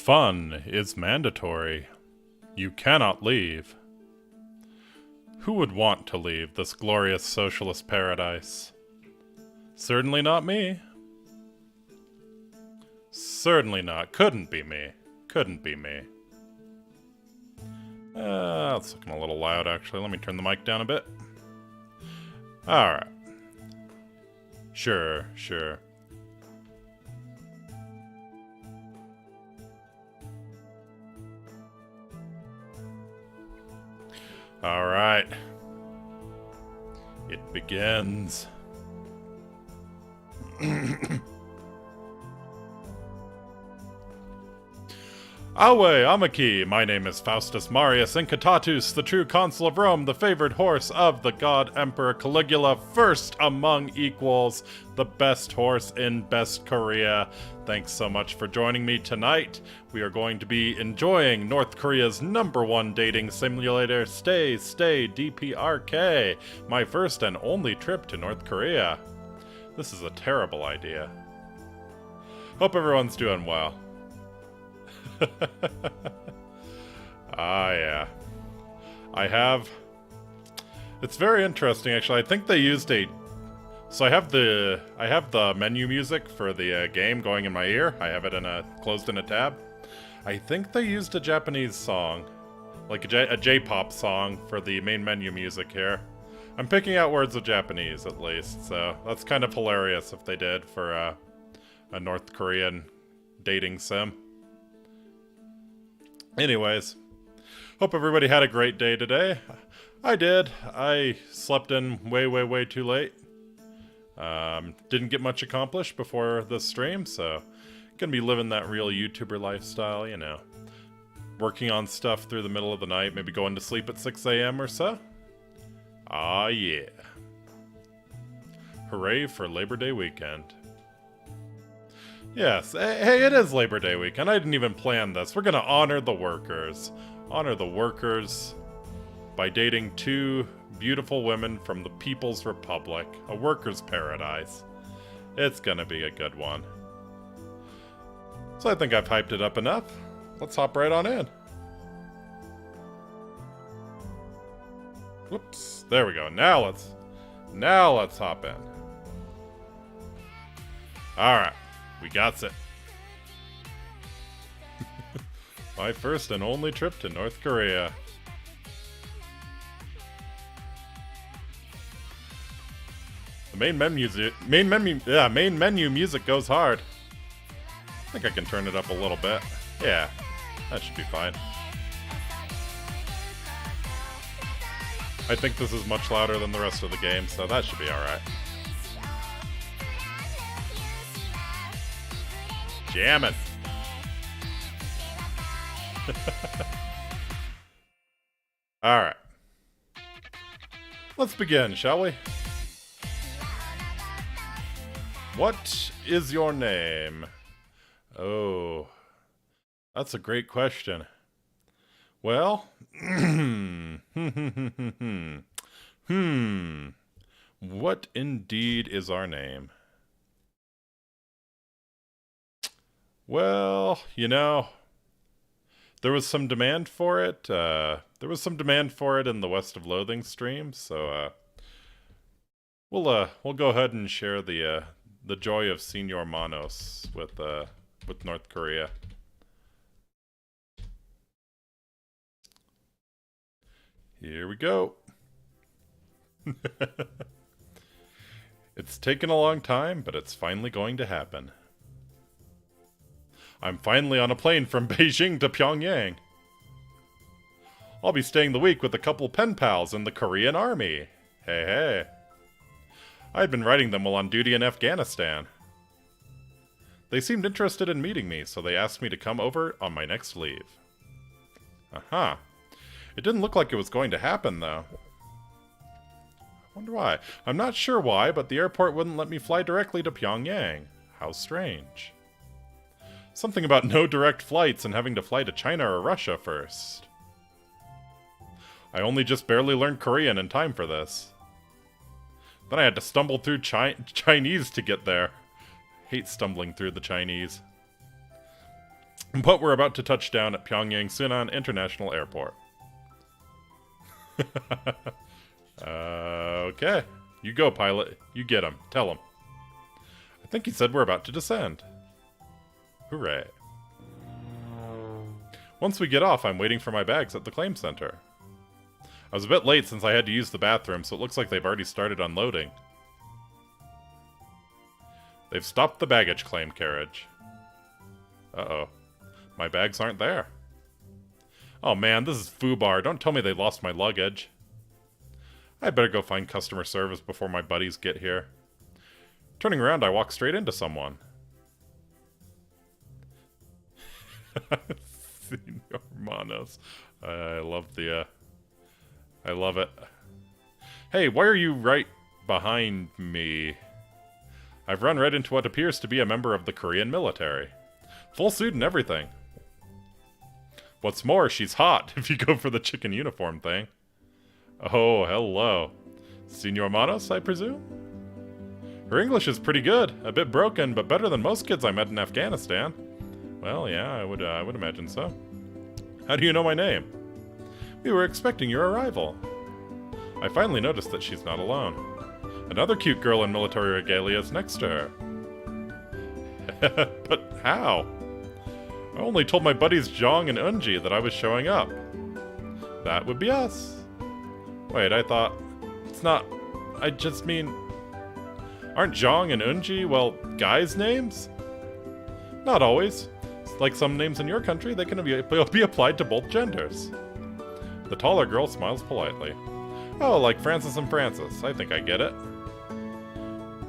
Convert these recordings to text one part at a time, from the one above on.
Fun is mandatory. You cannot leave. Who would want to leave this glorious socialist paradise? Certainly not me. Certainly not. Couldn't be me. Couldn't be me. That's looking a little loud, actually. Let me turn the mic down a bit. Alright. Sure, sure. Alright. It begins. Awe, Amaki, my name is Faustus Marius Incitatus, the true consul of Rome, the favored horse of the god Emperor Caligula, first among equals, the best horse in best Korea. Thanks so much for joining me tonight. We are going to be enjoying North Korea's #1 dating simulator, Stay DPRK, my first and only trip to North Korea. This is a terrible idea. Hope everyone's doing well. Yeah. It's very interesting, actually. I think they used so I have the menu music for the game going in my ear. I have it closed in a tab. I think they used a Japanese song, like a J-pop song for the main menu music here. I'm picking out words of Japanese, at least, so that's kind of hilarious if they did for a North Korean dating sim. Anyways, hope everybody had a great day today. I did. I slept in way too late. Didn't get much accomplished before this stream, so gonna be living that real YouTuber lifestyle, you know. Working on stuff through the middle of the night, maybe going to sleep at 6 a.m. or so. Ah, yeah. Hooray for Labor Day weekend. Yes, hey, it is Labor Day weekend. I didn't even plan this. We're gonna honor the workers. Honor the workers by dating 2 beautiful women from the People's Republic. A worker's paradise. It's gonna be a good one. So I think I've hyped it up enough. Let's hop right on in. Whoops. There we go. Now let's hop in. Alright. We got it. My first and only trip to North Korea. The main menu music goes hard. I think I can turn it up a little bit. Yeah, that should be fine. I think this is much louder than the rest of the game, so that should be alright. Jamming. Alright. Let's begin, shall we? What is your name? Oh, that's a great question. Well, what indeed is our name? Well, you know, there was some demand for it. There was some demand for it in the West of Loathing stream, so we'll go ahead and share the joy of Senor Manos with North Korea. Here we go. It's taken a long time, but it's finally going to happen. I'm finally on a plane from Beijing to Pyongyang. I'll be staying the week with a couple pen pals in the Korean Army. Hey, hey. I'd been writing them while on duty in Afghanistan. They seemed interested in meeting me, so they asked me to come over on my next leave. Aha. It didn't look like it was going to happen, though. I wonder why. I'm not sure why, but the airport wouldn't let me fly directly to Pyongyang. How strange. Something about no direct flights and having to fly to China or Russia first. I only just barely learned Korean in time for this. Then I had to stumble through Chinese to get there. Hate stumbling through the Chinese. But we're about to touch down at Pyongyang Sunan International Airport. Okay. You go, pilot. You get him. Tell him. I think he said we're about to descend. Hooray. Once we get off, I'm waiting for my bags at the claim center. I was a bit late since I had to use the bathroom, so it looks like they've already started unloading. They've stopped the baggage claim carriage. Uh-oh. My bags aren't there. Oh man, this is foobar. Don't tell me they lost my luggage. I better go find customer service before my buddies get here. Turning around, I walk straight into someone. Senor Manos. I love the, I love it. Hey, why are you right behind me? I've run right into what appears to be a member of the Korean military. Full suit and everything. What's more, she's hot, if you go for the chicken uniform thing. Oh, hello. Senor Manos, I presume? Her English is pretty good. A bit broken, but better than most kids I met in Afghanistan. Well, yeah, I would imagine so. How do you know my name? We were expecting your arrival. I finally noticed that she's not alone. Another cute girl in military regalia is next to her. But how? I only told my buddies Zhang and Eunji that I was showing up. That would be us. Wait, I thought... It's not... I just mean... Aren't Zhang and Eunji, well, guys' names? Not always. Like some names in your country, they can be applied to both genders. The taller girl smiles politely. Oh, like Francis and Francis. I think I get it.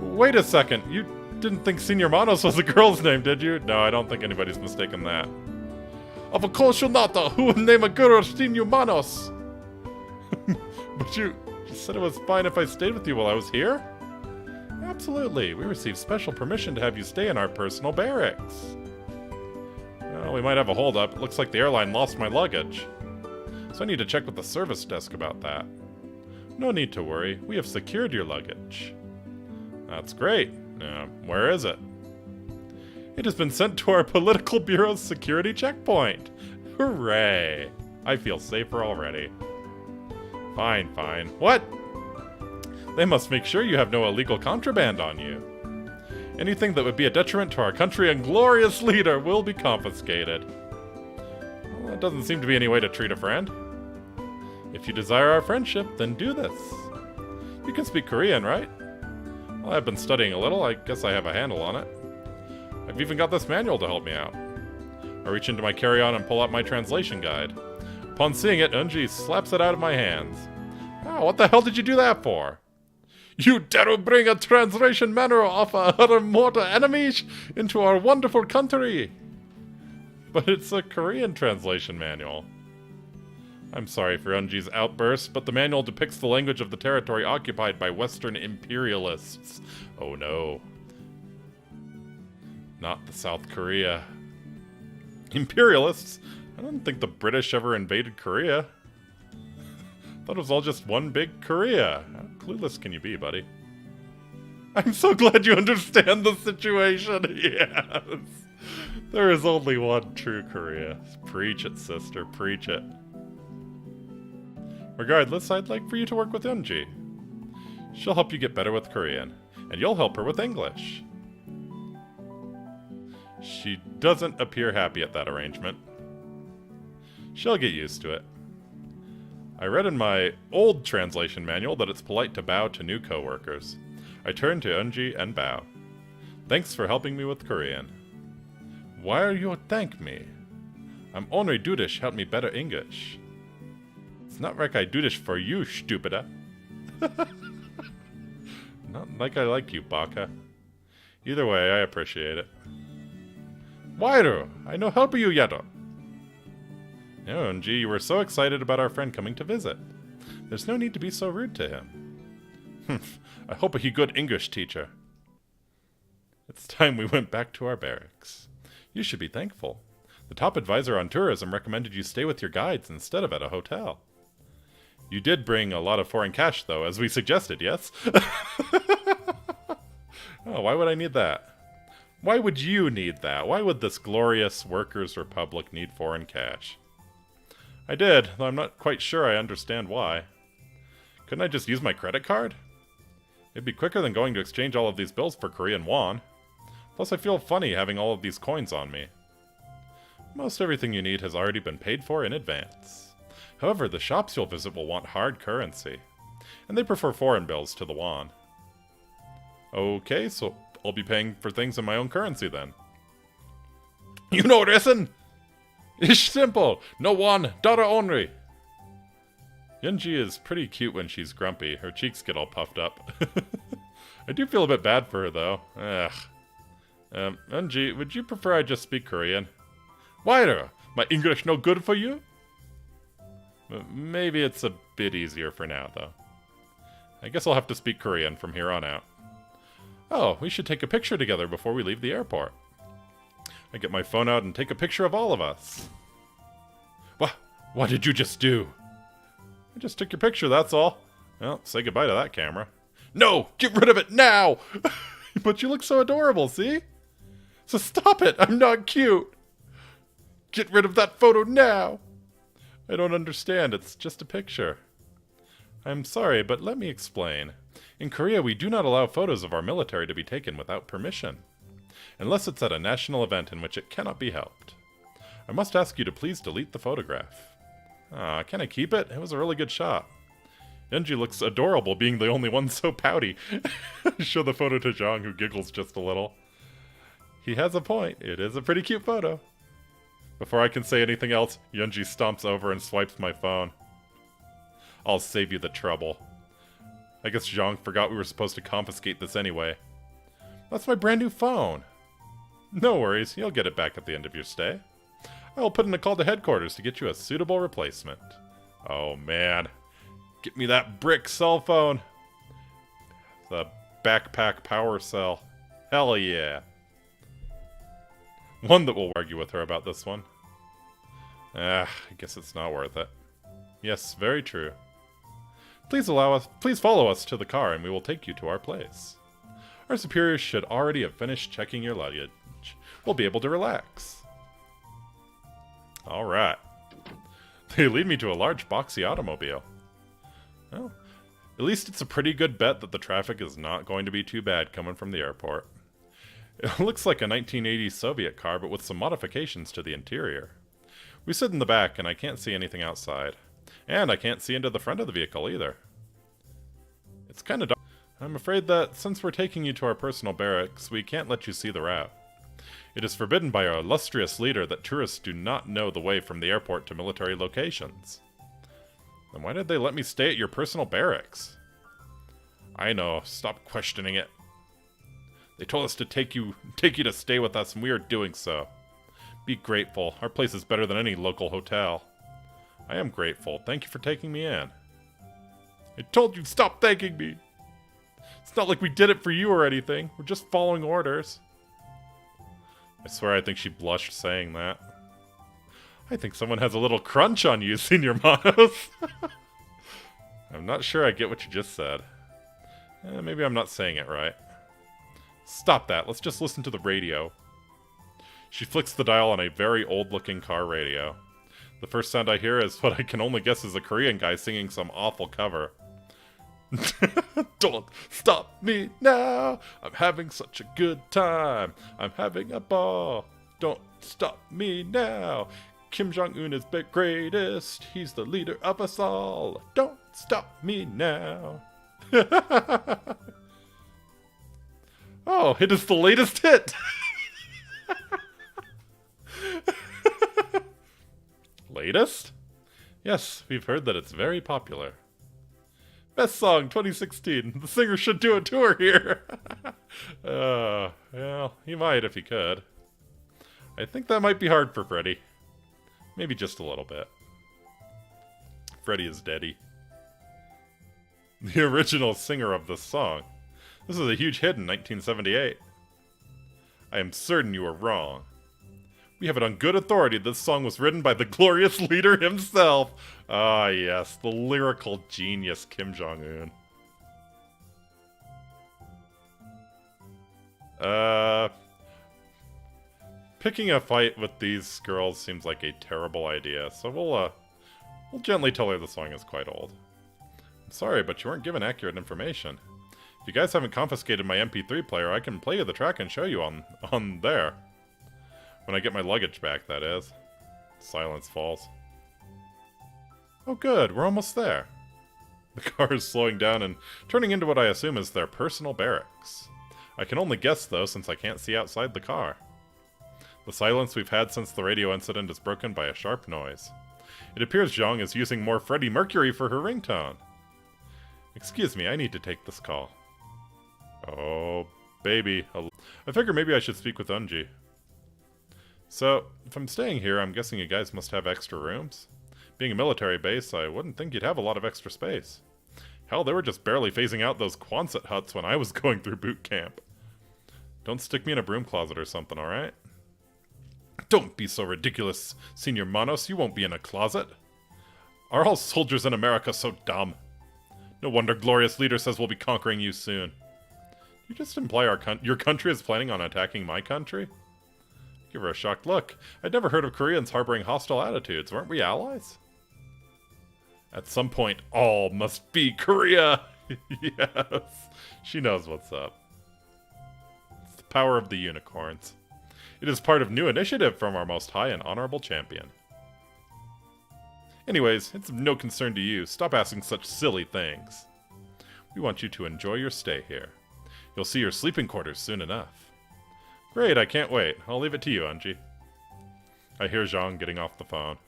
Wait a second. You didn't think Senor Manos was a girl's name, did you? No, I don't think anybody's mistaken that. Of course you're not. Who would name a girl Senor Manos? But you said it was fine if I stayed with you while I was here? Absolutely. We received special permission to have you stay in our personal barracks. Well, we might have a holdup. It looks like the airline lost my luggage. So I need to check with the service desk about that. No need to worry. We have secured your luggage. That's great. Where is it? It has been sent to our political bureau's security checkpoint. Hooray! I feel safer already. Fine, fine. What? They must make sure you have no illegal contraband on you. Anything that would be a detriment to our country and glorious leader will be confiscated. Well, that doesn't seem to be any way to treat a friend. If you desire our friendship, then do this. You can speak Korean, right? Well, I've been studying a little. I guess I have a handle on it. I've even got this manual to help me out. I reach into my carry-on and pull out my translation guide. Upon seeing it, Eunji slaps it out of my hands. Oh, what the hell did you do that for? You dare bring a translation manual of our mortal enemies into our wonderful country! But it's a Korean translation manual. I'm sorry for Eunji's outburst, but the manual depicts the language of the territory occupied by Western imperialists. Oh no. Not the South Korea. Imperialists? I don't think the British ever invaded Korea. Thought it was all just one big Korea. How clueless can you be, buddy? I'm so glad you understand the situation. Yes. There is only one true Korea. Preach it, sister. Preach it. Regardless, I'd like for you to work with Eunji. She'll help you get better with Korean, and you'll help her with English. She doesn't appear happy at that arrangement. She'll get used to it. I read in my old translation manual that it's polite to bow to new co-workers. I turn to Eunji and bow. Thanks for helping me with Korean. Why are you thank me? I'm only do this help me better English. It's not like I do this for you, stupida. Not like I like you, Baka. Either way, I appreciate it. Why do? I no help you yet. No, Eunji, you were so excited about our friend coming to visit. There's no need to be so rude to him. I hope he good English teacher. It's time we went back to our barracks. You should be thankful. The top advisor on tourism recommended you stay with your guides instead of at a hotel. You did bring a lot of foreign cash, though, as we suggested, yes? Oh, why would I need that? Why would you need that? Why would this glorious workers' republic need foreign cash? I did, though I'm not quite sure I understand why. Couldn't I just use my credit card? It'd be quicker than going to exchange all of these bills for Korean won. Plus, I feel funny having all of these coins on me. Most everything you need has already been paid for in advance. However, the shops you'll visit will want hard currency, and they prefer foreign bills to the won. Okay, so I'll be paying for things in my own currency then. You know, listen! It's simple! No won, dollar only! Yunji is pretty cute when she's grumpy. Her cheeks get all puffed up. I do feel a bit bad for her, though. Ugh. Yunji, would you prefer I just speak Korean? Why do? My English no good for you? Maybe it's a bit easier for now, though. I guess I'll have to speak Korean from here on out. Oh, we should take a picture together before we leave the airport. I get my phone out and take a picture of all of us. What did you just do? I just took your picture, that's all. Well, say goodbye to that camera. No! Get rid of it now! But you look so adorable, see? So stop it! I'm not cute! Get rid of that photo now! I don't understand, it's just a picture. I'm sorry, but let me explain. In Korea, we do not allow photos of our military to be taken without permission. Unless it's at a national event in which it cannot be helped. I must ask you to please delete the photograph. Can I keep it? It was a really good shot. Yunji looks adorable being the only one so pouty. Show the photo to Zhang, who giggles just a little. He has a point. It is a pretty cute photo. Before I can say anything else, Yunji stomps over and swipes my phone. I'll save you the trouble. I guess Zhang forgot we were supposed to confiscate this anyway. That's my brand new phone. No worries, you'll get it back at the end of your stay. I will put in a call to headquarters to get you a suitable replacement. Oh man, get me that brick cell phone. The backpack power cell. Hell yeah. One that will argue with her about this one. I guess it's not worth it. Yes, very true. Please follow us to the car and we will take you to our place. Our superiors should already have finished checking your luggage. We'll be able to relax. Alright. They lead me to a large boxy automobile. Well, at least it's a pretty good bet that the traffic is not going to be too bad coming from the airport. It looks like a 1980s Soviet car, but with some modifications to the interior. We sit in the back, and I can't see anything outside. And I can't see into the front of the vehicle either. It's kind of dark. I'm afraid that since we're taking you to our personal barracks, we can't let you see the route. It is forbidden by our illustrious leader that tourists do not know the way from the airport to military locations. Then why did they let me stay at your personal barracks? I know, stop questioning it. They told us to take you to stay with us, and we are doing so. Be grateful. Our place is better than any local hotel. I am grateful. Thank you for taking me in. I told you, stop thanking me! It's not like we did it for you or anything. We're just following orders. I swear I think she blushed saying that. I think someone has a little crunch on you, Senior Manos. I'm not sure I get what you just said. Maybe I'm not saying it right. Stop that. Let's just listen to the radio. She flicks the dial on a very old-looking car radio. The first sound I hear is what I can only guess is a Korean guy singing some awful cover. Don't stop me now. I'm having such a good time. I'm having a ball. Don't stop me now. Kim Jong-un is the greatest. He's the leader of us all. Don't stop me now. Oh, it is the latest hit. Latest? Yes, we've heard that it's very popular. Best song 2016. The singer should do a tour here. Well, he might if he could. I think that might be hard for Freddy. Maybe just a little bit. Freddy is deady. The original singer of this song. This was a huge hit in 1978. I am certain you are wrong. We have it on good authority this song was written by the glorious leader himself. Ah, yes, the lyrical genius Kim Jong-un. Picking a fight with these girls seems like a terrible idea, so we'll gently tell her the song is quite old. I'm sorry, but you weren't given accurate information. If you guys haven't confiscated my MP3 player, I can play you the track and show you on there. When I get my luggage back, that is. Silence falls. Oh good, we're almost there. The car is slowing down and turning into what I assume is their personal barracks. I can only guess, though, since I can't see outside the car. The silence we've had since the radio incident is broken by a sharp noise. It appears Zhang is using more Freddie Mercury for her ringtone. Excuse me, I need to take this call. Oh, baby. I figure maybe I should speak with Unji. So, if I'm staying here, I'm guessing you guys must have extra rooms? Being a military base, I wouldn't think you'd have a lot of extra space. Hell, they were just barely phasing out those Quonset huts when I was going through boot camp. Don't stick me in a broom closet or something, alright? Don't be so ridiculous, Senor Manos, you won't be in a closet. Are all soldiers in America so dumb? No wonder Glorious Leader says we'll be conquering you soon. You just imply your country is planning on attacking my country? Give her a shocked look. I'd never heard of Koreans harboring hostile attitudes. Weren't we allies? At some point, all must be Korea! Yes, she knows what's up. It's the power of the unicorns. It is part of new initiative from our most high and honorable champion. Anyways, it's of no concern to you. Stop asking such silly things. We want you to enjoy your stay here. You'll see your sleeping quarters soon enough. Great, I can't wait. I'll leave it to you, Anji. I hear Zhang getting off the phone.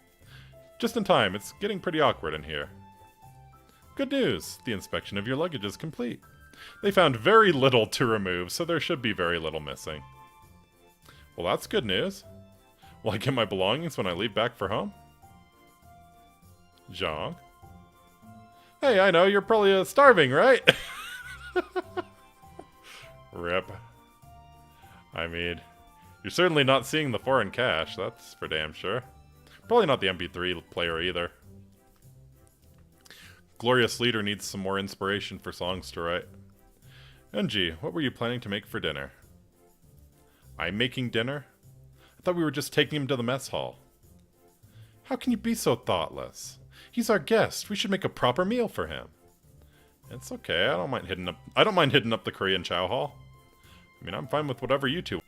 Just in time, it's getting pretty awkward in here. Good news, the inspection of your luggage is complete. They found very little to remove, so there should be very little missing. Well, that's good news. Will I get my belongings when I leave back for home? Zhang? Hey, I know, you're probably starving, right? Rip. I mean, you're certainly not seeing the foreign cash, that's for damn sure. Probably not the MP3 player either. Glorious Leader needs some more inspiration for songs to write. Enji, what were you planning to make for dinner? I'm making dinner? I thought we were just taking him to the mess hall. How can you be so thoughtless? He's our guest. We should make a proper meal for him. It's okay. I don't mind hitting up the Korean chow hall. I mean, I'm fine with whatever you two.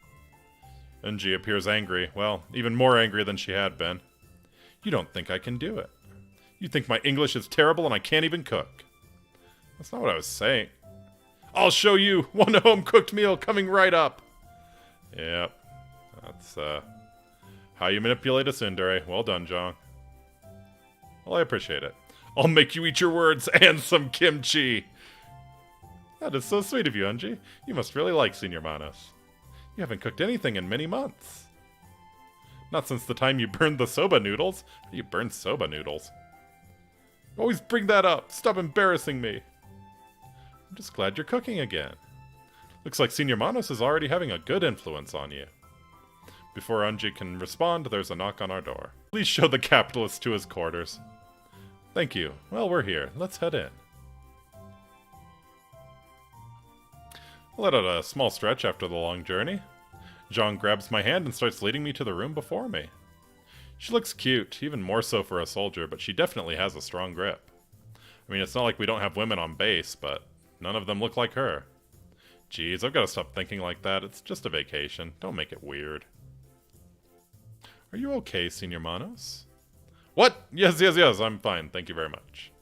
Enji appears angry. Well, even more angry than she had been. You don't think I can do it. You think my English is terrible and I can't even cook. That's not what I was saying. I'll show you! One home-cooked meal coming right up! Yep. That's, how you manipulate a tsundere. Well done, Zhang. Well, I appreciate it. I'll make you eat your words and some kimchi! That is so sweet of you, Unji. You must really like Senor Manos. You haven't cooked anything in many months. Not since the time you burned the soba noodles. You burned soba noodles. Always bring that up. Stop embarrassing me. I'm just glad you're cooking again. Looks like Senor Manos is already having a good influence on you. Before Unji can respond, there's a knock on our door. Please show the capitalist to his quarters. Thank you. Well, we're here. Let's head in. I let out a small stretch after the long journey. Zhang grabs my hand and starts leading me to the room before me. She looks cute, even more so for a soldier, but she definitely has a strong grip. I mean, it's not like we don't have women on base, but none of them look like her. Jeez, I've got to stop thinking like that. It's just a vacation. Don't make it weird. Are you okay, Senor Manos? What? Yes, I'm fine. Thank you very much.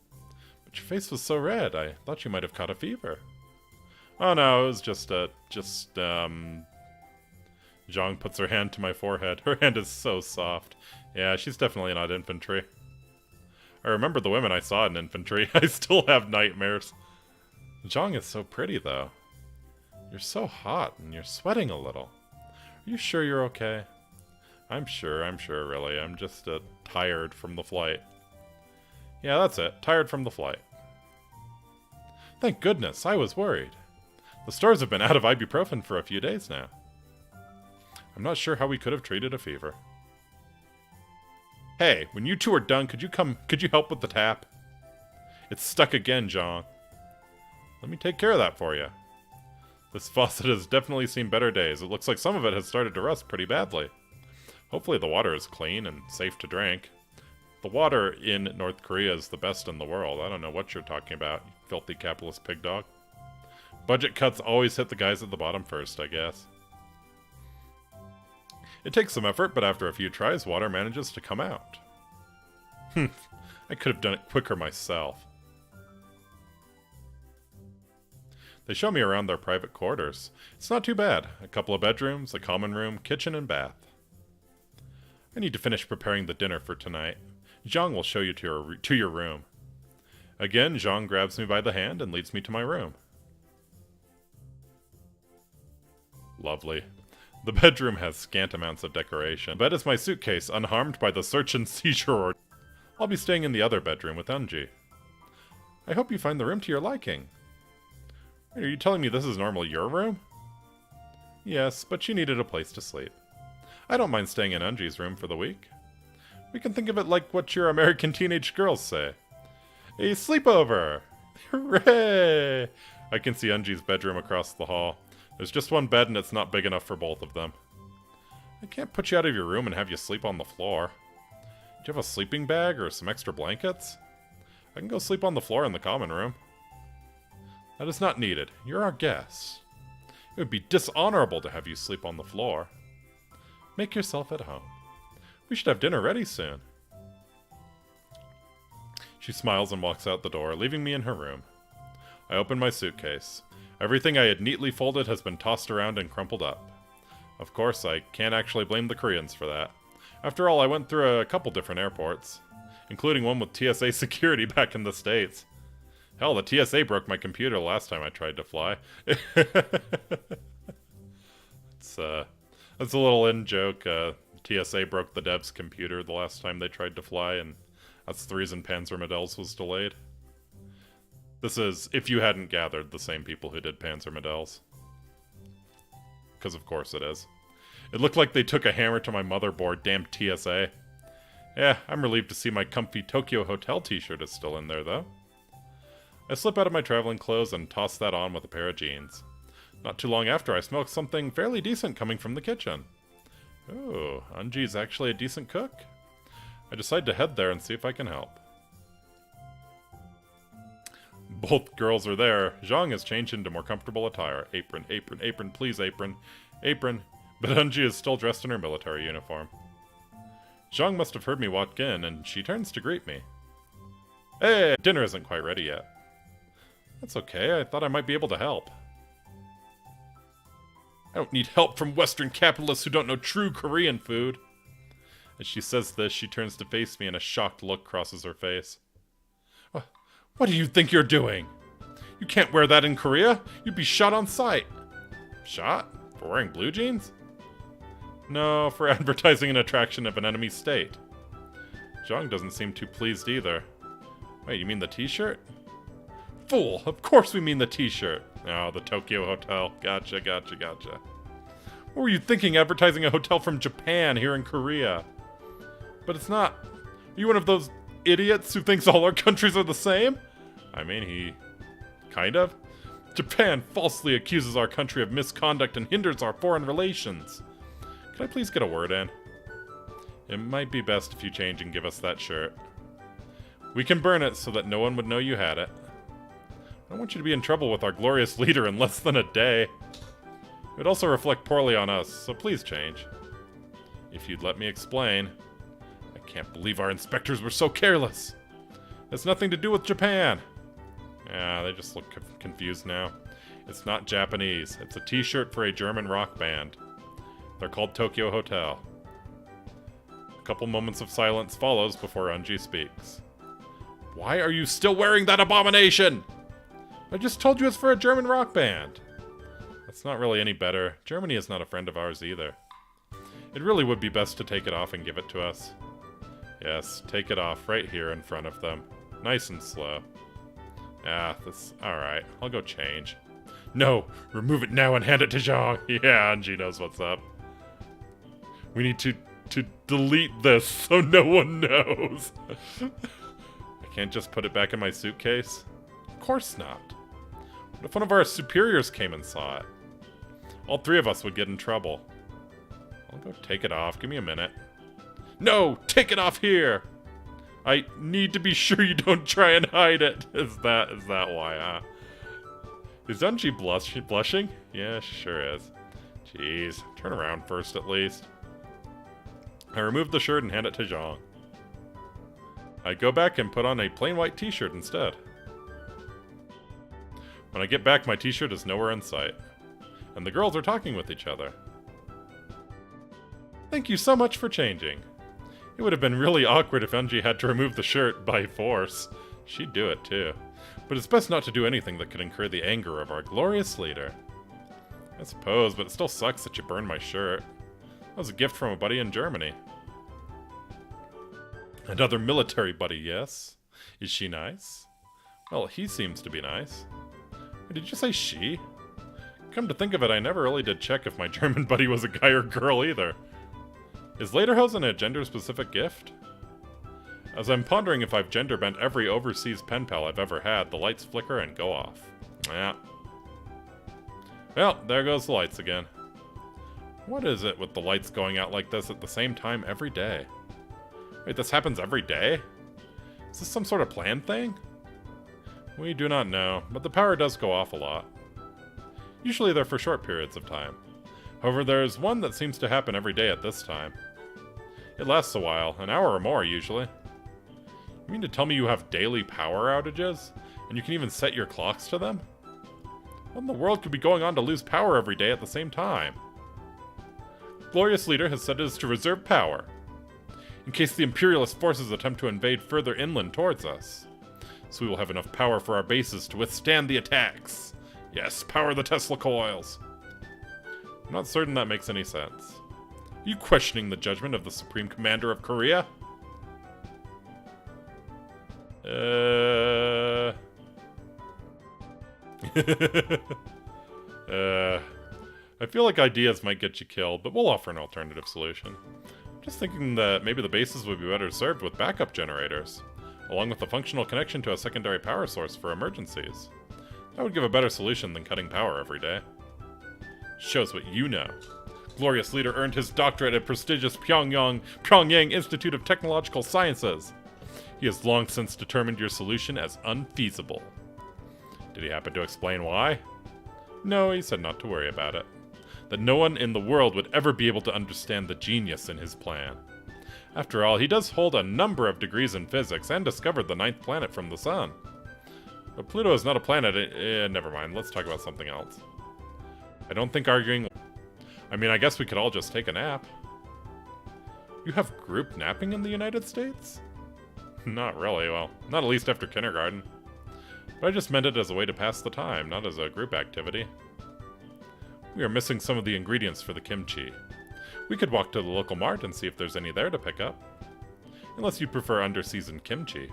But your face was so red. I thought you might have caught a fever. Oh no, it was Zhang puts her hand to my forehead. Her hand is so soft. Yeah, she's definitely not infantry. I remember the women I saw in infantry. I still have nightmares. Zhang is so pretty, though. You're so hot, and you're sweating a little. Are you sure you're okay? I'm sure, really. I'm just tired from the flight. Yeah, that's it. Tired from the flight. Thank goodness, I was worried. The stores have been out of ibuprofen for a few days now. I'm not sure how we could have treated a fever. Hey, when you two are done, could you help with the tap? It's stuck again, Zhang. Let me take care of that for you. This faucet has definitely seen better days. It looks like some of it has started to rust pretty badly. Hopefully the water is clean and safe to drink. The water in North Korea is the best in the world. I don't know what you're talking about, you filthy capitalist pig dog. Budget cuts always hit the guys at the bottom first, I guess. It takes some effort, but after a few tries, water manages to come out. I could have done it quicker myself. They show me around their private quarters. It's not too bad. A couple of bedrooms, a common room, kitchen, and bath. I need to finish preparing the dinner for tonight. Zhang will show you to your room. Again, Zhang grabs me by the hand and leads me to my room. Lovely. The bedroom has scant amounts of decoration. The bed is my suitcase, unharmed by the search and seizure order. I'll be staying in the other bedroom with Unji. I hope you find the room to your liking. Are you telling me this is normally your room? Yes, but she needed a place to sleep. I don't mind staying in Unji's room for the week. We can think of it like what your American teenage girls say. A sleepover! Hooray! I can see Unji's bedroom across the hall. There's just one bed and it's not big enough for both of them. I can't put you out of your room and have you sleep on the floor. Do you have a sleeping bag or some extra blankets? I can go sleep on the floor in the common room. That is not needed. You're our guest. It would be dishonorable to have you sleep on the floor. Make yourself at home. We should have dinner ready soon. She smiles and walks out the door, leaving me in her room. I open my suitcase. Everything I had neatly folded has been tossed around and crumpled up. Of course, I can't actually blame the Koreans for that. After all, I went through a couple different airports, including one with TSA security back in the States. Hell, the TSA broke my computer last time I tried to fly. That's a little in-joke. TSA broke the dev's computer the last time they tried to fly, and that's the reason Panzer Models was delayed. This is, if you hadn't gathered, the same people who did Panzer Models. Because of course it is. It looked like they took a hammer to my motherboard, damn TSA. Yeah, I'm relieved to see my comfy Tokyo Hotel t-shirt is still in there, though. I slip out of my traveling clothes and toss that on with a pair of jeans. Not too long after, I smell something fairly decent coming from the kitchen. Oh, Unji's actually a decent cook. I decide to head there and see if I can help. Both girls are there. Zhang has changed into more comfortable attire. Apron, apron, apron, please apron. Apron. But Unji is still dressed in her military uniform. Zhang must have heard me walk in, and she turns to greet me. Hey, dinner isn't quite ready yet. That's okay, I thought I might be able to help. I don't need help from Western capitalists who don't know true Korean food. As she says this, she turns to face me and a shocked look crosses her face. What do you think you're doing? You can't wear that in Korea. You'd be shot on sight. Shot? For wearing blue jeans? No, for advertising an attraction of an enemy state. Zhang doesn't seem too pleased either. Wait, you mean the t-shirt? Fool! Of course we mean the t-shirt. Oh, the Tokyo Hotel. Gotcha, gotcha, gotcha. What were you thinking advertising a hotel from Japan here in Korea? But it's not. Are you one of those idiots who thinks all our countries are the same? I mean, he... kind of. Japan falsely accuses our country of misconduct and hinders our foreign relations. Could I please get a word in? It might be best if you change and give us that shirt. We can burn it so that no one would know you had it. I don't want you to be in trouble with our glorious leader in less than a day. It would also reflect poorly on us, so please change. If you'd let me explain. I can't believe our inspectors were so careless. It's nothing to do with Japan. Yeah, they just look confused now. It's not Japanese. It's a t-shirt for a German rock band. They're called Tokyo Hotel. A couple moments of silence follows before Unji speaks. Why are you still wearing that abomination? I just told you it's for a German rock band. That's not really any better. Germany is not a friend of ours either. It really would be best to take it off and give it to us. Yes, take it off right here in front of them. Nice and slow. Ah, that's alright. I'll go change. No! Remove it now and hand it to Zhang! Yeah, Unji knows what's up. We need to delete this so no one knows. I can't just put it back in my suitcase? Of course not. What if one of our superiors came and saw it? All three of us would get in trouble. I'll Go take it off. Give me a minute. No! Take it off here! I need to be sure you don't try and hide it. Is that why, huh? Is Unji blushing? Yeah, she sure is. Jeez. Turn around first, at least. I remove the shirt and hand it to Zhang. I go back and put on a plain white t-shirt instead. When I get back, my t-shirt is nowhere in sight. And the girls are talking with each other. Thank you so much for changing. It would have been really awkward if Unji had to remove the shirt by force. She'd do it too. But it's best not to do anything that could incur the anger of our glorious leader. I suppose, but it still sucks that you burned my shirt. That was a gift from a buddy in Germany. Another military buddy, yes. Is she nice? Well, he seems to be nice. Did you say she? Come to think of it, I never really did check if my German buddy was a guy or girl either. Is Lederhosen a gender-specific gift? As I'm pondering if I've gender-bent every overseas pen pal I've ever had, the lights flicker and go off. Yeah. Well, there goes the lights again. What is it with the lights going out like this at the same time every day? Wait, this happens every day? Is this some sort of planned thing? We do not know, but the power does go off a lot. Usually they're for short periods of time. However, there's one that seems to happen every day at this time. It lasts a while, an hour or more usually. You mean to tell me you have daily power outages? And you can even set your clocks to them? What in the world could be going on to lose power every day at the same time? Glorious Leader has said it is to reserve power, in case the Imperialist forces attempt to invade further inland towards us. So we will have enough power for our bases to withstand the attacks. Yes, power the Tesla coils. I'm not certain that makes any sense. Are you questioning the judgment of the Supreme Commander of Korea? I feel like ideas might get you killed, but we'll offer an alternative solution. I'm just thinking that maybe the bases would be better served with backup generators, along with a functional connection to a secondary power source for emergencies. That would give a better solution than cutting power every day. Shows what you know. Glorious Leader earned his doctorate at prestigious Pyongyang Institute of Technological Sciences. He has long since determined your solution as unfeasible. Did he happen to explain why? No, he said not to worry about it. That no one in the world would ever be able to understand the genius in his plan. After all, he does hold a number of degrees in physics and discovered the 9th planet from the sun. But Pluto is not a planet. Never mind. Let's talk about something else. I don't think arguing... I mean, I guess we could all just take a nap. You have group napping in the United States? Not really. Well, not at least after kindergarten. But I just meant it as a way to pass the time, not as a group activity. We are missing some of the ingredients for the kimchi. We could walk to the local mart and see if there's any there to pick up. Unless you prefer under-seasoned kimchi.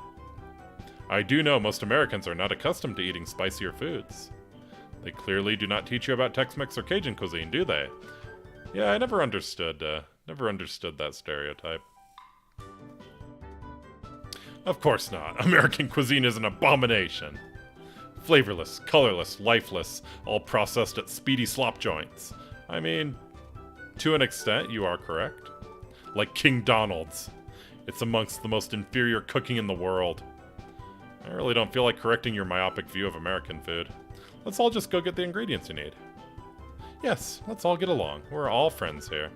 I do know most Americans are not accustomed to eating spicier foods. They clearly do not teach you about Tex-Mex or Cajun cuisine, do they? Yeah, I never understood that stereotype. Of course not. American cuisine is an abomination. Flavorless, colorless, lifeless, all processed at speedy slop joints. I mean, to an extent, you are correct. Like King Donald's. It's amongst the most inferior cooking in the world. I really don't feel like correcting your myopic view of American food. Let's all just go get the ingredients you need. Yes, let's all get along. We're all friends here.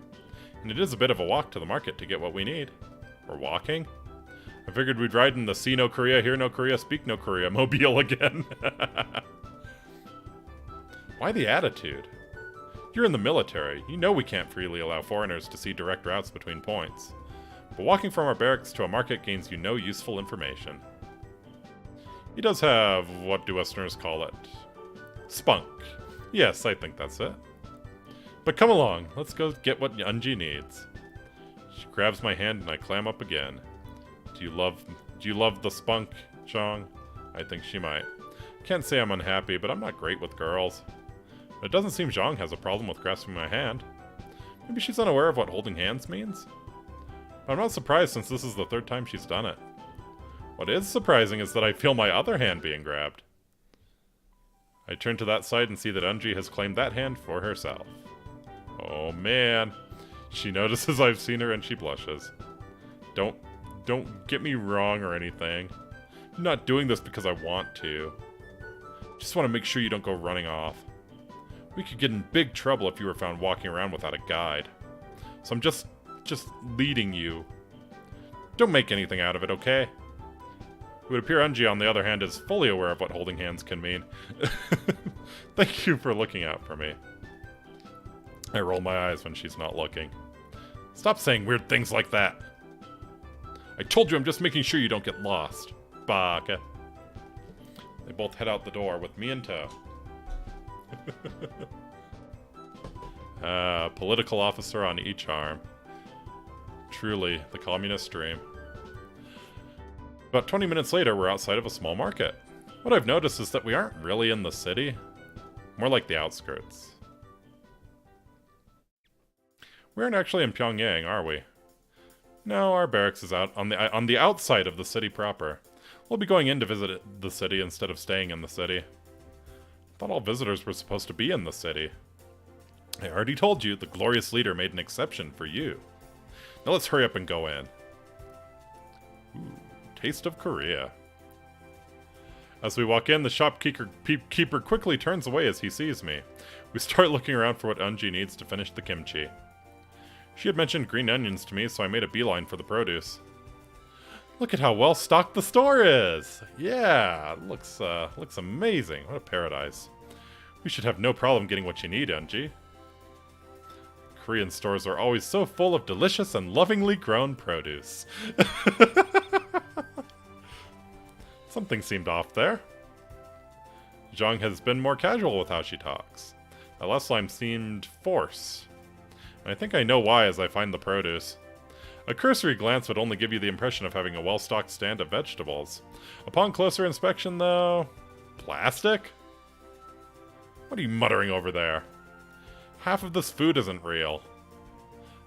And it is a bit of a walk to the market to get what we need. We're walking? I figured we'd ride in the see no Korea, hear no Korea, speak no Korea mobile again. Why the attitude? You're in the military. You know we can't freely allow foreigners to see direct routes between points. But walking from our barracks to a market gains you no useful information. He does have, what do Westerners call it? Spunk. Yes, I think that's it. But come along, let's go get what Unji needs. She grabs my hand and I clam up again. Do you love the spunk, Chong? I think she might. Can't say I'm unhappy, but I'm not great with girls. It doesn't seem Zhang has a problem with grasping my hand. Maybe she's unaware of what holding hands means? But I'm not surprised since this is the 3rd time she's done it. What is surprising is that I feel my other hand being grabbed. I turn to that side and see that Unji has claimed that hand for herself. Oh man. She notices I've seen her and she blushes. Don't get me wrong or anything. I'm not doing this because I want to. Just want to make sure you don't go running off. We could get in big trouble if you were found walking around without a guide. So I'm just leading you. Don't make anything out of it, okay? It would appear Unji, on the other hand, is fully aware of what holding hands can mean. Thank you for looking out for me. I roll my eyes when she's not looking. Stop saying weird things like that. I told you I'm just making sure you don't get lost. Baka. They both head out the door with me in tow. Political officer on each arm. Truly, the communist dream. About 20 minutes later, we're outside of a small market. What I've noticed is that we aren't really in the city. More like the outskirts. We aren't actually in Pyongyang, are we? No, our barracks is out on the outside of the city proper. We'll be going in to visit the city instead of staying in the city. I thought all visitors were supposed to be in the city. I already told you, the glorious leader made an exception for you. Now let's hurry up and go in. Ooh, taste of Korea. As we walk in, the shopkeeper quickly turns away as he sees me. We start looking around for what Unji needs to finish the kimchi. She had mentioned green onions to me, so I made a beeline for the produce. Look at how well stocked the store is! Yeah, it looks amazing. What a paradise. We should have no problem getting what you need, Unji. Korean stores are always so full of delicious and lovingly grown produce. Something seemed off there. Zhang has been more casual with how she talks. That last line seemed forced. And I think I know why as I find the produce. A cursory glance would only give you the impression of having a well-stocked stand of vegetables. Upon closer inspection, though... Plastic? What are you muttering over there? Half of this food isn't real.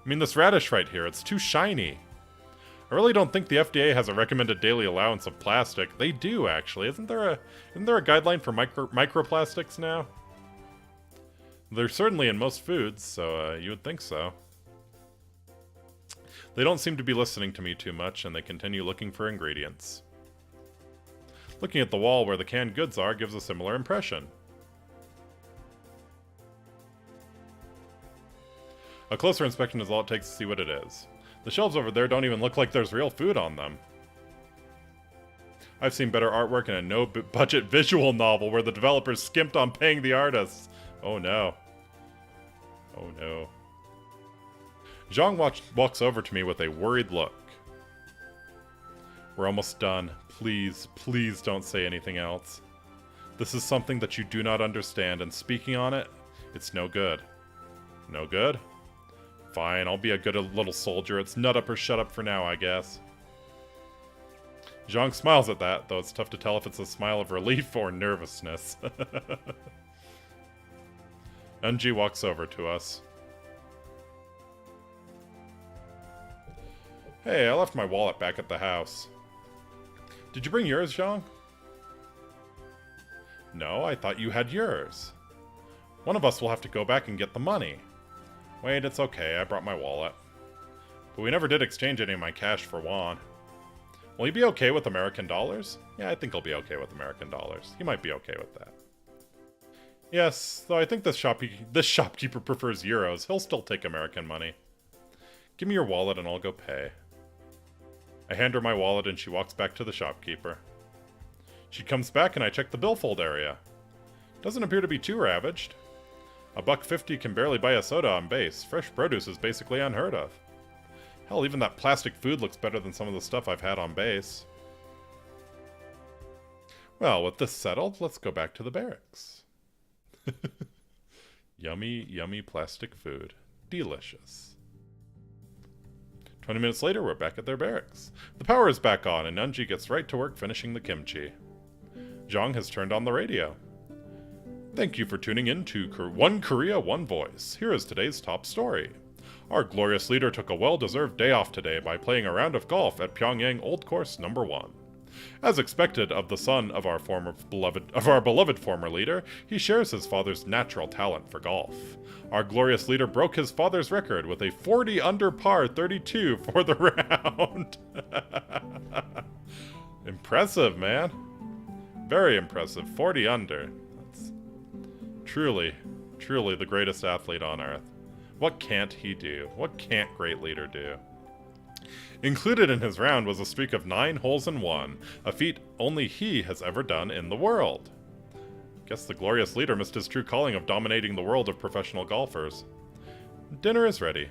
I mean, this radish right here, it's too shiny. I really don't think the FDA has a recommended daily allowance of plastic. They do, actually. Isn't there a guideline for microplastics now? They're certainly in most foods, so you would think so. They don't seem to be listening to me too much, and they continue looking for ingredients. Looking at the wall where the canned goods are gives a similar impression. A closer inspection is all it takes to see what it is. The shelves over there don't even look like there's real food on them. I've seen better artwork in a no-budget visual novel where the developers skimped on paying the artists. Oh no. Oh no. Zhang walks over to me with a worried look. We're almost done. Please, please don't say anything else. This is something that you do not understand, and speaking on it, it's no good. No good? Fine, I'll be a good little soldier. It's nut up or shut up for now, I guess. Zhang smiles at that, though it's tough to tell if it's a smile of relief or nervousness. Unji walks over to us. Hey, I left my wallet back at the house. Did you bring yours, Zhang? No, I thought you had yours. One of us will have to go back and get the money. Wait, it's okay, I brought my wallet. But we never did exchange any of my cash for won. Will he be okay with American dollars? Yeah, I think he'll be okay with American dollars. He might be okay with that. Yes, though I think this shopkeeper prefers euros. He'll still take American money. Give me your wallet and I'll go pay. I hand her my wallet and she walks back to the shopkeeper. She comes back and I check the billfold area. Doesn't appear to be too ravaged. $1.50 can barely buy a soda on base. Fresh produce is basically unheard of. Hell, even that plastic food looks better than some of the stuff I've had on base. Well, with this settled, let's go back to the barracks. Yummy, yummy plastic food. Delicious. 20 minutes later, we're back at their barracks. The power is back on, and Unji gets right to work finishing the kimchi. Zhang has turned on the radio. Thank you for tuning in to One Korea, One Voice. Here is today's top story. Our glorious leader took a well-deserved day off today by playing a round of golf at Pyongyang Old Course No. 1. As expected of the son of our beloved former leader, he shares his father's natural talent for golf. Our glorious leader broke his father's record with a 40 under par 32 for the round. Impressive, man. Very impressive. 40 under. That's truly the greatest athlete on earth. What can't he do? What can't great leader do? Included in his round was a streak of 9 holes in 1, a feat only he has ever done in the world. Guess the glorious leader missed his true calling of dominating the world of professional golfers. Dinner is ready.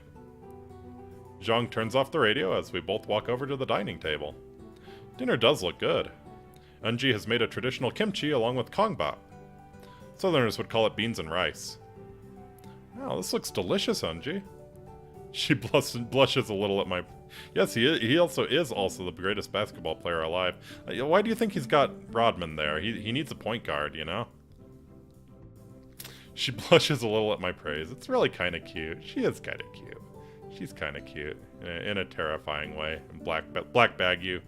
Zhang turns off the radio as we both walk over to the dining table. Dinner does look good. Unji has made a traditional kimchi along with kongbap. Southerners would call it beans and rice. Wow, this looks delicious, Unji. She blushes a little at my... Yes, he also is the greatest basketball player alive. Why do you think he's got Rodman there? He needs a point guard, you know? She blushes a little at my praise. It's really kind of cute. She is kind of cute. She's kind of cute. In a terrifying way. Black bag you.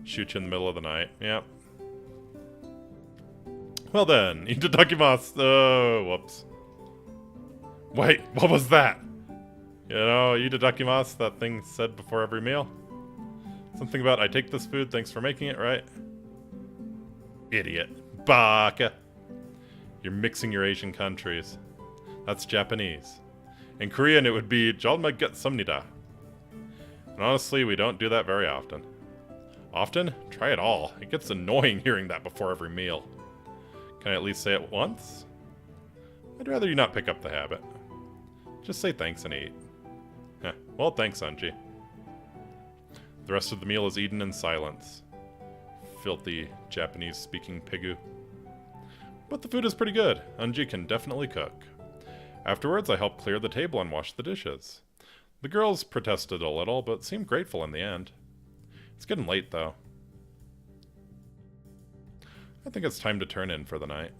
Shoot you in the middle of the night. Yep. Well then, itadakimasu. Oh, whoops. Wait, what was that? You know, itadakimasu, that thing said before every meal. Something about, I take this food, thanks for making it, right? Idiot. Baka. You're mixing your Asian countries. That's Japanese. In Korean, it would be, 잘먹겠습니다. And honestly, we don't do that very often. Often? Try it all. It gets annoying hearing that before every meal. Can I at least say it once? I'd rather you not pick up the habit. Just say thanks and eat. Heh, well, thanks, Unji. The rest of the meal is eaten in silence. Filthy Japanese-speaking pigu. But the food is pretty good. Unji can definitely cook. Afterwards, I help clear the table and wash the dishes. The girls protested a little, but seemed grateful in the end. It's getting late, though. I think it's time to turn in for the night.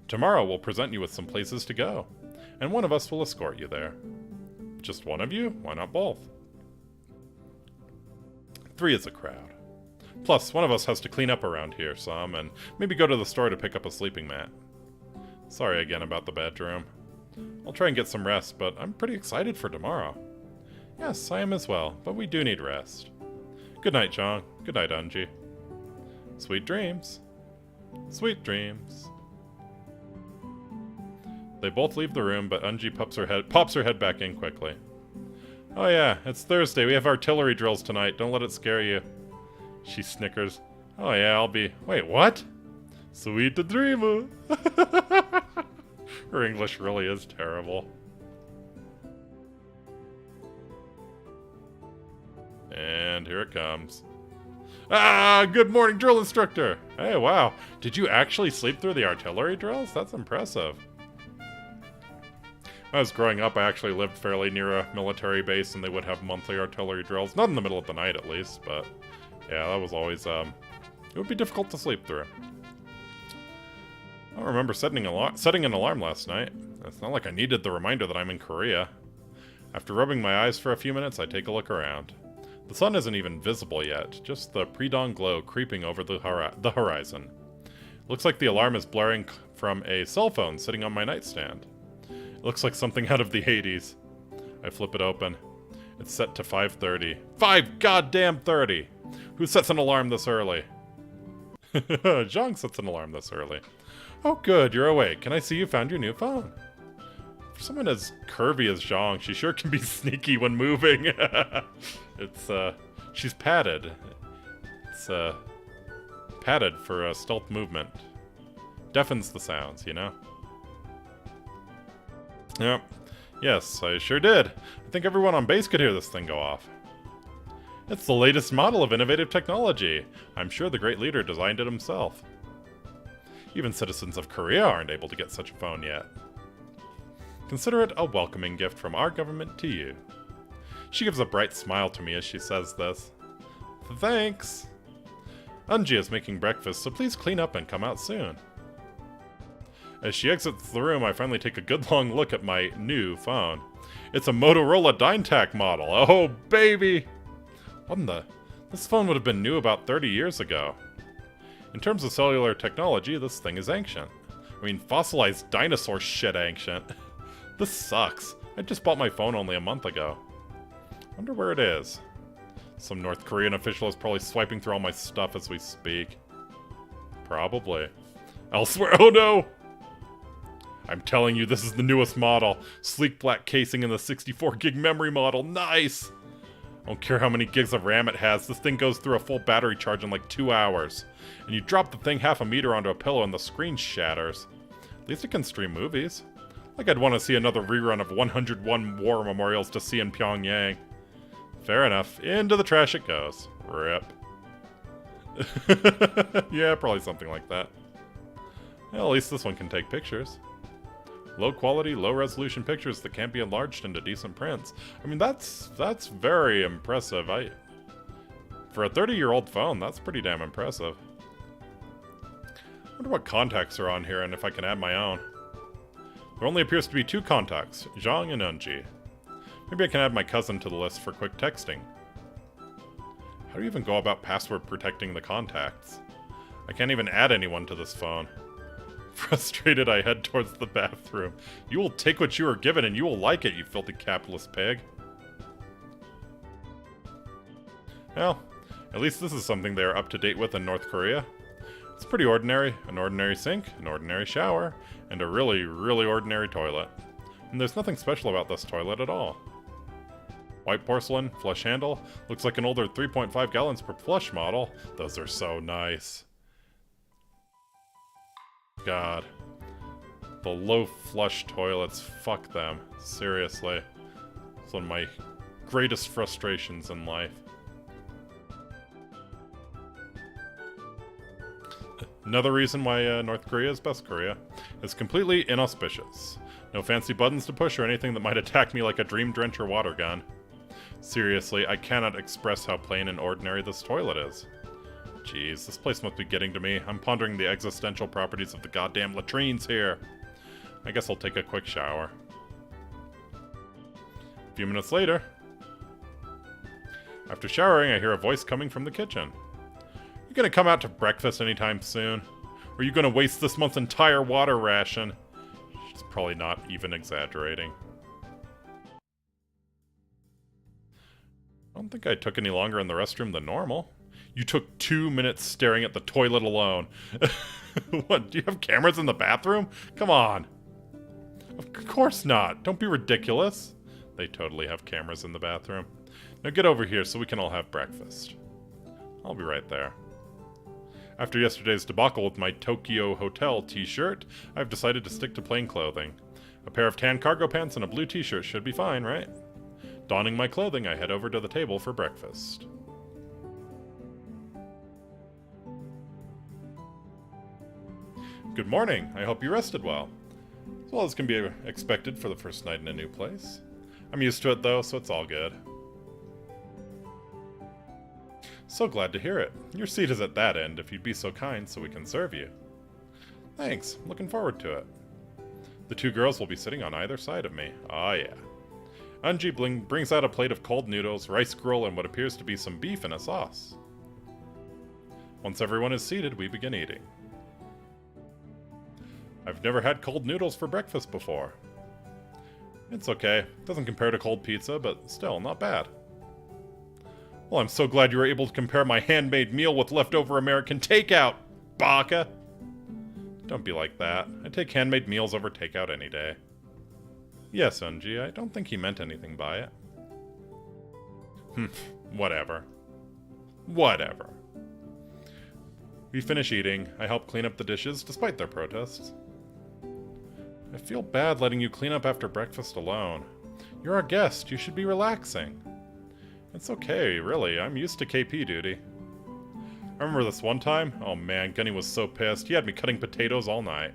Tomorrow we'll present you with some places to go, and one of us will escort you there. Just one of you? Why not both? 3 is a crowd. Plus, one of us has to clean up around here some, and maybe go to the store to pick up a sleeping mat. Sorry again about the bedroom. I'll try and get some rest, but I'm pretty excited for tomorrow. Yes, I am as well, but we do need rest. Good night, Chong. Good night, Unji. Sweet dreams. Sweet dreams. They both leave the room, but Unji pops her head back in quickly. Oh yeah, it's Thursday. We have artillery drills tonight. Don't let it scare you. She snickers. Oh yeah, I'll be... Wait, what? Sweet dreamer. Her English really is terrible. And here it comes. Ah, good morning, drill instructor. Hey, wow. Did you actually sleep through the artillery drills? That's impressive. When I was growing up, I actually lived fairly near a military base, and they would have monthly artillery drills. Not in the middle of the night, at least, but yeah, that was always, it would be difficult to sleep through. I don't remember setting an alarm last night. It's not like I needed the reminder that I'm in Korea. After rubbing my eyes for a few minutes, I take a look around. The sun isn't even visible yet, just the pre-dawn glow creeping over the horizon. Looks like the alarm is blaring from a cell phone sitting on my nightstand. It looks like something out of the 80s. I flip it open. It's set to 5:30. 5 goddamn 30! Who sets an alarm this early? Zhang sets an alarm this early. Oh good, you're awake. Can I see you found your new phone? For someone as curvy as Zhang, she sure can be sneaky when moving. She's padded. It's, padded for a stealth movement. Deafens the sounds, you know? Yep. Yes, I sure did. I think everyone on base could hear this thing go off. It's the latest model of innovative technology. I'm sure the great leader designed it himself. Even citizens of Korea aren't able to get such a phone yet. Consider it a welcoming gift from our government to you. She gives a bright smile to me as she says this. Thanks! Unji is making breakfast, so please clean up and come out soon. As she exits the room, I finally take a good long look at my new phone. It's a Motorola DyneTAC model. Oh, baby! What in the... This phone would have been new about 30 years ago. In terms of cellular technology, this thing is ancient. I mean, fossilized dinosaur shit ancient. This sucks. I just bought my phone only a month ago. Wonder where it is. Some North Korean official is probably swiping through all my stuff as we speak. Probably. Elsewhere. Oh no! I'm telling you, this is the newest model. Sleek black casing in the 64 gig memory model. Nice! I don't care how many gigs of RAM it has. This thing goes through a full battery charge in like 2 hours. And you drop the thing half a meter onto a pillow and the screen shatters. At least it can stream movies. Like I'd want to see another rerun of 101 War Memorials to see in Pyongyang. Fair enough. Into the trash it goes. Rip. Yeah, probably something like that. Well, at least this one can take pictures. Low quality, low resolution pictures that can't be enlarged into decent prints. I mean, that's very impressive. For a 30-year-old phone, that's pretty damn impressive. I wonder what contacts are on here and if I can add my own. There only appears to be 2 contacts, Zhang and Eunji. Maybe I can add my cousin to the list for quick texting. How do you even go about password protecting the contacts? I can't even add anyone to this phone. Frustrated, I head towards the bathroom. You will take what you are given and you will like it, you filthy capitalist pig. Well, at least this is something they are up to date with in North Korea. It's pretty ordinary. An ordinary sink, an ordinary shower, and a really, really ordinary toilet. And there's nothing special about this toilet at all. White porcelain, flush handle. Looks like an older 3.5 gallons per flush model. Those are so nice. God. The low flush toilets, fuck them. Seriously. It's one of my greatest frustrations in life. Another reason why North Korea is best Korea is completely inauspicious. No fancy buttons to push or anything that might attack me like a dream drencher water gun. Seriously, I cannot express how plain and ordinary this toilet is. Jeez, this place must be getting to me. I'm pondering the existential properties of the goddamn latrines here. I guess I'll take a quick shower. A few minutes later. After showering, I hear a voice coming from the kitchen. You gonna come out to breakfast anytime soon? Or are you gonna waste this month's entire water ration? She's probably not even exaggerating. I don't think I took any longer in the restroom than normal. You took 2 minutes staring at the toilet alone. What, do you have cameras in the bathroom? Come on. Of course not. Don't be ridiculous. They totally have cameras in the bathroom. Now get over here so we can all have breakfast. I'll be right there. After yesterday's debacle with my Tokyo Hotel t-shirt, I've decided to stick to plain clothing. A pair of tan cargo pants and a blue t-shirt should be fine, right? Donning my clothing, I head over to the table for breakfast. Good morning. I hope you rested well. As well as can be expected for the first night in a new place. I'm used to it though, so it's all good. So glad to hear it. Your seat is at that end, if you'd be so kind so we can serve you. Thanks. Looking forward to it. The 2 girls will be sitting on either side of me. Ah, yeah. Eunji brings out a plate of cold noodles, rice gruel, and what appears to be some beef in a sauce. Once everyone is seated, we begin eating. I've never had cold noodles for breakfast before. It's okay. Doesn't compare to cold pizza, but still, not bad. Well, I'm so glad you were able to compare my handmade meal with leftover American takeout, baka! Don't be like that. I take handmade meals over takeout any day. Yes, Eunji, I don't think he meant anything by it. Whatever. Whatever. We finish eating. I help clean up the dishes, despite their protests. I feel bad letting you clean up after breakfast alone. You're our guest. You should be relaxing. It's okay, really. I'm used to KP duty. I remember this one time. Oh man, Gunny was so pissed. He had me cutting potatoes all night.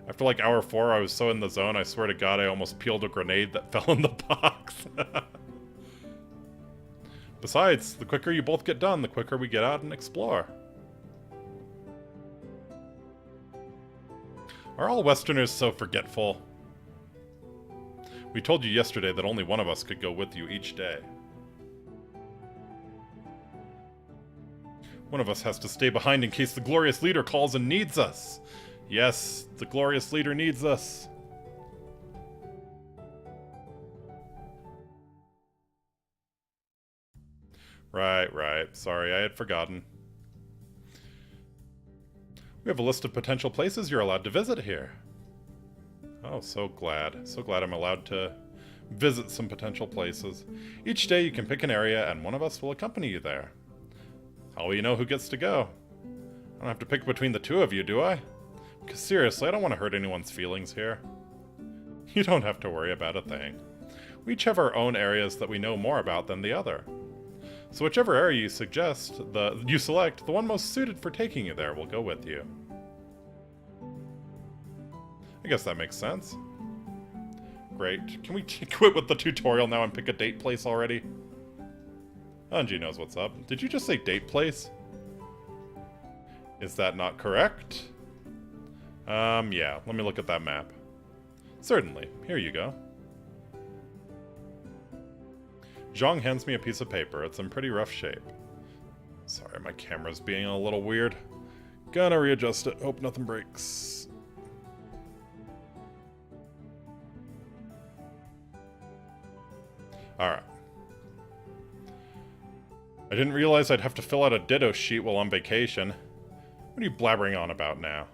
After like hour 4, I was so in the zone, I swear to God, I almost peeled a grenade that fell in the box. Besides, the quicker you both get done, the quicker we get out and explore. Are all Westerners so forgetful? We told you yesterday that only one of us could go with you each day. One of us has to stay behind in case the glorious leader calls and needs us. Yes, the glorious leader needs us. Right. Sorry, I had forgotten. We have a list of potential places you're allowed to visit here. Oh, so glad. So glad I'm allowed to visit some potential places. Each day you can pick an area and one of us will accompany you there. How will you know who gets to go? I don't have to pick between the two of you, do I? Because seriously, I don't want to hurt anyone's feelings here. You don't have to worry about a thing. We each have our own areas that we know more about than the other. So whichever area you select, the one most suited for taking you there will go with you. I guess that makes sense. Great. Can we quit with the tutorial now and pick a date place already? Anji knows what's up. Did you just say date place? Is that not correct? Yeah. Let me look at that map. Certainly. Here you go. Zhang hands me a piece of paper. It's in pretty rough shape. Sorry, my camera's being a little weird. Gonna readjust it. Hope nothing breaks. Alright. I didn't realize I'd have to fill out a ditto sheet while on vacation. What are you blabbering on about now?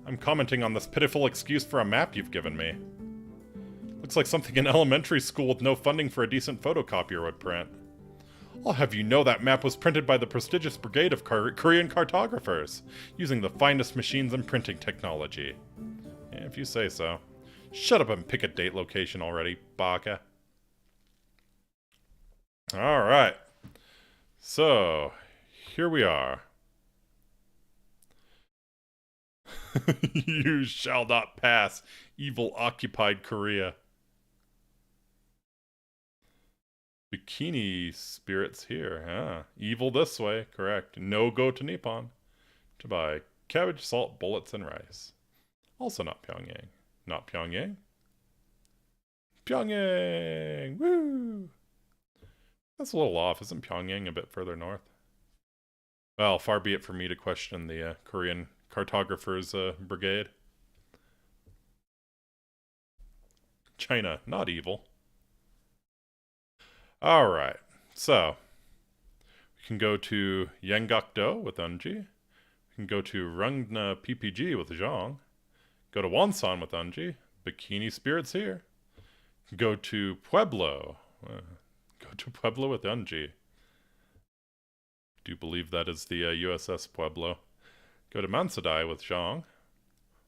I'm commenting on this pitiful excuse for a map you've given me. Looks like something in elementary school with no funding for a decent photocopier would print. I'll have you know that map was printed by the prestigious brigade of Korean cartographers, using the finest machines and printing technology. Yeah, if you say so. Shut up and pick a date location already, baka. Alright. So, here we are. You shall not pass, evil occupied Korea. Bikini spirits here, huh? Evil this way, correct. No go to Nippon. To buy cabbage, salt, bullets, and rice. Also not Pyongyang. Not Pyongyang? Pyongyang! Woo! That's a little off. Isn't Pyongyang a bit further north? Well, far be it for me to question the Korean cartographers' brigade. China, not evil. Alright, so we can go to Yanggakdo with Unji. We can go to Rungna PPG with Zhang. Go to Wonsan with Unji. Bikini Spirits here. Go to Pueblo. Go to Pueblo with Unji. Do believe that is the USS Pueblo. Go to Mansadai with Zhang.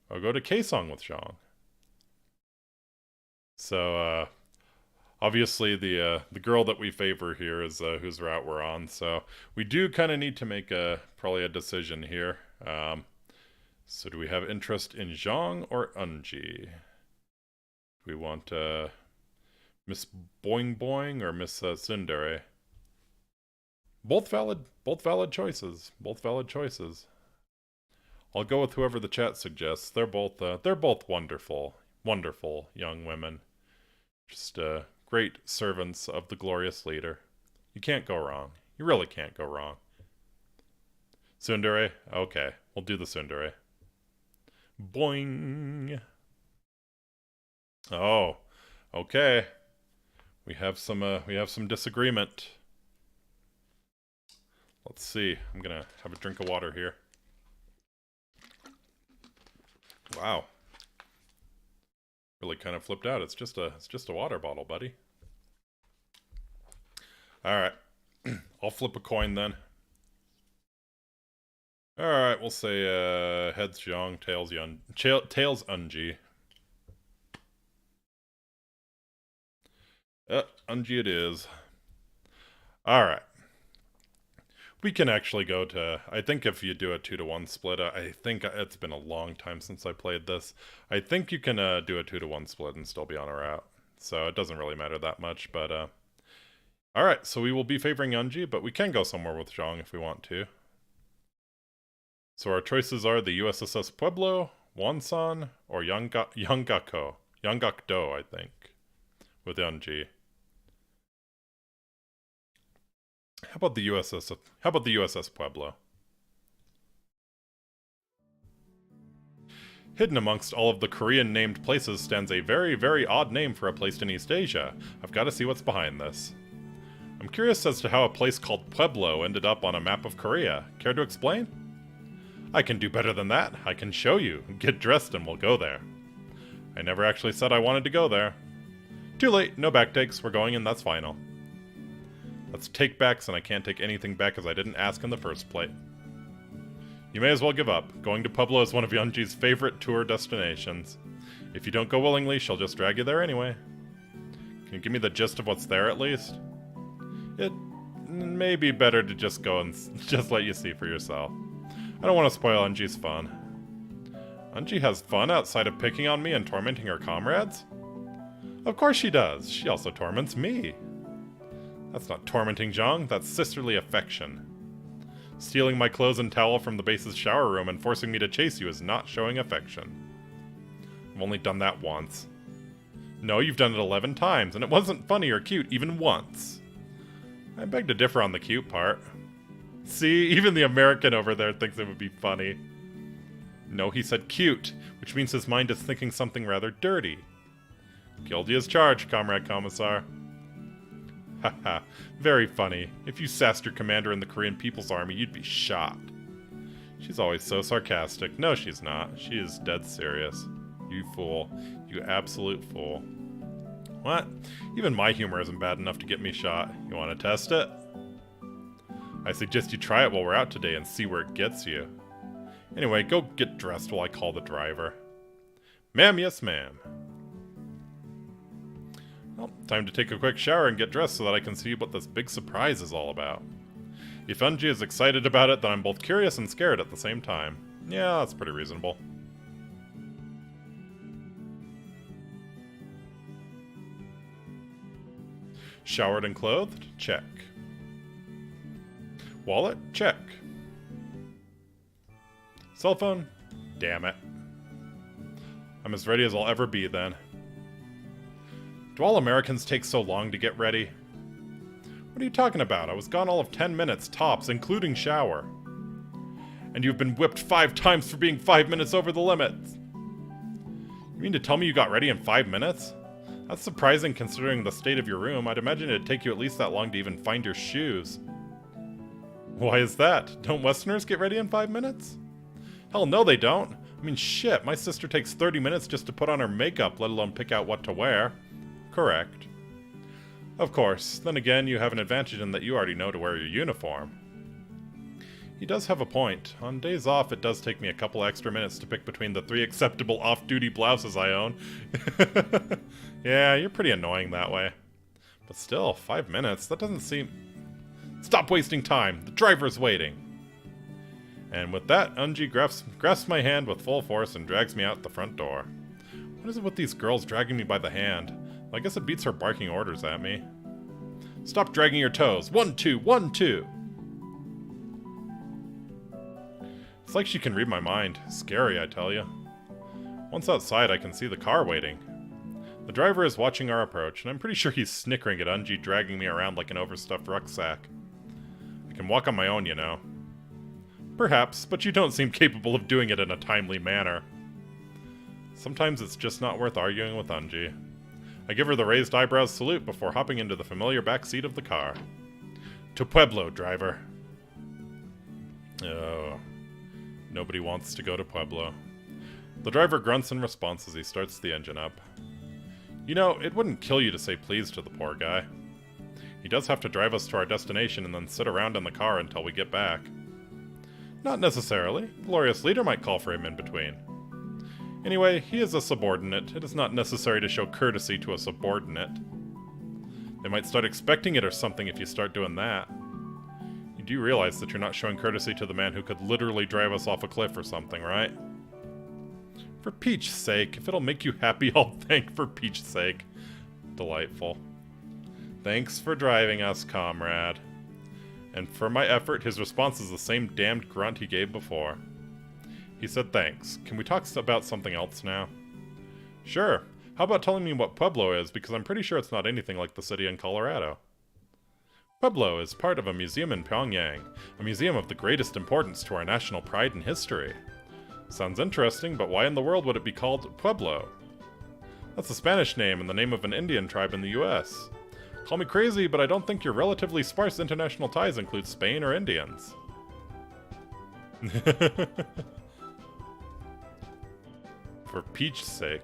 Or go to Kaesong with Zhang. So, obviously the girl that we favor here is whose route we're on. So we do kind of need to make probably a decision here. So do we have interest in Zhang or Unji? Do we want Miss Boing Boing or Miss Tsundere? Both valid choices. Both valid choices. I'll go with whoever the chat suggests. They're both wonderful young women. Just great servants of the glorious leader. You can't go wrong. You really can't go wrong. Tsundere? Okay, we'll do the Tsundere. Boing! Oh, okay. We have some disagreement. Let's see. I'm gonna have a drink of water here. Wow. Really kind of flipped out. It's just a water bottle, buddy. Alright. I'll flip a coin then. Alright, we'll say heads Zhang, tails Unji. Unji it is. Alright. We can actually go to, I think if you do a 2-to-1 split, I think it's been a long time since I played this. I think you can do a 2-to-1 split and still be on a route. So it doesn't really matter that much, but alright, so we will be favoring Unji, but we can go somewhere with Zhang if we want to. So our choices are the USSS Pueblo, Wonsan, or Yanggakdo, I think, with Unji. How about the USS Pueblo? Hidden amongst all of the Korean-named places stands a very, very odd name for a place in East Asia. I've got to see what's behind this. I'm curious as to how a place called Pueblo ended up on a map of Korea. Care to explain? I can do better than that. I can show you. Get dressed and we'll go there. I never actually said I wanted to go there. Too late. No backtakes. We're going and that's final. That's take backs and I can't take anything back as I didn't ask in the first place. You may as well give up. Going to Pueblo is one of Yeonji's favorite tour destinations. If you don't go willingly, she'll just drag you there anyway. Can you give me the gist of what's there at least? It may be better to just go and just let you see for yourself. I don't want to spoil Eunji's fun. Eunji has fun outside of picking on me and tormenting her comrades? Of course she does. She also torments me. That's not tormenting, Jong. That's sisterly affection. Stealing my clothes and towel from the base's shower room and forcing me to chase you is not showing affection. I've only done that once. No, you've done it 11 times, and it wasn't funny or cute even once. I beg to differ on the cute part. See, even the American over there thinks it would be funny. No, he said cute, which means his mind is thinking something rather dirty. Guilty as charged, Comrade Commissar. Haha, very funny. If you sassed your commander in the Korean People's Army, you'd be shot. She's always so sarcastic. No, she's not. She is dead serious. You fool. You absolute fool. What? Even my humor isn't bad enough to get me shot. You want to test it? I suggest you try it while we're out today and see where it gets you. Anyway, go get dressed while I call the driver. Ma'am, yes ma'am. Well, time to take a quick shower and get dressed so that I can see what this big surprise is all about. If Eunji is excited about it, then I'm both curious and scared at the same time. Yeah, that's pretty reasonable. Showered and clothed? Check. Wallet? Check. Cell phone? Damn it. I'm as ready as I'll ever be then. Do all Americans take so long to get ready? What are you talking about? I was gone all of 10 minutes, tops, including shower. And you've been whipped 5 times for being 5 minutes over the limit. You mean to tell me you got ready in 5 minutes? That's surprising considering the state of your room. I'd imagine it'd take you at least that long to even find your shoes. Why is that? Don't Westerners get ready in 5 minutes? Hell no they don't. I mean shit, my sister takes 30 minutes just to put on her makeup, let alone pick out what to wear. Correct. Of course. Then again, you have an advantage in that you already know to wear your uniform. He does have a point. On days off, it does take me a couple extra minutes to pick between the 3 acceptable off-duty blouses I own. Yeah, you're pretty annoying that way. But still, 5 minutes? That doesn't seem... Stop wasting time! The driver's waiting! And with that, Eunji grasps my hand with full force and drags me out the front door. What is it with these girls dragging me by the hand? I guess it beats her barking orders at me. Stop dragging your toes. 1, 2, 1, 2. It's like she can read my mind. Scary, I tell you. Once outside, I can see the car waiting. The driver is watching our approach, and I'm pretty sure he's snickering at Eunji dragging me around like an overstuffed rucksack. I can walk on my own, you know. Perhaps, but you don't seem capable of doing it in a timely manner. Sometimes it's just not worth arguing with Eunji. I give her the raised eyebrows salute before hopping into the familiar back seat of the car. To Pueblo, driver. Oh, nobody wants to go to Pueblo. The driver grunts in response as he starts the engine up. You know, it wouldn't kill you to say please to the poor guy. He does have to drive us to our destination and then sit around in the car until we get back. Not necessarily. The glorious leader might call for him in between. Anyway, he is a subordinate. It is not necessary to show courtesy to a subordinate. They might start expecting it or something if you start doing that. You do realize that you're not showing courtesy to the man who could literally drive us off a cliff or something, right? For Peach's sake, if it'll make you happy, I'll thank for Peach's sake. Delightful. Thanks for driving us, comrade. And for my effort, his response is the same damned grunt he gave before. He said thanks. Can we talk about something else now? Sure. How about telling me what Pueblo is, because I'm pretty sure it's not anything like the city in Colorado. Pueblo is part of a museum in Pyongyang, a museum of the greatest importance to our national pride and history. Sounds interesting, but why in the world would it be called Pueblo? That's a Spanish name and the name of an Indian tribe in the US. Call me crazy, but I don't think your relatively sparse international ties include Spain or Indians. For Peach's sake.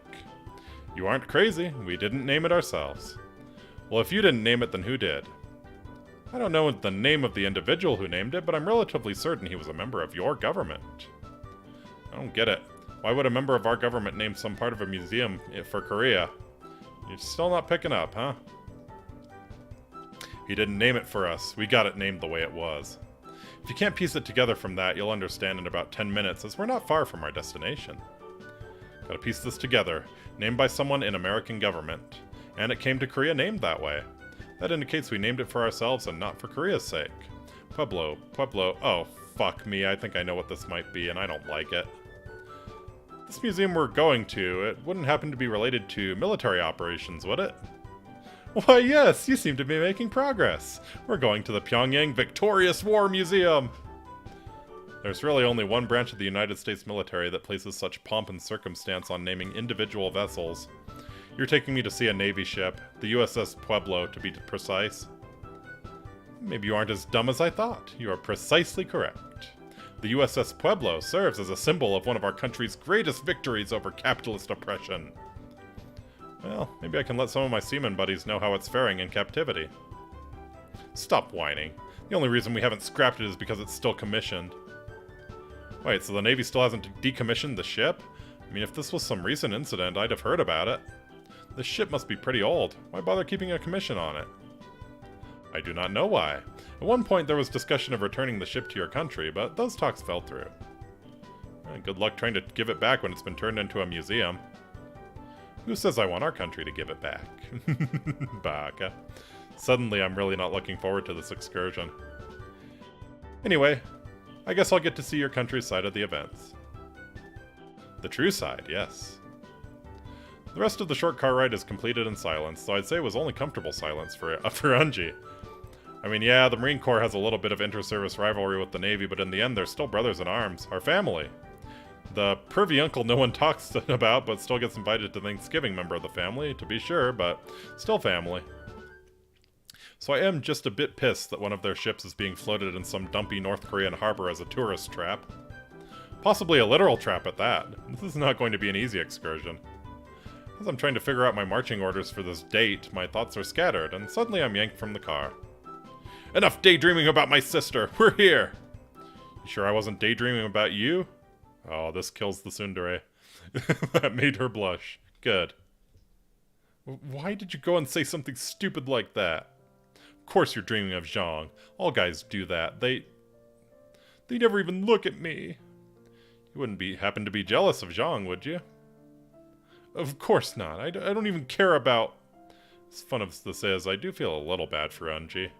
You aren't crazy. We didn't name it ourselves. Well, if you didn't name it, then who did? I don't know the name of the individual who named it, but I'm relatively certain he was a member of your government. I don't get it. Why would a member of our government name some part of a museum for Korea? You're still not picking up, huh? He didn't name it for us. We got it named the way it was. If you can't piece it together from that, you'll understand in about 10 minutes, as we're not far from our destination. Gotta piece this together. Named by someone in American government. And it came to Korea named that way. That indicates we named it for ourselves and not for Korea's sake. Pueblo. Oh, fuck me. I think I know what this might be, and I don't like it. This museum we're going to, it wouldn't happen to be related to military operations, would it? Why, yes, you seem to be making progress. We're going to the Pyongyang Victorious War Museum. There's really only one branch of the United States military that places such pomp and circumstance on naming individual vessels. You're taking me to see a Navy ship, the USS Pueblo, to be precise. Maybe you aren't as dumb as I thought. You are precisely correct. The USS Pueblo serves as a symbol of one of our country's greatest victories over capitalist oppression. Well, maybe I can let some of my seaman buddies know how it's faring in captivity. Stop whining. The only reason we haven't scrapped it is because it's still commissioned. Wait, so the Navy still hasn't decommissioned the ship? I mean, if this was some recent incident, I'd have heard about it. This ship must be pretty old. Why bother keeping a commission on it? I do not know why. At one point there was discussion of returning the ship to your country, but those talks fell through. Good luck trying to give it back when it's been turned into a museum. Who says I want our country to give it back? Baka. Suddenly I'm really not looking forward to this excursion. Anyway, I guess I'll get to see your country's side of the events. The true side, yes. The rest of the short car ride is completed in silence, so I'd say it was only comfortable silence for Unji. I mean, yeah, the Marine Corps has a little bit of inter-service rivalry with the Navy, but in the end, they're still brothers in arms. Our family. The pervy uncle no one talks about, but still gets invited to Thanksgiving member of the family, to be sure, but still family. So I am just a bit pissed that one of their ships is being floated in some dumpy North Korean harbor as a tourist trap. Possibly a literal trap at that. This is not going to be an easy excursion. As I'm trying to figure out my marching orders for this date, my thoughts are scattered, and suddenly I'm yanked from the car. Enough daydreaming about my sister! We're here! You sure I wasn't daydreaming about you? Oh, this kills the tsundere. That made her blush. Good. Why did you go and say something stupid like that? Of course you're dreaming of Zhang. All guys do that. They never even look at me. You wouldn't happen to be jealous of Zhang, would you? Of course not. I don't even care about... As fun as this is, I do feel a little bad for Unji.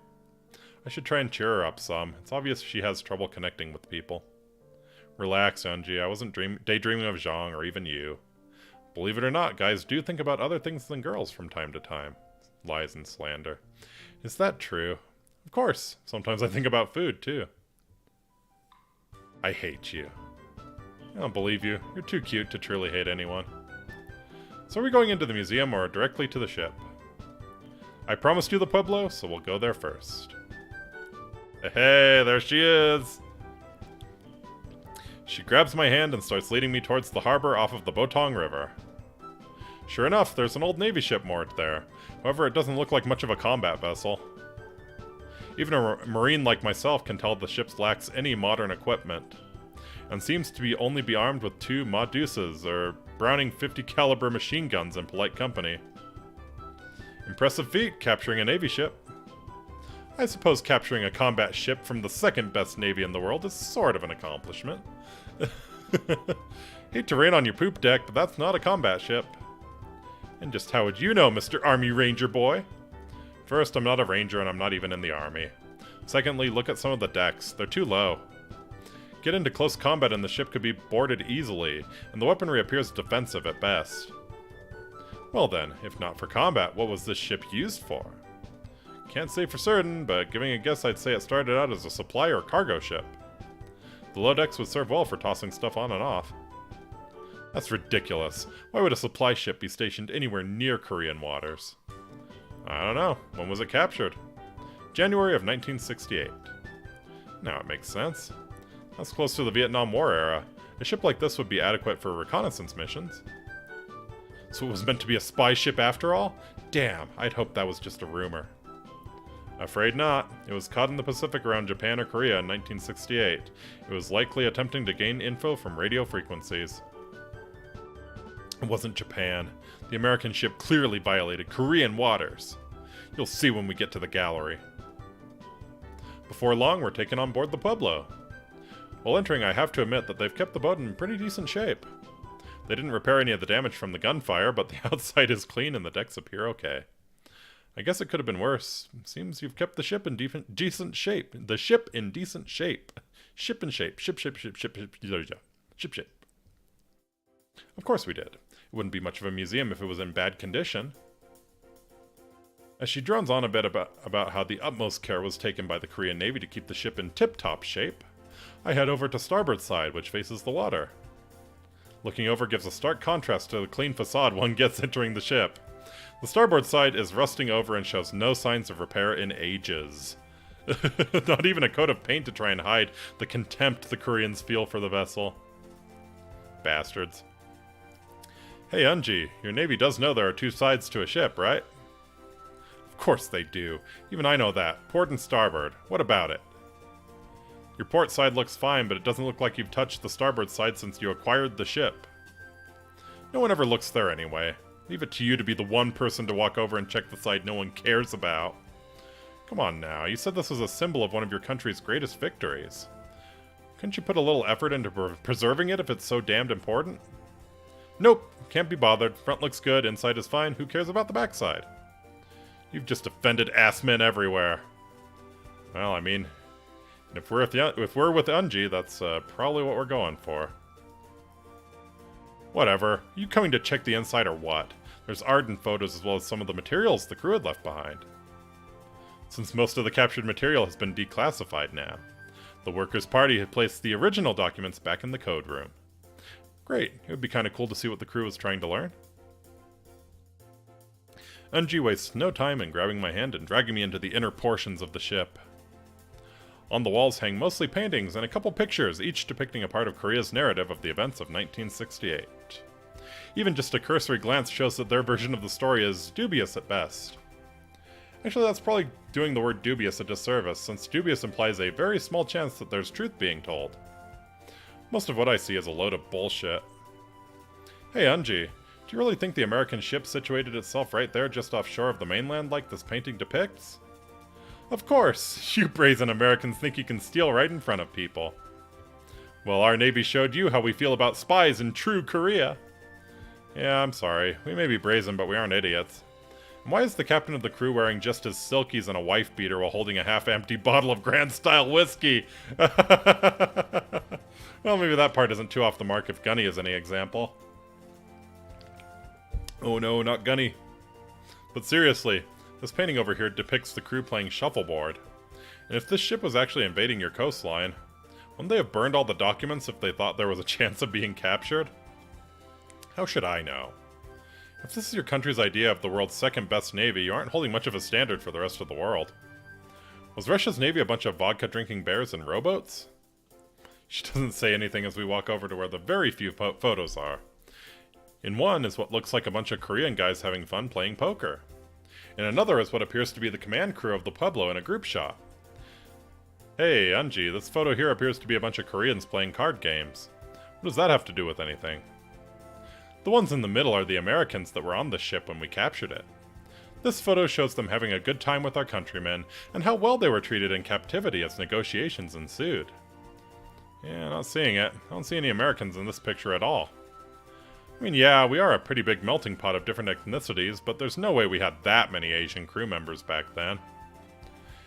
I should try and cheer her up some. It's obvious she has trouble connecting with people. Relax, Unji. I wasn't daydreaming of Zhang or even you. Believe it or not, guys do think about other things than girls from time to time. Lies and slander. Is that true? Of course. Sometimes I think about food, too. I hate you. I don't believe you. You're too cute to truly hate anyone. So are we going into the museum or directly to the ship? I promised you the Pueblo, so we'll go there first. Hey, there she is! She grabs my hand and starts leading me towards the harbor off of the Botong River. Sure enough, there's an old Navy ship moored there. However, it doesn't look like much of a combat vessel. Even a Marine like myself can tell the ship lacks any modern equipment, and seems to only be armed with 2 Ma-Deuces, or Browning 50 caliber machine guns in polite company. Impressive feat, capturing a Navy ship. I suppose capturing a combat ship from the second best Navy in the world is sort of an accomplishment. Hate to rain on your poop deck, but that's not a combat ship. And just how would you know, Mr. Army Ranger boy? First, I'm not a ranger and I'm not even in the army. Secondly, look at some of the decks. They're too low. Get into close combat and the ship could be boarded easily, and the weaponry appears defensive at best. Well then, if not for combat, what was this ship used for? Can't say for certain, but giving a guess I'd say it started out as a supply or cargo ship. The low decks would serve well for tossing stuff on and off. That's ridiculous. Why would a supply ship be stationed anywhere near Korean waters? I don't know. When was it captured? January of 1968. Now it makes sense. That's close to the Vietnam War era. A ship like this would be adequate for reconnaissance missions. So it was meant to be a spy ship after all? Damn, I'd hoped that was just a rumor. Afraid not. It was caught in the Pacific around Japan or Korea in 1968. It was likely attempting to gain info from radio frequencies. It wasn't Japan. The American ship clearly violated Korean waters. You'll see when we get to the gallery. Before long, we're taken on board the Pueblo. While entering, I have to admit that they've kept the boat in pretty decent shape. They didn't repair any of the damage from the gunfire, but the outside is clean and the decks appear okay. I guess it could have been worse. Seems you've kept the ship in decent shape. The ship in decent shape. Ship in shape. Ship. Of course we did. It wouldn't be much of a museum if it was in bad condition. As she drones on a bit about how the utmost care was taken by the Korean Navy to keep the ship in tip-top shape, I head over to starboard side, which faces the water. Looking over gives a stark contrast to the clean facade one gets entering the ship. The starboard side is rusting over and shows no signs of repair in ages. Not even a coat of paint to try and hide the contempt the Koreans feel for the vessel. Bastards. Hey Unji, your Navy does know there are two sides to a ship, right? Of course they do. Even I know that. Port and starboard. What about it? Your port side looks fine, but it doesn't look like you've touched the starboard side since you acquired the ship. No one ever looks there anyway. Leave it to you to be the one person to walk over and check the side no one cares about. Come on now, you said this was a symbol of one of your country's greatest victories. Couldn't you put a little effort into preserving it if it's so damned important? Nope, can't be bothered. Front looks good, inside is fine, who cares about the backside? You've just offended ass-men everywhere. Well, I mean, if we're with Unji, that's probably what we're going for. Whatever. You coming to check the inside or what? There's art and photos as well as some of the materials the crew had left behind. Since most of the captured material has been declassified now, the Workers' Party had placed the original documents back in the code room. Great. It would be kind of cool to see what the crew was trying to learn. Unji wastes no time in grabbing my hand and dragging me into the inner portions of the ship. On the walls hang mostly paintings and a couple pictures, each depicting a part of Korea's narrative of the events of 1968. Even just a cursory glance shows that their version of the story is dubious at best. Actually, that's probably doing the word dubious a disservice, since dubious implies a very small chance that there's truth being told. Most of what I see is a load of bullshit. Hey Unji, do you really think the American ship situated itself right there just offshore of the mainland like this painting depicts? Of course! You brazen Americans think you can steal right in front of people. Well, our Navy showed you how we feel about spies in true Korea. Yeah, I'm sorry. We may be brazen, but we aren't idiots. And why is the captain of the crew wearing just his silkies and a wife beater while holding a half-empty bottle of Grand-style whiskey? Well, maybe that part isn't too off the mark if Gunny is any example. Oh no, not Gunny. But seriously, this painting over here depicts the crew playing shuffleboard. And if this ship was actually invading your coastline, wouldn't they have burned all the documents if they thought there was a chance of being captured? How should I know? If this is your country's idea of the world's second best navy, you aren't holding much of a standard for the rest of the world. Was Russia's navy a bunch of vodka-drinking bears and rowboats? She doesn't say anything as we walk over to where the very few photos are. In one is what looks like a bunch of Korean guys having fun playing poker. In another is what appears to be the command crew of the Pueblo in a group shot. Hey, Unji, this photo here appears to be a bunch of Koreans playing card games. What does that have to do with anything? The ones in the middle are the Americans that were on the ship when we captured it. This photo shows them having a good time with our countrymen, and how well they were treated in captivity as negotiations ensued. Yeah, not seeing it. I don't see any Americans in this picture at all. I mean, yeah, we are a pretty big melting pot of different ethnicities, but there's no way we had that many Asian crew members back then.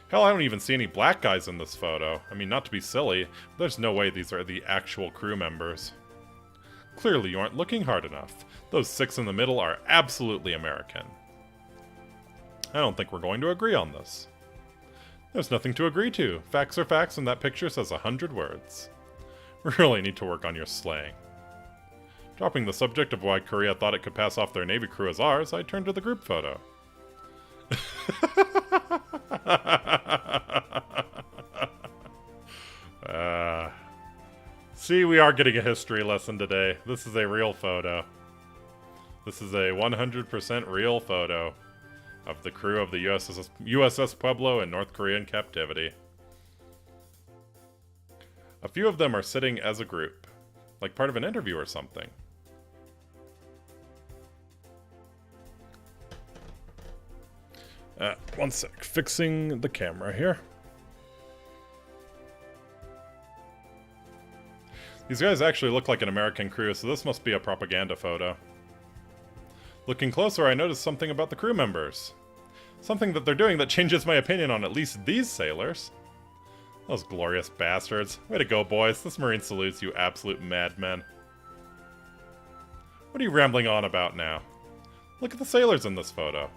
Hell, I don't even see any black guys in this photo. I mean, not to be silly, but there's no way these are the actual crew members. Clearly you aren't looking hard enough. Those 6 in the middle are absolutely American. I don't think we're going to agree on this. There's nothing to agree to. Facts are facts, and that picture says 100 words. We really need to work on your slang. Dropping the subject of why Korea thought it could pass off their Navy crew as ours, I turned to the group photo. See, we are getting a history lesson today. This is a real photo. This is a 100% real photo of the crew of the USS Pueblo in North Korean captivity. A few of them are sitting as a group, like part of an interview or something. One sec. Fixing the camera here. These guys actually look like an American crew, so this must be a propaganda photo. Looking closer, I noticed something about the crew members. Something that they're doing that changes my opinion on at least these sailors. Those glorious bastards. Way to go, boys. This Marine salutes you, absolute madmen. What are you rambling on about now? Look at the sailors in this photo.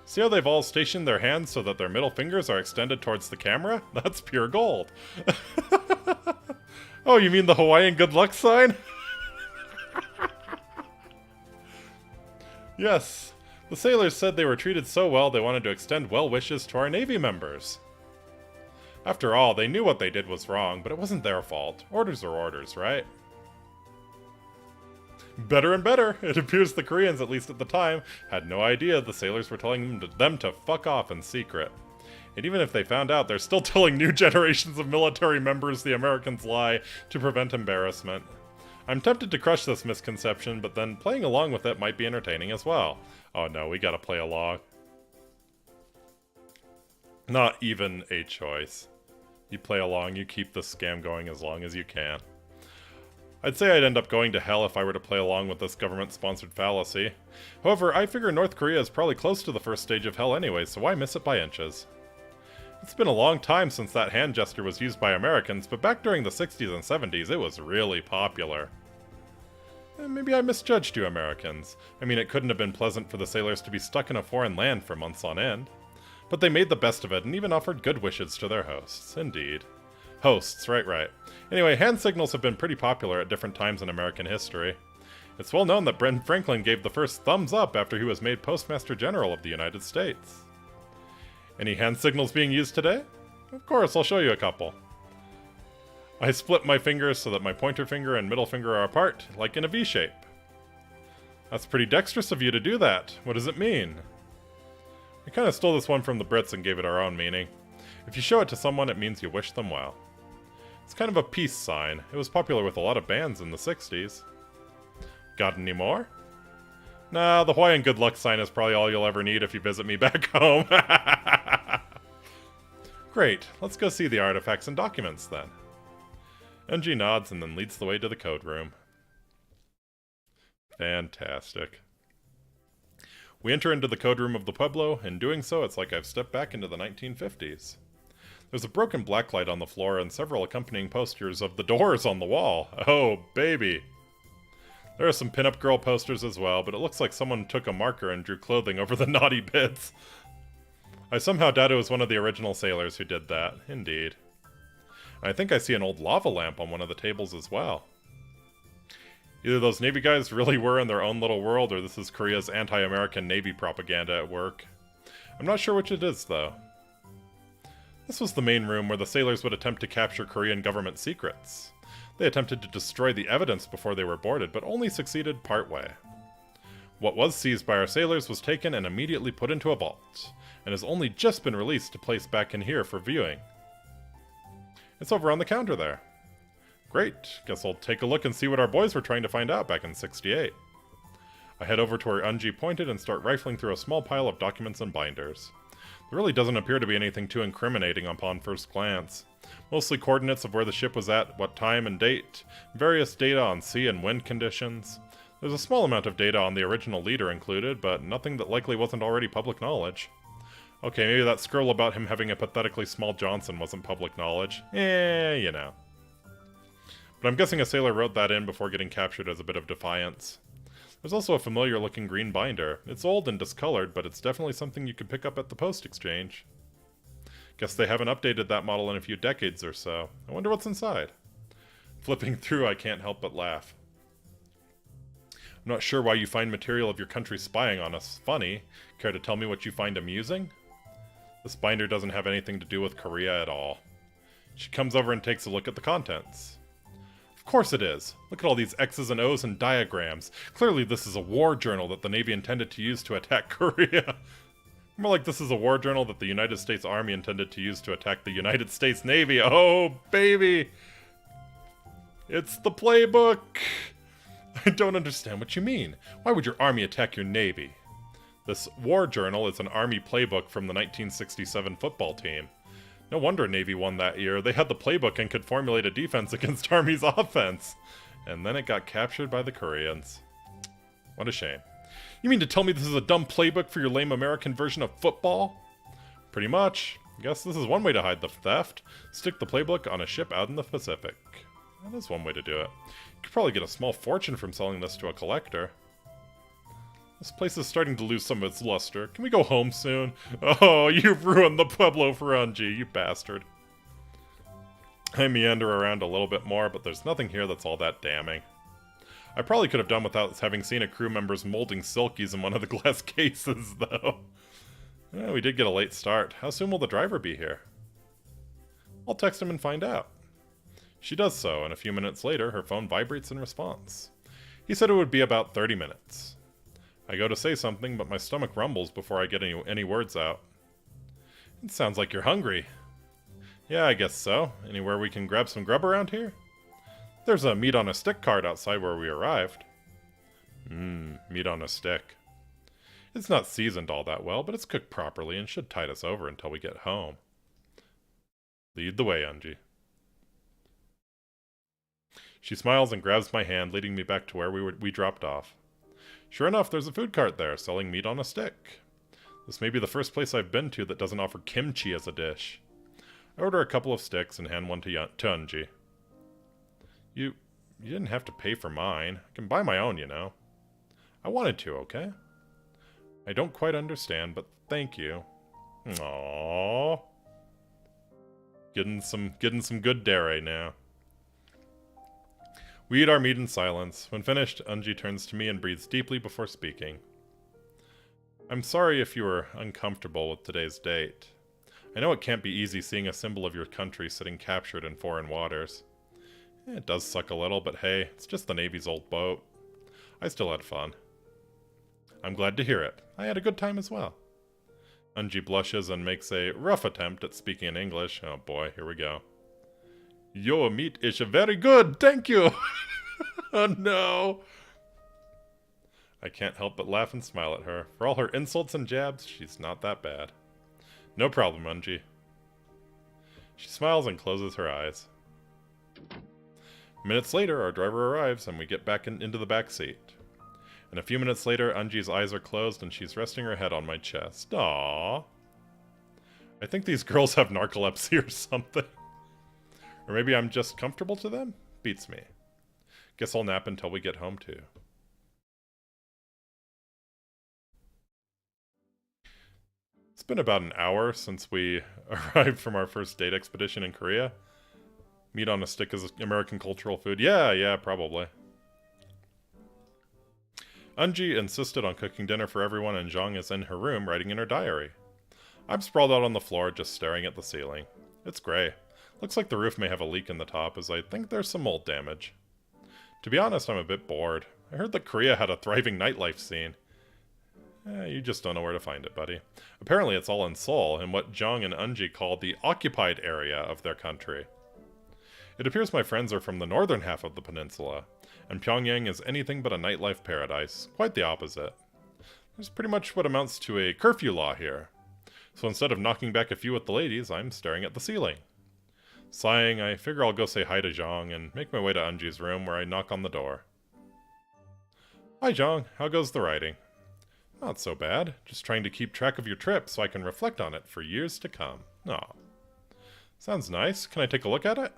See how they've all stationed their hands so that their middle fingers are extended towards the camera? That's pure gold. Oh, you mean the Hawaiian good luck sign? Yes. The sailors said they were treated so well they wanted to extend well wishes to our Navy members. After all, they knew what they did was wrong, but it wasn't their fault. Orders are orders, right? Better and better. It appears the Koreans, at least at the time, had no idea the sailors were telling them to fuck off in secret. And even if they found out, they're still telling new generations of military members the Americans lie to prevent embarrassment. I'm tempted to crush this misconception, but then playing along with it might be entertaining as well. Oh no, we gotta play along. Not even a choice. You play along, you keep the scam going as long as you can. I'd say I'd end up going to hell if I were to play along with this government-sponsored fallacy. However, I figure North Korea is probably close to the first stage of hell anyway, so why miss it by inches? It's been a long time since that hand gesture was used by Americans, but back during the 60s and 70s, it was really popular. Maybe I misjudged you Americans. I mean, it couldn't have been pleasant for the sailors to be stuck in a foreign land for months on end. But they made the best of it and even offered good wishes to their hosts. Indeed. Hosts, right. Anyway, hand signals have been pretty popular at different times in American history. It's well known that Ben Franklin gave the first thumbs up after he was made Postmaster General of the United States. Any hand signals being used today? Of course, I'll show you a couple. I split my fingers so that my pointer finger and middle finger are apart, like in a V shape. That's pretty dexterous of you to do that. What does it mean? We kind of stole this one from the Brits and gave it our own meaning. If you show it to someone, it means you wish them well. It's kind of a peace sign. It was popular with a lot of bands in the 60s. Got any more? Nah, the Hawaiian good luck sign is probably all you'll ever need if you visit me back home. Great, let's go see the artifacts and documents then. NG nods and then leads the way to the code room. Fantastic. We enter into the code room of the Pueblo. In doing so, it's like I've stepped back into the 1950s. There's a broken blacklight on the floor and several accompanying posters of the Doors on the wall. Oh, baby. There are some pinup girl posters as well, but it looks like someone took a marker and drew clothing over the naughty bits. I somehow doubt it was one of the original sailors who did that. Indeed. I think I see an old lava lamp on one of the tables as well. Either those Navy guys really were in their own little world, or this is Korea's anti-American Navy propaganda at work. I'm not sure which it is, though. This was the main room where the sailors would attempt to capture Korean government secrets. They attempted to destroy the evidence before they were boarded, but only succeeded partway. What was seized by our sailors was taken and immediately put into a vault, and has only just been released to place back in here for viewing. It's over on the counter there. Great, guess I'll take a look and see what our boys were trying to find out back in '68. I head over to where Unji pointed and start rifling through a small pile of documents and binders. There really doesn't appear to be anything too incriminating upon first glance. Mostly coordinates of where the ship was at, what time and date, various data on sea and wind conditions. There's a small amount of data on the original leader included, but nothing that likely wasn't already public knowledge. Okay, maybe that scroll about him having a pathetically small Johnson wasn't public knowledge. You know. But I'm guessing a sailor wrote that in before getting captured as a bit of defiance. There's also a familiar-looking green binder. It's old and discolored, but it's definitely something you could pick up at the post exchange. Guess they haven't updated that model in a few decades or so. I wonder what's inside. Flipping through, I can't help but laugh. I'm not sure why you find material of your country spying on us funny. Care to tell me what you find amusing? This binder doesn't have anything to do with Korea at all. She comes over and takes a look at the contents. Of course it is. Look at all these X's and O's and diagrams. Clearly this is a war journal that the Navy intended to use to attack Korea. More like this is a war journal that the United States Army intended to use to attack the United States Navy. Oh, baby! It's the playbook! I don't understand what you mean. Why would your army attack your navy? This war journal is an army playbook from the 1967 football team. No wonder Navy won that year. They had the playbook and could formulate a defense against Army's offense. And then it got captured by the Koreans. What a shame. You mean to tell me this is a dumb playbook for your lame American version of football? Pretty much. I guess this is one way to hide the theft. Stick the playbook on a ship out in the Pacific. That is one way to do it. You could probably get a small fortune from selling this to a collector. This place is starting to lose some of its luster. Can we go home soon? Oh, you've ruined the Pueblo Ferrangi, you bastard. I meander around a little bit more, but there's nothing here that's all that damning. I probably could have done without having seen a crew member's molding silkies in one of the glass cases, though. We did get a late start. How soon will the driver be here? I'll text him and find out. She does so, and a few minutes later, her phone vibrates in response. He said it would be about 30 minutes. I go to say something, but my stomach rumbles before I get any words out. It sounds like you're hungry. Yeah, I guess so. Anywhere we can grab some grub around here? There's a meat on a stick cart outside where we arrived. Meat on a stick. It's not seasoned all that well, but it's cooked properly and should tide us over until we get home. Lead the way, Unji. She smiles and grabs my hand, leading me back to where we dropped off. Sure enough, there's a food cart there, selling meat on a stick. This may be the first place I've been to that doesn't offer kimchi as a dish. I order a couple of sticks and hand one to Unji. You didn't have to pay for mine. I can buy my own, you know. I wanted to, okay? I don't quite understand, but thank you. Aww. Getting some good dairy now. We eat our meat in silence. When finished, Unji turns to me and breathes deeply before speaking. I'm sorry if you were uncomfortable with today's date. I know it can't be easy seeing a symbol of your country sitting captured in foreign waters. It does suck a little, but hey, it's just the Navy's old boat. I still had fun. I'm glad to hear it. I had a good time as well. Unji blushes and makes a rough attempt at speaking in English. Oh boy, here we go. Your meat is very good, thank you! Oh no! I can't help but laugh and smile at her. For all her insults and jabs, she's not that bad. No problem, Unji. She smiles and closes her eyes. Minutes later, our driver arrives and we get back into the back seat. And a few minutes later, Unji's eyes are closed and she's resting her head on my chest. Aww. I think these girls have narcolepsy or something. Or maybe I'm just comfortable to them? Beats me. Guess I'll nap until we get home too. It's been about an hour since we arrived from our first date expedition in Korea. Meat on a stick is American cultural food. Yeah, probably. Unji insisted on cooking dinner for everyone and Zhang is in her room writing in her diary. I'm sprawled out on the floor just staring at the ceiling. It's gray. Looks like the roof may have a leak in the top as I think there's some mold damage. To be honest, I'm a bit bored. I heard that Korea had a thriving nightlife scene. You just don't know where to find it, buddy. Apparently it's all in Seoul, in what Zhang and Unji call the occupied area of their country. It appears my friends are from the northern half of the peninsula, and Pyongyang is anything but a nightlife paradise. Quite the opposite. There's pretty much what amounts to a curfew law here. So instead of knocking back a few with the ladies, I'm staring at the ceiling. Sighing, I figure I'll go say hi to Zhang and make my way to Unji's room where I knock on the door. Hi Zhang, how goes the writing? Not so bad. Just trying to keep track of your trip so I can reflect on it for years to come. Aw. Sounds nice. Can I take a look at it?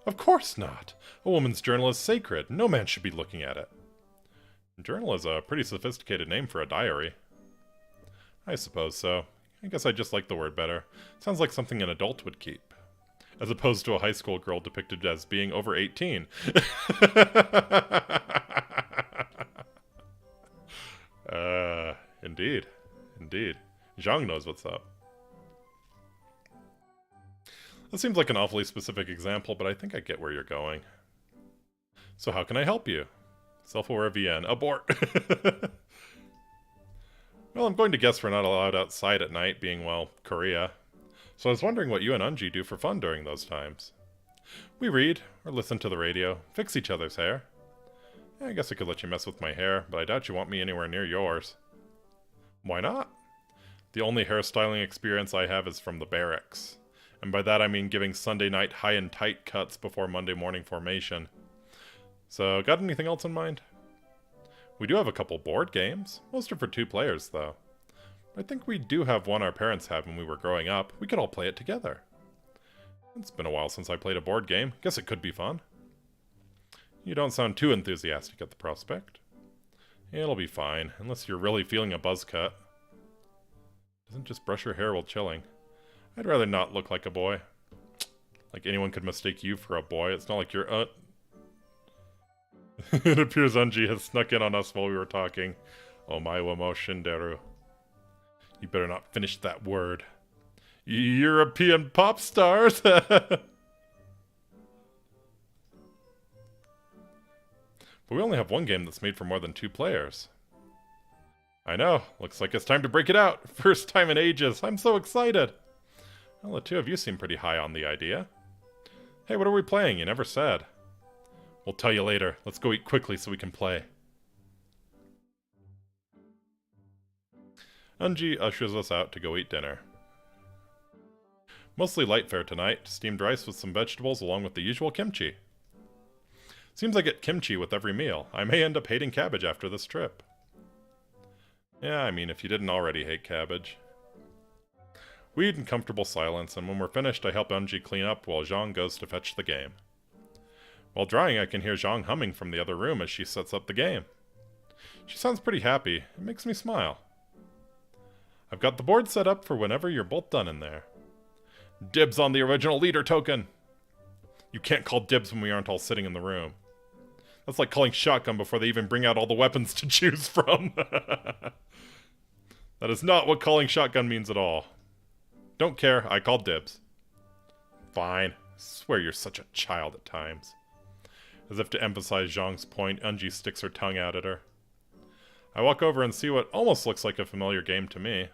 Of course not. A woman's journal is sacred. No man should be looking at it. Journal is a pretty sophisticated name for a diary. I suppose so. I guess I just like the word better. Sounds like something an adult would keep. As opposed to a high school girl depicted as being over 18. Indeed. Indeed. Zhang knows what's up. That seems like an awfully specific example, but I think I get where you're going. So how can I help you? Self-aware VN. Abort! Well, I'm going to guess we're not allowed outside at night, being, well, Korea. So I was wondering what you and Unji do for fun during those times. We read, or listen to the radio, fix each other's hair. I guess I could let you mess with my hair, but I doubt you want me anywhere near yours. Why not? The only hairstyling experience I have is from the barracks. And by that I mean giving Sunday night high and tight cuts before Monday morning formation. So, got anything else in mind? We do have a couple board games. Most are for 2 players, though. I think we do have one our parents had when we were growing up. We could all play it together. It's been a while since I played a board game. Guess it could be fun. You don't sound too enthusiastic at the prospect. It'll be fine, unless you're really feeling a buzz cut. Doesn't just brush your hair while chilling. I'd rather not look like a boy. Like anyone could mistake you for a boy. It's not like you're, It appears Unji has snuck in on us while we were talking. Omae wa mo shinderu. You better not finish that word. European pop stars! But we only have one game that's made for more than 2 players. I know. Looks like it's time to break it out. First time in ages. I'm so excited. Well, the 2 of you seem pretty high on the idea. Hey, what are we playing? You never said. We'll tell you later. Let's go eat quickly so we can play. Unji ushers us out to go eat dinner. Mostly light fare tonight. Steamed rice with some vegetables along with the usual kimchi. Seems I get kimchi with every meal. I may end up hating cabbage after this trip. Yeah, I mean, if you didn't already hate cabbage. We eat in comfortable silence, and when we're finished, I help Unji clean up while Zhang goes to fetch the game. While drying, I can hear Zhang humming from the other room as she sets up the game. She sounds pretty happy. It makes me smile. I've got the board set up for whenever you're both done in there. Dibs on the original leader token! You can't call dibs when we aren't all sitting in the room. That's like calling shotgun before they even bring out all the weapons to choose from. That is not what calling shotgun means at all. Don't care, I called dibs. Fine. I swear you're such a child at times. As if to emphasize Zhang's point, Unji sticks her tongue out at her. I walk over and see what almost looks like a familiar game to me.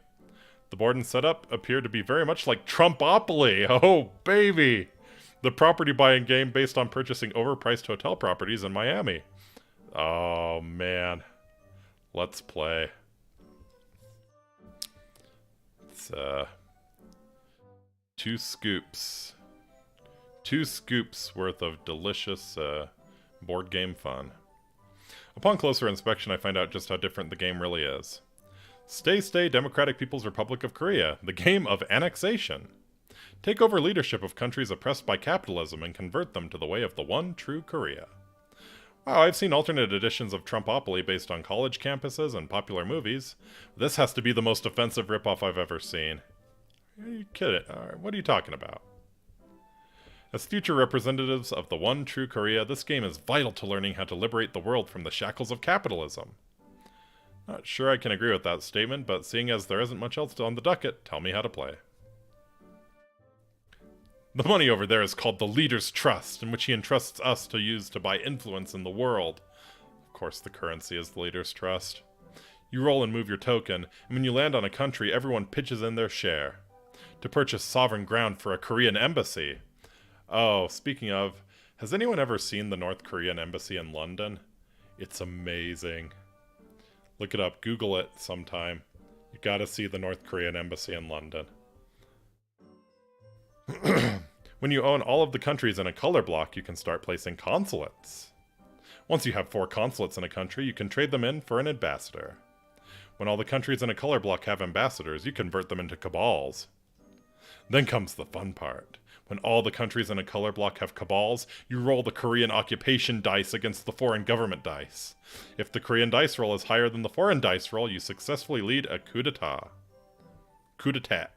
The board and setup appear to be very much like Trumpopoly. Oh, baby! The property buying game based on purchasing overpriced hotel properties in Miami. Oh, man. Let's play. It's, 2 scoops. 2 scoops worth of delicious, board game fun. Upon closer inspection, I find out just how different the game really is. Stay, Democratic People's Republic of Korea, the game of annexation. Take over leadership of countries oppressed by capitalism and convert them to the way of the one true Korea. Wow, I've seen alternate editions of Trumpopoly based on college campuses and popular movies. This has to be the most offensive ripoff I've ever seen. Are you kidding? What are you talking about? As future representatives of the one true Korea, this game is vital to learning how to liberate the world from the shackles of capitalism. Not sure I can agree with that statement, but seeing as there isn't much else on the docket, tell me how to play. The money over there is called the Leader's Trust, in which he entrusts us to use to buy influence in the world. Of course, the currency is the Leader's Trust. You roll and move your token, and when you land on a country, everyone pitches in their share. To purchase sovereign ground for a Korean embassy. Oh, speaking of, has anyone ever seen the North Korean embassy in London? It's amazing. Look it up, Google it sometime. You gotta see the North Korean embassy in London. When you own all of the countries in a color block, you can start placing consulates. Once you have 4 consulates in a country, you can trade them in for an ambassador. When all the countries in a color block have ambassadors, you convert them into cabals. Then comes the fun part. When all the countries in a color block have cabals, you roll the Korean occupation dice against the foreign government dice. If the Korean dice roll is higher than the foreign dice roll, you successfully lead a coup d'etat. Coup d'etat.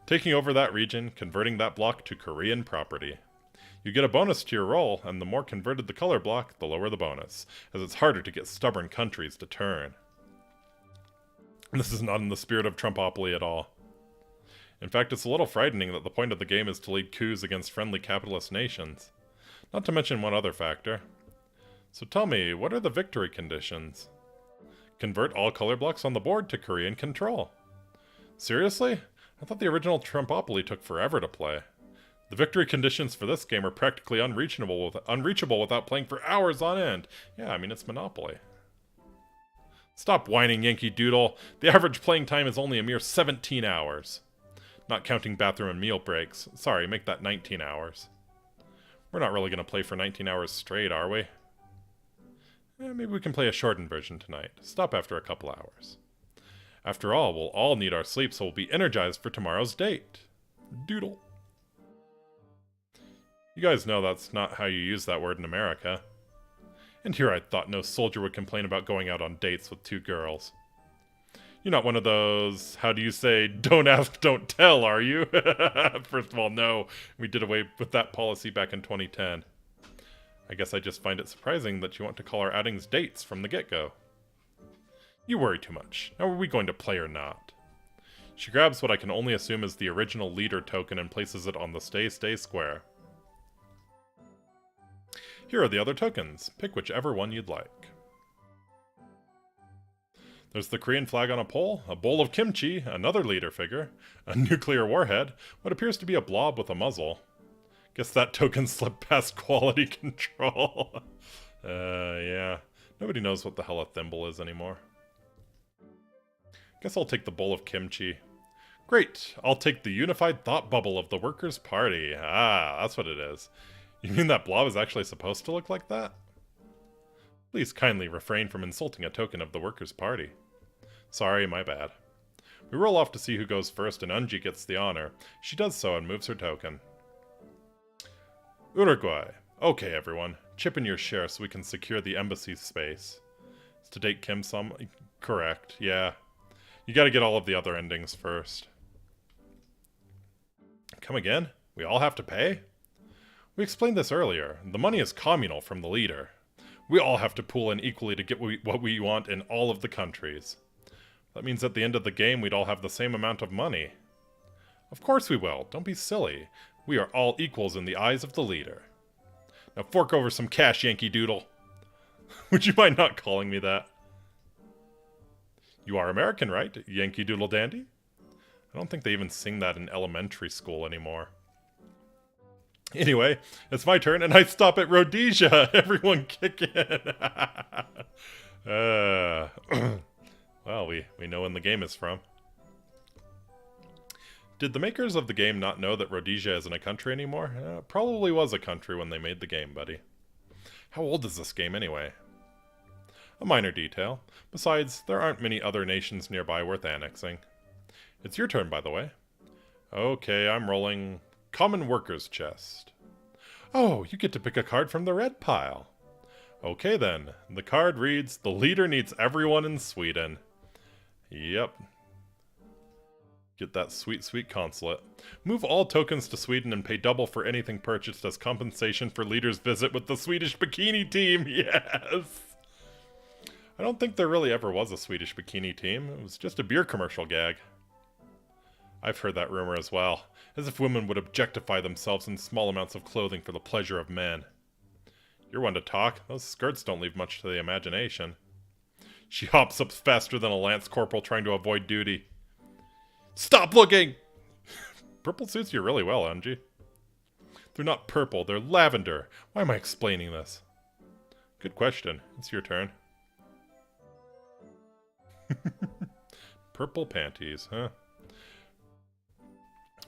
Taking over that region, converting that block to Korean property. You get a bonus to your roll, and the more converted the color block, the lower the bonus, as it's harder to get stubborn countries to turn. This is not in the spirit of Trumpopoly at all. In fact, it's a little frightening that the point of the game is to lead coups against friendly capitalist nations. Not to mention one other factor. So tell me, what are the victory conditions? Convert all color blocks on the board to Korean control. Seriously? I thought the original Trumpopoly took forever to play. The victory conditions for this game are practically unreachable without playing for hours on end. Yeah, I mean, it's Monopoly. Stop whining, Yankee Doodle. The average playing time is only a mere 17 hours. Not counting bathroom and meal breaks. Sorry, make that 19 hours. We're not really going to play for 19 hours straight, are we? Maybe we can play a shortened version tonight. Stop after a couple hours. After all, we'll all need our sleep, so we'll be energized for tomorrow's date. Doodle. You guys know that's not how you use that word in America. And here I thought no soldier would complain about going out on dates with two girls. You're not one of those, how do you say, don't ask, don't tell, are you? First of all, no. We did away with that policy back in 2010. I guess I just find it surprising that you want to call our outings dates from the get-go. You worry too much. Now are we going to play or not? She grabs what I can only assume is the original leader token and places it on the Stay square. Here are the other tokens. Pick whichever one you'd like. There's the Korean flag on a pole, a bowl of kimchi, another leader figure, a nuclear warhead, what appears to be a blob with a muzzle. Guess that token slipped past quality control. Yeah. Nobody knows what the hell a thimble is anymore. Guess I'll take the bowl of kimchi. Great! I'll take the unified thought bubble of the Workers' Party. Ah, that's what it is. You mean that blob is actually supposed to look like that? Please kindly refrain from insulting a token of the Workers' Party. Sorry, my bad. We roll off to see who goes first, and Unji gets the honor. She does so and moves her token. Uruguay. Okay, everyone. Chip in your share so we can secure the embassy space. It's to date Kim Sum? Correct, yeah. You gotta get all of the other endings first. Come again? We all have to pay? We explained this earlier. The money is communal from the leader. We all have to pool in equally to get what we want in all of the countries. That means at the end of the game we'd all have the same amount of money. Of course we will. Don't be silly. We are all equals in the eyes of the leader. Now fork over some cash, Yankee Doodle. Would you mind not calling me that? You are American, right, Yankee Doodle Dandy? I don't think they even sing that in elementary school anymore. Anyway, it's my turn, and I stop at Rhodesia. Everyone kick in. Well, we know when the game is from. Did the makers of the game not know that Rhodesia isn't a country anymore? Probably was a country when they made the game, buddy. How old is this game anyway? A minor detail. Besides, there aren't many other nations nearby worth annexing. It's your turn, by the way. Okay, I'm rolling Common Workers Chest. Oh, you get to pick a card from the red pile. Okay then, the card reads, the leader needs everyone in Sweden. Yep. Get that sweet, sweet consulate. Move all tokens to Sweden and pay double for anything purchased as compensation for leader's visit with the Swedish bikini team. Yes! I don't think there really ever was a Swedish bikini team. It was just a beer commercial gag. I've heard that rumor as well. As if women would objectify themselves in small amounts of clothing for the pleasure of men. You're one to talk. Those skirts don't leave much to the imagination. She hops up faster than a lance corporal trying to avoid duty. Stop looking! Purple suits you really well, Angie. They're not purple, they're lavender. Why am I explaining this? Good question. It's your turn. Purple panties, huh?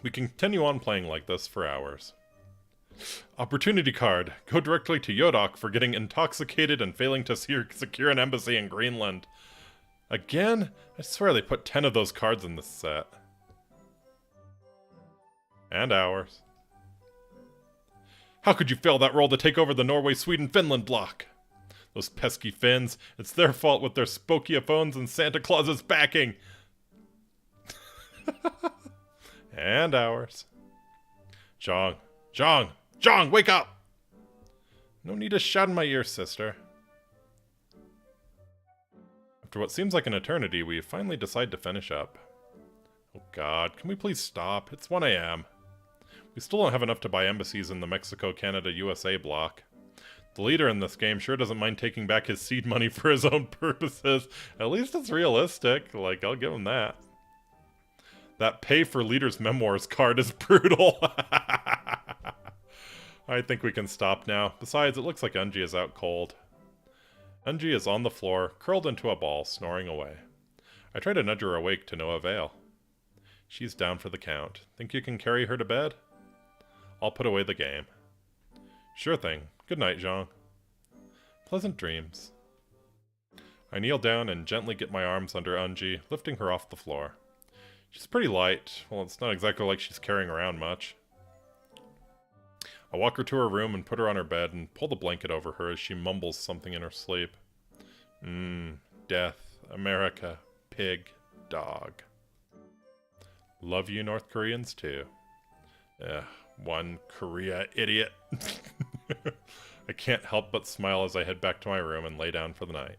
We can continue on playing like this for hours. Opportunity card. Go directly to Yodok for getting intoxicated and failing to secure an embassy in Greenland. Again? I swear they put 10 of those cards in this set. And hours. How could you fail that roll to take over the Norway-Sweden-Finland block? Those pesky Finns. It's their fault with their Spokiophones and Santa Claus's backing. And hours. Zhang. Zhang! Zhang, wake up! No need to shout in my ear, sister. After what seems like an eternity, we finally decide to finish up. Oh god, can we please stop? It's 1 a.m. We still don't have enough to buy embassies in the Mexico, Canada, USA block. The leader in this game sure doesn't mind taking back his seed money for his own purposes. At least it's realistic. Like, I'll give him that. That pay for leader's memoirs card is brutal. I think we can stop now. Besides, it looks like Unji is out cold. Unji is on the floor, curled into a ball, snoring away. I try to nudge her awake to no avail. She's down for the count. Think you can carry her to bed? I'll put away the game. Sure thing. Good night, Jean. Pleasant dreams. I kneel down and gently get my arms under Unji, lifting her off the floor. She's pretty light. Well, it's not exactly like she's carrying around much. I walk her to her room and put her on her bed and pull the blanket over her as she mumbles something in her sleep. Death, America, pig, dog. Love you North Koreans too. One Korea idiot. I can't help but smile as I head back to my room and lay down for the night.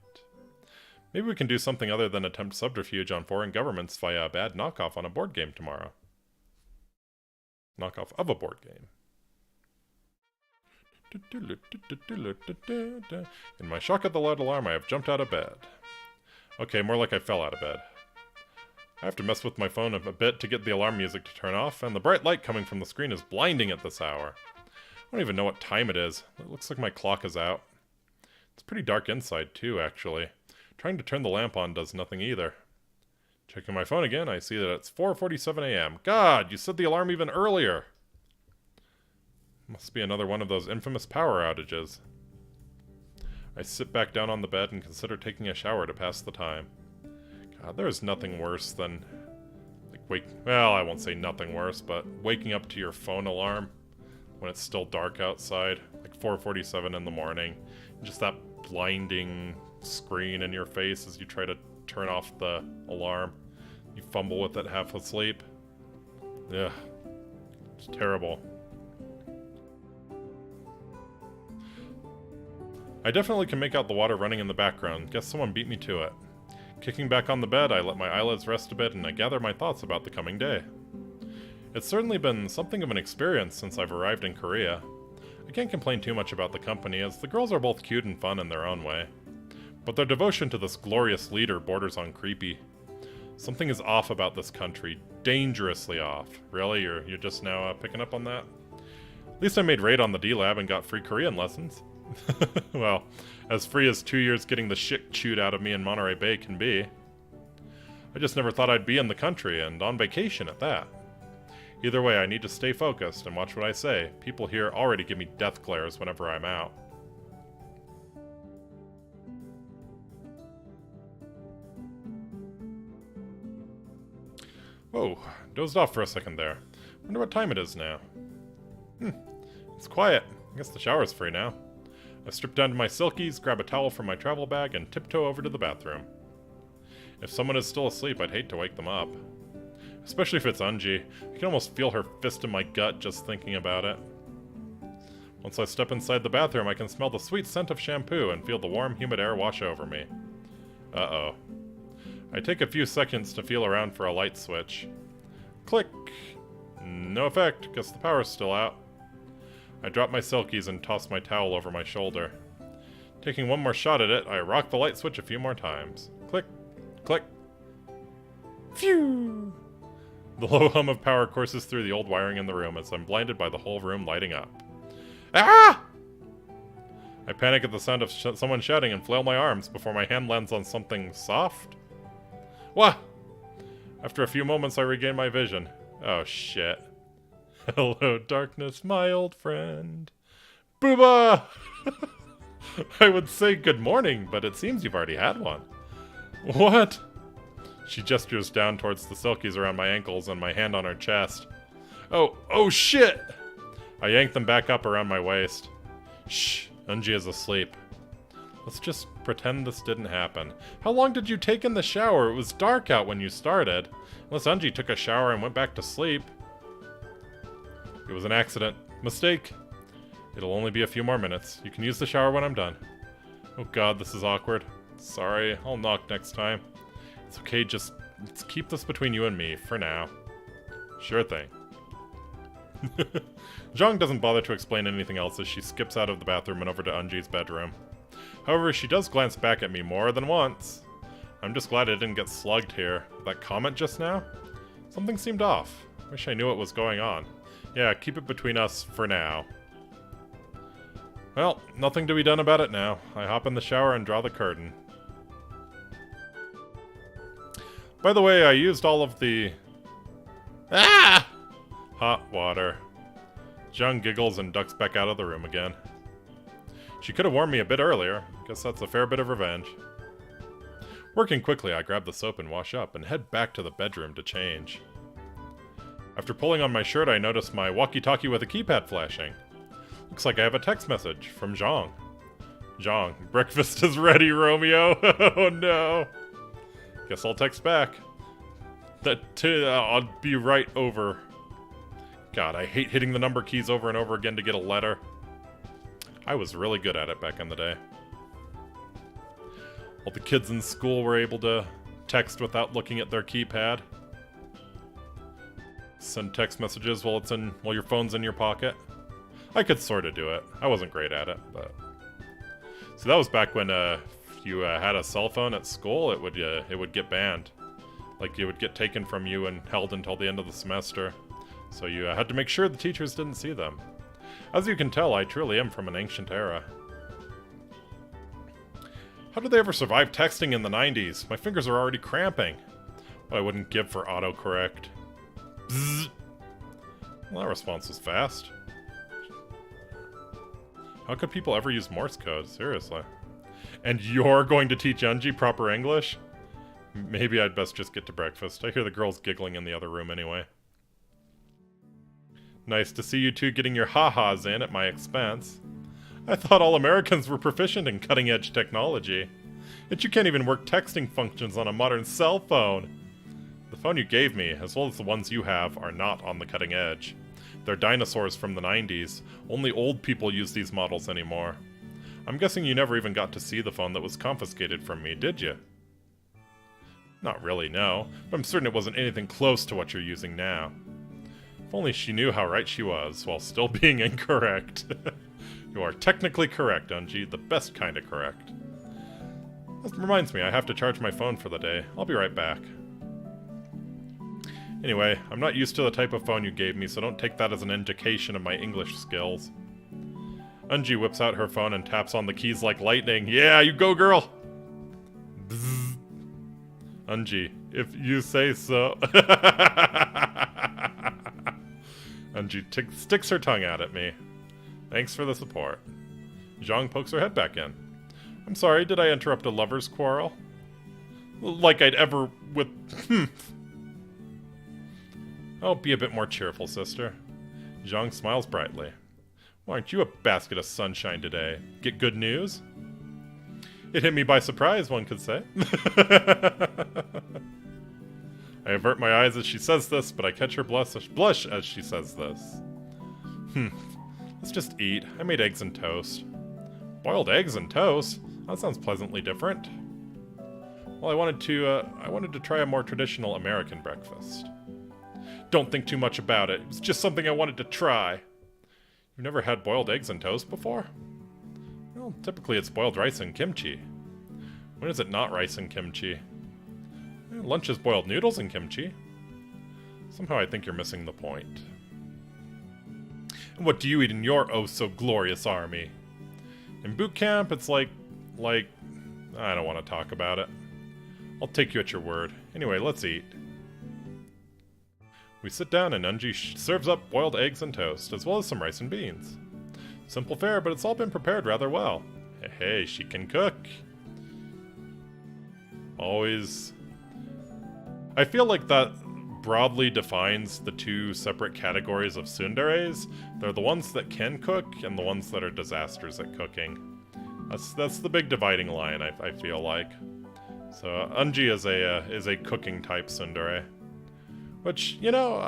Maybe we can do something other than attempt subterfuge on foreign governments via a bad knockoff on a board game tomorrow. Knockoff of a board game. In my shock at the loud alarm, I have jumped out of bed. Okay, more like I fell out of bed. I have to mess with my phone a bit to get the alarm music to turn off, and the bright light coming from the screen is blinding at this hour. I don't even know what time it is. It looks like my clock is out. It's pretty dark inside, too, actually. Trying to turn the lamp on does nothing either. Checking my phone again, I see that it's 4:47 a.m. God, you set the alarm even earlier! Must be another one of those infamous power outages. I sit back down on the bed and consider taking a shower to pass the time. God, there is nothing worse than... well, I won't say nothing worse, but waking up to your phone alarm when it's still dark outside, like 4:47 in the morning. And just that blinding screen in your face as you try to turn off the alarm. You fumble with it half asleep. Ugh. It's terrible. I definitely can make out the water running in the background. Guess someone beat me to it. Kicking back on the bed, I let my eyelids rest a bit and I gather my thoughts about the coming day. It's certainly been something of an experience since I've arrived in Korea. I can't complain too much about the company, as the girls are both cute and fun in their own way. But their devotion to this glorious leader borders on creepy. Something is off about this country. Dangerously off. Really? You're just now picking up on that? At least I made raid on the D-Lab and got free Korean lessons. Well, as free as 2 years getting the shit chewed out of me in Monterey Bay can be. I just never thought I'd be in the country, and on vacation at that. Either way, I need to stay focused and watch what I say. People here already give me death glares whenever I'm out. Whoa, dozed off for a second there. Wonder what time it is now. It's quiet. I guess the shower's free now. I strip down to my silkies, grab a towel from my travel bag, and tiptoe over to the bathroom. If someone is still asleep, I'd hate to wake them up. Especially if it's Unji. I can almost feel her fist in my gut just thinking about it. Once I step inside the bathroom, I can smell the sweet scent of shampoo and feel the warm, humid air wash over me. Uh-oh. I take a few seconds to feel around for a light switch. Click! No effect. Guess the power's still out. I drop my silkies and toss my towel over my shoulder. Taking one more shot at it, I rock the light switch a few more times. Click, click. Phew! The low hum of power courses through the old wiring in the room as I'm blinded by the whole room lighting up. Ah! I panic at the sound of someone shouting and flail my arms before my hand lands on something soft. What? After a few moments, I regain my vision. Oh, shit. Hello, darkness, my old friend. Booba! I would say good morning, but it seems you've already had one. What? She gestures down towards the silkies around my ankles and my hand on her chest. Oh shit! I yank them back up around my waist. Shh, Unji is asleep. Let's just pretend this didn't happen. How long did you take in the shower? It was dark out when you started. Unless Unji took a shower and went back to sleep. It was an accident. Mistake. It'll only be a few more minutes. You can use the shower when I'm done. Oh god, this is awkward. Sorry, I'll knock next time. It's okay, just let's keep this between you and me, for now. Sure thing. Zhang doesn't bother to explain anything else as she skips out of the bathroom and over to Unji's bedroom. However, she does glance back at me more than once. I'm just glad I didn't get slugged here. That comment just now? Something seemed off. Wish I knew what was going on. Yeah, keep it between us for now. Well, nothing to be done about it now. I hop in the shower and draw the curtain. By the way, I used all of the... Ah! Hot water. Zhang giggles and ducks back out of the room again. She could have warned me a bit earlier. Guess that's a fair bit of revenge. Working quickly, I grab the soap and wash up and head back to the bedroom to change. After pulling on my shirt, I notice my walkie-talkie with a keypad flashing. Looks like I have a text message from Zhang. Zhang, breakfast is ready, Romeo. Oh no. Guess I'll text back. I'll be right over. God, I hate hitting the number keys over and over again to get a letter. I was really good at it back in the day. All the kids in school were able to text without looking at their keypad. Send text messages while your phone's in your pocket. I could sort of do it. I wasn't great at it, but... See, that was back when if you had a cell phone at school, it would get banned. Like, it would get taken from you and held until the end of the semester. So you had to make sure the teachers didn't see them. As you can tell, I truly am from an ancient era. How did they ever survive texting in the 90s? My fingers are already cramping. Well, I wouldn't give for autocorrect. Bzzz. Well, that response was fast. How could people ever use Morse code? Seriously. And you're going to teach Unji proper English? Maybe I'd best just get to breakfast. I hear the girls giggling in the other room anyway. Nice to see you two getting your ha-has in at my expense. I thought all Americans were proficient in cutting-edge technology. Yet you can't even work texting functions on a modern cell phone. The phone you gave me, as well as the ones you have, are not on the cutting edge. They're dinosaurs from the 90s. Only old people use these models anymore. I'm guessing you never even got to see the phone that was confiscated from me, did you? Not really, no. But I'm certain it wasn't anything close to what you're using now. If only she knew how right she was, while still being incorrect. You are technically correct, Unji. The best kind of correct. That reminds me, I have to charge my phone for the day. I'll be right back. Anyway, I'm not used to the type of phone you gave me, so don't take that as an indication of my English skills. Unji whips out her phone and taps on the keys like lightning. Yeah, you go, girl! Bzzz. Unji, if you say so. Unji sticks her tongue out at me. Thanks for the support. Zhang pokes her head back in. I'm sorry, did I interrupt a lover's quarrel? Like I'd ever with... Oh, be a bit more cheerful, sister. Zhang smiles brightly. Why aren't you a basket of sunshine today? Get good news? It hit me by surprise, one could say. I avert my eyes as she says this, but I catch her blush as she says this. Let's just eat. I made eggs and toast. Boiled eggs and toast? That sounds pleasantly different. Well, I wanted to try a more traditional American breakfast. Don't think too much about it. It was just something I wanted to try. You've never had boiled eggs and toast before? Well, typically it's boiled rice and kimchi. When is it not rice and kimchi? Lunch is boiled noodles and kimchi. Somehow I think you're missing the point. And what do you eat in your oh-so-glorious army? In boot camp, it's like... I don't want to talk about it. I'll take you at your word. Anyway, let's eat. We sit down and Unji serves up boiled eggs and toast, as well as some rice and beans. Simple fare, but it's all been prepared rather well. Hey, she can cook. Always... I feel like that broadly defines the two separate categories of tsunderes. They're the ones that can cook and the ones that are disasters at cooking. That's the big dividing line, I feel like. So Unji is a cooking type tsundere, which, you know,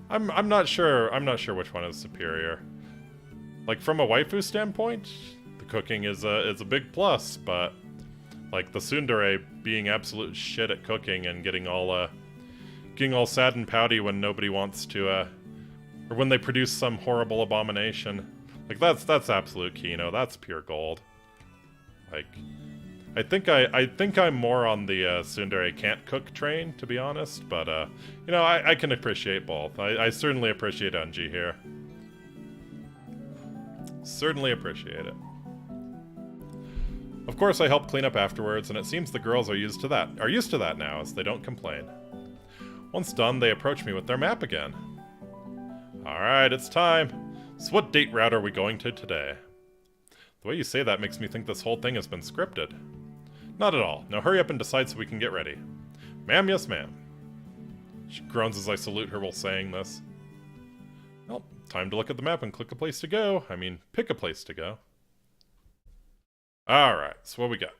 I'm not sure which one is superior. Like, from a waifu standpoint, The cooking is a big plus, but like the tsundere being absolute shit at cooking and getting all sad and pouty when nobody wants to or when they produce some horrible abomination. Like that's absolute Kino. That's pure gold. Like I think I'm more on the tsundere can't cook train, to be honest, but you know, I can appreciate both. I certainly appreciate Unji here. Certainly appreciate it. Of course, I help clean up afterwards, and it seems the girls are used to that now, as they don't complain. Once done, they approach me with their map again. Alright, it's time. So what date route are we going to today? The way you say that makes me think this whole thing has been scripted. Not at all. Now hurry up and decide so we can get ready. Ma'am, yes ma'am. She groans as I salute her while saying this. Well, time to look at the map and click a place to go. I mean, pick a place to go. Alright, so what we got?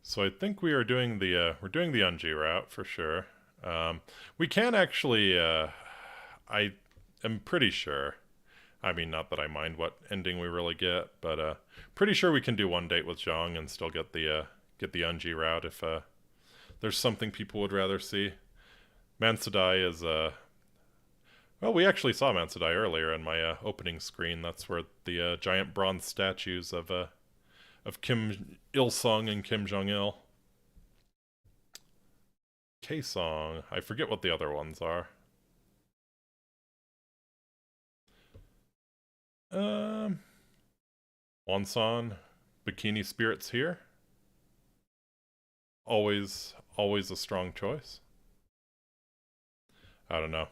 So I think we are doing the, we're doing the Unji route for sure. We can actually, I am pretty sure. I mean, not that I mind what ending we really get, but pretty sure we can do one date with Zhang and still get the Unji route if there's something people would rather see. Mansadai is well, we actually saw Mansadai earlier in my opening screen. That's where the giant bronze statues of Kim Il-sung and Kim Jong-il. K-song. I forget what the other ones are. Wonsan, Bikini Spirits here. Always a strong choice. I don't know.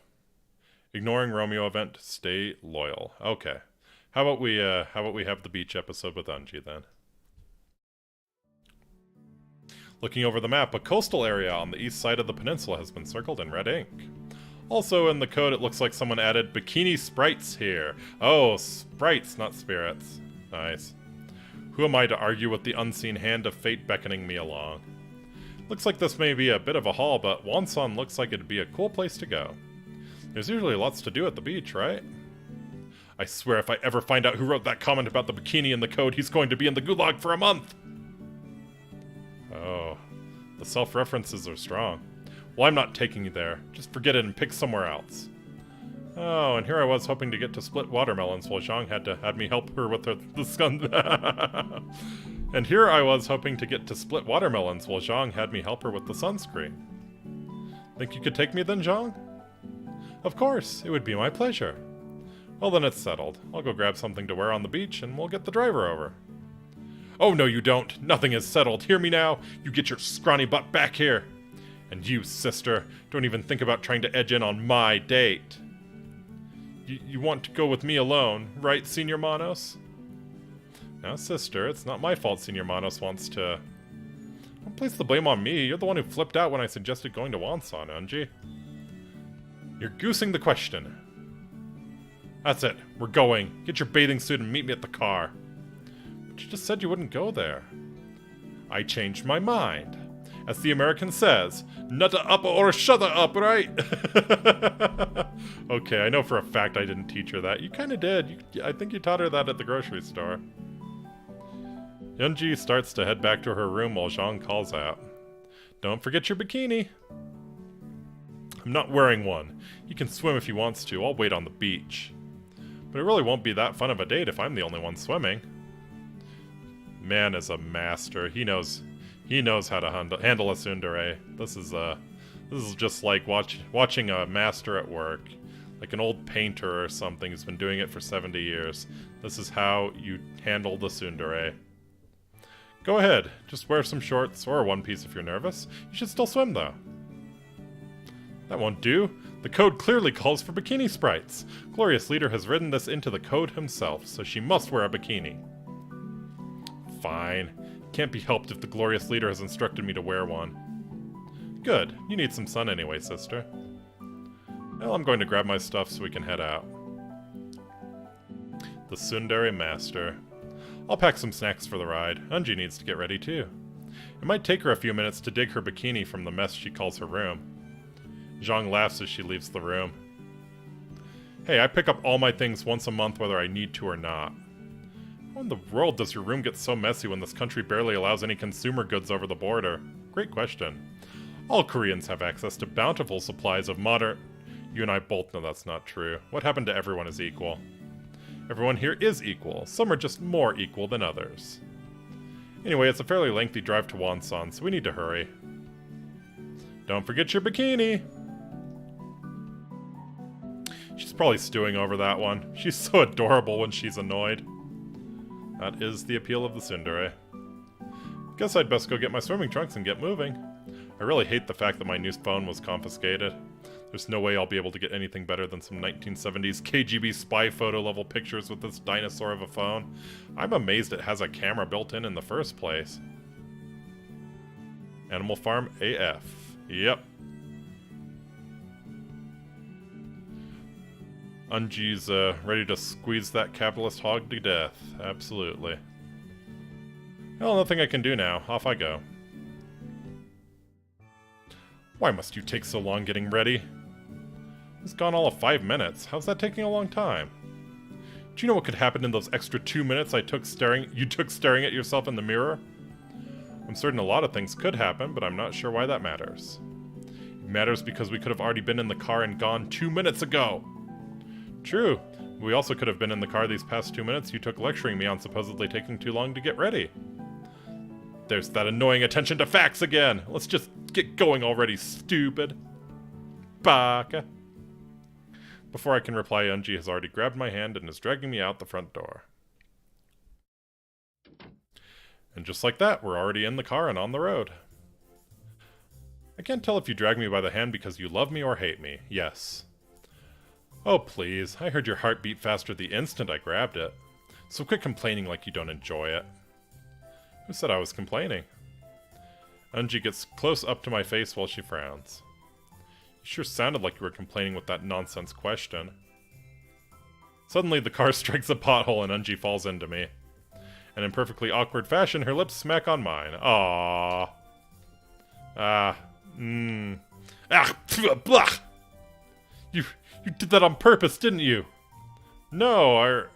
Ignoring Romeo event, stay loyal. Okay. How about we have the beach episode with Unji then? Looking over the map, a coastal area on the east side of the peninsula has been circled in red ink. Also in the code, it looks like someone added bikini sprites here. Oh, sprites, not spirits. Nice. Who am I to argue with the unseen hand of fate beckoning me along? Looks like this may be a bit of a haul, but Wonsan looks like it'd be a cool place to go. There's usually lots to do at the beach, right? I swear if I ever find out who wrote that comment about the bikini in the code, he's going to be in the gulag for a month! Oh, the self-references are strong. Well, I'm not taking you there. Just forget it and pick somewhere else. Oh, and here I was hoping to get to split watermelons while Zhang had me help her with the sun. And here I was hoping to get to split watermelons while Zhang had me help her with the sunscreen. Think you could take me then, Zhang? Of course, it would be my pleasure. Well then it's settled. I'll go grab something to wear on the beach and we'll get the driver over. Oh no you don't. Nothing is settled. Hear me now? You get your scrawny butt back here. And you, sister, don't even think about trying to edge in on my date. You want to go with me alone, right, Senior Manos? Now, sister, it's not my fault Senior Manos wants to... Don't place the blame on me. You're the one who flipped out when I suggested going to Wonsan, Unji. You're goosing the question. That's it. We're going. Get your bathing suit and meet me at the car. But you just said you wouldn't go there. I changed my mind. As the American says, nutta up or shutta up, right? Okay, I know for a fact I didn't teach her that. You kind of did. I think you taught her that at the grocery store. Yunji starts to head back to her room while Zhang calls out. Don't forget your bikini. I'm not wearing one. He can swim if he wants to. I'll wait on the beach. But it really won't be that fun of a date if I'm the only one swimming. Man is a master. He knows how to handle a tsundere. This is just like watching a master at work. Like an old painter or something who's been doing it for 70 years. This is how you handle the tsundere. Go ahead. Just wear some shorts or a one piece if you're nervous. You should still swim, though. That won't do. The code clearly calls for bikini sprites. Glorious Leader has written this into the code himself, so she must wear a bikini. Fine. Can't be helped if the Glorious Leader has instructed me to wear one. Good. You need some sun anyway, sister. Well, I'm going to grab my stuff so we can head out. The tsundere master. I'll pack some snacks for the ride. Unji needs to get ready too. It might take her a few minutes to dig her bikini from the mess she calls her room. Zhang laughs as she leaves the room. Hey, I pick up all my things once a month whether I need to or not. How in the world does your room get so messy when this country barely allows any consumer goods over the border? Great question. All Koreans have access to bountiful supplies of modern... You and I both know that's not true. What happened to everyone is equal? Everyone here is equal. Some are just more equal than others. Anyway, it's a fairly lengthy drive to Wonsan, so we need to hurry. Don't forget your bikini! She's probably stewing over that one. She's so adorable when she's annoyed. That is the appeal of the tsundere. Guess I'd best go get my swimming trunks and get moving. I really hate the fact that my new phone was confiscated. There's no way I'll be able to get anything better than some 1970s KGB spy photo level pictures with this dinosaur of a phone. I'm amazed it has a camera built in the first place. Animal Farm AF. Yep. Unji's ready to squeeze that capitalist hog to death. Absolutely. Well, nothing I can do now. Off I go. Why must you take so long getting ready? It's gone all of 5 minutes. How's that taking a long time? Do you know what could happen in those extra 2 minutes you took staring at yourself in the mirror? I'm certain a lot of things could happen, but I'm not sure why that matters. It matters because we could have already been in the car and gone 2 minutes ago. True. We also could have been in the car these past 2 minutes you took lecturing me on supposedly taking too long to get ready. There's that annoying attention to facts again. Let's just get going already, stupid. Baka. Before I can reply, Unji has already grabbed my hand and is dragging me out the front door. And just like that, we're already in the car and on the road. I can't tell if you drag me by the hand because you love me or hate me. Yes. Oh, please. I heard your heart beat faster the instant I grabbed it. So quit complaining like you don't enjoy it. Who said I was complaining? Unji gets close up to my face while she frowns. You sure sounded like you were complaining with that nonsense question. Suddenly, the car strikes a pothole and Unji falls into me. And in perfectly awkward fashion, her lips smack on mine. Aww. Ah. Blah! You did that on purpose, didn't you? No,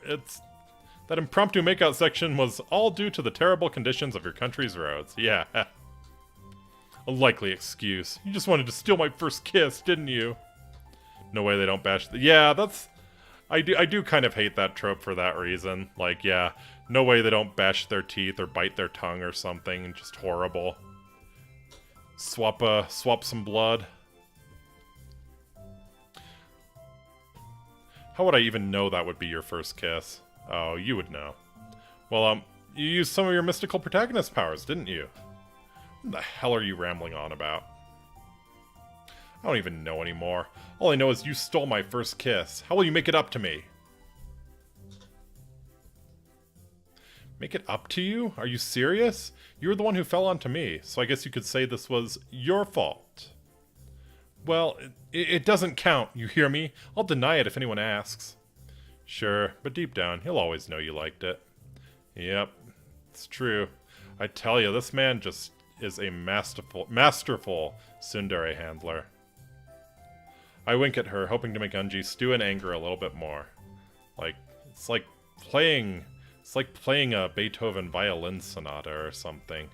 that impromptu makeout section was all due to the terrible conditions of your country's roads. Yeah. A likely excuse. You just wanted to steal my first kiss, didn't you? No way they don't bash yeah, that's... I do kind of hate that trope for that reason. Like, yeah, no way they don't bash their teeth or bite their tongue or something. Just horrible. Swap some blood. How would I even know that would be your first kiss? Oh, you would know. Well, you used some of your mystical protagonist powers, didn't you? What the hell are you rambling on about? I don't even know anymore. All I know is you stole my first kiss. How will you make it up to me? Make it up to you? Are you serious? You were the one who fell onto me, so I guess you could say this was your fault. Well, it doesn't count, you hear me? I'll deny it if anyone asks. Sure, but deep down, he'll always know you liked it. Yep, it's true. I tell you, this man just is a masterful tsundere handler. I wink at her, hoping to make Unji stew in anger a little bit more. It's like playing a Beethoven violin sonata or something.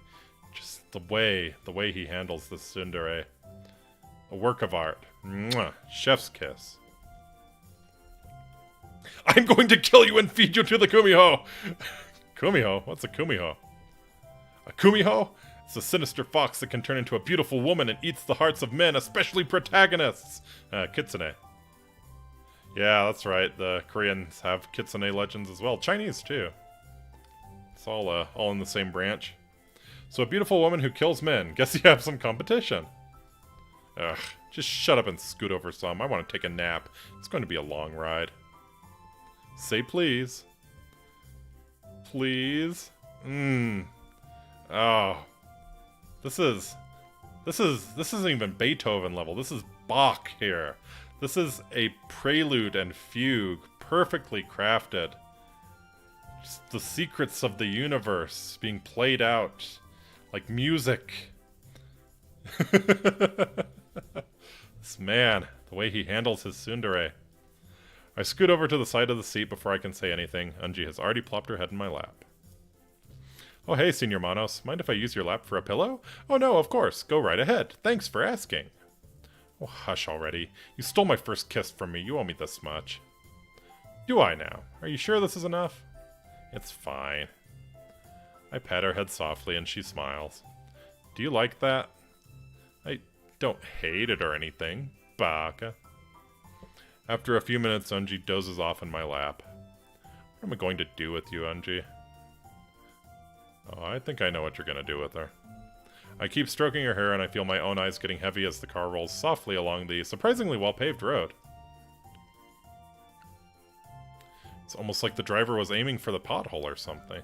Just the way he handles the tsundere. A work of art. Mwah. Chef's kiss. I'm going to kill you and feed you to the kumiho! Kumiho? What's a kumiho? A kumiho? It's a sinister fox that can turn into a beautiful woman and eats the hearts of men, especially protagonists! Kitsune. Yeah, that's right. The Koreans have kitsune legends as well. Chinese, too. It's all in the same branch. So a beautiful woman who kills men. Guess you have some competition. Ugh, just shut up and scoot over some. I want to take a nap. It's going to be a long ride. Say please. Please? Oh. This isn't even Beethoven level. This is Bach here. This is a prelude and fugue, perfectly crafted. Just the secrets of the universe being played out like music. This man, the way he handles his tsundere. I scoot over to the side of the seat before I can say anything. Unji has already plopped her head in my lap. Oh hey, Senor Manos. Mind if I use your lap for a pillow? Oh no, of course. Go right ahead. Thanks for asking. Oh, hush already. You stole my first kiss from me. You owe me this much. Do I now? Are you sure this is enough? It's fine. I pat her head softly and she smiles. Do you like that? I don't hate it or anything. Baka. After a few minutes, Unji dozes off in my lap. What am I going to do with you, Unji? Oh, I think I know what you're going to do with her. I keep stroking her hair and I feel my own eyes getting heavy as the car rolls softly along the surprisingly well-paved road. It's almost like the driver was aiming for the pothole or something.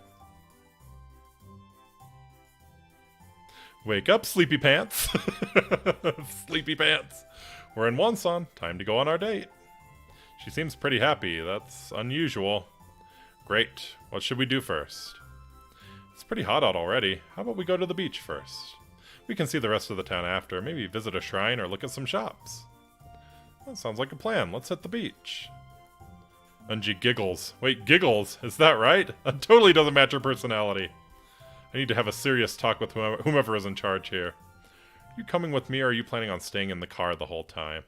Wake up, sleepy pants! Sleepy pants! We're in Wonsan. Time to go on our date. She seems pretty happy. That's unusual. Great. What should we do first? It's pretty hot out already. How about we go to the beach first? We can see the rest of the town after. Maybe visit a shrine or look at some shops. That sounds like a plan. Let's hit the beach. Unji giggles. Wait, giggles? Is that right? That totally doesn't match her personality. I need to have a serious talk with whomever is in charge here. Are you coming with me or are you planning on staying in the car the whole time?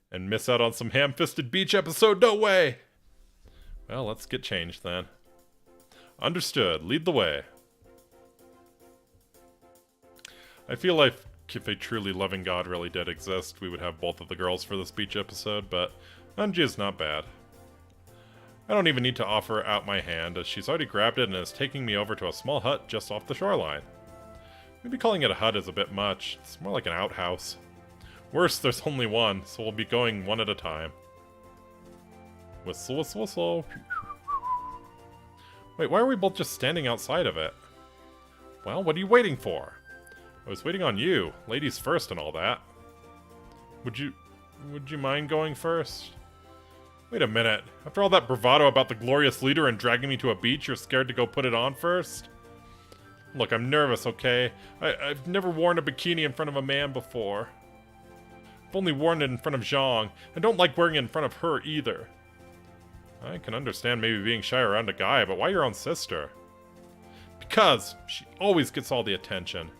And miss out on some ham-fisted beach episode? No way! Well, let's get changed then. Understood. Lead the way. I feel like if a truly loving God really did exist, we would have both of the girls for this beach episode, but Unji is not bad. I don't even need to offer out my hand, as she's already grabbed it and is taking me over to a small hut just off the shoreline. Maybe calling it a hut is a bit much. It's more like an outhouse. Worse, there's only one, so we'll be going one at a time. Whistle, whistle, whistle. Wait, why are we both just standing outside of it? Well, what are you waiting for? I was waiting on you. Ladies first and all that. Would you mind going first? Wait a minute. After all that bravado about the glorious leader and dragging me to a beach, you're scared to go put it on first? Look, I'm nervous, okay? I've never worn a bikini in front of a man before. I've only worn it in front of Zhang. I don't like wearing it in front of her either. I can understand maybe being shy around a guy, but why your own sister? Because she always gets all the attention.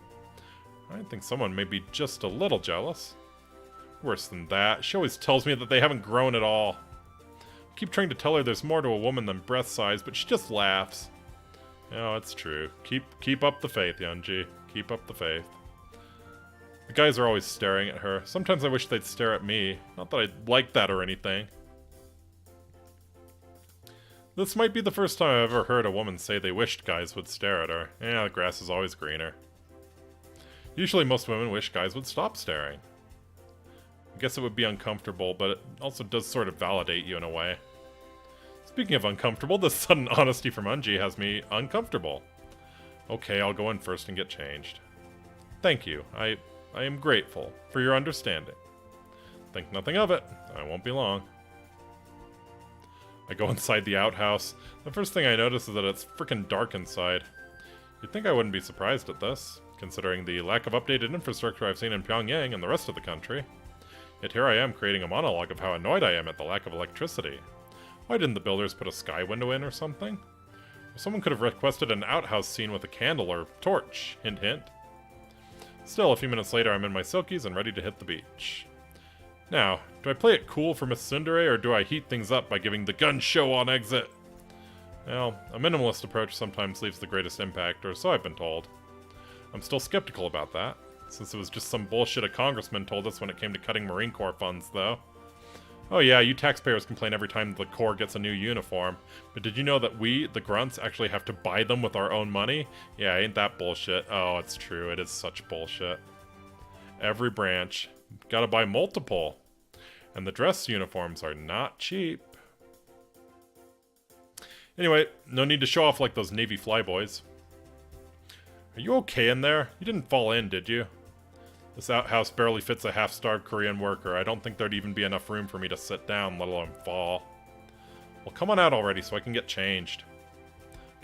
I think someone may be just a little jealous. Worse than that, she always tells me that they haven't grown at all. I keep trying to tell her there's more to a woman than breast size, but she just laughs. No, it's true. Keep up the faith, Yunji. Keep up the faith. The guys are always staring at her. Sometimes I wish they'd stare at me. Not that I'd like that or anything. This might be the first time I've ever heard a woman say they wished guys would stare at her. Yeah, the grass is always greener. Usually most women wish guys would stop staring. I guess it would be uncomfortable, but it also does sort of validate you in a way. Speaking of uncomfortable, this sudden honesty from Unji has me uncomfortable. Okay, I'll go in first and get changed. Thank you. I am grateful for your understanding. Think nothing of it. I won't be long. I go inside the outhouse. The first thing I notice is that it's frickin' dark inside. You'd think I wouldn't be surprised at this, considering the lack of updated infrastructure I've seen in Pyongyang and the rest of the country. Yet here I am creating a monologue of how annoyed I am at the lack of electricity. Why didn't the builders put a sky window in or something? Or someone could have requested an outhouse scene with a candle or torch, hint hint. Still, a few minutes later I'm in my silkies and ready to hit the beach. Now, do I play it cool for Miss Tsundere, or do I heat things up by giving the gun show on exit? Well, a minimalist approach sometimes leaves the greatest impact, or so I've been told. I'm still skeptical about that, since it was just some bullshit a congressman told us when it came to cutting Marine Corps funds, though. Oh yeah, you taxpayers complain every time the Corps gets a new uniform, but did you know that we, the grunts, actually have to buy them with our own money? Yeah, ain't that bullshit? Oh, it's true, it is such bullshit. Every branch. Gotta buy multiple. And the dress uniforms are not cheap. Anyway, no need to show off like those Navy flyboys. Are you okay in there? You didn't fall in, did you? This outhouse barely fits a half-starved Korean worker. I don't think there'd even be enough room for me to sit down, let alone fall. Well, come on out already so I can get changed.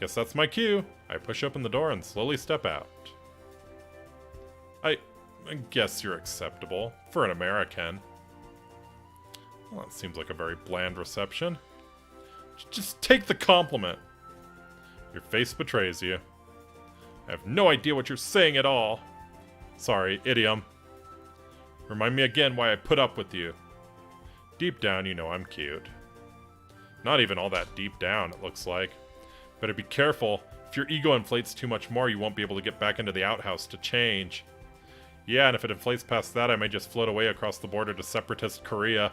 Guess that's my cue. I push open the door and slowly step out. I guess you're acceptable. For an American. Well, that seems like a very bland reception. Just take the compliment. Your face betrays you. I have no idea what you're saying at all. Sorry, idiom. Remind me again why I put up with you. Deep down, you know I'm cute. Not even all that deep down, it looks like. Better be careful. If your ego inflates too much more, you won't be able to get back into the outhouse to change. Yeah, and if it inflates past that, I may just float away across the border to separatist Korea.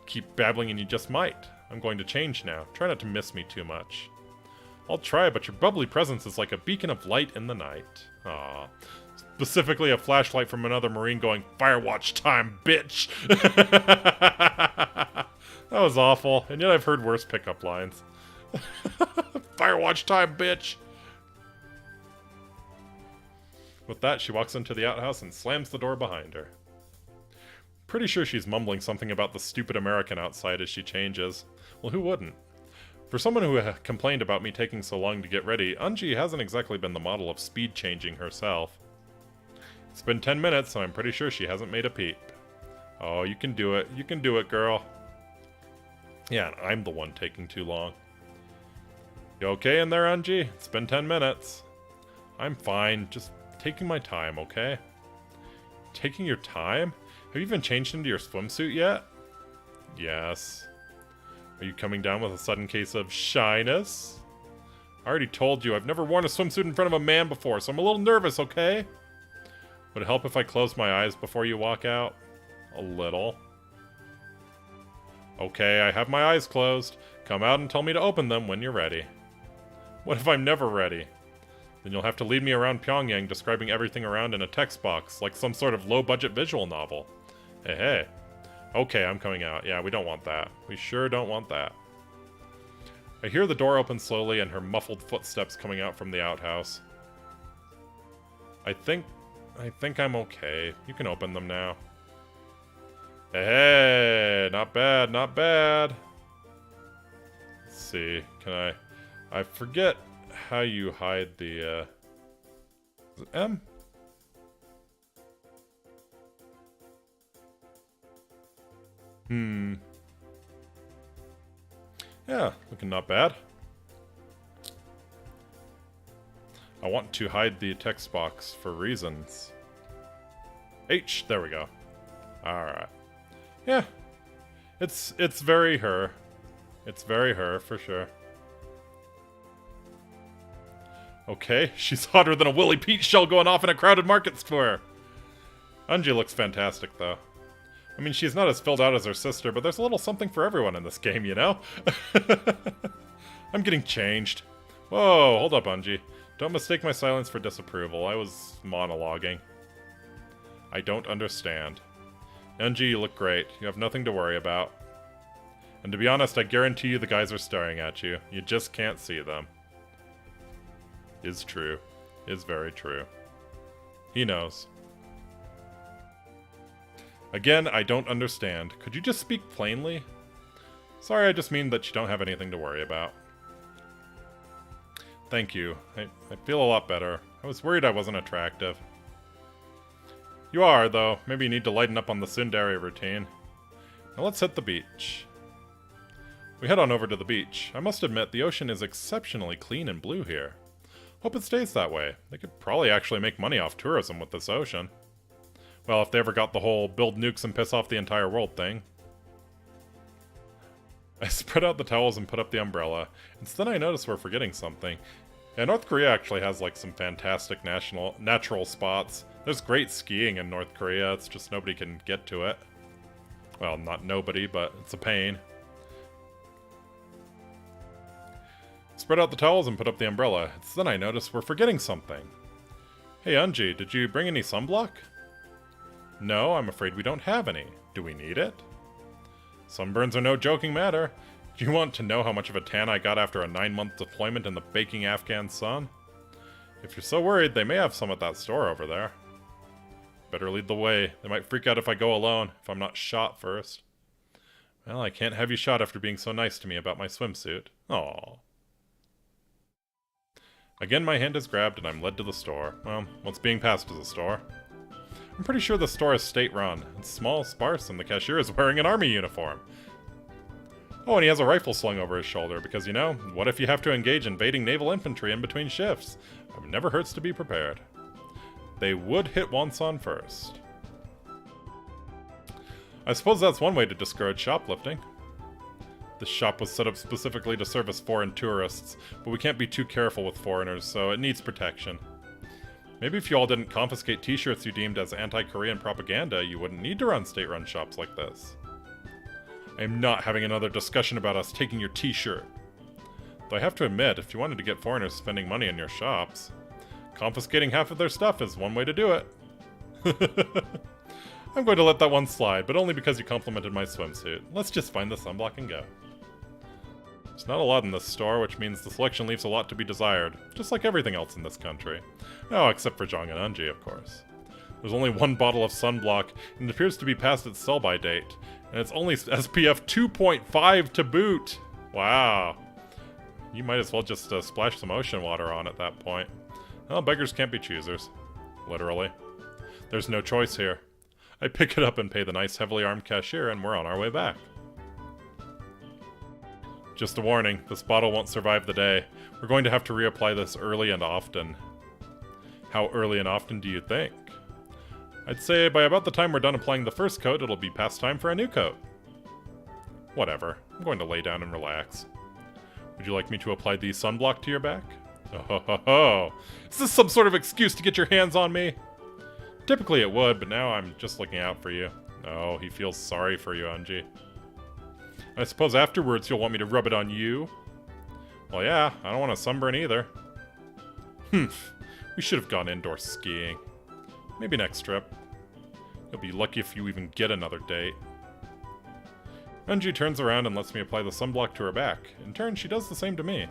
Keep babbling and you just might. I'm going to change now. Try not to miss me too much. I'll try, but your bubbly presence is like a beacon of light in the night. Aww. Specifically a flashlight from another Marine going, "Firewatch time, bitch!" That was awful, and yet I've heard worse pickup lines. Firewatch time, bitch! With that, she walks into the outhouse and slams the door behind her. Pretty sure she's mumbling something about the stupid American outside as she changes. Well, who wouldn't? For someone who complained about me taking so long to get ready, Unji hasn't exactly been the model of speed changing herself. It's been 10 minutes, and I'm pretty sure she hasn't made a peep. Oh, you can do it. You can do it, girl. Yeah, and I'm the one taking too long. You okay in there, Unji? It's been 10 minutes. I'm fine. Just taking my time, okay? Taking your time? Have you even changed into your swimsuit yet? Yes. Are you coming down with a sudden case of shyness? I already told you, I've never worn a swimsuit in front of a man before, so I'm a little nervous, okay? Would it help if I closed my eyes before you walk out? A little. Okay, I have my eyes closed. Come out and tell me to open them when you're ready. What if I'm never ready? Then you'll have to lead me around Pyongyang describing everything around in a text box, like some sort of low-budget visual novel. Hey, hey. Okay, I'm coming out. Yeah, we don't want that. We sure don't want that. I hear the door open slowly and her muffled footsteps coming out from the outhouse. I think I'm okay. You can open them now. Hey, not bad, not bad. Let's see, can I forget how you hide the, is it M? Yeah, looking not bad. I want to hide the text box for reasons. H, there we go. Alright. Yeah. It's very her. It's very her, for sure. Okay, she's hotter than a Willy Pete shell going off in a crowded market square. Unji looks fantastic, though. I mean, she's not as filled out as her sister, but there's a little something for everyone in this game, you know? I'm getting changed. Whoa, hold up, Unji. Don't mistake my silence for disapproval. I was monologuing. I don't understand. Unji, you look great. You have nothing to worry about. And to be honest, I guarantee you the guys are staring at you. You just can't see them. Is true. Is very true. He knows. Again, I don't understand. Could you just speak plainly? Sorry, I just mean that you don't have anything to worry about. Thank you. I feel a lot better. I was worried I wasn't attractive. You are, though. Maybe you need to lighten up on the tsundere routine. Now let's hit the beach. We head on over to the beach. I must admit, the ocean is exceptionally clean and blue here. Hope it stays that way. They could probably actually make money off tourism with this ocean. Well, if they ever got the whole build nukes and piss off the entire world thing. I spread out the towels and put up the umbrella. And then I notice we're forgetting something. Yeah, North Korea actually has like some fantastic natural spots. There's great skiing in North Korea, it's just nobody can get to it. Well, not nobody, but it's a pain. Spread out the towels and put up the umbrella. It's then I notice we're forgetting something. Hey Unji, did you bring any sunblock? No, I'm afraid we don't have any. Do we need it? Sunburns are no joking matter. Do you want to know how much of a tan I got after a 9-month deployment in the baking Afghan sun? If you're so worried, they may have some at that store over there. Better lead the way. They might freak out if I go alone, if I'm not shot first. Well, I can't have you shot after being so nice to me about my swimsuit. Aww. Again, my hand is grabbed and I'm led to the store. Well, what's being passed is a store. I'm pretty sure the store is state-run. It's small, sparse, and the cashier is wearing an army uniform. Oh, and he has a rifle slung over his shoulder, because, you know, what if you have to engage invading naval infantry in between shifts? It never hurts to be prepared. They would hit Wonsan first. I suppose that's one way to discourage shoplifting. This shop was set up specifically to service foreign tourists, but we can't be too careful with foreigners, so it needs protection. Maybe if you all didn't confiscate t-shirts you deemed as anti-Korean propaganda, you wouldn't need to run state-run shops like this. I am not having another discussion about us taking your t-shirt. Though I have to admit, if you wanted to get foreigners spending money in your shops, confiscating half of their stuff is one way to do it. I'm going to let that one slide, but only because you complimented my swimsuit. Let's just find the sunblock and go. There's not a lot in this store, which means the selection leaves a lot to be desired, just like everything else in this country. Oh, except for Zhang and Unji, of course. There's only one bottle of sunblock, and it appears to be past its sell-by date. And it's only SPF 2.5 to boot! Wow. You might as well just splash some ocean water on at that point. Well, beggars can't be choosers. Literally. There's no choice here. I pick it up and pay the nice, heavily armed cashier, and we're on our way back. Just a warning, this bottle won't survive the day. We're going to have to reapply this early and often. How early and often do you think? I'd say by about the time we're done applying the first coat, it'll be past time for a new coat. Whatever. I'm going to lay down and relax. Would you like me to apply the sunblock to your back? Oh ho ho ho! Is this some sort of excuse to get your hands on me? Typically it would, but now I'm just looking out for you. Oh, he feels sorry for you, Unji. I suppose afterwards you'll want me to rub it on you? Well, yeah, I don't want to sunburn either. We should have gone indoor skiing. Maybe next trip. You'll be lucky if you even get another date. Unji turns around and lets me apply the sunblock to her back. In turn, she does the same to me.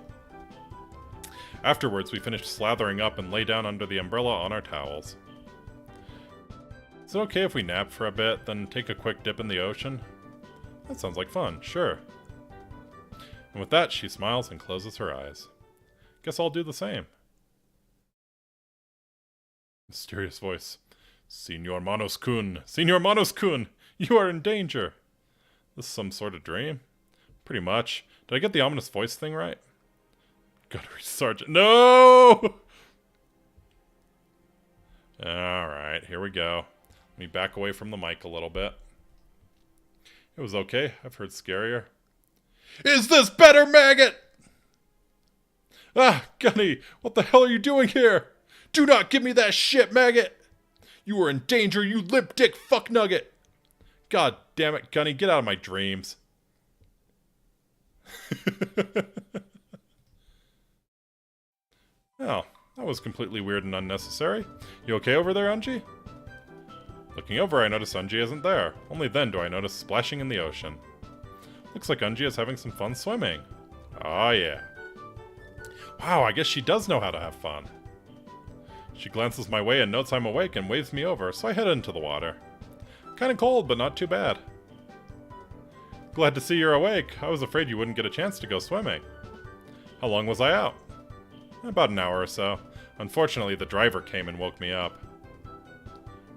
Afterwards, we finish slathering up and lay down under the umbrella on our towels. Is it okay if we nap for a bit, then take a quick dip in the ocean? That sounds like fun, sure. And with that, she smiles and closes her eyes. Guess I'll do the same. Mysterious voice. Senor Manos-kun! Senor Manos-kun! You are in danger! This is some sort of dream? Pretty much. Did I get the ominous voice thing right? Gunnery Sergeant. No! Alright, here we go. Let me back away from the mic a little bit. It was okay. I've heard scarier. Is this better, maggot? Ah, Gunny, what the hell are you doing here? Do not give me that shit, maggot! You are in danger, you limp dick fuck nugget! God damn it, Gunny, get out of my dreams. Oh, that was completely weird and unnecessary. You okay over there, Unji? Looking over, I notice Unji isn't there. Only then do I notice splashing in the ocean. Looks like Unji is having some fun swimming. Oh yeah. Wow, I guess she does know how to have fun. She glances my way and notes I'm awake and waves me over, so I head into the water. Kinda cold, but not too bad. Glad to see you're awake. I was afraid you wouldn't get a chance to go swimming. How long was I out? About an hour or so. Unfortunately, the driver came and woke me up.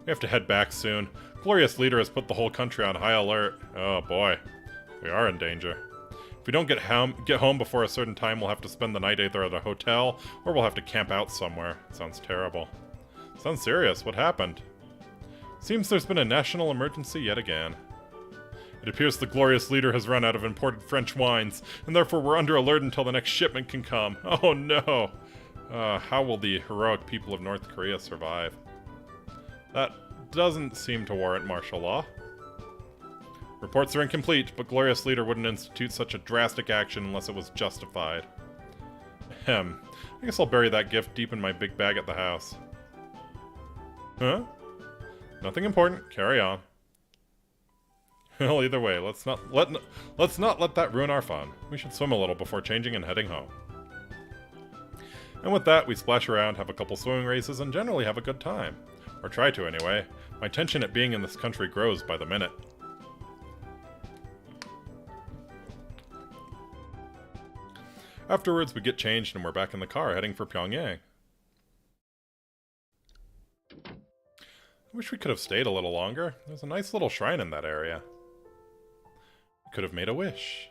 We have to head back soon. Glorious Leader has put the whole country on high alert. Oh boy. We are in danger. If we don't get home before a certain time, we'll have to spend the night either at a hotel, or we'll have to camp out somewhere. Sounds terrible. Sounds serious. What happened? Seems there's been a national emergency yet again. It appears the Glorious Leader has run out of imported French wines, and therefore we're under alert until the next shipment can come. Oh no! How will the heroic people of North Korea survive? That doesn't seem to warrant martial law. Reports are incomplete, but Glorious Leader wouldn't institute such a drastic action unless it was justified. Ahem. I guess I'll bury that gift deep in my big bag at the house. Huh? Nothing important. Carry on. Well, either way, let's not let that ruin our fun. We should swim a little before changing and heading home. And with that, we splash around, have a couple swimming races, and generally have a good time. Or try to, anyway. My tension at being in this country grows by the minute. Afterwards, we get changed and we're back in the car heading for Pyongyang. I wish we could have stayed a little longer. There's a nice little shrine in that area. We could have made a wish.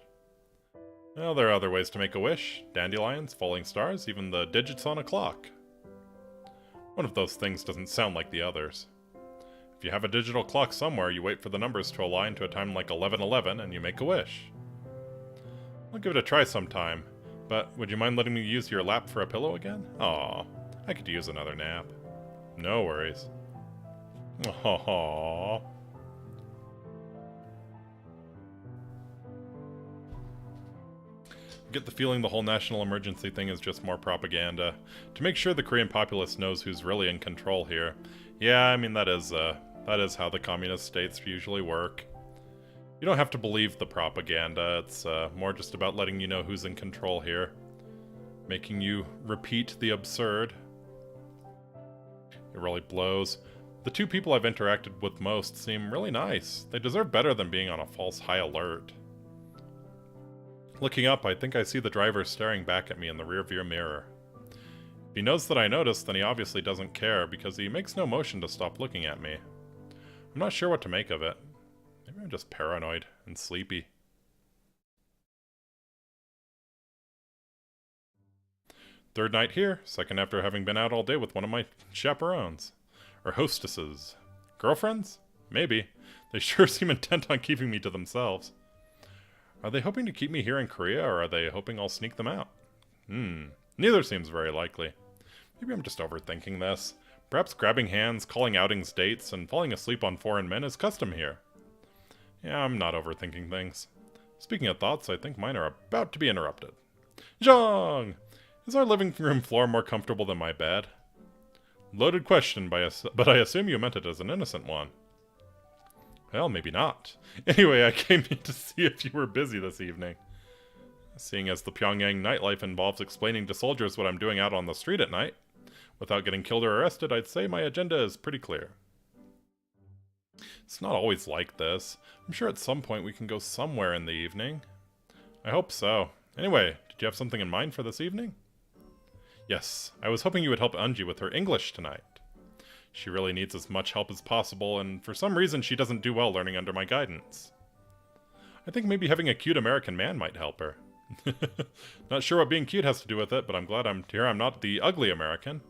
Well, there are other ways to make a wish. Dandelions, falling stars, even the digits on a clock. One of those things doesn't sound like the others. If you have a digital clock somewhere, you wait for the numbers to align to a time like 11:11 and you make a wish. I'll give it a try sometime, but would you mind letting me use your lap for a pillow again? Aw, I could use another nap. No worries. Aww. Get the feeling the whole national emergency thing is just more propaganda, to make sure the Korean populace knows who's really in control here. Yeah, I mean, that is how the communist states usually work. You don't have to believe the propaganda, it's more just about letting you know who's in control here. Making you repeat the absurd. It really blows. The two people I've interacted with most seem really nice. They deserve better than being on a false high alert. Looking up, I think I see the driver staring back at me in the rearview mirror. If he knows that I noticed, then he obviously doesn't care, because he makes no motion to stop looking at me. I'm not sure what to make of it. Maybe I'm just paranoid and sleepy. Third night here, second after having been out all day with one of my chaperones. Or hostesses. Girlfriends? Maybe. They sure seem intent on keeping me to themselves. Are they hoping to keep me here in Korea, or are they hoping I'll sneak them out? Neither seems very likely. Maybe I'm just overthinking this. Perhaps grabbing hands, calling outings dates, and falling asleep on foreign men is custom here. Yeah, I'm not overthinking things. Speaking of thoughts, I think mine are about to be interrupted. Zhang! Is our living room floor more comfortable than my bed? Loaded question, but I assume you meant it as an innocent one. Well, maybe not. Anyway, I came in to see if you were busy this evening. Seeing as the Pyongyang nightlife involves explaining to soldiers what I'm doing out on the street at night, without getting killed or arrested, I'd say my agenda is pretty clear. It's not always like this. I'm sure at some point we can go somewhere in the evening. I hope so. Anyway, did you have something in mind for this evening? Yes, I was hoping you would help Eunji with her English tonight. She really needs as much help as possible, and for some reason she doesn't do well learning under my guidance. I think maybe having a cute American man might help her. Not sure what being cute has to do with it, but I'm glad I'm not the ugly American.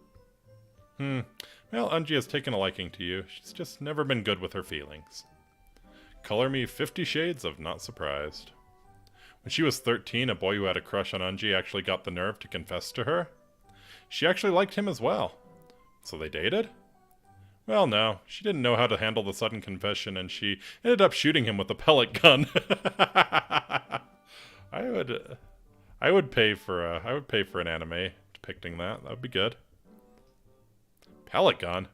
Well, Eunji has taken a liking to you. She's just never been good with her feelings. Color me 50 shades of not surprised. When she was 13, a boy who had a crush on Eunji actually got the nerve to confess to her. She actually liked him as well. So they dated? Well, no. She didn't know how to handle the sudden confession, and she ended up shooting him with a pellet gun. I would pay for an anime depicting that. That would be good. Pellet gun?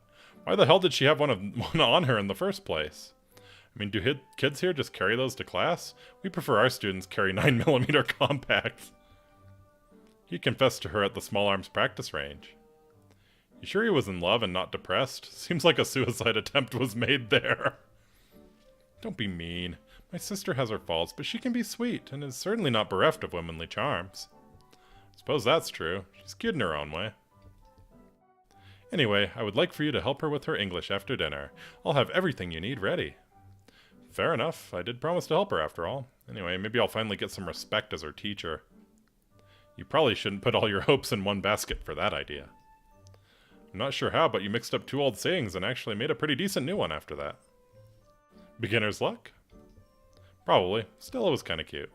Why the hell did she have one on her in the first place? I mean, do kids here just carry those to class? We prefer our students carry 9mm compacts. He confessed to her at the small arms practice range. You sure he was in love and not depressed? Seems like a suicide attempt was made there. Don't be mean. My sister has her faults, but she can be sweet, and is certainly not bereft of womanly charms. Suppose that's true. She's cute in her own way. Anyway, I would like for you to help her with her English after dinner. I'll have everything you need ready. Fair enough. I did promise to help her after all. Anyway, maybe I'll finally get some respect as her teacher. You probably shouldn't put all your hopes in one basket for that idea. I'm not sure how, but you mixed up two old sayings and actually made a pretty decent new one after that. Beginner's luck? Probably. Still, it was kind of cute.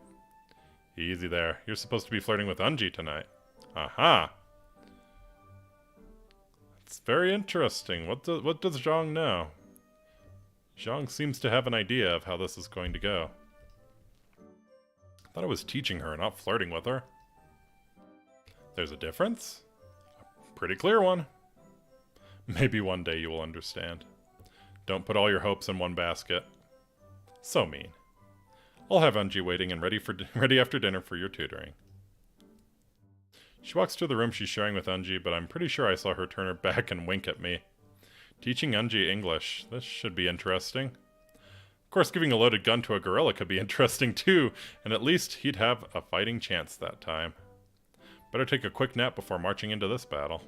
Easy there. You're supposed to be flirting with Eunji tonight. Aha! It's very interesting. What does Zhang know? Zhang seems to have an idea of how this is going to go. I thought I was teaching her, not flirting with her. There's a difference? A pretty clear one. Maybe one day you will understand. Don't put all your hopes in one basket. So mean. I'll have Eunji waiting and ready after dinner for your tutoring. She walks to the room she's sharing with Eunji, but I'm pretty sure I saw her turn her back and wink at me. Teaching Eunji English. This should be interesting. Of course, giving a loaded gun to a gorilla could be interesting too, and at least he'd have a fighting chance that time. Better take a quick nap before marching into this battle.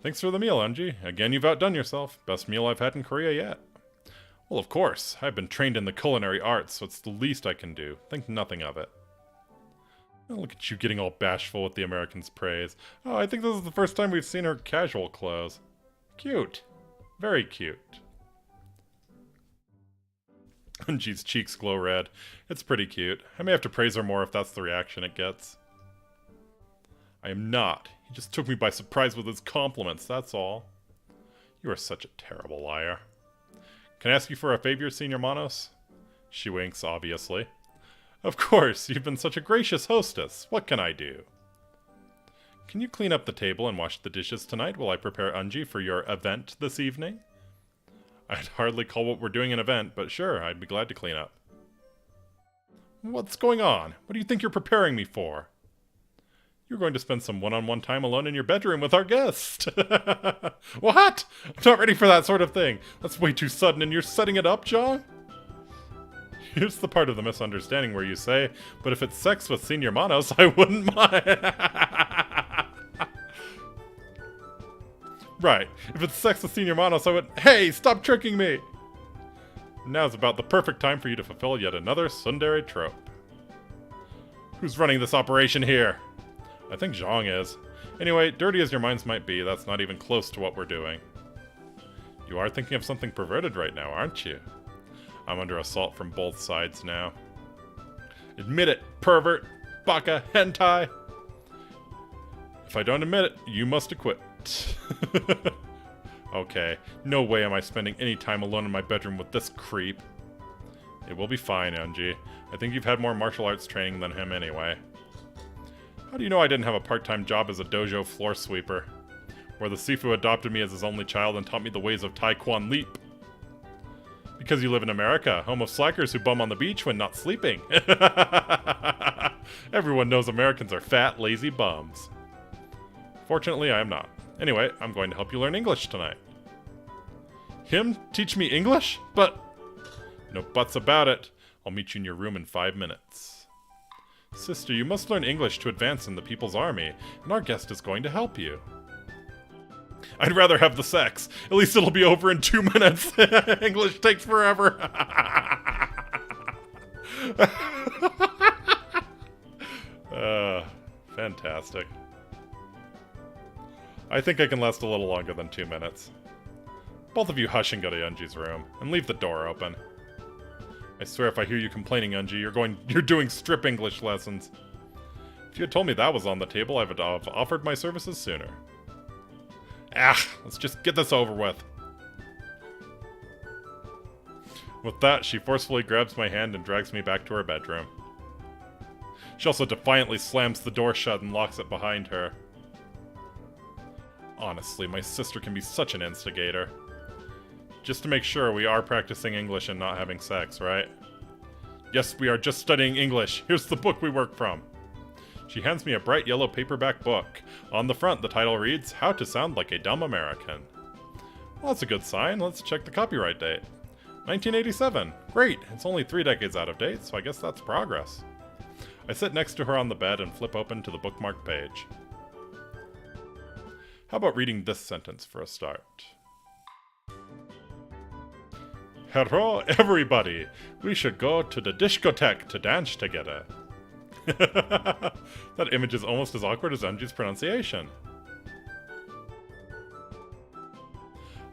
Thanks for the meal, Unji. Again, you've outdone yourself. Best meal I've had in Korea yet. Well, of course. I've been trained in the culinary arts, so it's the least I can do. Think nothing of it. Oh, look at you getting all bashful with the Americans' praise. Oh, I think this is the first time we've seen her casual clothes. Cute. Very cute. Unji's cheeks glow red. It's pretty cute. I may have to praise her more if that's the reaction it gets. I am not. He just took me by surprise with his compliments, that's all. You are such a terrible liar. Can I ask you for a favor, Senior Manos? She winks, obviously. Of course, you've been such a gracious hostess. What can I do? Can you clean up the table and wash the dishes tonight while I prepare Unji for your event this evening? I'd hardly call what we're doing an event, but sure, I'd be glad to clean up. What's going on? What do you think you're preparing me for? You're going to spend some one-on-one time alone in your bedroom with our guest. What? I'm not ready for that sort of thing. That's way too sudden, and you're setting it up, John? Here's the part of the misunderstanding where you say, but if it's sex with Senior Manos, I wouldn't mind. Right. If it's sex with Senior Manos, I would... Hey, stop tricking me! Now's about the perfect time for you to fulfill yet another tsundere trope. Who's running this operation here? I think Zhang is. Anyway, dirty as your minds might be, that's not even close to what we're doing. You are thinking of something perverted right now, aren't you? I'm under assault from both sides now. Admit it, pervert, baka, hentai. If I don't admit it, you must acquit. Okay, no way am I spending any time alone in my bedroom with this creep. It will be fine, Unji. I think you've had more martial arts training than him anyway. How do you know I didn't have a part-time job as a dojo floor sweeper? Where the Sifu adopted me as his only child and taught me the ways of Taekwondo Leap. Because you live in America, home of slackers who bum on the beach when not sleeping. Everyone knows Americans are fat, lazy bums. Fortunately, I am not. Anyway, I'm going to help you learn English tonight. Him? Teach me English? But... No buts about it. I'll meet you in your room in 5 minutes. Sister, you must learn English to advance in the People's Army, and our guest is going to help you. I'd rather have the sex. At least it'll be over in 2 minutes. English takes forever. Fantastic. I think I can last a little longer than 2 minutes. Both of you hush and go to Unji's room, and leave the door open. I swear if I hear you complaining, Unji, you're doing strip English lessons. If you had told me that was on the table, I would have offered my services sooner. Let's just get this over with. With that, she forcefully grabs my hand and drags me back to her bedroom. She also defiantly slams the door shut and locks it behind her. Honestly, my sister can be such an instigator. Just to make sure, we are practicing English and not having sex, right? Yes, we are just studying English. Here's the book we work from. She hands me a bright yellow paperback book. On the front, the title reads, How to Sound Like a Dumb American. Well, that's a good sign. Let's check the copyright date. 1987. Great. It's only 3 decades out of date, so I guess that's progress. I sit next to her on the bed and flip open to the bookmark page. How about reading this sentence for a start? Hello, everybody! We should go to the discotheque to dance together. That image is almost as awkward as Unji's pronunciation.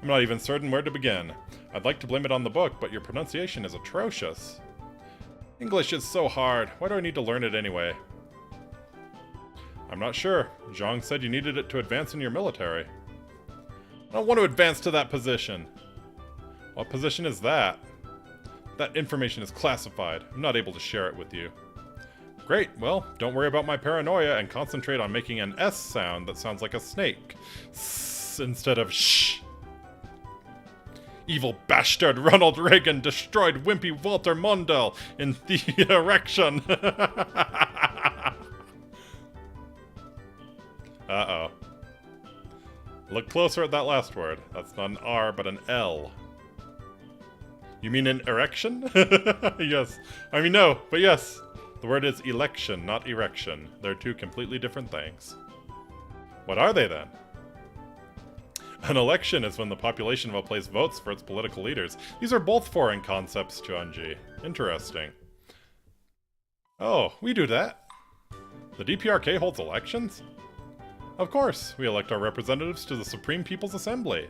I'm not even certain where to begin. I'd like to blame it on the book, but your pronunciation is atrocious. English is so hard. Why do I need to learn it anyway? I'm not sure. Zhang said you needed it to advance in your military. I don't want to advance to that position. What position is that? That information is classified. I'm not able to share it with you. Great, well, don't worry about my paranoia and concentrate on making an S sound that sounds like a snake. S instead of sh. Evil bastard Ronald Reagan destroyed wimpy Walter Mondale in the erection. Uh-oh. Look closer at that last word. That's not an R, but an L. You mean an erection? Yes. I mean, no, but yes. The word is election, not erection. They're two completely different things. What are they, then? An election is when the population of a place votes for its political leaders. These are both foreign concepts, Chunji. Interesting. Oh, we do that. The DPRK holds elections? Of course, we elect our representatives to the Supreme People's Assembly.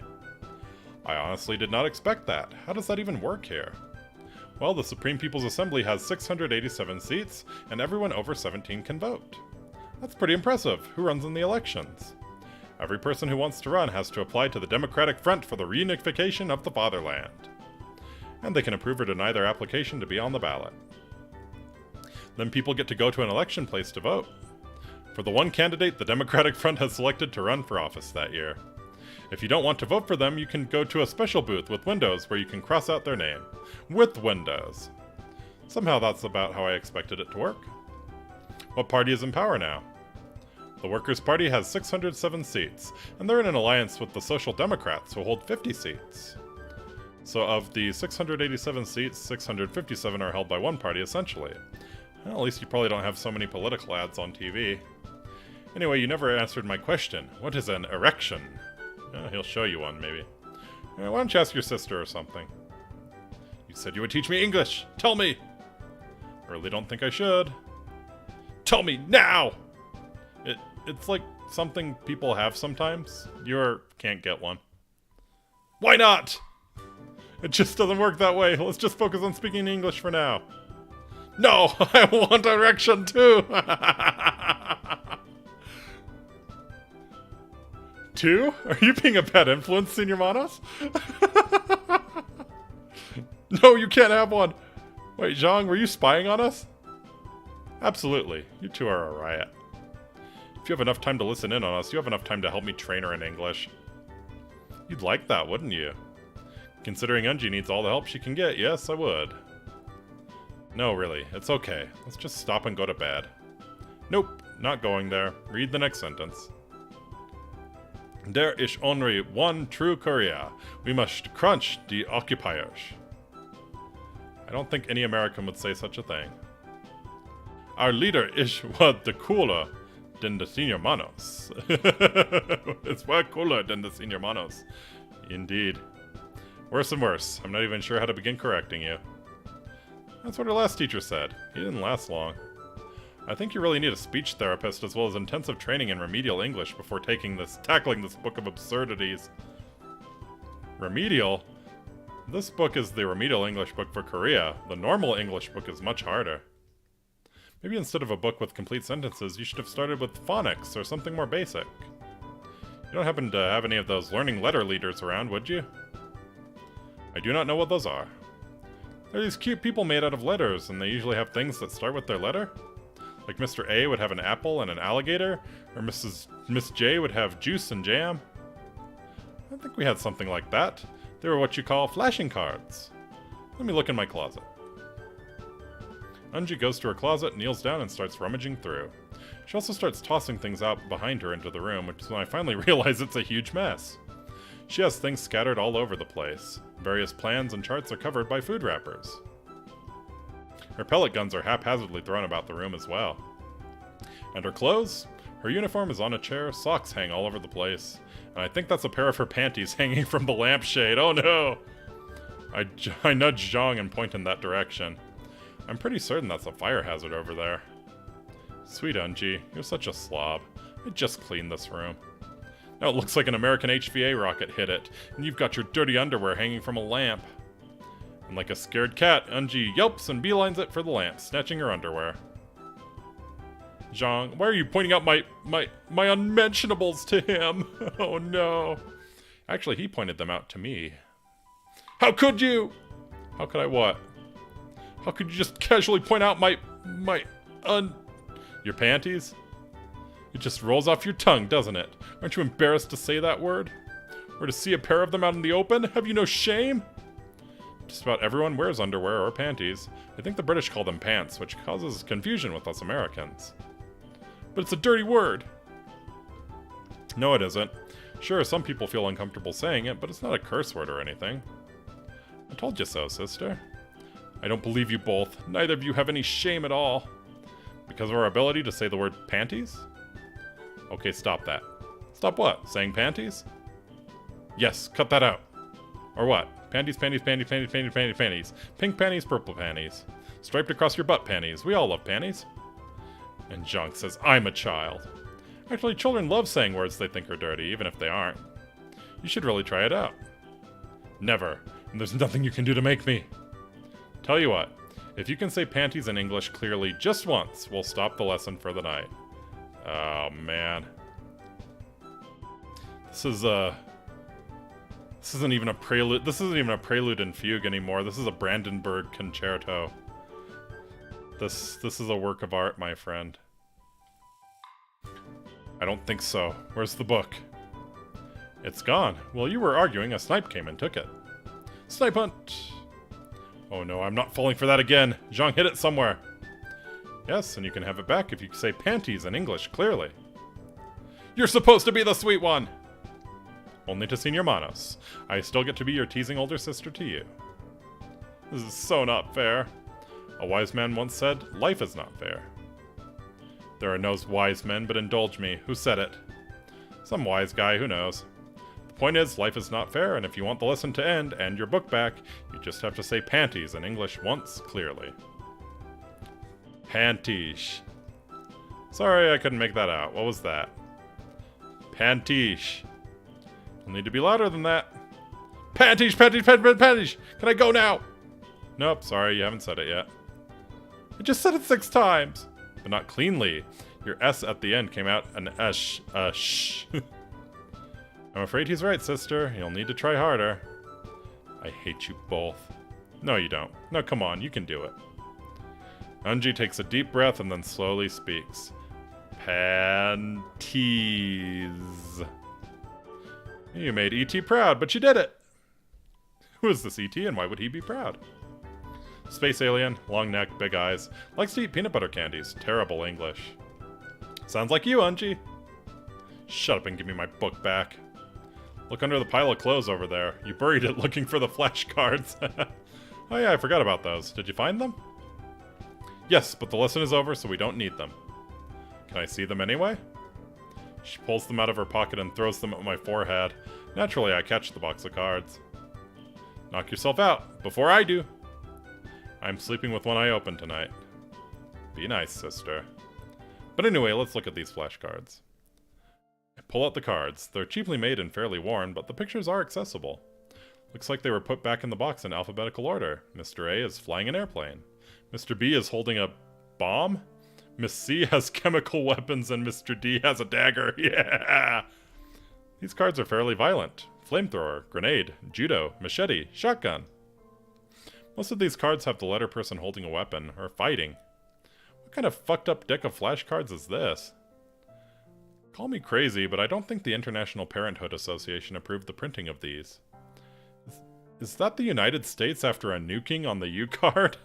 I honestly did not expect that. How does that even work here? Well, the Supreme People's Assembly has 687 seats, and everyone over 17 can vote. That's pretty impressive. Who runs in the elections? Every person who wants to run has to apply to the Democratic Front for the Reunification of the Fatherland. And they can approve or deny their application to be on the ballot. Then people get to go to an election place to vote. For the one candidate the Democratic Front has selected to run for office that year. If you don't want to vote for them, you can go to a special booth with windows where you can cross out their name. With windows. Somehow that's about how I expected it to work. What party is in power now? The Workers' Party has 607 seats, and they're in an alliance with the Social Democrats, who hold 50 seats. So of the 687 seats, 657 are held by one party, essentially. Well, at least you probably don't have so many political ads on TV. Anyway, you never answered my question. What is an erection? He'll show you one, maybe. Why don't you ask your sister or something? You said you would teach me English! Tell me! I really don't think I should. Tell me now! It's like something people have sometimes. You can't get one. Why not? It just doesn't work that way. Let's just focus on speaking English for now. No! I want erection too! 2? Are you being a bad influence, Senor Manos? No, you can't have one! Wait, Zhang, were you spying on us? Absolutely. You two are a riot. If you have enough time to listen in on us, you have enough time to help me train her in English. You'd like that, wouldn't you? Considering Unji needs all the help she can get, yes, I would. No, really, it's okay. Let's just stop and go to bed. Nope, not going there. Read the next sentence. Der ist only one true Korea. We must crunch the occupiers. I don't think any American would say such a thing. Our leader is what the cooler than the Senior Manos. It's way cooler than the Senior Manos. Indeed. Worse and worse. I'm not even sure how to begin correcting you. That's what our last teacher said. He didn't last long. I think you really need a speech therapist as well as intensive training in remedial English before tackling this book of absurdities. Remedial? This book is the remedial English book for Korea. The normal English book is much harder. Maybe instead of a book with complete sentences, you should have started with phonics or something more basic. You don't happen to have any of those learning letter leaders around, would you? I do not know what those are. They're these cute people made out of letters, and they usually have things that start with their letter. Like Mr. A would have an apple and an alligator, or Miss J would have juice and jam. I think we had something like that. They were what you call flashing cards. Let me look in my closet. Unji goes to her closet, kneels down, and starts rummaging through. She also starts tossing things out behind her into the room, which is when I finally realize it's a huge mess. She has things scattered all over the place. Various plans and charts are covered by food wrappers. Her pellet guns are haphazardly thrown about the room as well. And her clothes? Her uniform is on a chair, socks hang all over the place, and I think that's a pair of her panties hanging from the lampshade. Oh no! I nudge Zhang and point in that direction. I'm pretty certain that's a fire hazard over there. Sweet Unji, you're such a slob. I just cleaned this room. Now it looks like an American HVA rocket hit it, and you've got your dirty underwear hanging from a lamp. And like a scared cat, Unji yelps and beelines it for the lamp, snatching her underwear. Zhang, why are you pointing out my unmentionables to him? Oh no. Actually, he pointed them out to me. How could you? How could I what? How could you just casually point out your panties? It just rolls off your tongue, doesn't it? Aren't you embarrassed to say that word? Or to see a pair of them out in the open? Have you no shame? Just about everyone wears underwear or panties. I think the British call them pants, which causes confusion with us Americans. But it's a dirty word. No, it isn't. Sure, some people feel uncomfortable saying it, but it's not a curse word or anything. I told you so, sister. I don't believe you both. Neither of you have any shame at all. Because of our ability to say the word panties? Okay, stop that. Stop what? Saying panties? Yes, cut that out. Or what? Panties, panties, panties, panties, panties, panties, panties. Pink panties, purple panties. Striped across your butt panties. We all love panties. And Junk says, I'm a child. Actually, children love saying words they think are dirty, even if they aren't. You should really try it out. Never. And there's nothing you can do to make me. Tell you what, if you can say panties in English clearly just once, we'll stop the lesson for the night. Oh, man. This isn't even a prelude. This isn't even a prelude and fugue anymore. This is a Brandenburg concerto. This is a work of art, my friend. I don't think so. Where's the book? It's gone. Well, you were arguing. A snipe came and took it. Snipe hunt! Oh no, I'm not falling for that again. Zhang hid it somewhere. Yes, and you can have it back if you say panties in English clearly. You're supposed to be the sweet one! Only to Senior Manos. I still get to be your teasing older sister to you. This is so not fair. A wise man once said, life is not fair. There are no wise men, but indulge me. Who said it? Some wise guy, who knows. The point is, life is not fair, and if you want the lesson to end and your book back, you just have to say panties in English once clearly. Panties. Sorry, I couldn't make that out. What was that? Panties. You'll need to be louder than that. Panties, panties, panties, panties! Can I go now? Nope, sorry, you haven't said it yet. I just said it 6 times! But not cleanly. Your S at the end came out an sh. I'm afraid he's right, sister. You'll need to try harder. I hate you both. No, you don't. No, come on, you can do it. Unji takes a deep breath and then slowly speaks. Panties. You made E.T. proud, but you did it! Who is this E.T. and why would he be proud? Space alien, long neck, big eyes, likes to eat peanut butter candies. Terrible English. Sounds like you, Unji. Shut up and give me my book back. Look under the pile of clothes over there. You buried it looking for the flashcards. Oh yeah, I forgot about those. Did you find them? Yes, but the lesson is over, so we don't need them. Can I see them anyway? She pulls them out of her pocket and throws them at my forehead. Naturally, I catch the box of cards. Knock yourself out, before I do. I'm sleeping with one eye open tonight. Be nice, sister. But anyway, let's look at these flashcards. I pull out the cards. They're cheaply made and fairly worn, but the pictures are accessible. Looks like they were put back in the box in alphabetical order. Mr. A is flying an airplane. Mr. B is holding a bomb. Miss C has chemical weapons, and Mr. D has a dagger. Yeah! These cards are fairly violent. Flamethrower, grenade, judo, machete, shotgun. Most of these cards have the letter person holding a weapon, or fighting. What kind of fucked up deck of flashcards is this? Call me crazy, but I don't think the International Parenthood Association approved the printing of these. Is that the United States after a nuking on the U card?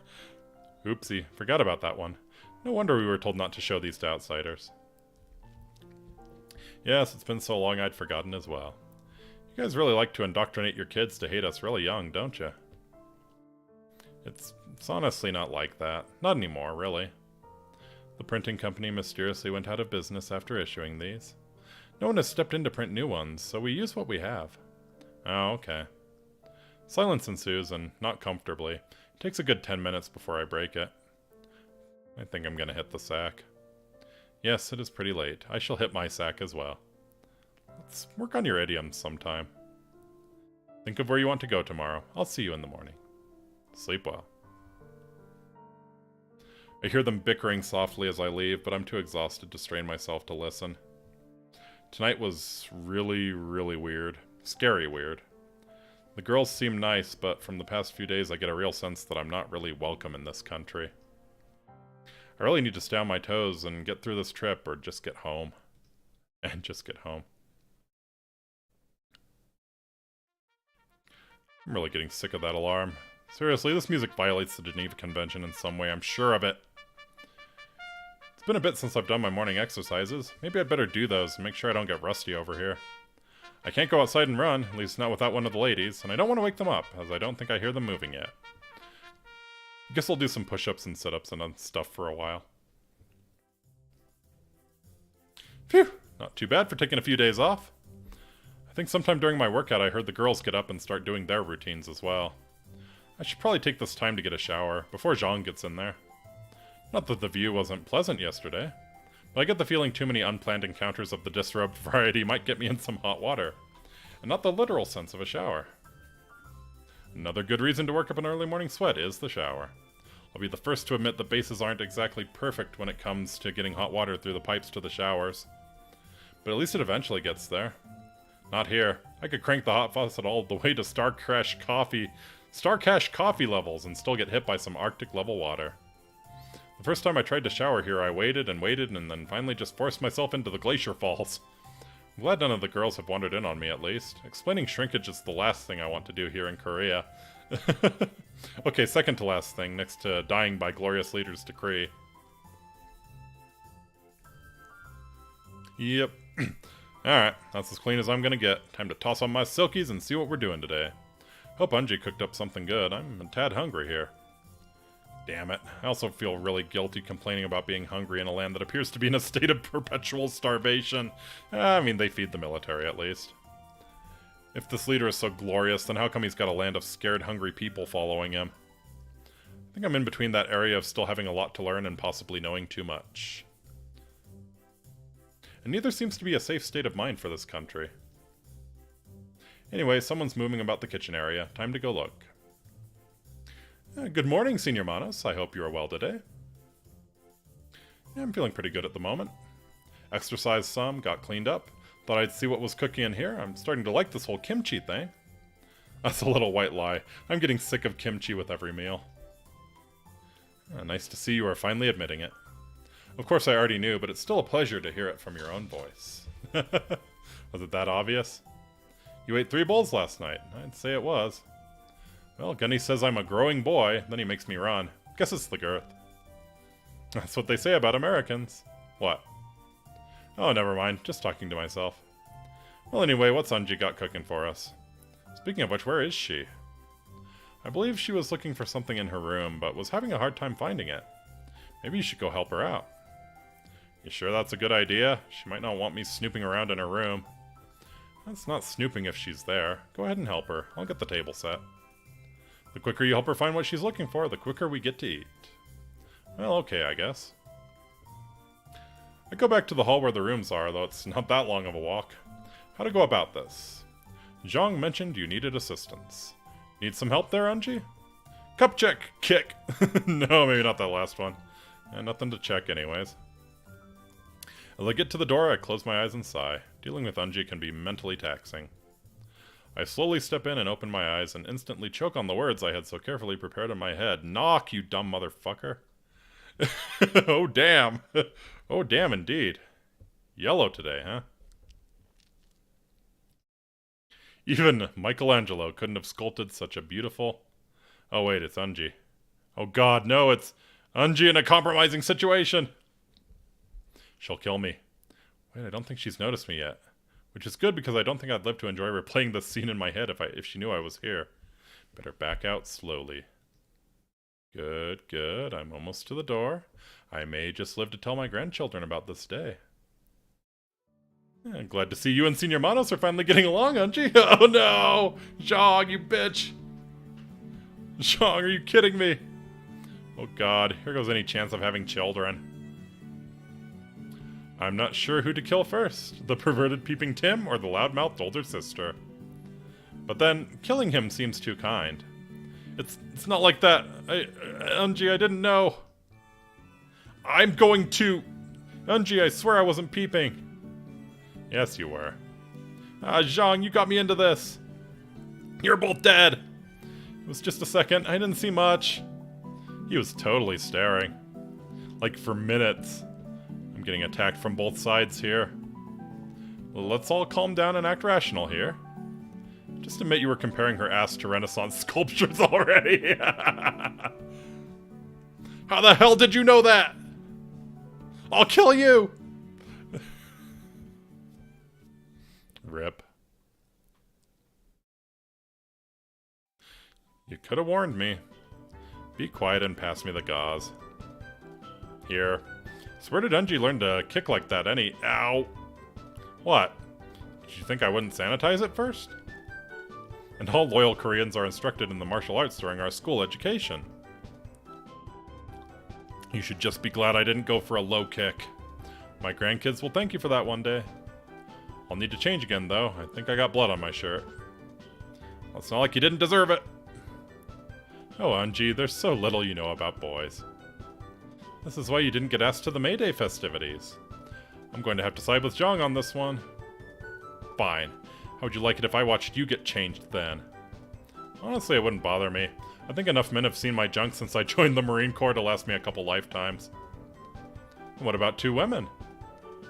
Oopsie, forgot about that one. No wonder we were told not to show these to outsiders. Yes, it's been so long I'd forgotten as well. You guys really like to indoctrinate your kids to hate us really young, don't you? It's honestly not like that. Not anymore, really. The printing company mysteriously went out of business after issuing these. No one has stepped in to print new ones, so we use what we have. Oh, okay. Silence ensues, and not comfortably. It takes a good 10 minutes before I break it. I think I'm gonna hit the sack. Yes, it is pretty late. I shall hit my sack as well. Let's work on your idioms sometime. Think of where you want to go tomorrow. I'll see you in the morning. Sleep well. I hear them bickering softly as I leave, but I'm too exhausted to strain myself to listen. Tonight was really, really weird. Scary weird. The girls seem nice, but from the past few days I get a real sense that I'm not really welcome in this country. I really need to stay on my toes and get through this trip, or just get home. And just get home. I'm really getting sick of that alarm. Seriously, this music violates the Geneva Convention in some way, I'm sure of it. It's been a bit since I've done my morning exercises. Maybe I'd better do those and make sure I don't get rusty over here. I can't go outside and run, at least not without one of the ladies, and I don't want to wake them up, as I don't think I hear them moving yet. Guess I'll do some push-ups and sit-ups and stuff for a while. Phew! Not too bad for taking a few days off. I I think sometime during my workout I heard the girls get up and start doing their routines as well. I should probably take this time to get a shower, before Zhang gets in there. Not that the view wasn't pleasant yesterday, but I get the feeling too many unplanned encounters of the disrobed variety might get me in some hot water. And not the literal sense of a shower. Another good reason to work up an early morning sweat is the shower. I'll be the first to admit that bases aren't exactly perfect when it comes to getting hot water through the pipes to the showers. But at least it eventually gets there. Not here. I could crank the hot faucet all the way to Starcash coffee levels and still get hit by some Arctic level water. The first time I tried to shower here, I waited and waited and then finally just forced myself into the glacier falls. I'm glad none of the girls have wandered in on me, at least. Explaining shrinkage is the last thing I want to do here in Korea. Okay, second to last thing, next to dying by glorious leader's decree. Yep. Alright, that's as clean as I'm gonna get. Time to toss on my silkies and see what we're doing today. Hope Unji cooked up something good. I'm a tad hungry here. Damn it. I also feel really guilty complaining about being hungry in a land that appears to be in a state of perpetual starvation. I mean, they feed the military, at least. If this leader is so glorious, then how come he's got a land of scared, hungry people following him? I think I'm in between that area of still having a lot to learn and possibly knowing too much. And neither seems to be a safe state of mind for this country. Anyway, someone's moving about the kitchen area. Time to go look. Good morning, Senior Manos. I hope you are well today. Yeah, I'm feeling pretty good at the moment. Exercised some, got cleaned up. Thought I'd see what was cooking in here. I'm starting to like this whole kimchi thing. That's a little white lie. I'm getting sick of kimchi with every meal. Nice to see you are finally admitting it. Of course I already knew, but it's still a pleasure to hear it from your own voice. Was it that obvious? You ate 3 bowls last night. I'd say it was. Well, Gunny says I'm a growing boy, then he makes me run. Guess it's the girth. That's what they say about Americans. What? Oh, never mind. Just talking to myself. Well, anyway, what's Unji got cooking for us? Speaking of which, where is she? I believe she was looking for something in her room, but was having a hard time finding it. Maybe you should go help her out. You sure that's a good idea? She might not want me snooping around in her room. That's not snooping if she's there. Go ahead and help her. I'll get the table set. The quicker you help her find what she's looking for, the quicker we get to eat. Well, okay, I guess. I go back to the hall where the rooms are, though it's not that long of a walk. How to go about this? Zhang mentioned you needed assistance. Need some help there, Unji? Cup check! Kick! No, maybe not that last one. Nothing to check anyways. As I get to the door, I close my eyes and sigh. Dealing with Unji can be mentally taxing. I slowly step in and open my eyes and instantly choke on the words I had so carefully prepared in my head. Knock, you dumb motherfucker. Oh, damn. Oh, damn indeed. Yellow today, huh? Even Michelangelo couldn't have sculpted such a beautiful... Oh, wait, it's Unji. Oh, God, no, it's Unji in a compromising situation. She'll kill me. Wait, I don't think she's noticed me yet. Which is good because I don't think I'd live to enjoy replaying this scene in my head if she knew I was here. Better back out slowly. Good, good. I'm almost to the door. I may just live to tell my grandchildren about this day. Yeah, glad to see you and Senior Manos are finally getting along, Unji. Oh no! Zhang, you bitch! Zhang, are you kidding me? Oh god, here goes any chance of having children. I'm not sure who to kill first, the perverted peeping Tim or the loudmouthed older sister. But then, killing him seems too kind. It's not like that. Unji, I didn't know. I'm going to... Unji, I swear I wasn't peeping. Yes, you were. Zhang, you got me into this. You're both dead. It was just a second. I didn't see much. He was totally staring. Like for minutes. I'm getting attacked from both sides here. Well, let's all calm down and act rational here. Just admit you were comparing her ass to Renaissance sculptures already. How the hell did you know that? I'll kill you! Rip. You could have warned me. Be quiet and pass me the gauze. Here. So where did Unji learn to kick like that Ow! What? Did you think I wouldn't sanitize it first? And all loyal Koreans are instructed in the martial arts during our school education. You should just be glad I didn't go for a low kick. My grandkids will thank you for that one day. I'll need to change again, though. I think I got blood on my shirt. Well, it's not like you didn't deserve it. Oh, Anji, there's so little you know about boys. This is why you didn't get asked to the May Day festivities. I'm going to have to side with Zhang on this one. Fine. How would you like it if I watched you get changed then? Honestly, it wouldn't bother me. I think enough men have seen my junk since I joined the Marine Corps to last me a couple lifetimes. And what about 2 women?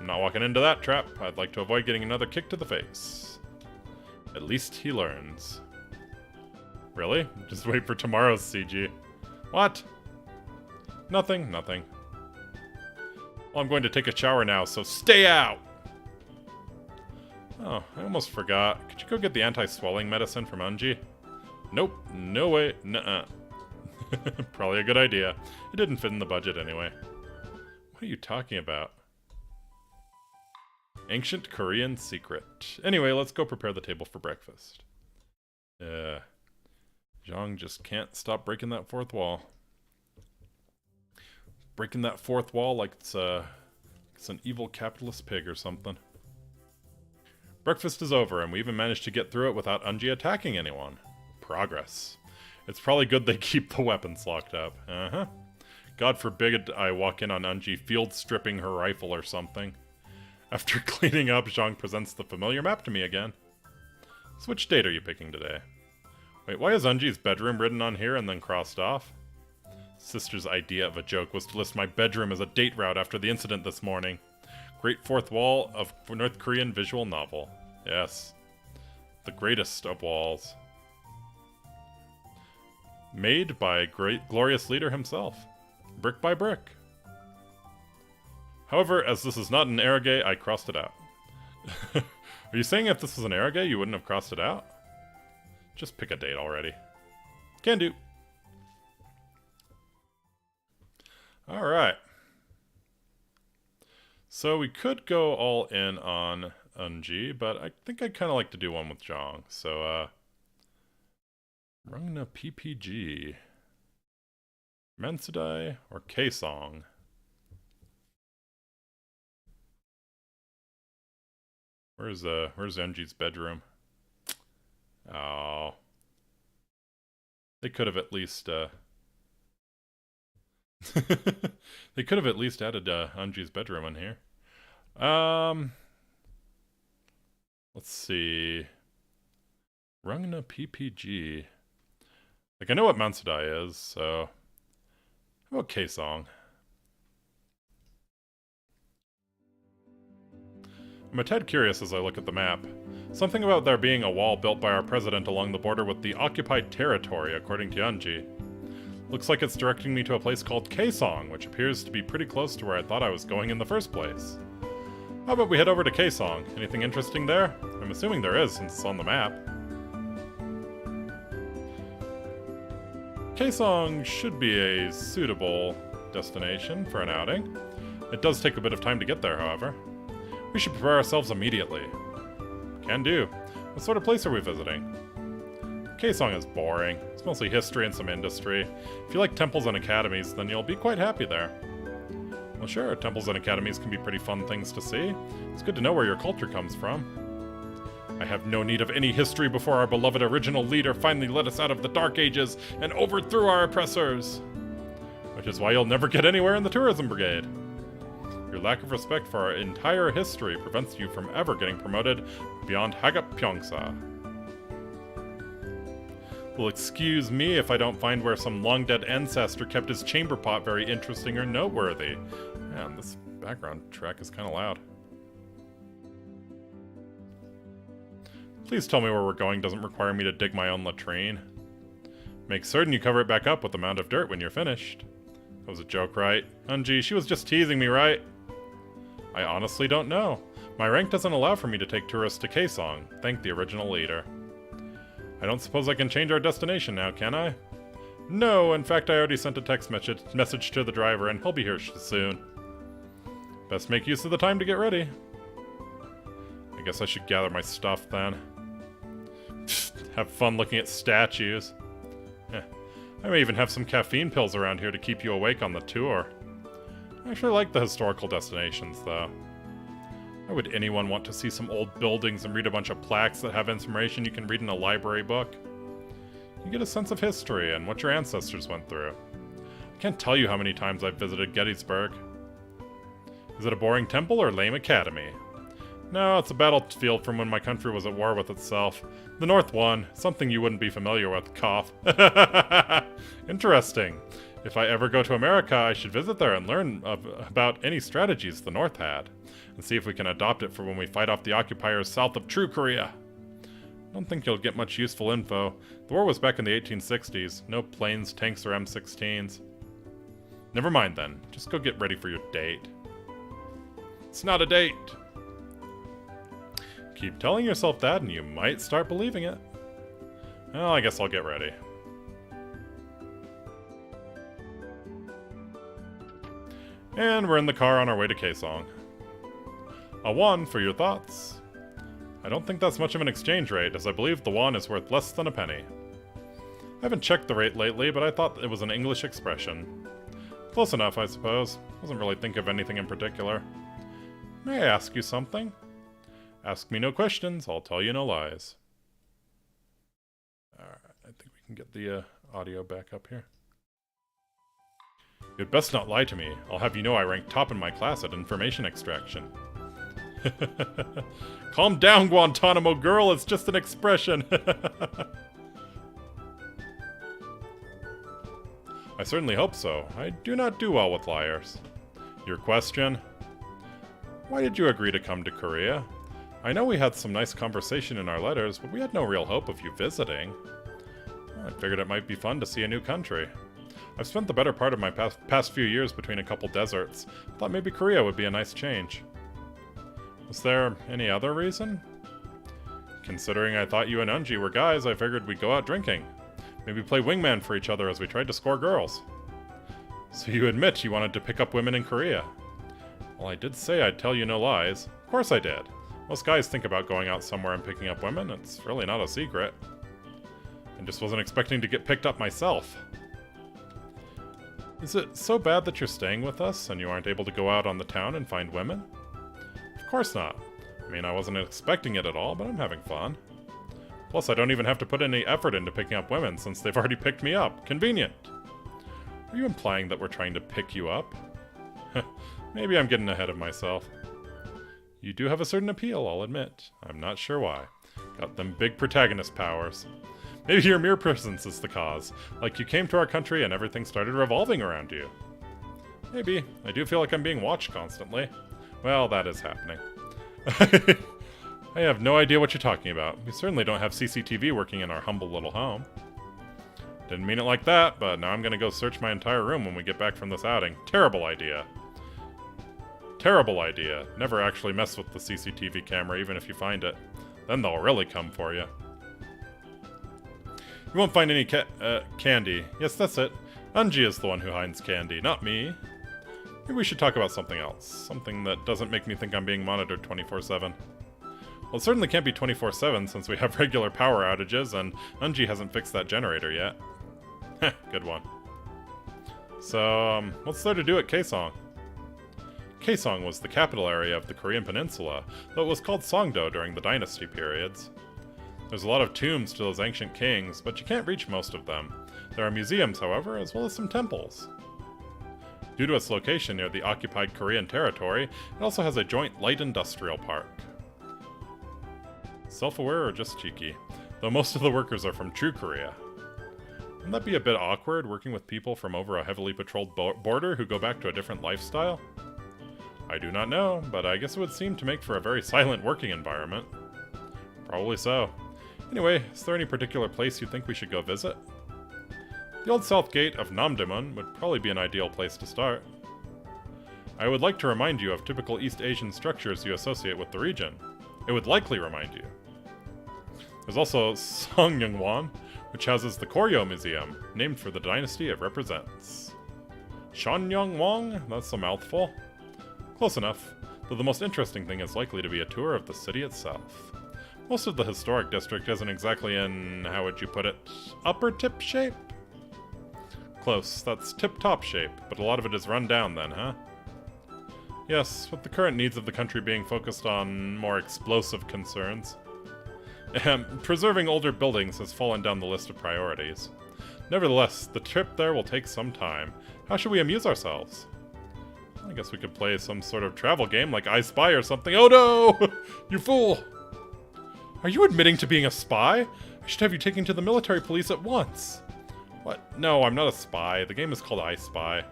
I'm not walking into that trap. I'd like to avoid getting another kick to the face. At least he learns. Really? Just wait for tomorrow's CG. What? Nothing, nothing. Well, I'm going to take a shower now, so stay out! Oh, I almost forgot. Could you go get the anti-swelling medicine from Anji? Nope, no way, nuh-uh. Probably a good idea. It didn't fit in the budget anyway. What are you talking about? Ancient Korean secret. Anyway, let's go prepare the table for breakfast. Zhang just can't stop breaking that 4th wall. Breaking that 4th wall like it's an evil capitalist pig or something. Breakfast is over, and we even managed to get through it without Anji attacking anyone. Progress. It's probably good they keep the weapons locked up. Uh-huh. God forbid I walk in on Anji field stripping her rifle or something. After cleaning up, Zhang presents the familiar map to me again. So which date are you picking today? Wait, why is Anji's bedroom written on here and then crossed off? Sister's idea of a joke was to list my bedroom as a date route after the incident this morning. Great 4th wall of North Korean visual novel. Yes. The greatest of walls. Made by great glorious leader himself. Brick by brick. However, as this is not an eroge, I crossed it out. Are you saying if this was an eroge, you wouldn't have crossed it out? Just pick a date already. Can do. Alright. So we could go all in on Anji, but I think I'd kind of like to do one with Zhang. So, Rungna PPG. Mensudai or K-Song? Where's Anji's bedroom? Oh. They could have at least, they could have at least added, Anji's bedroom in here. Let's see. Rungna PPG. Like, I know what Mansudai is, so... How about K-Song? I'm a tad curious as I look at the map. Something about there being a wall built by our president along the border with the occupied territory, according to Anji. Looks like it's directing me to a place called K-Song, which appears to be pretty close to where I thought I was going in the first place. How about we head over to K-Song? Anything interesting there? I'm assuming there is, since it's on the map. K-Song should be a suitable destination for an outing. It does take a bit of time to get there, however. We should prepare ourselves immediately. Can do. What sort of place are we visiting? K-Song is boring. It's mostly history and some industry. If you like temples and academies, then you'll be quite happy there. Well, sure, temples and academies can be pretty fun things to see. It's good to know where your culture comes from. I have no need of any history before our beloved original leader finally led us out of the Dark Ages and overthrew our oppressors. Which is why you'll never get anywhere in the tourism brigade. Your lack of respect for our entire history prevents you from ever getting promoted beyond Hagap Pyeongsa. Well, excuse me if I don't find where some long-dead ancestor kept his chamber pot very interesting or noteworthy. Man, this background track is kind of loud. Please tell me where we're going doesn't require me to dig my own latrine. Make certain you cover it back up with a mound of dirt when you're finished. That was a joke, right? Anji, she was just teasing me, right? I honestly don't know. My rank doesn't allow for me to take tourists to K-Song. Thank the original leader. I don't suppose I can change our destination now, can I? No, in fact I already sent a text message to the driver and he'll be here soon. Best make use of the time to get ready. I guess I should gather my stuff then. Have fun looking at statues. I may even have some caffeine pills around here to keep you awake on the tour. I actually like the historical destinations, though. Why would anyone want to see some old buildings and read a bunch of plaques that have information you can read in a library book? You get a sense of history and what your ancestors went through. I can't tell you how many times I've visited Gettysburg. Is it a boring temple or lame academy? No, it's a battlefield from when my country was at war with itself. The North won, something you wouldn't be familiar with, cough. Interesting. If I ever go to America, I should visit there and learn about any strategies the North had, and see if we can adopt it for when we fight off the occupiers south of true Korea. I don't think you'll get much useful info. The war was back in the 1860s. No planes, tanks, or M16s. Never mind then. Just go get ready for your date. It's not a date. Keep telling yourself that and you might start believing it. Well, I guess I'll get ready. And we're in the car on our way to Kaesong. A won for your thoughts. I don't think that's much of an exchange rate, as I believe the won is worth less than a penny. I haven't checked the rate lately, but I thought it was an English expression. Close enough, I suppose. Wasn't really think of anything in particular. May I ask you something? Ask me no questions, I'll tell you no lies. Alright, I think we can get the audio back up here. You'd best not lie to me. I'll have you know I rank top in my class at information extraction. Calm down, Guantanamo girl, it's just an expression. I certainly hope so. I do not do well with liars. Your question? Why did you agree to come to Korea? I know we had some nice conversation in our letters, but we had no real hope of you visiting. Well, I figured it might be fun to see a new country. I've spent the better part of my past few years between a couple deserts. Thought maybe Korea would be a nice change. Was there any other reason? Considering I thought you and Unji were guys, I figured we'd go out drinking. Maybe play wingman for each other as we tried to score girls. So you admit you wanted to pick up women in Korea? Well, I did say I'd tell you no lies. Of course I did. Most guys think about going out somewhere and picking up women. It's really not a secret. I just wasn't expecting to get picked up myself. Is it so bad that you're staying with us and you aren't able to go out on the town and find women? Of course not. I mean, I wasn't expecting it at all, but I'm having fun. Plus, I don't even have to put any effort into picking up women since they've already picked me up. Convenient. Are you implying that we're trying to pick you up? Maybe I'm getting ahead of myself. You do have a certain appeal, I'll admit. I'm not sure why. Got them big protagonist powers. Maybe your mere presence is the cause. Like you came to our country and everything started revolving around you. Maybe. I do feel like I'm being watched constantly. Well, that is happening. I have no idea what you're talking about. We certainly don't have CCTV working in our humble little home. Didn't mean it like that, but now I'm gonna go search my entire room when we get back from this outing. Terrible idea. Terrible idea. Never actually mess with the CCTV camera, even if you find it. Then they'll really come for you. You won't find any candy. Yes, that's it. Unji is the one who hides candy, not me. Maybe we should talk about something else. Something that doesn't make me think I'm being monitored 24/7. Well, it certainly can't be 24/7 since we have regular power outages and Unji hasn't fixed that generator yet. Good one. So, what's there to do at Kaesong? Kaesong was the capital area of the Korean peninsula, though it was called Songdo during the dynasty periods. There's a lot of tombs to those ancient kings, but you can't reach most of them. There are museums, however, as well as some temples. Due to its location near the occupied Korean territory, it also has a joint light industrial park. Self-aware or just cheeky? Though most of the workers are from true Korea. Wouldn't that be a bit awkward, working with people from over a heavily patrolled border who go back to a different lifestyle? I do not know, but I guess it would seem to make for a very silent working environment. Probably so. Anyway, is there any particular place you think we should go visit? The Old South Gate of Namdaemun would probably be an ideal place to start. I would like to remind you of typical East Asian structures you associate with the region. It would likely remind you. There's also Songyungwon, which houses the Koryo Museum, named for the dynasty it represents. Shonyeongwon? That's a mouthful. Close enough. though the most interesting thing is likely to be a tour of the city itself. Most of the historic district isn't exactly in, how would you put it, upper tip shape? Close, that's tip-top shape, but a lot of it is run down then, huh? Yes, with the current needs of the country being focused on more explosive concerns. Preserving older buildings has fallen down the list of priorities. Nevertheless, the trip there will take some time. How should we amuse ourselves? I guess we could play some sort of travel game like I Spy or something. Oh no! You fool! Are you admitting to being a spy? I should have you taken to the military police at once. What? No, I'm not a spy. The game is called I Spy.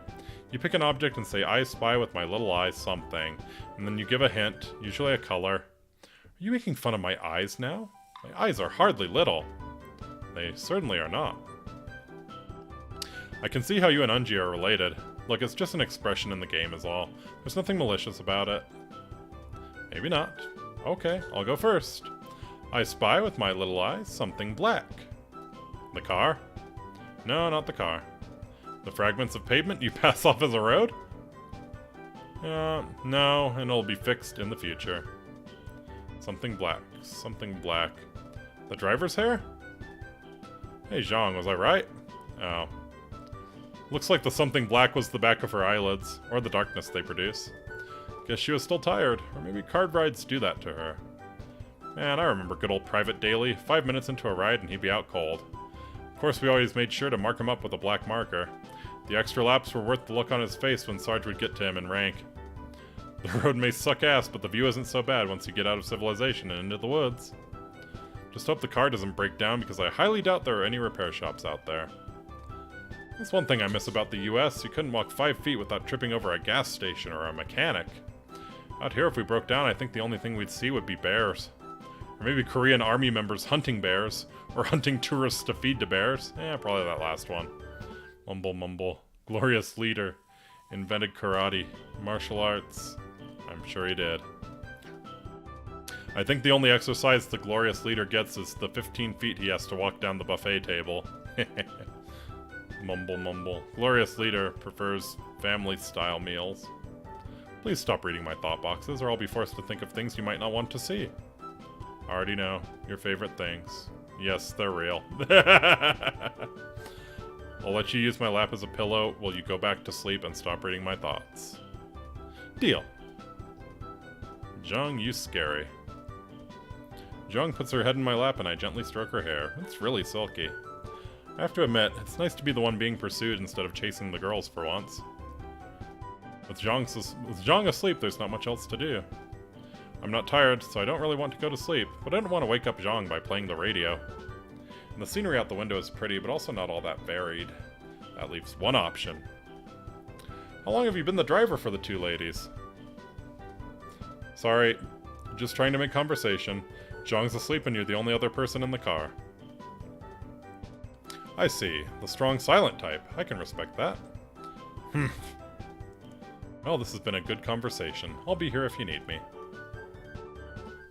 You pick an object and say, I spy with my little eye something. And then you give a hint, usually a color. Are you making fun of my eyes now? My eyes are hardly little. They certainly are not. I can see how you and Unji are related. Look, it's just an expression in the game is all. There's nothing malicious about it. Maybe not. Okay, I'll go first. I spy with my little eyes something black. The car? No, not the car. The fragments of pavement you pass off as a road? No, and it'll be fixed in the future. Something black. Something black. The driver's hair? Hey, Zhang, was I right? Oh. Looks like the something black was the back of her eyelids, or the darkness they produce. Guess she was still tired, or maybe card rides do that to her. Man, I remember good old Private Daly. 5 minutes into a ride and he'd be out cold. Of course, we always made sure to mark him up with a black marker. The extra laps were worth the look on his face when Sarge would get to him in rank. The road may suck ass, but the view isn't so bad once you get out of civilization and into the woods. Just hope the car doesn't break down, because I highly doubt there are any repair shops out there. That's one thing I miss about the US. You couldn't walk 5 feet without tripping over a gas station or a mechanic. Out here, if we broke down, I think the only thing we'd see would be bears. Or maybe Korean army members hunting bears, or hunting tourists to feed to bears. Probably that last one. Mumble mumble. Glorious leader. Invented karate. Martial arts. I'm sure he did. I think the only exercise the glorious leader gets is the 15 feet he has to walk down the buffet table. Mumble mumble. Glorious leader prefers family-style meals. Please stop reading my thought boxes, or I'll be forced to think of things you might not want to see. I already know. Your favorite things. Yes, they're real. I'll let you use my lap as a pillow while you go back to sleep and stop reading my thoughts. Deal. Zhang, you scary. Zhang puts her head in my lap and I gently stroke her hair. It's really silky. I have to admit, it's nice to be the one being pursued instead of chasing the girls for once. With Zhang asleep, there's not much else to do. I'm not tired, so I don't really want to go to sleep, but I don't want to wake up Zhang by playing the radio. And the scenery out the window is pretty, but also not all that varied. That leaves one option. How long have you been the driver for the two ladies? Sorry, just trying to make conversation. Zhang's asleep and you're the only other person in the car. I see. The strong silent type. I can respect that. Well, this has been a good conversation. I'll be here if you need me.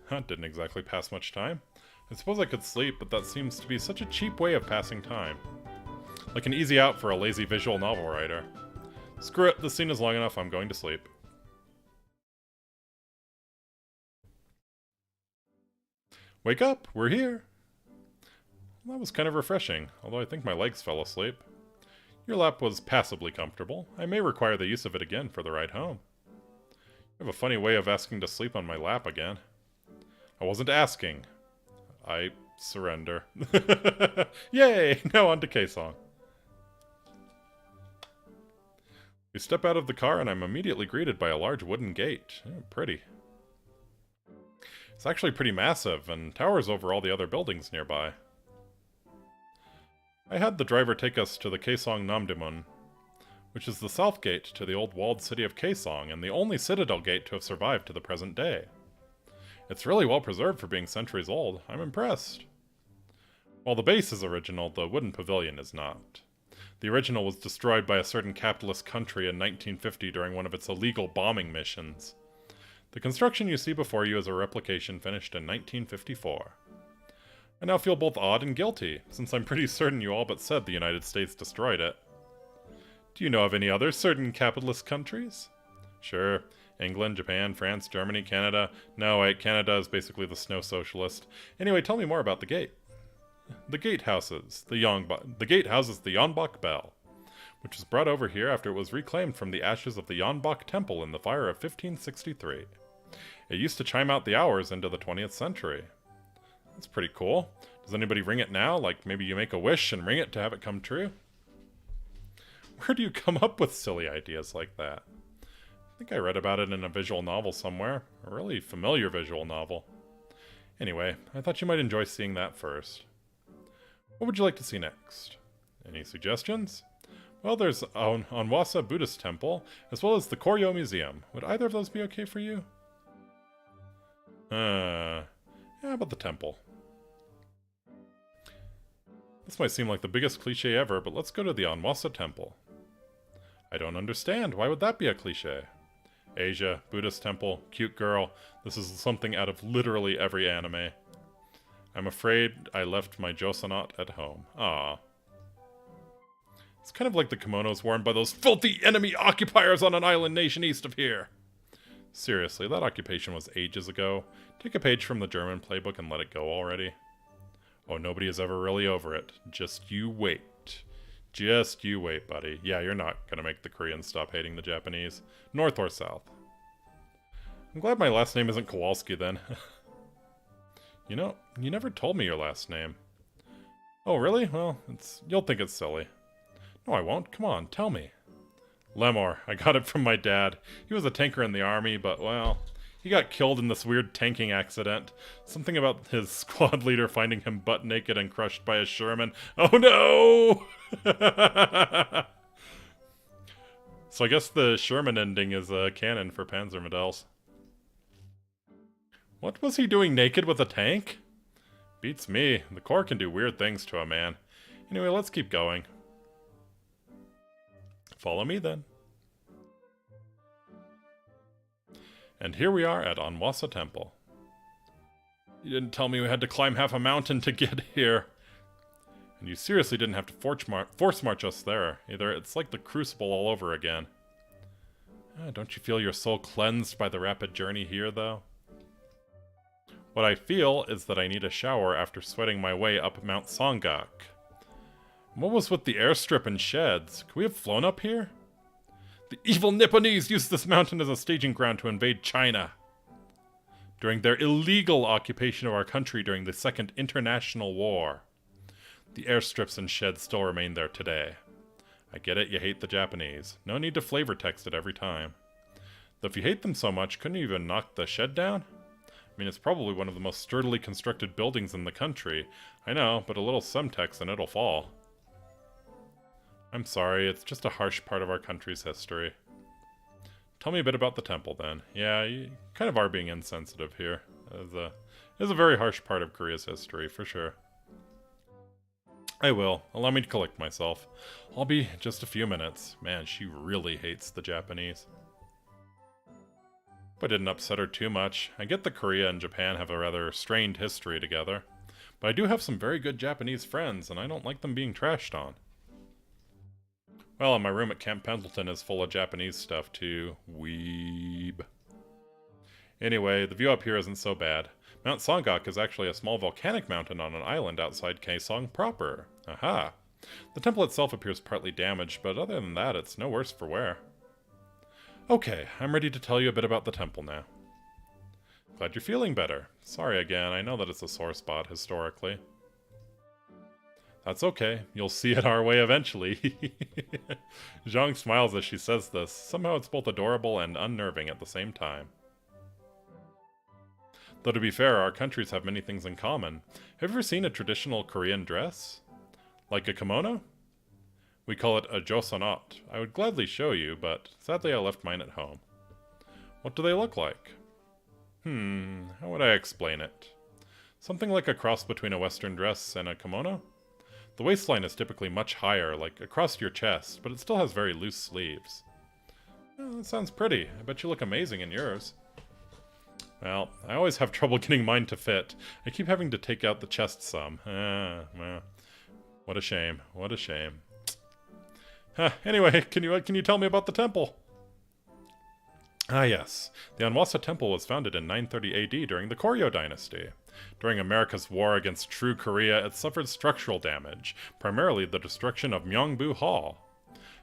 That didn't exactly pass much time. I suppose I could sleep, but that seems to be such a cheap way of passing time. Like an easy out for a lazy visual novel writer. Screw it, this scene is long enough, I'm going to sleep. Wake up, we're here! Well, that was kind of refreshing, although I think my legs fell asleep. Your lap was passably comfortable. I may require the use of it again for the ride home. You have a funny way of asking to sleep on my lap again. I wasn't asking. I surrender. Yay! Now on to K-Song. We step out of the car and I'm immediately greeted by a large wooden gate. Pretty. It's actually pretty massive and towers over all the other buildings nearby. I had the driver take us to the Kaesong Namdaemun, which is the south gate to the old walled city of Kaesong and the only citadel gate to have survived to the present day. It's really well preserved for being centuries old. I'm impressed. While the base is original, the wooden pavilion is not. The original was destroyed by a certain capitalist country in 1950 during one of its illegal bombing missions. The construction you see before you is a replication finished in 1954. I now feel both awed and guilty, since I'm pretty certain you all but said the United States destroyed it. Do you know of any other certain capitalist countries? Sure, England, Japan, France, Germany, Canada. No, wait, Canada is basically the snow socialist. Anyway, tell me more about the gate. The gate houses the Yonbok Bell, which was brought over here after it was reclaimed from the ashes of the Yonbok Temple in the fire of 1563. It used to chime out the hours into the 20th century. That's pretty cool. Does anybody ring it now? Like, maybe you make a wish and ring it to have it come true? Where do you come up with silly ideas like that? I think I read about it in a visual novel somewhere. A really familiar visual novel. Anyway, I thought you might enjoy seeing that first. What would you like to see next? Any suggestions? Well, there's Onwasa Buddhist Temple, as well as the Koryo Museum. Would either of those be okay for you? Yeah, about the temple. This might seem like the biggest cliche ever, but let's go to the Onwasa Temple. I don't understand. Why would that be a cliche? Asia, Buddhist temple, cute girl. This is something out of literally every anime. I'm afraid I left my Josanot at home. Ah. It's kind of like the kimonos worn by those filthy enemy occupiers on an island nation east of here. Seriously, that occupation was ages ago. Take a page from the German playbook and let it go already. Oh, nobody is ever really over it. Just you wait. Just you wait, buddy. Yeah, you're not gonna make the Koreans stop hating the Japanese. North or south. I'm glad my last name isn't Kowalski then. You know, you never told me your last name. Oh, really? Well, you'll think it's silly. No, I won't. Come on, tell me. Lemor. I got it from my dad. He was a tanker in the army, but, well, he got killed in this weird tanking accident. Something about his squad leader finding him butt naked and crushed by a Sherman. Oh no! So I guess the Sherman ending is canon for Panzer Medals. What was he doing naked with a tank? Beats me. The Corps can do weird things to a man. Anyway, let's keep going. Follow me then. And here we are at Onwasa Temple. You didn't tell me we had to climb half a mountain to get here. And you seriously didn't have to force march us there, either. It's like the Crucible all over again. Don't you feel your soul cleansed by the rapid journey here, though? What I feel is that I need a shower after sweating my way up Mount Songgak. What was with the airstrip and sheds? Could we have flown up here? The evil Nipponese used this mountain as a staging ground to invade China during their illegal occupation of our country during the Second International War. The airstrips and sheds still remain there today. I get it, you hate the Japanese. No need to flavor text it every time. Though if you hate them so much, couldn't you even knock the shed down? I mean, it's probably one of the most sturdily constructed buildings in the country. I know, but a little semtex and it'll fall. I'm sorry, it's just a harsh part of our country's history. Tell me a bit about the temple, then. Yeah, you kind of are being insensitive here. It's a very harsh part of Korea's history, for sure. I will. Allow me to collect myself. I'll be just a few minutes. Man, she really hates the Japanese. Hope I didn't upset her too much. I get that Korea and Japan have a rather strained history together. But I do have some very good Japanese friends, and I don't like them being trashed on. Well, and my room at Camp Pendleton is full of Japanese stuff, too. Weeb. Anyway, the view up here isn't so bad. Mount Songgak is actually a small volcanic mountain on an island outside Kaesong proper. Aha! The temple itself appears partly damaged, but other than that, it's no worse for wear. Okay, I'm ready to tell you a bit about the temple now. Glad you're feeling better. Sorry again, I know that it's a sore spot historically. That's okay, you'll see it our way eventually. Zhang smiles as she says this. Somehow it's both adorable and unnerving at the same time. Though to be fair, our countries have many things in common. Have you ever seen a traditional Korean dress? Like a kimono? We call it a joseonot. I would gladly show you, but sadly I left mine at home. What do they look like? How would I explain it? Something like a cross between a Western dress and a kimono? The waistline is typically much higher, like across your chest, but it still has very loose sleeves. Well, that sounds pretty. I bet you look amazing in yours. Well, I always have trouble getting mine to fit. I keep having to take out the chest some. Well, what a shame. What a shame. Anyway, can you tell me about the temple? Ah yes, the Anwasa Temple was founded in 930 AD during the Koryo dynasty. During America's war against True Korea, it suffered structural damage, primarily the destruction of Myeongbu Hall.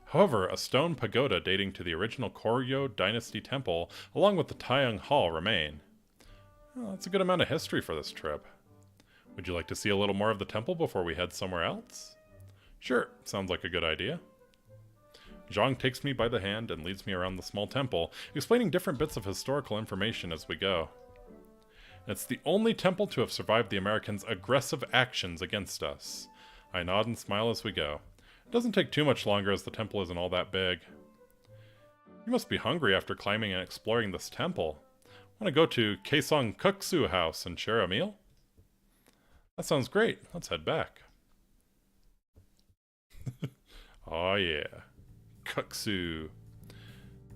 However, a stone pagoda dating to the original Koryo dynasty temple, along with the Taeyang Hall, remain. Well, that's a good amount of history for this trip. Would you like to see a little more of the temple before we head somewhere else? Sure, sounds like a good idea. Zhang takes me by the hand and leads me around the small temple, explaining different bits of historical information as we go. It's the only temple to have survived the Americans' aggressive actions against us. I nod and smile as we go. It doesn't take too much longer as the temple isn't all that big. You must be hungry after climbing and exploring this temple. Want to go to Kaesong Kuksu House and share a meal? That sounds great. Let's head back. Oh yeah. Kuksu.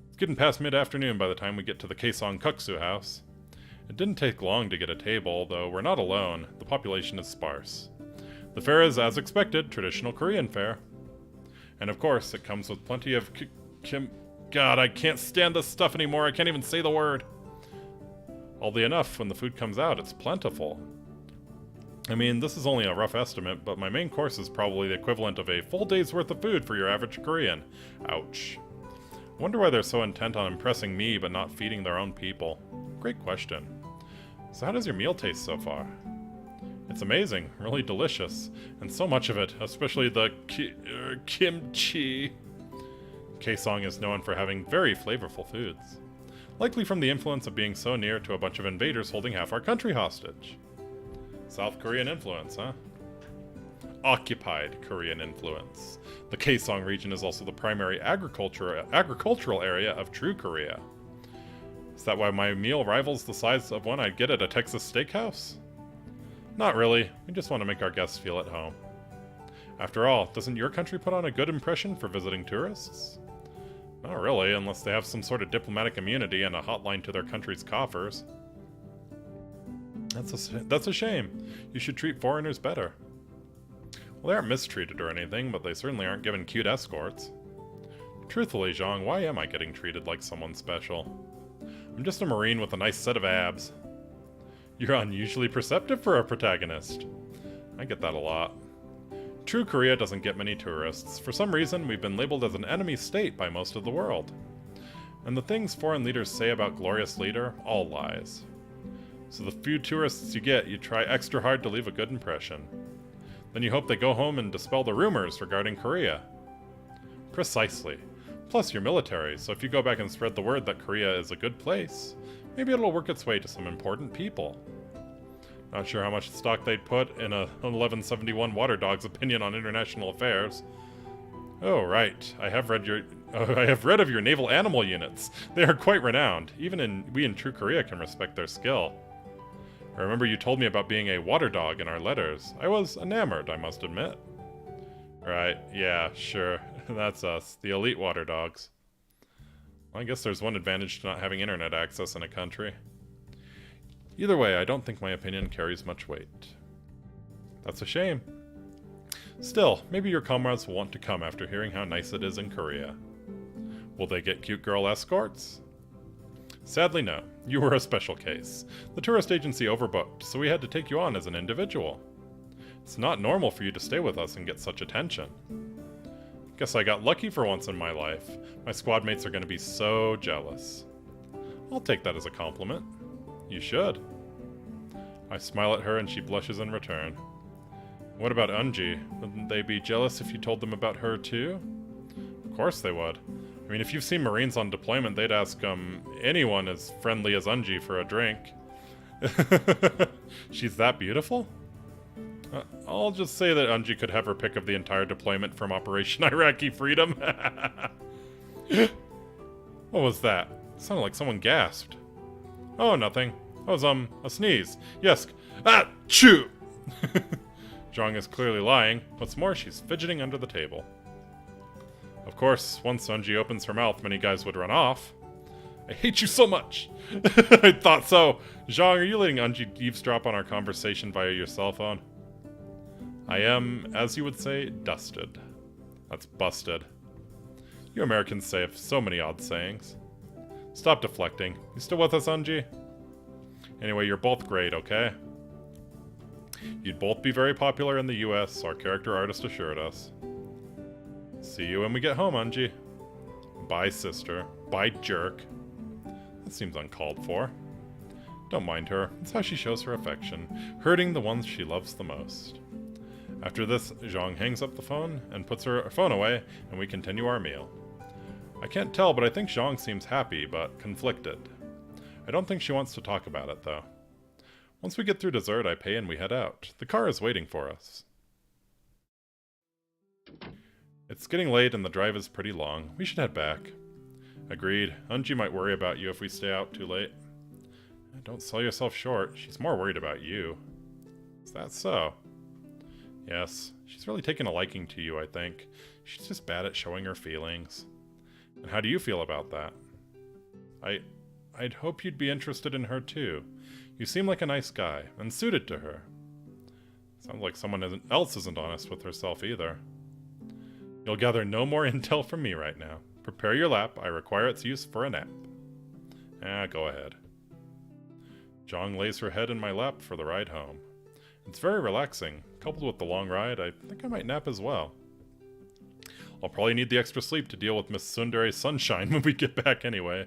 It's getting past mid-afternoon by the time we get to the Kaesong Kuksu House. It didn't take long to get a table, though we're not alone. The population is sparse. The fare is, as expected, traditional Korean fare. And of course, it comes with plenty of God, I can't stand this stuff anymore. I can't even say the word. Oddly enough, when the food comes out, it's plentiful. I mean, this is only a rough estimate, but my main course is probably the equivalent of a full day's worth of food for your average Korean. Ouch. Wonder why they're so intent on impressing me but not feeding their own people. Great question. So how does your meal taste so far? It's amazing, really delicious, and so much of it, especially the kimchi. Kaesong is known for having very flavorful foods. Likely from the influence of being so near to a bunch of invaders holding half our country hostage. South Korean influence, huh? Occupied Korean influence. The Kaesong region is also the primary agricultural area of True Korea. Is that why my meal rivals the size of one I'd get at a Texas steakhouse? Not really. We just want to make our guests feel at home. After all, doesn't your country put on a good impression for visiting tourists? Not really, unless they have some sort of diplomatic immunity and a hotline to their country's coffers. That's a shame. You should treat foreigners better. Well, they aren't mistreated or anything, but they certainly aren't given cute escorts. Truthfully, Zhang, why am I getting treated like someone special? I'm just a Marine with a nice set of abs. You're unusually perceptive for a protagonist. I get that a lot. True Korea doesn't get many tourists. For some reason, we've been labeled as an enemy state by most of the world. And the things foreign leaders say about glorious leader, all lies. So the few tourists you get, you try extra hard to leave a good impression. Then you hope they go home and dispel the rumors regarding Korea. Precisely. Plus, you're military, so if you go back and spread the word that Korea is a good place, maybe it'll work its way to some important people. Not sure how much stock they'd put in a 1171 Water Dog's opinion on international affairs. Oh, right. I have read of your naval animal units. They are quite renowned. Even we in True Korea can respect their skill. I remember you told me about being a water dog in our letters. I was enamored, I must admit. Right, yeah, sure. That's us, the elite water dogs. Well, I guess there's one advantage to not having internet access in a country. Either way, I don't think my opinion carries much weight. That's a shame. Still, maybe your comrades will want to come after hearing how nice it is in Korea. Will they get cute girl escorts? Sadly, no. You were a special case. The tourist agency overbooked, so we had to take you on as an individual. It's not normal for you to stay with us and get such attention. Guess I got lucky for once in my life. My squad mates are going to be so jealous. I'll take that as a compliment. You should. I smile at her and she blushes in return. What about Unji? Wouldn't they be jealous if you told them about her too? Of course they would. I mean, if you've seen Marines on deployment, they'd ask, anyone as friendly as Unji for a drink. She's that beautiful? I'll just say that Unji could have her pick of the entire deployment from Operation Iraqi Freedom. What was that? It sounded like someone gasped. Oh, nothing. That was, a sneeze. Yes. Achoo! Zhang is clearly lying. What's more, she's fidgeting under the table. Of course, once Unji opens her mouth, many guys would run off. I hate you so much! I thought so! Zhang, are you letting Unji eavesdrop on our conversation via your cell phone? I am, as you would say, dusted. That's busted. You Americans say so many odd sayings. Stop deflecting. You still with us, Unji? Anyway, you're both great, okay? You'd both be very popular in the US, our character artist assured us. See you when we get home, Unji. Bye, sister. Bye, jerk. That seems uncalled for. Don't mind her. It's how she shows her affection, hurting the ones she loves the most. After this, Zhang hangs up the phone and puts her phone away, and we continue our meal. I can't tell, but I think Zhang seems happy, but conflicted. I don't think she wants to talk about it, though. Once we get through dessert, I pay and we head out. The car is waiting for us. It's getting late and the drive is pretty long. We should head back. Agreed. Unji might worry about you if we stay out too late. Don't sell yourself short. She's more worried about you. Is that so? Yes. She's really taken a liking to you, I think. She's just bad at showing her feelings. And how do you feel about that? I'd hope you'd be interested in her too. You seem like a nice guy, and suited to her. Sounds like someone else isn't honest with herself either. You'll gather no more intel from me right now. Prepare your lap. I require its use for a nap. Go ahead. Zhang lays her head in my lap for the ride home. It's very relaxing. Coupled with the long ride, I think I might nap as well. I'll probably need the extra sleep to deal with Miss Sundare's sunshine when we get back anyway.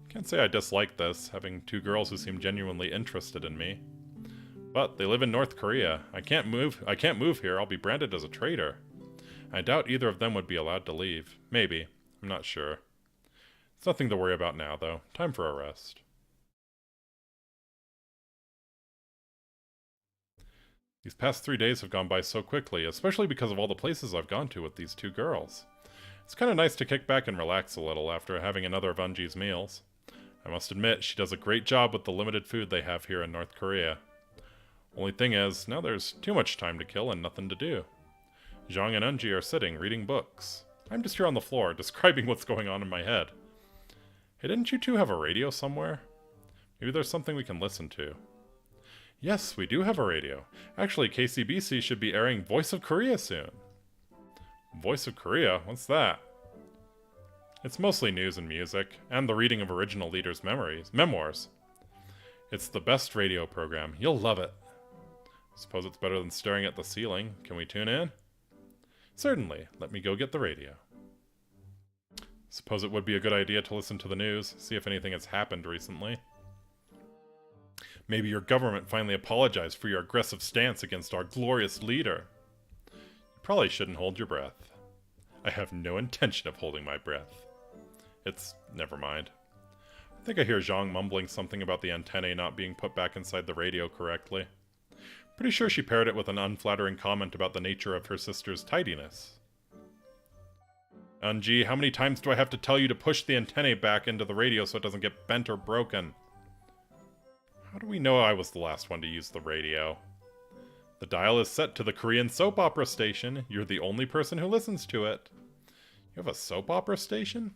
Can't say I dislike this, having two girls who seem genuinely interested in me. But they live in North Korea. I can't move here. I'll be branded as a traitor. I doubt either of them would be allowed to leave. Maybe. I'm not sure. It's nothing to worry about now, though. Time for a rest. These past 3 days have gone by so quickly, especially because of all the places I've gone to with these two girls. It's kind of nice to kick back and relax a little after having another of Unji's meals. I must admit, she does a great job with the limited food they have here in North Korea. Only thing is, now there's too much time to kill and nothing to do. Zhang and Unji are sitting, reading books. I'm just here on the floor, describing what's going on in my head. Hey, didn't you two have a radio somewhere? Maybe there's something we can listen to. Yes, we do have a radio. Actually, KCBC should be airing Voice of Korea soon. Voice of Korea? What's that? It's mostly news and music, and the reading of original leaders' memoirs. It's the best radio program. You'll love it. Suppose it's better than staring at the ceiling. Can we tune in? Certainly. Let me go get the radio. Suppose it would be a good idea to listen to the news, see if anything has happened recently. Maybe your government finally apologized for your aggressive stance against our glorious leader. You probably shouldn't hold your breath. I have no intention of holding my breath. Never mind. I think I hear Zhang mumbling something about the antennae not being put back inside the radio correctly. Pretty sure she paired it with an unflattering comment about the nature of her sister's tidiness. Unji, how many times do I have to tell you to push the antennae back into the radio so it doesn't get bent or broken? How do we know I was the last one to use the radio? The dial is set to the Korean soap opera station. You're the only person who listens to it. You have a soap opera station?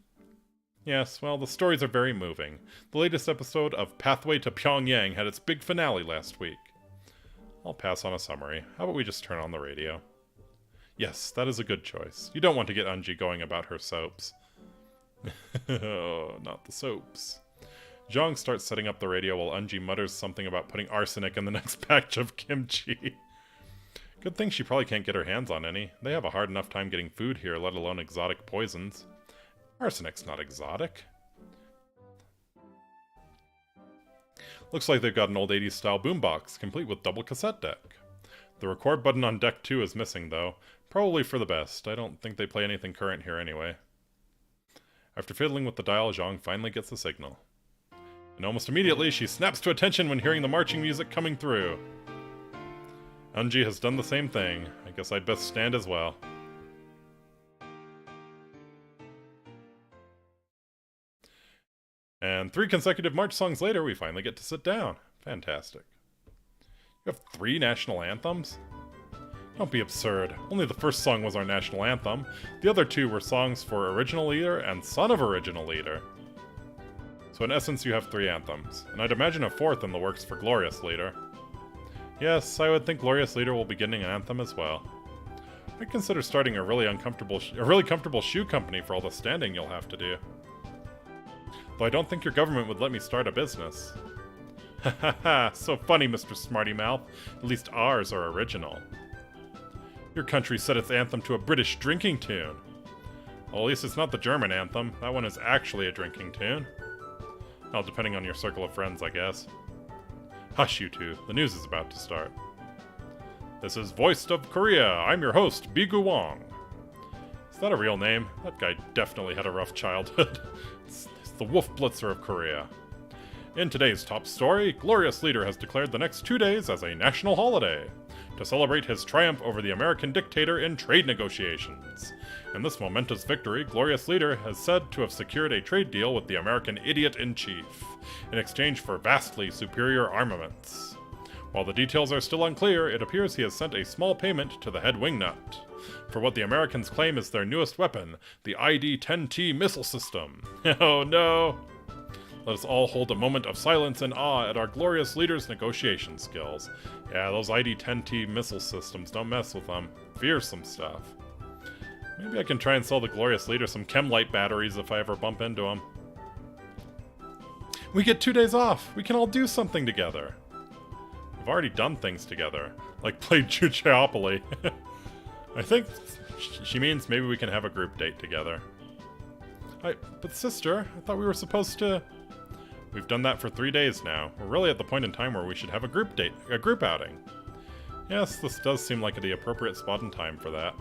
Yes, well, the stories are very moving. The latest episode of Pathway to Pyongyang had its big finale last week. I'll pass on a summary. How about we just turn on the radio? Yes, that is a good choice. You don't want to get Unji going about her soaps. Oh, not the soaps. Zhang starts setting up the radio while Unji mutters something about putting arsenic in the next batch of kimchi. Good thing she probably can't get her hands on any. They have a hard enough time getting food here, let alone exotic poisons. Arsenic's not exotic. Looks like they've got an old 80s style boombox, complete with double cassette deck. The record button on deck 2 is missing though. Probably for the best. I don't think they play anything current here anyway. After fiddling with the dial, Zhang finally gets the signal. And almost immediately, she snaps to attention when hearing the marching music coming through. Unji has done the same thing. I guess I'd best stand as well. And 3 consecutive march songs later, we finally get to sit down. Fantastic. You have 3 national anthems? Don't be absurd. Only the first song was our national anthem. The other 2 were songs for Original Leader and Son of Original Leader. So in essence, you have 3 anthems, and I'd imagine a 4th in the works for Glorious Leader. Yes, I would think Glorious Leader will be getting an anthem as well. I'd consider starting a really comfortable shoe company for all the standing you'll have to do. Though I don't think your government would let me start a business. Ha ha ha, so funny, Mr. Smarty Mouth. At least ours are original. Your country set its anthem to a British drinking tune. Well, at least it's not the German anthem. That one is actually a drinking tune. Well, depending on your circle of friends, I guess. Hush, you two. The news is about to start. This is Voiced of Korea. I'm your host, Bigu Wong. Is that a real name? That guy definitely had a rough childhood. It's the Wolf Blitzer of Korea. In today's top story, Glorious Leader has declared the next 2 days as a national holiday to celebrate his triumph over the American dictator in trade negotiations. In this momentous victory, Glorious Leader has said to have secured a trade deal with the American idiot-in-chief in exchange for vastly superior armaments. While the details are still unclear, it appears he has sent a small payment to the head wingnut for what the Americans claim is their newest weapon, the ID-10T missile system. Oh no! Let us all hold a moment of silence and awe at our Glorious Leader's negotiation skills. Yeah, those ID-10T missile systems, don't mess with them. Fearsome stuff. Maybe I can try and sell the Glorious Leader some Chemlight batteries if I ever bump into him. We get 2 days off! We can all do something together! We've already done things together, like played Chuchaopoly. I think she means maybe we can have a group date together. But sister, I thought we were supposed to... We've done that for 3 days now. We're really at the point in time where we should have a group date, a group outing. Yes, this does seem like the appropriate spot and time for that.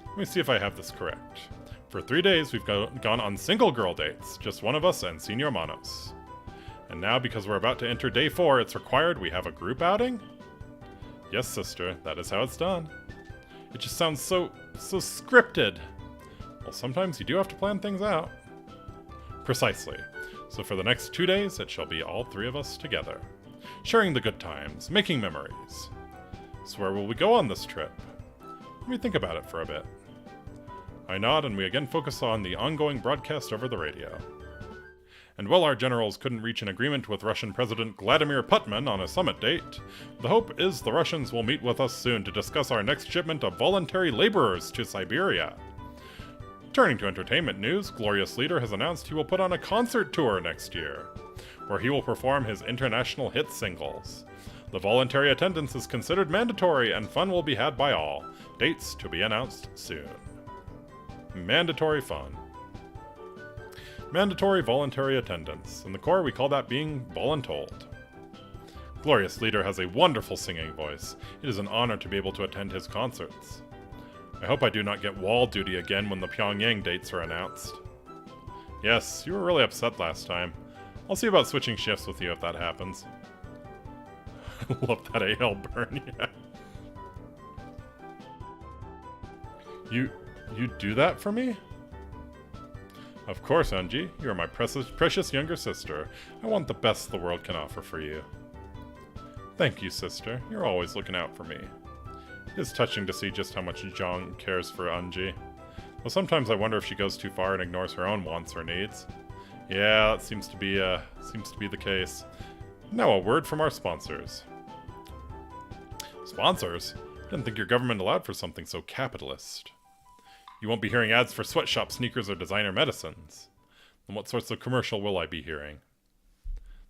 Let me see if I have this correct. For 3 days, we've gone on single girl dates, just one of us and Senor Manos. And now, because we're about to enter day 4, it's required we have a group outing? Yes, sister, that is how it's done. It just sounds so scripted. Well, sometimes you do have to plan things out. Precisely. So for the next 2 days, it shall be all 3 of us together, sharing the good times, making memories. So where will we go on this trip? Let me think about it for a bit. I nod, and we again focus on the ongoing broadcast over the radio. And while our generals couldn't reach an agreement with Russian President Vladimir Putin on a summit date, the hope is the Russians will meet with us soon to discuss our next shipment of voluntary laborers to Siberia. Turning to entertainment news, Glorious Leader has announced he will put on a concert tour next year, where he will perform his international hit singles. The voluntary attendance is considered mandatory, and fun will be had by all. Dates to be announced soon. Mandatory fun. Mandatory voluntary attendance. In the Corps, we call that being voluntold. Glorious Leader has a wonderful singing voice. It is an honor to be able to attend his concerts. I hope I do not get wall duty again when the Pyongyang dates are announced. Yes, you were really upset last time. I'll see about switching shifts with you if that happens. I love that AL burn, yeah. You do that for me? Of course, Anji. You are my precious younger sister. I want the best the world can offer for you. Thank you, sister. You're always looking out for me. It is touching to see just how much Jong cares for Anji. Though sometimes I wonder if she goes too far and ignores her own wants or needs. Yeah, that seems to be the case. Now a word from our sponsors. Sponsors? I didn't think your government allowed for something so capitalist. You won't be hearing ads for sweatshop sneakers or designer medicines. Then what sorts of commercial will I be hearing?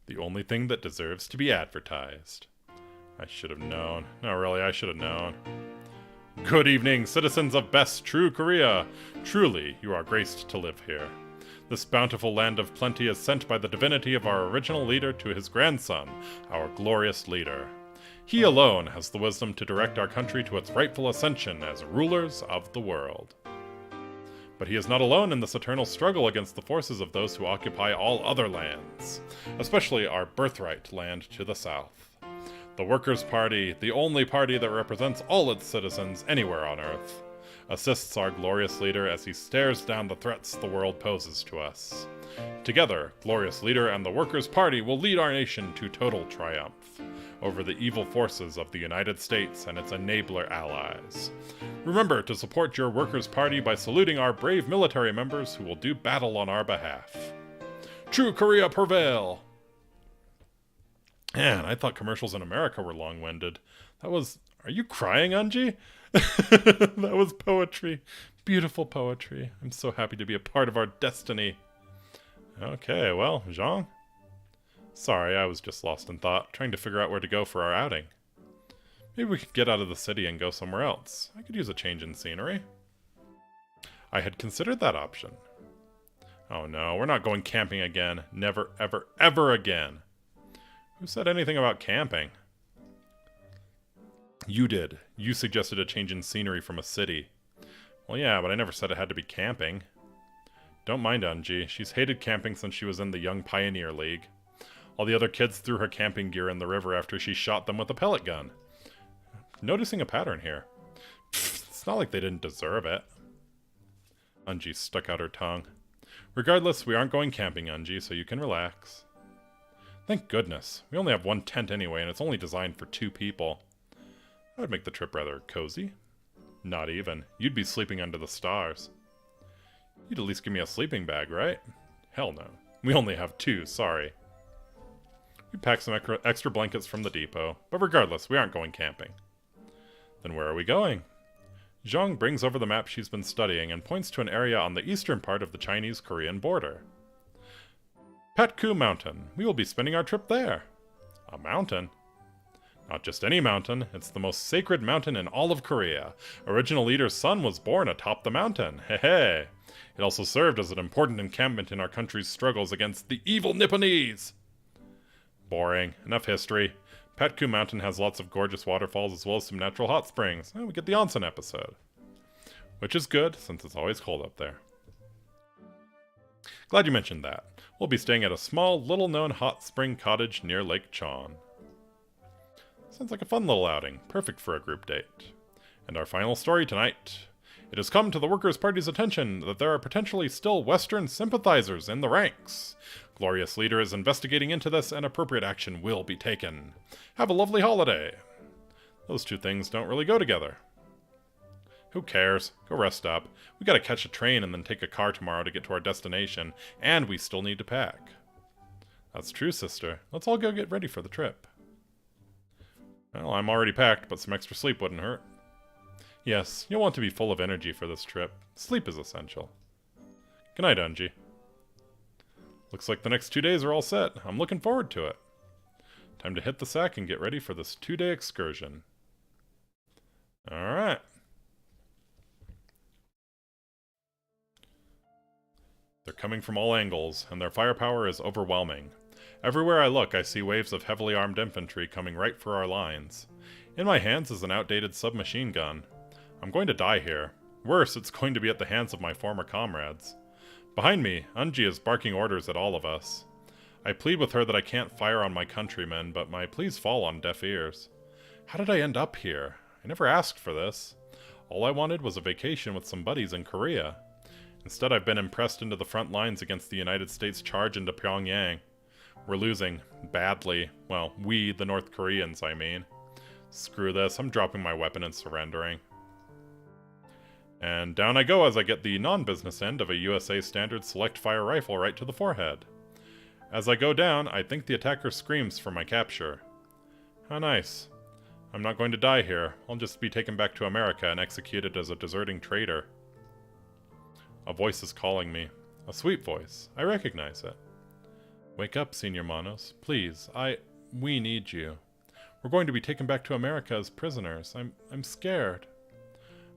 The only thing that deserves to be advertised. I should have known. No, really, I should have known. Good evening, citizens of best true Korea. Truly, you are graced to live here. This bountiful land of plenty is sent by the divinity of our original leader to his grandson, our glorious leader. He alone has the wisdom to direct our country to its rightful ascension as rulers of the world. But he is not alone in this eternal struggle against the forces of those who occupy all other lands, especially our birthright land to the south. The Workers' Party, the only party that represents all its citizens anywhere on Earth, assists our glorious leader as he stares down the threats the world poses to us. Together, Glorious Leader and the Workers' Party will lead our nation to total triumph over the evil forces of the United States and its enabler allies. Remember to support your Workers' Party by saluting our brave military members who will do battle on our behalf. True Korea prevail! Man, I thought commercials in America were long-winded. That was... Are you crying, Anji? That was poetry. beautiful poetry. I'm so happy to be a part of our destiny. Okay, well, Zhang? Sorry, I was just lost in thought, trying to figure out where to go for our outing. Maybe we could get out of the city and go somewhere else. I could use a change in scenery. I had considered that option. Oh no, we're not going camping again. Never, ever, ever again. Who said anything about camping? You did. You suggested a change in scenery from a city. Well, yeah, but I never said it had to be camping. Don't mind Unji. She's hated camping since she was in the Young Pioneer League. All the other kids threw her camping gear in the river after she shot them with a pellet gun. Noticing a pattern here. Pfft, it's not like they didn't deserve it. Unji stuck out her tongue. Regardless, we aren't going camping, Unji, so you can relax. Thank goodness. We only have one tent anyway, and it's only designed for 2 people. That would make the trip rather cozy. Not even. You'd be sleeping under the stars. You'd at least give me a sleeping bag, right? Hell no. We only have 2, sorry. We packed some extra blankets from the depot, but regardless, we aren't going camping. Then where are we going? Zhang brings over the map she's been studying and points to an area on the eastern part of the Chinese-Korean border. Patku Mountain. We will be spending our trip there. A mountain? Not just any mountain, it's the most sacred mountain in all of Korea. Original leader's son was born atop the mountain. Hey. It also served as an important encampment in our country's struggles against the evil Nipponese. Boring. Enough history. Patku Mountain has lots of gorgeous waterfalls as well as some natural hot springs. We get the onsen episode. Which is good, since it's always cold up there. Glad you mentioned that. We'll be staying at a small, little-known hot spring cottage near Lake Chon. Sounds like a fun little outing, perfect for a group date. And our final story tonight. It has come to the Workers' Party's attention that there are potentially still Western sympathizers in the ranks. Glorious Leader is investigating into this, and appropriate action will be taken. Have a lovely holiday. Those 2 things don't really go together. Who cares? Go rest up. We gotta catch a train and then take a car tomorrow to get to our destination, and we still need to pack. That's true, sister. Let's all go get ready for the trip. Well, I'm already packed, but some extra sleep wouldn't hurt. Yes, you'll want to be full of energy for this trip. Sleep is essential. Good night, Unji. Looks like the next 2 days are all set. I'm looking forward to it. Time to hit the sack and get ready for this 2-day excursion. Alright. They're coming from all angles, and their firepower is overwhelming. Everywhere I look, I see waves of heavily armed infantry coming right for our lines. In my hands is an outdated submachine gun. I'm going to die here. Worse, it's going to be at the hands of my former comrades. Behind me, Unji is barking orders at all of us. I plead with her that I can't fire on my countrymen, but my pleas fall on deaf ears. How did I end up here? I never asked for this. All I wanted was a vacation with some buddies in Korea. Instead, I've been impressed into the front lines against the United States charge into Pyongyang. We're losing. Badly. Well, we, the North Koreans, I mean. Screw this, I'm dropping my weapon and surrendering. And down I go as I get the non-business end of a USA Standard Select Fire rifle right to the forehead. As I go down, I think the attacker screams for my capture. How nice. I'm not going to die here. I'll just be taken back to America and executed as a deserting traitor. A voice is calling me. A sweet voice. I recognize it. Wake up, Senior Manos. Please, we need you. We're going to be taken back to America as prisoners. I'm scared.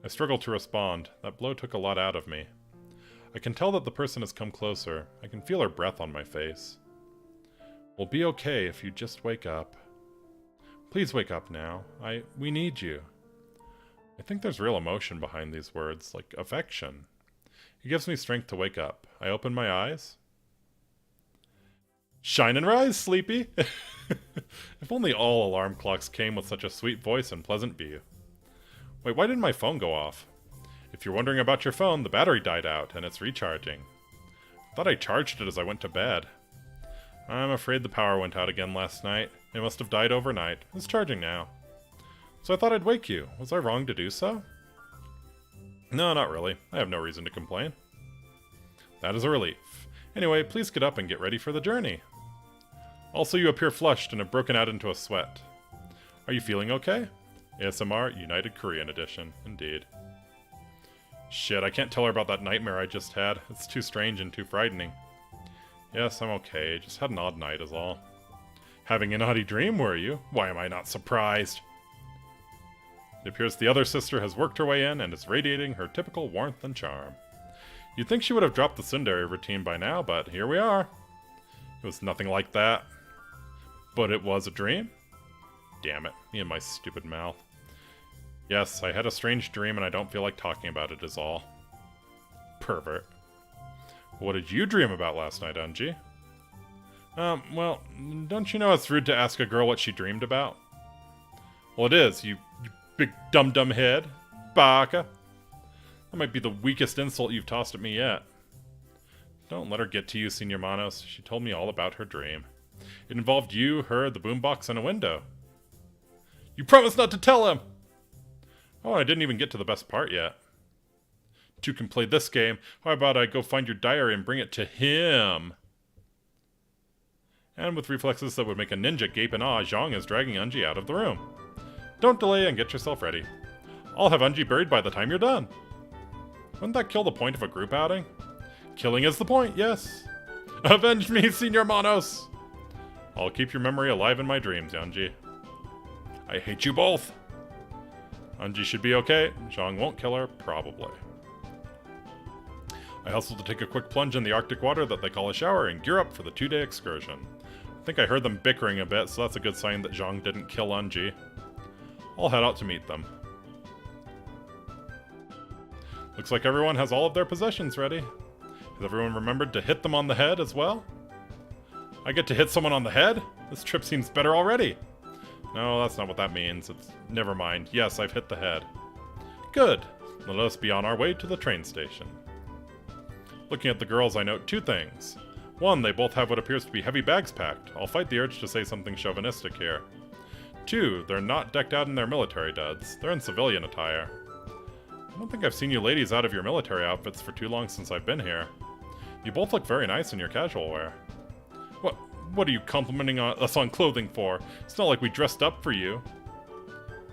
I struggle to respond. That blow took a lot out of me. I can tell that the person has come closer. I can feel her breath on my face. We'll be okay if you just wake up. Please wake up now. We need you. I think there's real emotion behind these words, like affection. It gives me strength to wake up. I open my eyes. Shine and rise, sleepy! If only all alarm clocks came with such a sweet voice and pleasant view. Wait, why didn't my phone go off? If you're wondering about your phone, the battery died out, and it's recharging. I thought I charged it as I went to bed. I'm afraid the power went out again last night. It must have died overnight. It's charging now. So I thought I'd wake you. Was I wrong to do so? No, not really. I have no reason to complain. That is a relief. Anyway, please get up and get ready for the journey. Also, you appear flushed and have broken out into a sweat. Are you feeling okay? ASMR United Korean Edition, indeed. Shit, I can't tell her about that nightmare I just had. It's too strange and too frightening. Yes, I'm okay. Just had an odd night is all. Having a naughty dream, were you? Why am I not surprised? It appears the other sister has worked her way in and is radiating her typical warmth and charm. You'd think she would have dropped the tsundere routine by now, but here we are. It was nothing like that. But it was a dream? Damn it, me and my stupid mouth. Yes, I had a strange dream and I don't feel like talking about it is all. Pervert. What did you dream about last night, Unji? Well, don't you know it's rude to ask a girl what she dreamed about? Well, it is, you big dum-dum head. Baka. That might be the weakest insult you've tossed at me yet. Don't let her get to you, Senior Manos. She told me all about her dream. It involved you, her, the boombox, and a window. You promised not to tell him! Oh, I didn't even get to the best part yet. Two can play this game. How about I go find your diary and bring it to him? And with reflexes that would make a ninja gape in awe, Zhang is dragging Unji out of the room. Don't delay and get yourself ready. I'll have Unji buried by the time you're done. Wouldn't that kill the point of a group outing? Killing is the point, yes. Avenge me, Senior Manos! I'll keep your memory alive in my dreams, Unji. I hate you both! Unji should be okay. Zhang won't kill her, probably. I hustle to take a quick plunge in the Arctic water that they call a shower and gear up for the 2-day excursion. I think I heard them bickering a bit, so that's a good sign that Zhang didn't kill Unji. I'll head out to meet them. Looks like everyone has all of their possessions ready. Has everyone remembered to hit them on the head as well? I get to hit someone on the head? This trip seems better already. No, that's not what that means. Never mind. Yes, I've hit the head. Good. Let us be on our way to the train station. Looking at the girls, I note 2 things. 1, they both have what appears to be heavy bags packed. I'll fight the urge to say something chauvinistic here. 2, they're not decked out in their military duds. They're in civilian attire. I don't think I've seen you ladies out of your military outfits for too long since I've been here. You both look very nice in your casual wear. What are you complimenting us on clothing for? It's not like we dressed up for you.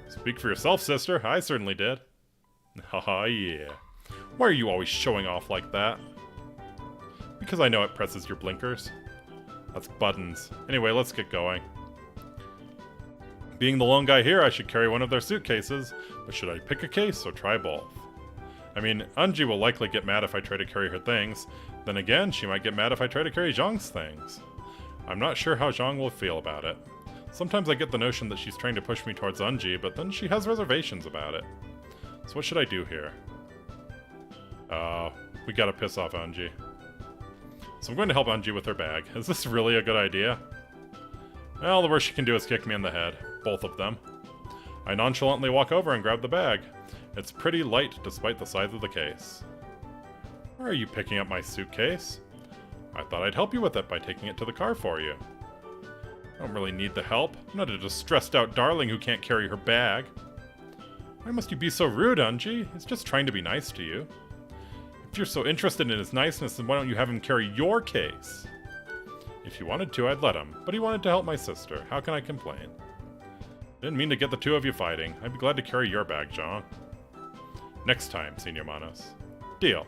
Speak for yourself, sister. I certainly did. Haha, yeah. Why are you always showing off like that? Because I know it presses your blinkers. That's buttons. Anyway, let's get going. Being the lone guy here, I should carry one of their suitcases, but should I pick a case or try both? I mean, Unji will likely get mad if I try to carry her things. Then again, she might get mad if I try to carry Zhang's things. I'm not sure how Zhang will feel about it. Sometimes I get the notion that she's trying to push me towards Unji, but then she has reservations about it. So what should I do here? We gotta piss off Unji. So I'm going to help Unji with her bag. Is this really a good idea? Well, the worst she can do is kick me in the head. Both of them. I nonchalantly walk over and grab the bag. It's pretty light despite the size of the case. Why are you picking up my suitcase? I thought I'd help you with it by taking it to the car for you. I don't really need the help. I'm not a distressed out darling who can't carry her bag. Why must you be so rude, Unji? He's just trying to be nice to you. If you're so interested in his niceness, then why don't you have him carry your case? If he wanted to, I'd let him, but he wanted to help my sister. How can I complain? Didn't mean to get the two of you fighting. I'd be glad to carry your bag, Zhang. Next time, Senior Manos. Deal.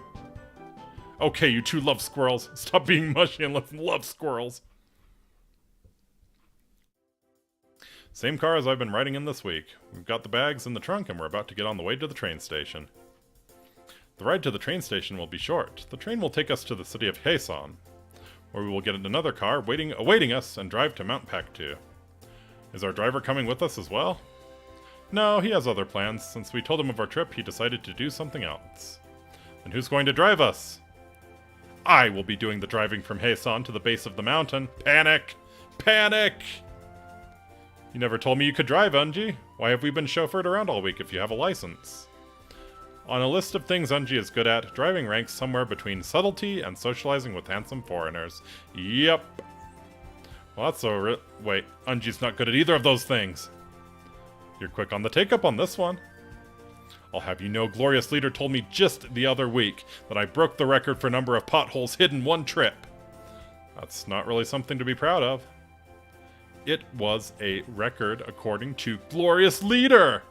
Okay, you two love squirrels. Stop being mushy and let's love squirrels. Same car as I've been riding in this week. We've got the bags in the trunk and we're about to get on the way to the train station. The ride to the train station will be short. The train will take us to the city of Haesan, where we will get another car awaiting us and drive to Mount Paktu. Is our driver coming with us as well? No, he has other plans. Since we told him of our trip, he decided to do something else. And who's going to drive us? I will be doing the driving from Haesan to the base of the mountain. Panic! Panic! You never told me you could drive, Unji. Why have we been chauffeured around all week if you have a license? On a list of things Unji is good at, driving ranks somewhere between subtlety and socializing with handsome foreigners. Yep. Well, that's so wait, Unji's not good at either of those things. You're quick on the take-up on this one. I'll have you know, Glorious Leader told me just the other week that I broke the record for number of potholes hit in one trip. That's not really something to be proud of. It was a record according to Glorious Leader!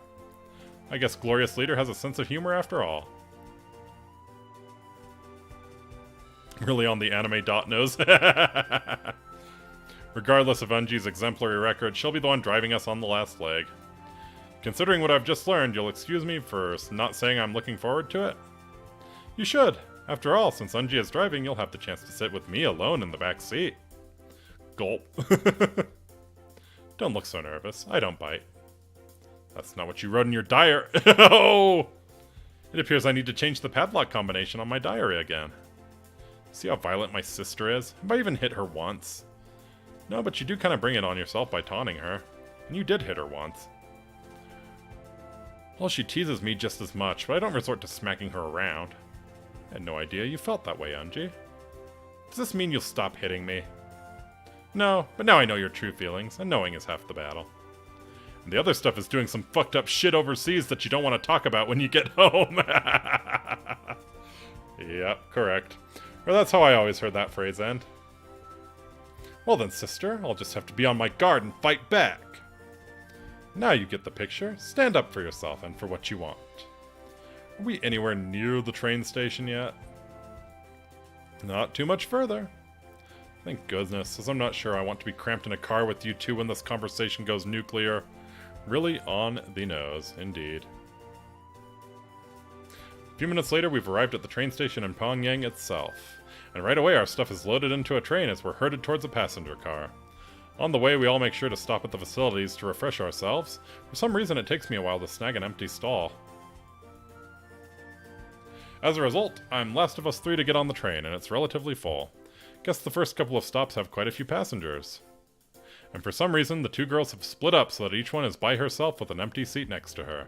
I guess Glorious Leader has a sense of humor after all. Really on the anime dot nose. Regardless of Unji's exemplary record, she'll be the one driving us on the last leg. Considering what I've just learned, you'll excuse me for not saying I'm looking forward to it? You should. After all, since Unji is driving, you'll have the chance to sit with me alone in the back seat. Gulp. Don't look so nervous. I don't bite. That's not what you wrote in your diary. Oh! It appears I need to change the padlock combination on my diary again. See how violent my sister is? Have I even hit her once? No, but you do kind of bring it on yourself by taunting her. And you did hit her once. Well, she teases me just as much, but I don't resort to smacking her around. I had no idea you felt that way, Unji. Does this mean you'll stop hitting me? No, but now I know your true feelings, and knowing is half the battle. And the other stuff is doing some fucked up shit overseas that you don't want to talk about when you get home. Yep, correct. Or that's how I always heard that phrase end. Well then, sister, I'll just have to be on my guard and fight back. Now you get the picture. Stand up for yourself and for what you want. Are we anywhere near the train station yet? Not too much further. Thank goodness, as I'm not sure I want to be cramped in a car with you two when this conversation goes nuclear. Really on the nose, indeed. A few minutes later, we've arrived at the train station in Pyongyang itself. And right away, our stuff is loaded into a train as we're herded towards a passenger car. On the way, we all make sure to stop at the facilities to refresh ourselves. For some reason, it takes me a while to snag an empty stall. As a result, I'm last of us three to get on the train, and it's relatively full. Guess the first couple of stops have quite a few passengers. And for some reason, the two girls have split up so that each one is by herself with an empty seat next to her.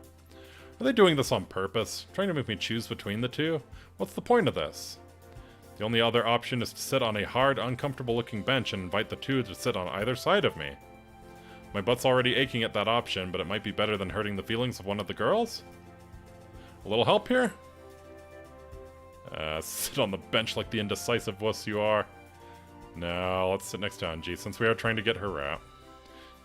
Are they doing this on purpose? Trying to make me choose between the two? What's the point of this? The only other option is to sit on a hard, uncomfortable-looking bench and invite the two to sit on either side of me. My butt's already aching at that option, but it might be better than hurting the feelings of one of the girls? A little help here? Sit on the bench like the indecisive wuss you are. No, let's sit next to Unji, since we are trying to get her out.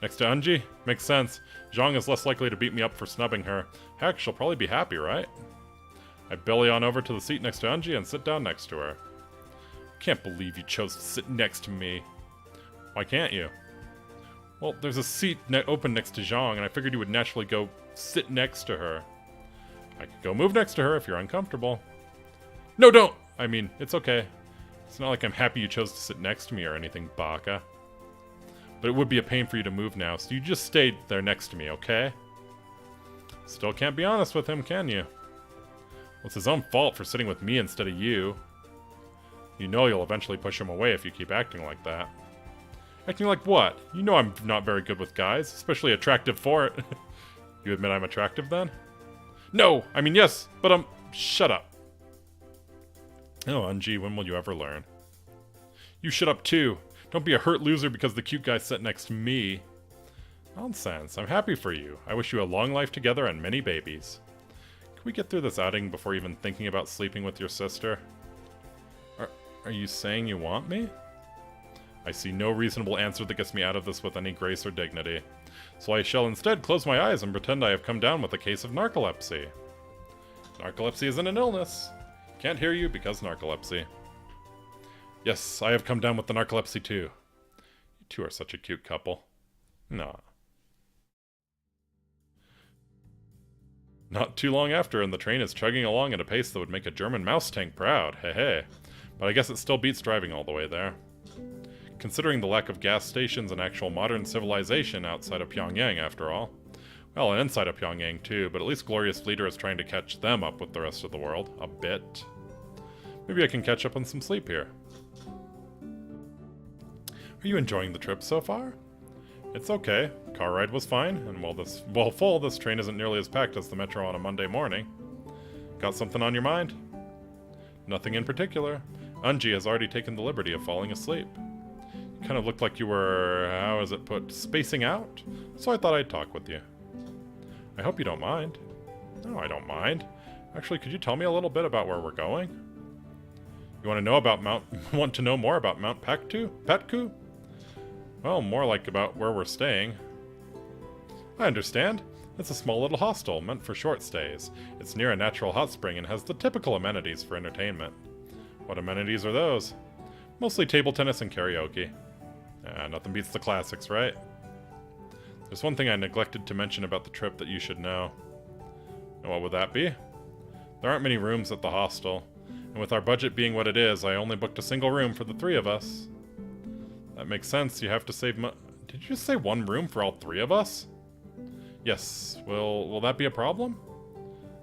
Next to Unji? Makes sense. Zhang is less likely to beat me up for snubbing her. Heck, she'll probably be happy, right? I belly on over to the seat next to Unji and sit down next to her. Can't believe you chose to sit next to me. Why can't you? Well, there's a seat open next to Zhang, and I figured you would naturally go sit next to her. I could go move next to her if you're uncomfortable. No, don't! I mean, it's okay. It's not like I'm happy you chose to sit next to me or anything, Baka. But it would be a pain for you to move now, so you just stayed there next to me, okay? Still can't be honest with him, can you? Well, it's his own fault for sitting with me instead of you. You know you'll eventually push him away if you keep acting like that. Acting like what? You know I'm not very good with guys, especially attractive for it. You admit I'm attractive then? No! I mean, yes, but shut up. Oh, Unji, when will you ever learn? You shut up too. Don't be a hurt loser because the cute guy sat next to me. Nonsense. I'm happy for you. I wish you a long life together and many babies. Can we get through this outing before even thinking about sleeping with your sister? Are you saying you want me? I see no reasonable answer that gets me out of this with any grace or dignity. So I shall instead close my eyes and pretend I have come down with a case of narcolepsy. Narcolepsy isn't an illness. Can't hear you because narcolepsy. Yes, I have come down with the narcolepsy too. You two are such a cute couple. Nah. Not too long after, and the train is chugging along at a pace that would make a German mouse tank proud. Hey hey. But I guess it still beats driving all the way there. Considering the lack of gas stations and actual modern civilization outside of Pyongyang, after all. Well, and inside of Pyongyang too, but at least Glorious Leader is trying to catch them up with the rest of the world. A bit. Maybe I can catch up on some sleep here. Are you enjoying the trip so far? It's okay. Car ride was fine, and while full, this train isn't nearly as packed as the metro on a Monday morning. Got something on your mind? Nothing in particular. Unji has already taken the liberty of falling asleep. You kind of looked like you were, how is it put, spacing out? So I thought I'd talk with you. I hope you don't mind. No, I don't mind. Actually, could you tell me a little bit about where we're going? You want to know more about Mount Patku? Well, more like about where we're staying. I understand. It's a small little hostel meant for short stays. It's near a natural hot spring and has the typical amenities for entertainment. What amenities are those? Mostly table tennis and karaoke. Nothing beats the classics, right? There's one thing I neglected to mention about the trip that you should know. And what would that be? There aren't many rooms at the hostel, and with our budget being what it is, I only booked a single room for the 3 of us. That makes sense, you have to save Did you just say 1 room for all 3 of us? Yes, will that be a problem?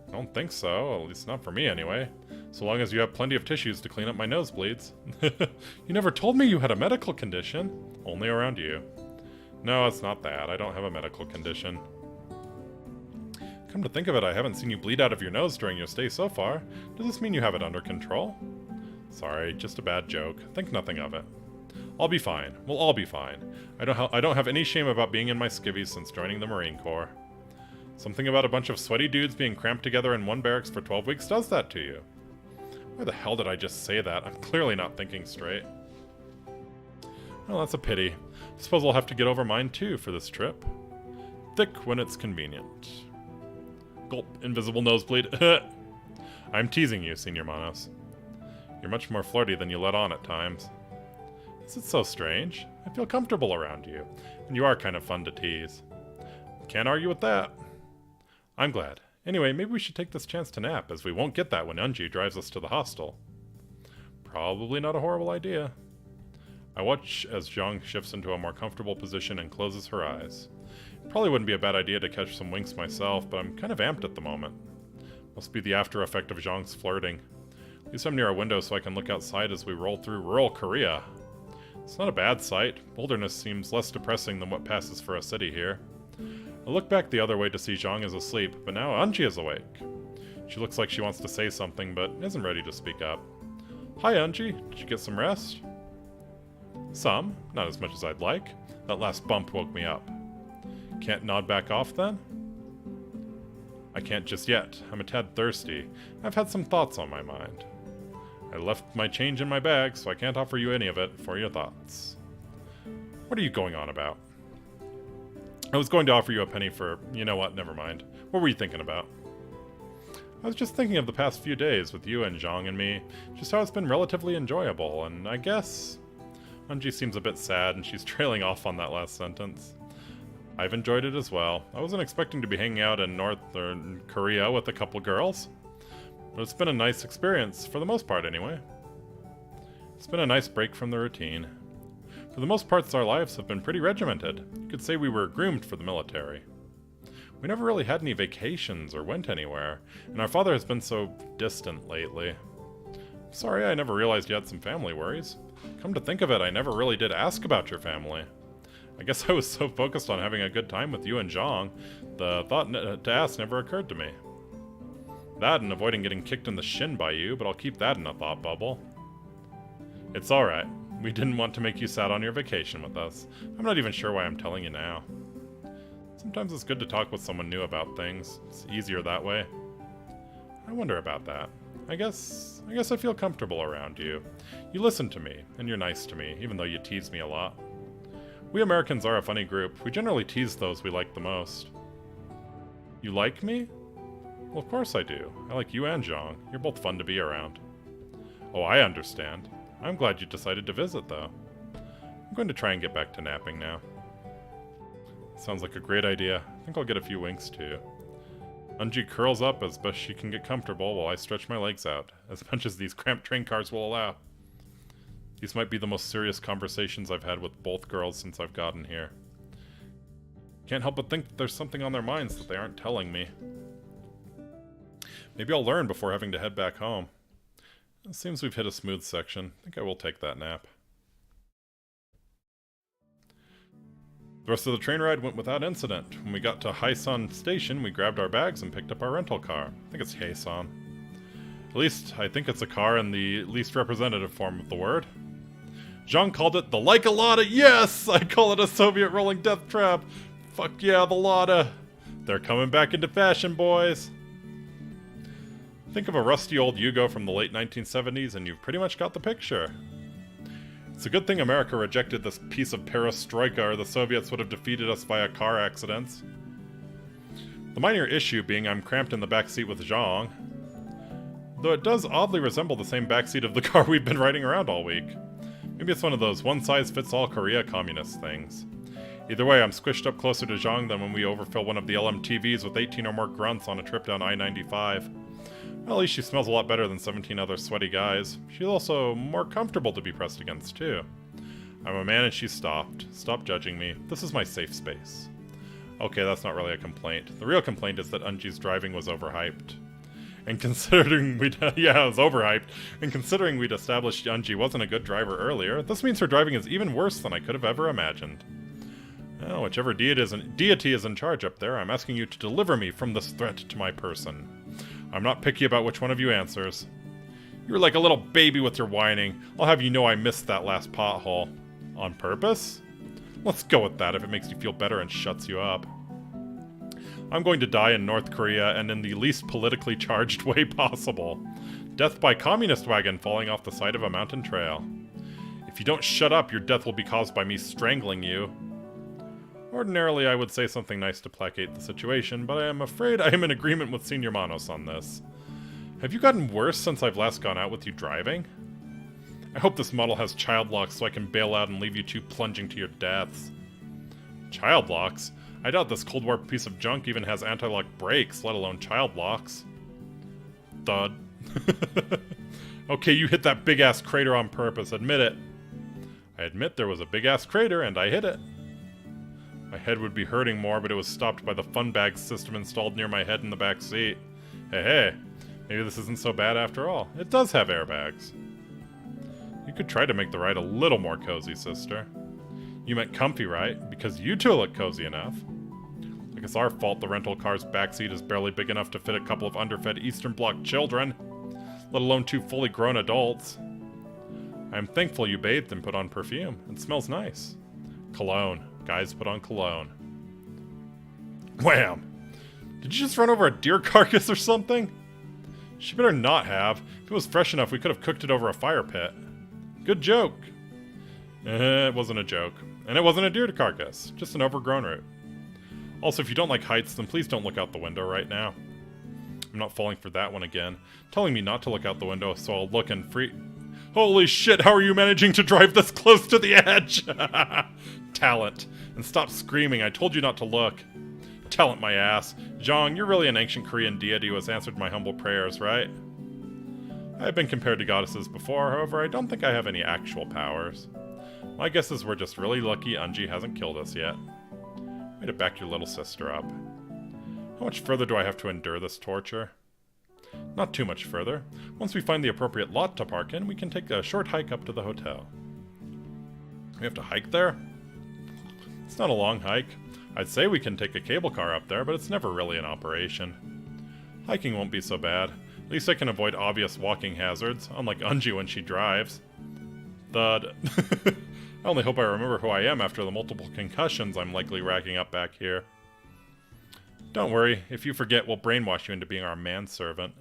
I don't think so, at least not for me anyway. So long as you have plenty of tissues to clean up my nosebleeds. You never told me you had a medical condition. Only around you. No, it's not that. I don't have a medical condition. Come to think of it, I haven't seen you bleed out of your nose during your stay so far. Does this mean you have it under control? Sorry, just a bad joke. Think nothing of it. I'll be fine. We'll all be fine. I don't have any shame about being in my skivvies since joining the Marine Corps. Something about a bunch of sweaty dudes being cramped together in one barracks for 12 weeks does that to you. Why the hell did I just say that? I'm clearly not thinking straight. Well, that's a pity. Suppose I'll have to get over mine too for this trip. Thick when it's convenient. Gulp, invisible nosebleed. I'm teasing you, Senior Manos. You're much more flirty than you let on at times. Is it so strange? I feel comfortable around you, and you are kind of fun to tease. Can't argue with that. I'm glad. Anyway, maybe we should take this chance to nap, as we won't get that when Unji drives us to the hostel. Probably not a horrible idea. I watch as Zhang shifts into a more comfortable position and closes her eyes. Probably wouldn't be a bad idea to catch some winks myself, but I'm kind of amped at the moment. Must be the after effect of Zhang's flirting. At least I'm near a window so I can look outside as we roll through rural Korea. It's not a bad sight. Wilderness seems less depressing than what passes for a city here. I look back the other way to see Zhang is asleep, but now Anji is awake. She looks like she wants to say something, but isn't ready to speak up. Hi, Anji. Did you get some rest? Some. Not as much as I'd like. That last bump woke me up. Can't nod back off, then? I can't just yet. I'm a tad thirsty. I've had some thoughts on my mind. I left my change in my bag, so I can't offer you any of it for your thoughts. What are you going on about? I was going to offer you a penny for... You know what, never mind. What were you thinking about? I was just thinking of the past few days with you and Zhang and me. Just how it's been relatively enjoyable, and I guess... Anji seems a bit sad, and she's trailing off on that last sentence. I've enjoyed it as well. I wasn't expecting to be hanging out in Northern Korea with a couple girls. But it's been a nice experience, for the most part anyway. It's been a nice break from the routine. For the most parts, our lives have been pretty regimented. You could say we were groomed for the military. We never really had any vacations or went anywhere, and our father has been so distant lately. Sorry, I never realized you had some family worries. Come to think of it, I never really did ask about your family. I guess I was so focused on having a good time with you and Zhang, the thought to ask never occurred to me. That and avoiding getting kicked in the shin by you, but I'll keep that in a thought bubble. It's alright. We didn't want to make you sad on your vacation with us. I'm not even sure why I'm telling you now. Sometimes it's good to talk with someone new about things. It's easier that way. I wonder about that. I guess I feel comfortable around you. You listen to me, and you're nice to me, even though you tease me a lot. We Americans are a funny group. We generally tease those we like the most. You like me? Well, of course I do. I like you and Zhang. You're both fun to be around. Oh, I understand. I'm glad you decided to visit, though. I'm going to try and get back to napping now. Sounds like a great idea. I think I'll get a few winks, too. Unji curls up as best she can get comfortable while I stretch my legs out, as much as these cramped train cars will allow. These might be the most serious conversations I've had with both girls since I've gotten here. Can't help but think that there's something on their minds that they aren't telling me. Maybe I'll learn before having to head back home. It seems we've hit a smooth section. I think I will take that nap. The rest of the train ride went without incident. When we got to Haisan Station, we grabbed our bags and picked up our rental car. I think it's Haisan. At least, I think it's a car in the least representative form of the word. Zhang called it the Like-A-Lotta. Yes! I call it a Soviet rolling death trap. Fuck yeah, the Lotta. They're coming back into fashion, boys. Think of a rusty old Yugo from the late 1970s and you've pretty much got the picture. It's a good thing America rejected this piece of perestroika or the Soviets would have defeated us via car accidents. The minor issue being I'm cramped in the back seat with Zhang. though it does oddly resemble the same backseat of the car we've been riding around all week. Maybe it's one of those one-size-fits-all Korea communist things. Either way, I'm squished up closer to Zhang than when we overfill one of the LMTVs with 18 or more grunts on a trip down I-95. Well, at least she smells a lot better than 17 other sweaty guys. She's also more comfortable to be pressed against, too. I'm a man and she stopped. Stop judging me. This is my safe space. Okay, that's not really a complaint. The real complaint is that Unji's driving was overhyped. And considering yeah, it was overhyped. And considering we'd established Unji wasn't a good driver earlier, this means her driving is even worse than I could have ever imagined. Well, whichever deity is in charge up there, I'm asking you to deliver me from this threat to my person. I'm not picky about which one of you answers. You're like a little baby with your whining. I'll have you know I missed that last pothole. On purpose? Let's go with that if it makes you feel better and shuts you up. I'm going to die in North Korea and in the least politically charged way possible. Death by communist wagon falling off the side of a mountain trail. If you don't shut up, your death will be caused by me strangling you. Ordinarily, I would say something nice to placate the situation, but I am afraid I am in agreement with Senior Manos on this. Have you gotten worse since I've last gone out with you driving? I hope this model has child locks so I can bail out and leave you two plunging to your deaths. Child locks? I doubt this Cold War piece of junk even has anti-lock brakes, let alone child locks. Thud. Okay, you hit that big-ass crater on purpose, admit it. I admit there was a big-ass crater, and I hit it. My head would be hurting more, but it was stopped by the fun bag system installed near my head in the back seat. Hey, maybe this isn't so bad after all. It does have airbags. You could try to make the ride a little more cozy, sister. You meant comfy, right? Because you two look cozy enough. Like it's our fault the rental car's backseat is barely big enough to fit a couple of underfed Eastern Bloc children, let alone two fully grown adults. I am thankful you bathed and put on perfume. It smells nice. Cologne. Guys put on cologne. Wham! Did you just run over a deer carcass or something? She better not have. If it was fresh enough, we could have cooked it over a fire pit. Good joke. It wasn't a joke. And it wasn't a deer carcass. Just an overgrown root. Also, if you don't like heights, then please don't look out the window right now. I'm not falling for that one again. Telling me not to look out the window so I'll look and free... Holy shit, how are you managing to drive this close to the edge? Talent. And stop screaming, I told you not to look. Talent my ass. Zhang, you're really an ancient Korean deity who has answered my humble prayers, right? I have been compared to goddesses before, however, I don't think I have any actual powers. My guess is we're just really lucky Unji hasn't killed us yet. Way to back your little sister up. How much further do I have to endure this torture? Not too much further. Once we find the appropriate lot to park in, we can take a short hike up to the hotel. We have to hike there? It's not a long hike. I'd say we can take a cable car up there, but it's never really in operation. Hiking won't be so bad. At least I can avoid obvious walking hazards, unlike Unji when she drives. Thud. I only hope I remember who I am after the multiple concussions I'm likely racking up back here. Don't worry, if you forget, we'll brainwash you into being our manservant.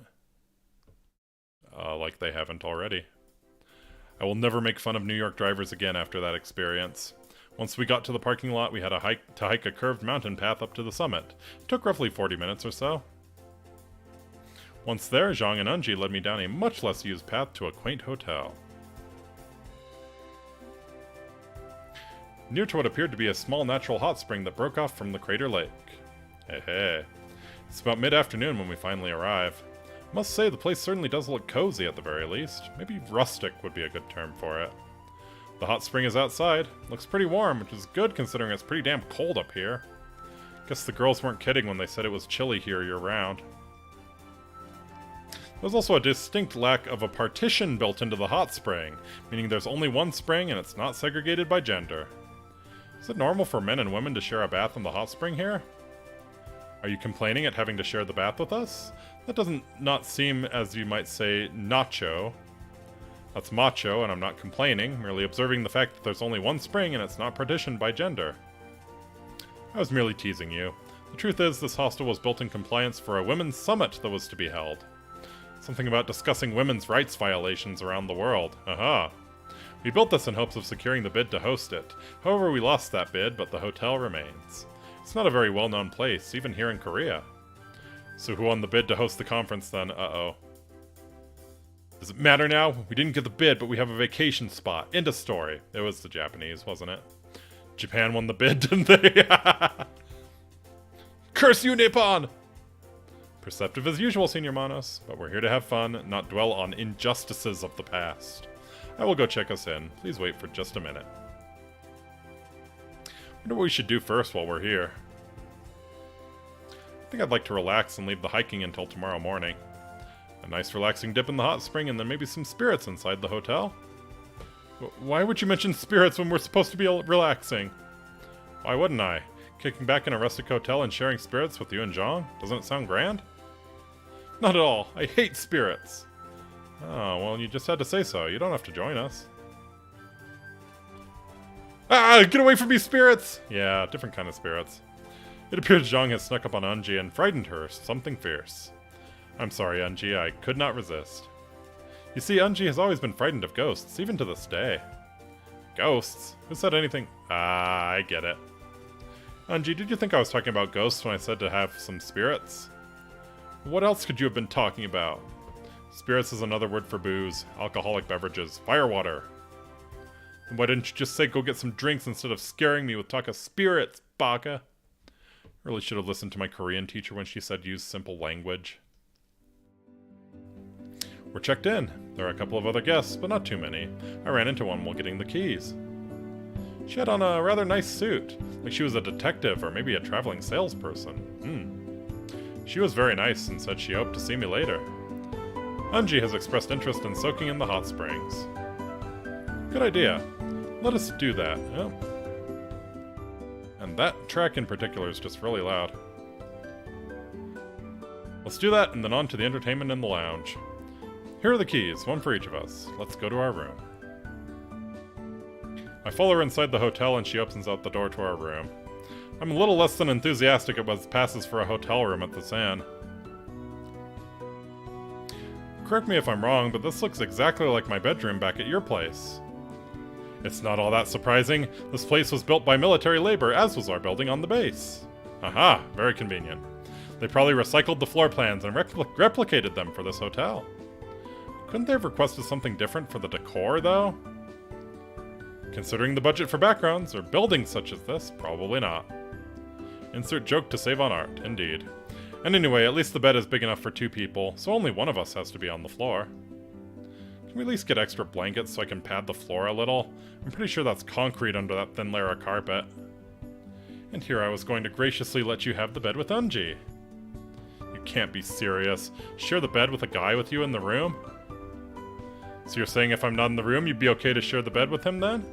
Like they haven't already. I will never make fun of New York drivers again after that experience. Once we got to the parking lot, we had to hike a curved mountain path up to the summit. It took roughly 40 minutes or so. Once there, Zhang and Unji led me down a much less used path to a quaint hotel. Near to what appeared to be a small natural hot spring that broke off from the crater lake. Hey. It's about mid-afternoon when we finally arrive. I must say, the place certainly does look cozy at the very least. Maybe rustic would be a good term for it. The hot spring is outside. Looks pretty warm, which is good considering it's pretty damn cold up here. Guess the girls weren't kidding when they said it was chilly here year-round. There's also a distinct lack of a partition built into the hot spring, meaning there's only one spring and it's not segregated by gender. Is it normal for men and women to share a bath in the hot spring here? Are you complaining at having to share the bath with us? That doesn't not seem, as you might say, nacho. That's macho, and I'm not complaining, merely observing the fact that there's only one spring and it's not partitioned by gender. I was merely teasing you. The truth is, this hostel was built in compliance for a women's summit that was to be held. Something about discussing women's rights violations around the world. Aha. We built this in hopes of securing the bid to host it. However, we lost that bid, but the hotel remains. It's not a very well-known place, even here in Korea. So who won the bid to host the conference then? Uh-oh. Does it matter now? We didn't get the bid, but we have a vacation spot. End of story. It was the Japanese, wasn't it? Japan won the bid, didn't they? Curse you, Nippon! Perceptive as usual, Senior Manos, but we're here to have fun, not dwell on injustices of the past. I will go check us in. Please wait for just a minute. Wonder what we should do first while we're here. I think I'd like to relax and leave the hiking until tomorrow morning. A nice relaxing dip in the hot spring and then maybe some spirits inside the hotel. Why would you mention spirits when we're supposed to be relaxing? Why wouldn't I? Kicking back in a rustic hotel and sharing spirits with you and Zhang? Doesn't it sound grand? Not at all. I hate spirits. Oh, well, you just had to say so. You don't have to join us. Ah, get away from me, spirits! Yeah, different kind of spirits. It appears Zhang has snuck up on Unji and frightened her something fierce. I'm sorry, Unji, I could not resist. You see, Unji has always been frightened of ghosts, even to this day. Ghosts? Who said anything? Ah, I get it. Unji, did you think I was talking about ghosts when I said to have some spirits? What else could you have been talking about? Spirits is another word for booze, alcoholic beverages, firewater. And why didn't you just say go get some drinks instead of scaring me with talk of spirits, baka? Really should have listened to my Korean teacher when she said use simple language. We're checked in. There are a couple of other guests, but not too many. I ran into one while getting the keys. She had on a rather nice suit, like she was a detective or maybe a traveling salesperson. She was very nice and said she hoped to see me later. Unji has expressed interest in soaking in the hot springs. Good idea. Let us do that. Oh. And that track in particular is just really loud. Let's do that and then on to the entertainment in the lounge. Here are the keys, one for each of us. Let's go to our room. I follow her inside the hotel and she opens out the door to our room. I'm a little less than enthusiastic about what passes for a hotel room at this inn. Correct me if I'm wrong, but this looks exactly like my bedroom back at your place. It's not all that surprising. This place was built by military labor, as was our building on the base. Aha, very convenient. They probably recycled the floor plans and replicated them for this hotel. Couldn't they have requested something different for the decor, though? Considering the budget for backgrounds, or buildings such as this, probably not. Insert joke to save on art, indeed. And anyway, at least the bed is big enough for 2 people, so only one of us has to be on the floor. Can we at least get extra blankets so I can pad the floor a little? I'm pretty sure that's concrete under that thin layer of carpet. And here I was going to graciously let you have the bed with Unji. You can't be serious. Share the bed with a guy with you in the room? So you're saying if I'm not in the room, you'd be okay to share the bed with him then?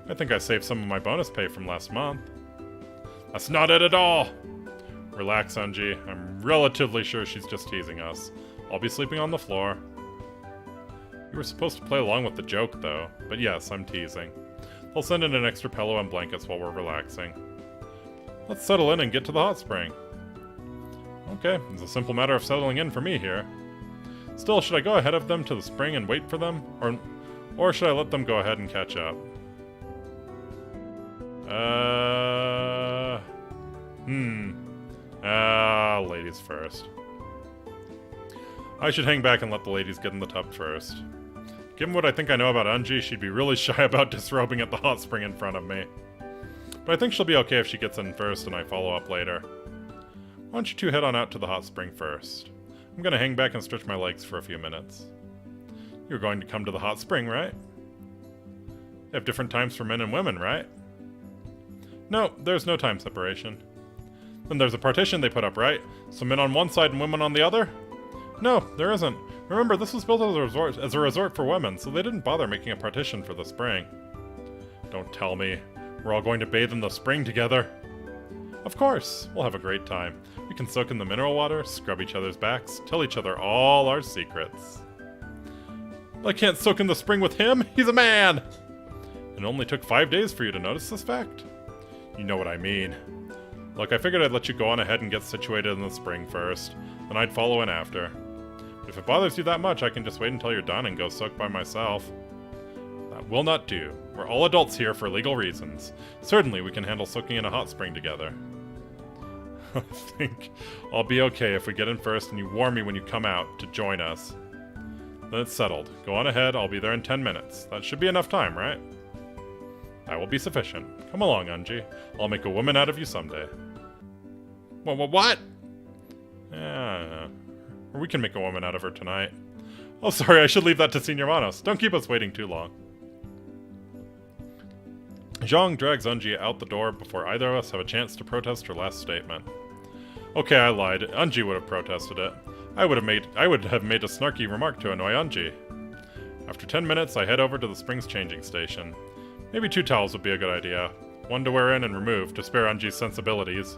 I think I saved some of my bonus pay from last month. That's not it at all! Relax, Unji. I'm relatively sure she's just teasing us. I'll be sleeping on the floor. You were supposed to play along with the joke, though. But yes, I'm teasing. I'll send in an extra pillow and blankets while we're relaxing. Let's settle in and get to the hot spring. Okay, it's a simple matter of settling in for me here. Still, should I go ahead of them to the spring and wait for them? Or should I let them go ahead and catch up? Ladies first. I should hang back and let the ladies get in the tub first. Given what I think I know about Unji, she'd be really shy about disrobing at the hot spring in front of me. But I think she'll be okay if she gets in first and I follow up later. Why don't you two head on out to the hot spring first? I'm gonna hang back and stretch my legs for a few minutes. You're going to come to the hot spring, right? They have different times for men and women, right? No, there's no time separation. Then there's a partition they put up, right? So men on one side and women on the other? No, there isn't. Remember, this was built as a resort for women, so they didn't bother making a partition for the spring. Don't tell me. We're all going to bathe in the spring together. Of course, we'll have a great time. We can soak in the mineral water, scrub each other's backs, tell each other all our secrets. I can't soak in the spring with him? He's a man! It only took 5 days for you to notice this fact. You know what I mean. Look, I figured I'd let you go on ahead and get situated in the spring first, then I'd follow in after. But if it bothers you that much, I can just wait until you're done and go soak by myself. That will not do. We're all adults here for legal reasons. Certainly we can handle soaking in a hot spring together. I think I'll be okay if we get in first and you warn me when you come out to join us. Then it's settled. Go on ahead, I'll be there in 10 minutes. That should be enough time, right? That will be sufficient. Come along, Unji. I'll make a woman out of you someday. What? Yeah, or we can make a woman out of her tonight. Oh, sorry, I should leave that to Senior Manos. Don't keep us waiting too long. Zhang drags Unji out the door before either of us have a chance to protest her last statement. Okay, I lied. Unji would have protested it. I would have made a snarky remark to annoy Unji. After 10 minutes, I head over to the Springs changing station. Maybe 2 towels would be a good idea. One to wear in and remove to spare Unji's sensibilities,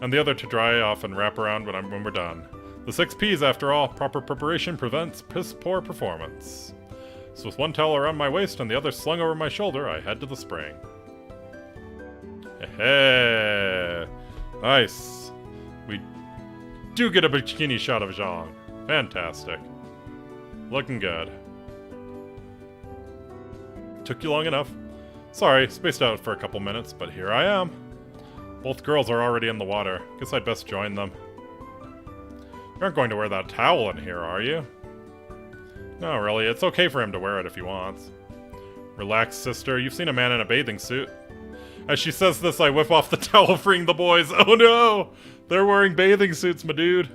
and the other to dry off and wrap around when we're done. The 6 P's, after all. Proper preparation prevents piss-poor performance. So with one towel around my waist and the other slung over my shoulder, I head to the spring. Hey, nice. We do get a bikini shot of Zhang. Fantastic. Looking good. Took you long enough. Sorry, spaced out for a couple minutes, but here I am. Both girls are already in the water. Guess I'd best join them. You aren't going to wear that towel in here, are you? No, really, it's okay for him to wear it if he wants. Relax, sister. You've seen a man in a bathing suit. As she says this, I whip off the towel, freeing the boys. Oh no! They're wearing bathing suits, my dude.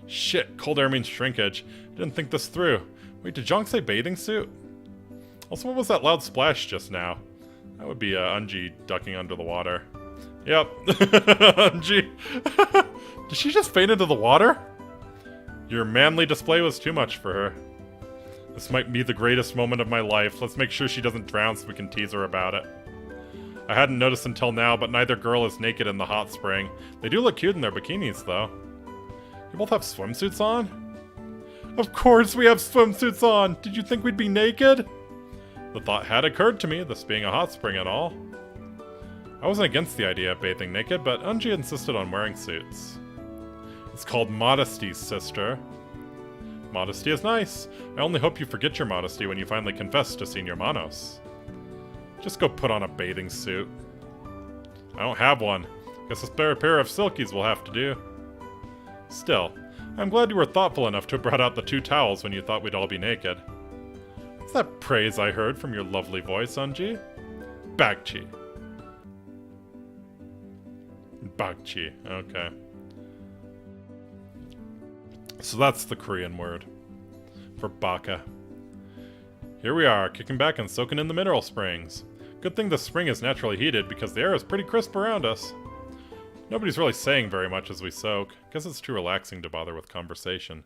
Shit, cold air means shrinkage. Didn't think this through. Wait, did Zhang say bathing suit? Also, what was that loud splash just now? That would be Unji ducking under the water. Yep. Unji. Did she just faint into the water? Your manly display was too much for her. This might be the greatest moment of my life. Let's make sure she doesn't drown so we can tease her about it. I hadn't noticed until now, but neither girl is naked in the hot spring. They do look cute in their bikinis, though. You both have swimsuits on? Of course we have swimsuits on! Did you think we'd be naked? The thought had occurred to me, this being a hot spring and all. I wasn't against the idea of bathing naked, but Unji insisted on wearing suits. It's called modesty, sister. Modesty is nice. I only hope you forget your modesty when you finally confess to Senior Manos. Just go put on a bathing suit. I don't have one. Guess a spare pair of silkies will have to do. Still, I'm glad you were thoughtful enough to have brought out the 2 towels when you thought we'd all be naked. What's that praise I heard from your lovely voice, Unji? Bagchi. Bagchi, okay. So that's the Korean word for baka. Here we are, kicking back and soaking in the mineral springs. Good thing the spring is naturally heated because the air is pretty crisp around us. Nobody's really saying very much as we soak. Guess it's too relaxing to bother with conversation.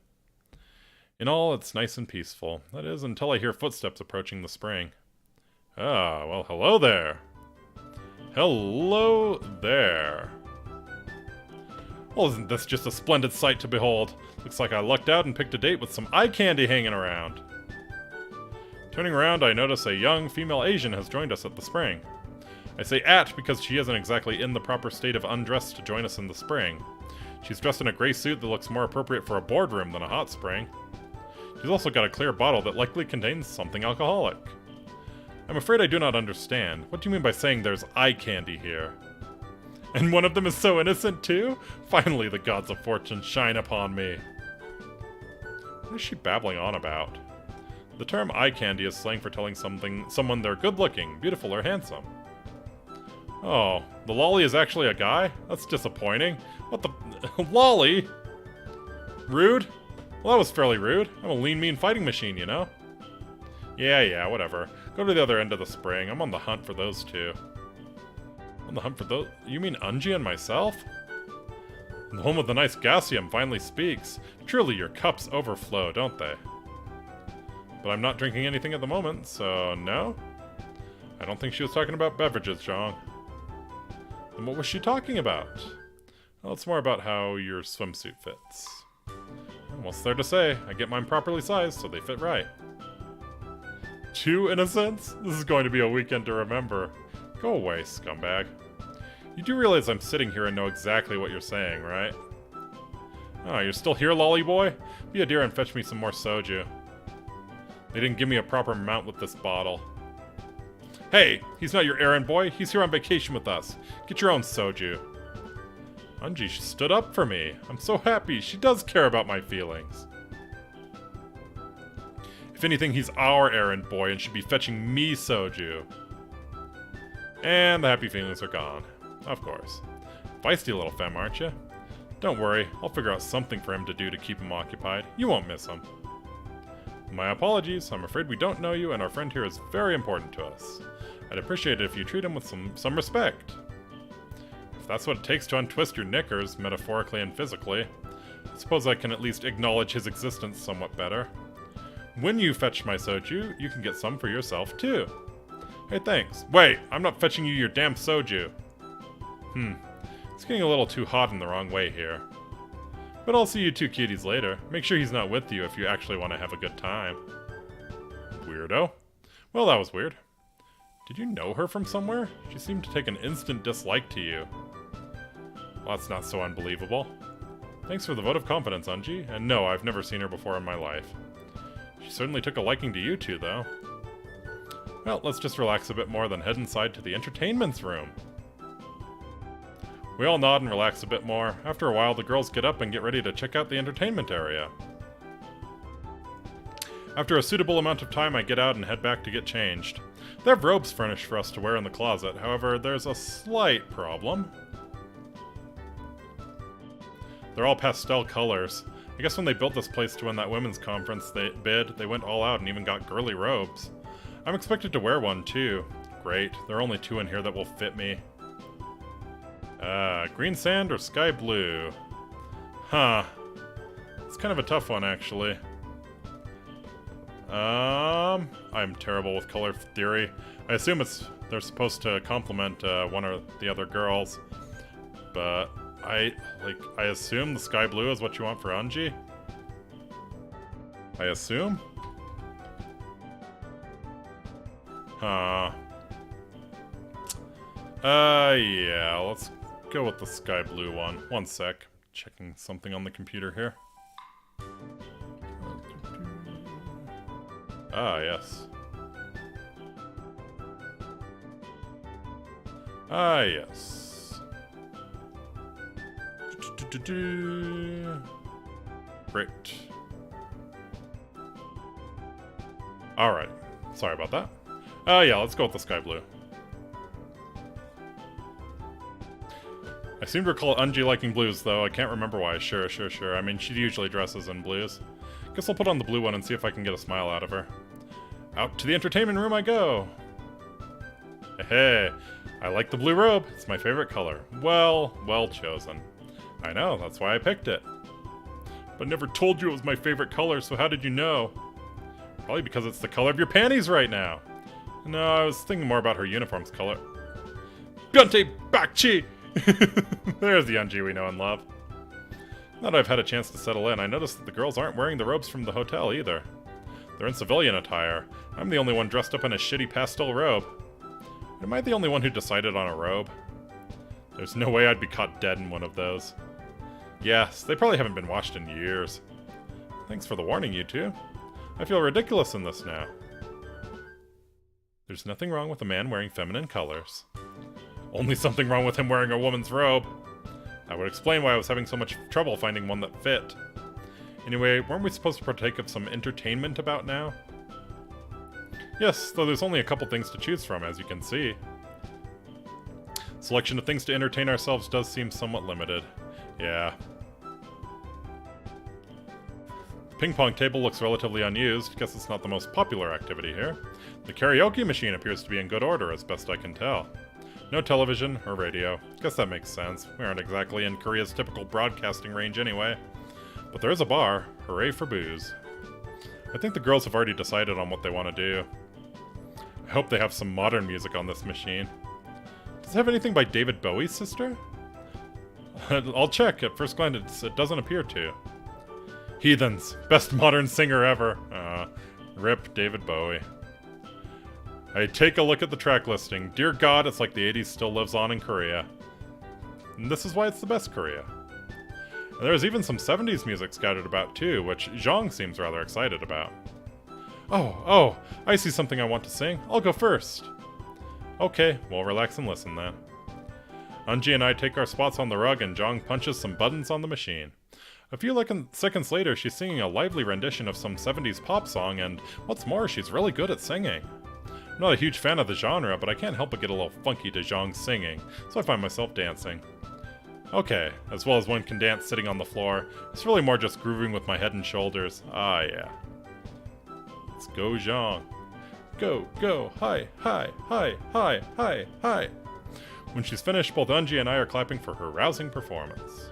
In all, it's nice and peaceful. That is, until I hear footsteps approaching the spring. Ah, well, hello there. Hello there. Well, isn't this just a splendid sight to behold? Looks like I lucked out and picked a date with some eye candy hanging around. Turning around, I notice a young female Asian has joined us at the spring. I say at because she isn't exactly in the proper state of undress to join us in the spring. She's dressed in a gray suit that looks more appropriate for a boardroom than a hot spring. She's also got a clear bottle that likely contains something alcoholic. I'm afraid I do not understand. What do you mean by saying there's eye candy here? And one of them is so innocent too? Finally, the gods of fortune shine upon me. What is she babbling on about? The term eye candy is slang for telling someone they're good looking, beautiful, or handsome. Oh, the lolly is actually a guy? That's disappointing. What the... lolly? Rude? Well, that was fairly rude. I'm a lean, mean fighting machine, you know? Yeah, whatever. Go to the other end of the spring. I'm on the hunt for those two. On the hunt for those... You mean Unji and myself? The one with the nice Gaussium finally speaks. Truly, your cups overflow, don't they? But I'm not drinking anything at the moment, so no? I don't think she was talking about beverages, Zhang. Then what was she talking about? Well, it's more about how your swimsuit fits. What's there to say? I get mine properly sized, so they fit right. 2 innocents? This is going to be a weekend to remember. Go away, scumbag. You do realize I'm sitting here and know exactly what you're saying, right? Oh, you're still here, lolly boy? Be a dear and fetch me some more soju. They didn't give me a proper amount with this bottle. Hey, he's not your errand boy. He's here on vacation with us. Get your own soju. Unji stood up for me. I'm so happy. She does care about my feelings. If anything, he's our errand boy and should be fetching me soju. And the happy feelings are gone. Of course. Feisty little femme, aren't you? Don't worry, I'll figure out something for him to do to keep him occupied. You won't miss him. My apologies, I'm afraid we don't know you, and our friend here is very important to us. I'd appreciate it if you treat him with some respect. If that's what it takes to untwist your knickers, metaphorically and physically, I suppose I can at least acknowledge his existence somewhat better. When you fetch my soju, you can get some for yourself, too. Hey, thanks. Wait, I'm not fetching you your damn soju. It's getting a little too hot in the wrong way here. But I'll see you two cuties later. Make sure he's not with you if you actually want to have a good time. Weirdo. Well, that was weird. Did you know her from somewhere? She seemed to take an instant dislike to you. Well, that's not so unbelievable. Thanks for the vote of confidence, Unji. And no, I've never seen her before in my life. She certainly took a liking to you two, though. Well, let's just relax a bit more, then head inside to the entertainment's room. We all nod and relax a bit more. After a while, the girls get up and get ready to check out the entertainment area. After a suitable amount of time, I get out and head back to get changed. They have robes furnished for us to wear in the closet, however, there's a slight problem. They're all pastel colors. I guess when they built this place to win that women's conference they went all out and even got girly robes. I'm expected to wear one too. Great, there are only two in here that will fit me. Green sand or sky blue? Huh. It's kind of a tough one, actually. I'm terrible with color theory. I assume they're supposed to complement one or the other girls. But I assume the sky blue is what you want for Anji? I assume? Huh. Yeah, let's go with the sky blue one. One sec. Checking something on the computer here. Ah, yes. Ah, yes. Great. Alright. Sorry about that. Yeah, let's go with the sky blue. I seem to recall Unji liking blues, though. I can't remember why. Sure. I mean, she usually dresses in blues. Guess I'll put on the blue one and see if I can get a smile out of her. Out to the entertainment room I go! Hey, I like the blue robe. It's my favorite color. Well chosen. I know, that's why I picked it. But I never told you it was my favorite color, so how did you know? Probably because it's the color of your panties right now. No, I was thinking more about her uniform's color. Byunte Bakchi! There's the Unji we know and love. Now that I've had a chance to settle in, I noticed that the girls aren't wearing the robes from the hotel either. They're in civilian attire. I'm the only one dressed up in a shitty pastel robe. Am I the only one who decided on a robe? There's no way I'd be caught dead in one of those. Yes, they probably haven't been washed in years. Thanks for the warning, you two. I feel ridiculous in this now. There's nothing wrong with a man wearing feminine colors. Only something wrong with him wearing a woman's robe. That would explain why I was having so much trouble finding one that fit. Anyway, weren't we supposed to partake of some entertainment about now? Yes, though there's only a couple things to choose from, as you can see. Selection of things to entertain ourselves does seem somewhat limited. Yeah. The ping pong table looks relatively unused. Guess it's not the most popular activity here. The karaoke machine appears to be in good order, as best I can tell. No television or radio. Guess that makes sense. We aren't exactly in Korea's typical broadcasting range anyway. But there is a bar. Hooray for booze. I think the girls have already decided on what they want to do. I hope they have some modern music on this machine. Does it have anything by David Bowie's sister? I'll check. At first glance, it doesn't appear to. Heathens. Best modern singer ever. Rip David Bowie. I take a look at the track listing. Dear God, it's like the 80s still lives on in Korea. And this is why it's the best Korea. And there's even some 70s music scattered about too, which Zhang seems rather excited about. Oh, I see something I want to sing. I'll go first. Okay, we'll relax and listen then. Unji and I take our spots on the rug and Zhang punches some buttons on the machine. A few seconds later, she's singing a lively rendition of some 70s pop song, and what's more, she's really good at singing. I'm not a huge fan of the genre, but I can't help but get a little funky to Zhang's singing, so I find myself dancing. Okay, as well as one can dance sitting on the floor, it's really more just grooving with my head and shoulders. Ah, yeah. Let's go, Zhang. Go, go, hi, hi, hi, hi, hi, hi. When she's finished, both Eunji and I are clapping for her rousing performance.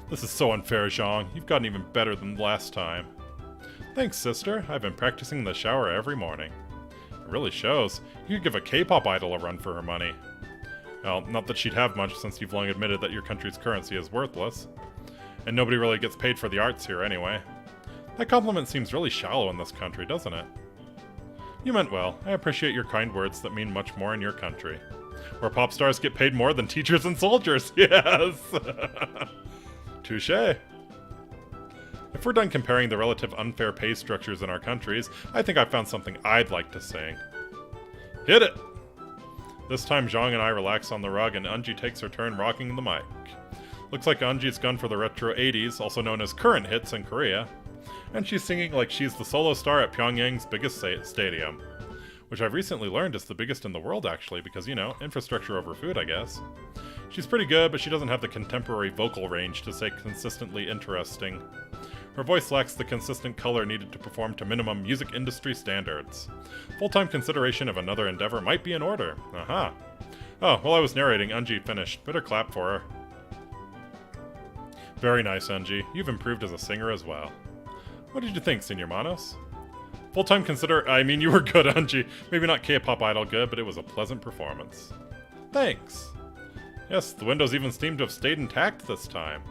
This is so unfair, Zhang. You've gotten even better than last time. Thanks, sister. I've been practicing in the shower every morning. It really shows. You could give a K-pop idol a run for her money. Well, not that she'd have much, since you've long admitted that your country's currency is worthless. And nobody really gets paid for the arts here anyway. That compliment seems really shallow in this country, doesn't it? You meant well. I appreciate your kind words that mean much more in your country. Where pop stars get paid more than teachers and soldiers. Yes! Touché. If we're done comparing the relative unfair pay structures in our countries, I think I've found something I'd like to sing. Hit it! This time Zhang and I relax on the rug and Eunji takes her turn rocking the mic. Looks like Eunji's gone for the retro 80s, also known as current hits in Korea. And she's singing like she's the solo star at Pyongyang's biggest stadium. Which I've recently learned is the biggest in the world actually, because, you know, infrastructure over food, I guess. She's pretty good, but she doesn't have the contemporary vocal range to stay consistently interesting. Her voice lacks the consistent color needed to perform to minimum music industry standards. Full-time consideration of another endeavor might be in order. Aha. Oh, while I was narrating, Eunji finished. Better clap for her. Very nice, Eunji. You've improved as a singer as well. What did you think, Senior Manos? Full-time I mean, you were good, Eunji. Maybe not K-pop idol good, but it was a pleasant performance. Thanks. Yes, the windows even seem to have stayed intact this time.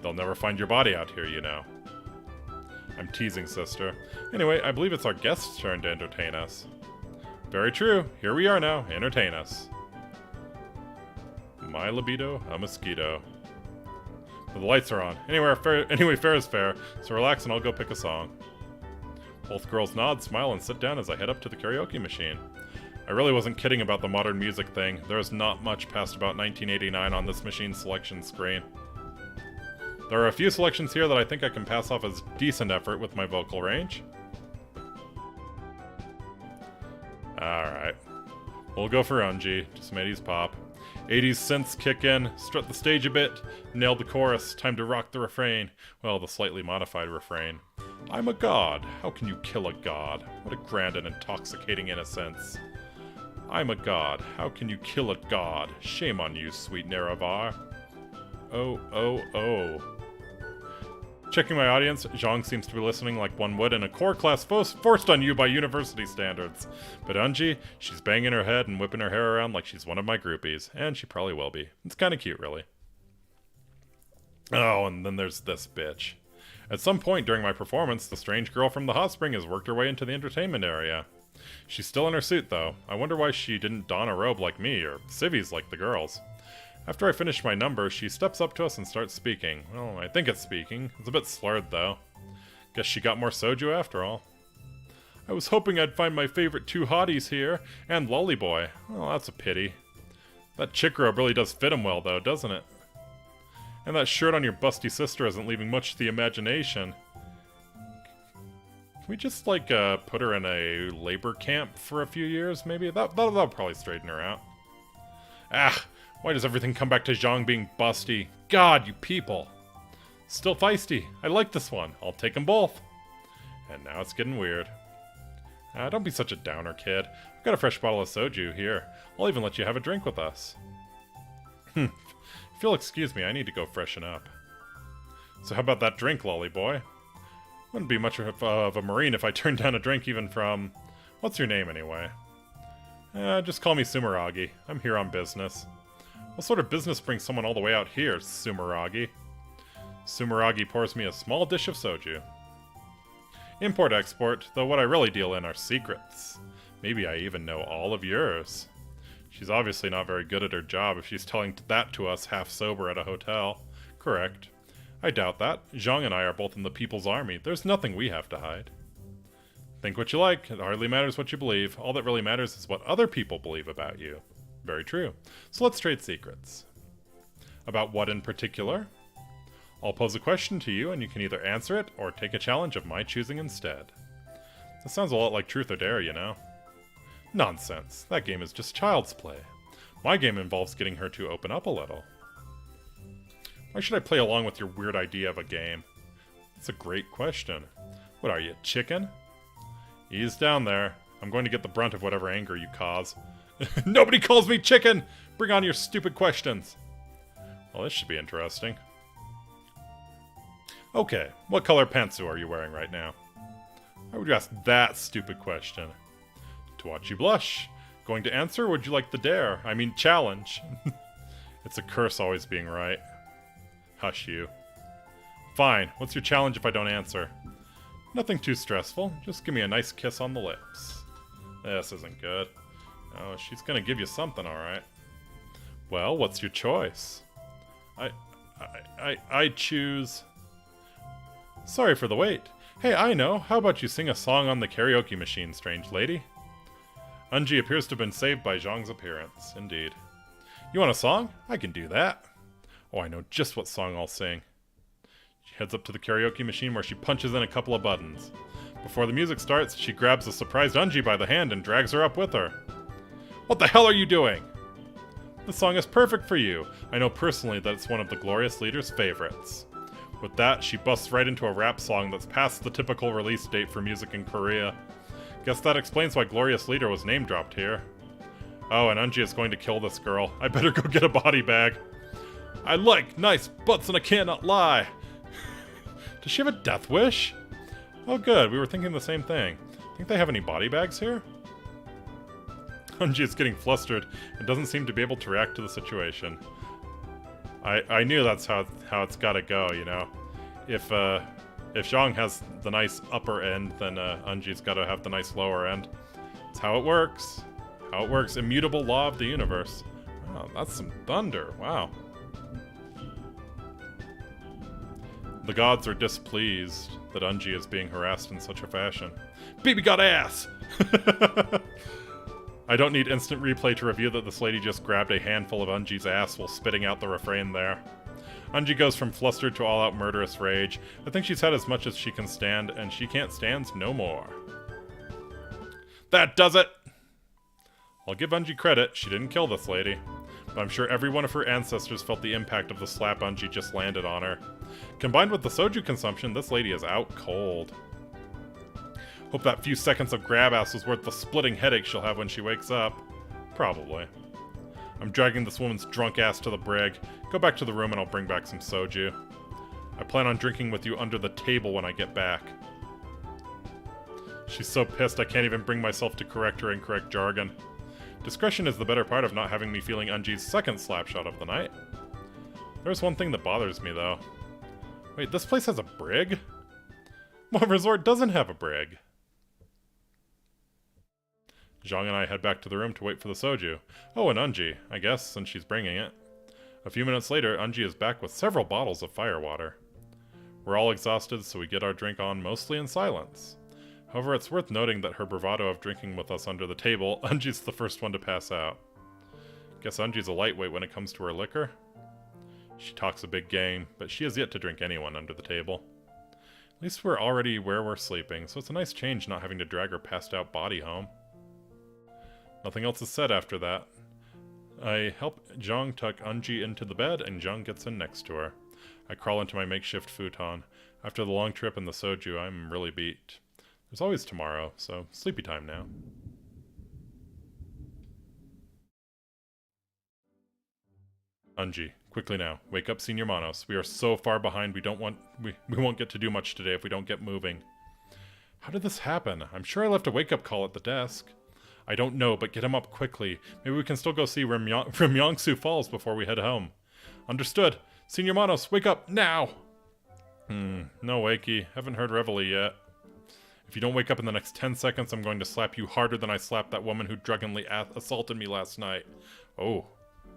They'll never find your body out here, you know. I'm teasing, sister. Anyway, I believe it's our guest's turn to entertain us. Very true. Here we are now. Entertain us. My libido, a mosquito. But the lights are on. Anyway, fair is fair, so relax and I'll go pick a song. Both girls nod, smile, and sit down as I head up to the karaoke machine. I really wasn't kidding about the modern music thing. There is not much past about 1989 on this machine's selection screen. There are a few selections here that I think I can pass off as decent effort with my vocal range. Alright. We'll go for Eunji, just some 80s pop. 80s synths kick in, strut the stage a bit, nailed the chorus, time to rock the refrain. Well, the slightly modified refrain. I'm a god, how can you kill a god? What a grand and intoxicating innocence. I'm a god, how can you kill a god? Shame on you, sweet Nerevar. Oh, oh, oh. Checking my audience, Zhang seems to be listening like one would in a core class forced on you by university standards. But Eunji, she's banging her head and whipping her hair around like she's one of my groupies. And she probably will be. It's kind of cute, really. Oh, and then there's this bitch. At some point during my performance, the strange girl from the hot spring has worked her way into the entertainment area. She's still in her suit, though. I wonder why she didn't don a robe like me, or civvies like the girls. After I finish my number, she steps up to us and starts speaking. Well, I think it's speaking. It's a bit slurred, though. Guess she got more soju after all. I was hoping I'd find my favorite two hotties here, and Lollyboy. Oh, that's a pity. That chick robe really does fit him well, though, doesn't it? And that shirt on your busty sister isn't leaving much to the imagination. Can we just, like, put her in a labor camp for a few years, maybe? That'll probably straighten her out. Ah! Why does everything come back to Zhang being busty? God, you people! Still feisty. I like this one. I'll take them both. And now it's getting weird. Don't be such a downer, kid. I've got a fresh bottle of soju here. I'll even let you have a drink with us. If you'll excuse me, I need to go freshen up. So how about that drink, lolly boy? Wouldn't be much of a marine if I turned down a drink even from... What's your name, anyway? Just call me Sumeragi. I'm here on business. What sort of business brings someone all the way out here, Sumeragi? Sumeragi pours me a small dish of soju. Import-export, though what I really deal in are secrets. Maybe I even know all of yours. She's obviously not very good at her job if she's telling that to us half-sober at a hotel. Correct. I doubt that. Zhang and I are both in the People's Army. There's nothing we have to hide. Think what you like. It hardly matters what you believe. All that really matters is what other people believe about you. Very true. So let's trade secrets. About what in particular? I'll pose a question to you, and you can either answer it or take a challenge of my choosing instead. That sounds a lot like Truth or Dare, you know? Nonsense. That game is just child's play. My game involves getting her to open up a little. Why should I play along with your weird idea of a game? That's a great question. What are you, chicken? Ease down there. I'm going to get the brunt of whatever anger you cause. Nobody calls me chicken! Bring on your stupid questions. Well, this should be interesting. Okay, what color pantsuit are you wearing right now? Why would you ask that stupid question? To watch you blush. Going to answer, or would you like the dare? I mean, challenge. It's a curse always being right. Hush you. Fine, what's your challenge if I don't answer? Nothing too stressful, just give me a nice kiss on the lips. This isn't good. Oh, she's gonna give you something, alright. Well, what's your choice? I choose... Sorry for the wait. Hey, I know. How about you sing a song on the karaoke machine, strange lady? Unji appears to have been saved by Zhang's appearance. Indeed. You want a song? I can do that. Oh, I know just what song I'll sing. She heads up to the karaoke machine where she punches in a couple of buttons. Before the music starts, she grabs the surprised Unji by the hand and drags her up with her. What the hell are you doing? This song is perfect for you. I know personally that it's one of the Glorious Leader's favorites. With that, she busts right into a rap song that's past the typical release date for music in Korea. Guess that explains why Glorious Leader was name-dropped here. Oh, and Unji is going to kill this girl. I better go get a body bag. I like nice butts and I cannot lie. Does she have a death wish? Oh good, we were thinking the same thing. Think they have any body bags here? Unji is getting flustered and doesn't seem to be able to react to the situation. I knew that's how it's gotta go, you know. If Zhang has the nice upper end, then Unji's gotta have the nice lower end. That's how it works. How it works. Immutable law of the universe. Wow, that's some thunder. Wow. The gods are displeased that Unji is being harassed in such a fashion. Baby got ass! I don't need instant replay to review that this lady just grabbed a handful of Unji's ass while spitting out the refrain there. Unji goes from flustered to all-out murderous rage. I think she's had as much as she can stand, and she can't stand no more. That does it! I'll give Unji credit, she didn't kill this lady. But I'm sure every one of her ancestors felt the impact of the slap Unji just landed on her. Combined with the soju consumption, this lady is out cold. Hope that few seconds of grab-ass was worth the splitting headache she'll have when she wakes up. Probably. I'm dragging this woman's drunk ass to the brig. Go back to the room and I'll bring back some soju. I plan on drinking with you under the table when I get back. She's so pissed I can't even bring myself to correct her incorrect jargon. Discretion is the better part of not having me feeling Unji's second slapshot of the night. There's one thing that bothers me, though. Wait, this place has a brig? What resort doesn't have a brig? Zhang and I head back to the room to wait for the soju. Oh, and Unji, I guess, since she's bringing it. A few minutes later, Unji is back with several bottles of firewater. We're all exhausted, so we get our drink on mostly in silence. However, it's worth noting that her bravado of drinking with us under the table, Unji's the first one to pass out. Guess Unji's a lightweight when it comes to her liquor. She talks a big game, but she has yet to drink anyone under the table. At least we're already where we're sleeping, so it's a nice change not having to drag her passed out body home. Nothing else is said after that. I help Zhang tuck Unji into the bed, and Zhang gets in next to her. I crawl into my makeshift futon. After the long trip and the soju, I'm really beat. There's always tomorrow, so sleepy time now. Unji, quickly now. Wake up, Senior Manos. We are so far behind we won't get to do much today if we don't get moving. How did this happen? I'm sure I left a wake-up call at the desk. I don't know, but get him up quickly. Maybe we can still go see Remyangsu Falls before we head home. Understood. Senior Manos, wake up, now! No wakey. Haven't heard Reveille yet. If you don't wake up in the next 10 seconds, I'm going to slap you harder than I slapped that woman who drunkenly assaulted me last night. Oh,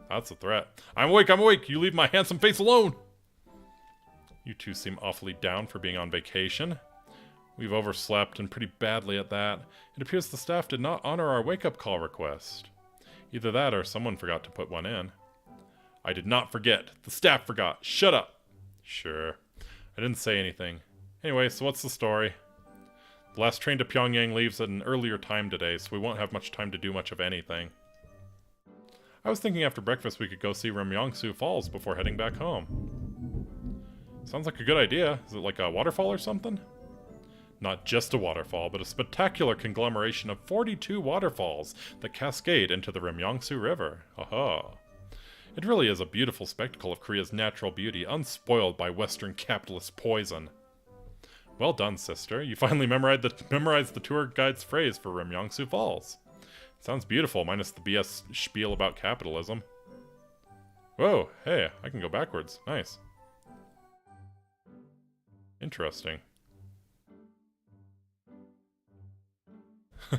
that's a threat. I'm awake, you leave my handsome face alone! You two seem awfully down for being on vacation. We've overslept, and pretty badly at that. It appears the staff did not honor our wake-up call request. Either that or someone forgot to put one in. I did not forget. The staff forgot. Shut up. Sure. I didn't say anything. Anyway, so what's the story? The last train to Pyongyang leaves at an earlier time today, so we won't have much time to do much of anything. I was thinking after breakfast we could go see Remyangsu Falls before heading back home. Sounds like a good idea. Is it like a waterfall or something? Not just a waterfall, but a spectacular conglomeration of 42 waterfalls that cascade into the Remyangsu River. Aha. It really is a beautiful spectacle of Korea's natural beauty, unspoiled by Western capitalist poison. Well done, sister. You finally memorized the tour guide's phrase for Remyangsu Falls. Sounds beautiful, minus the BS spiel about capitalism. Whoa, hey, I can go backwards. Nice. Interesting. I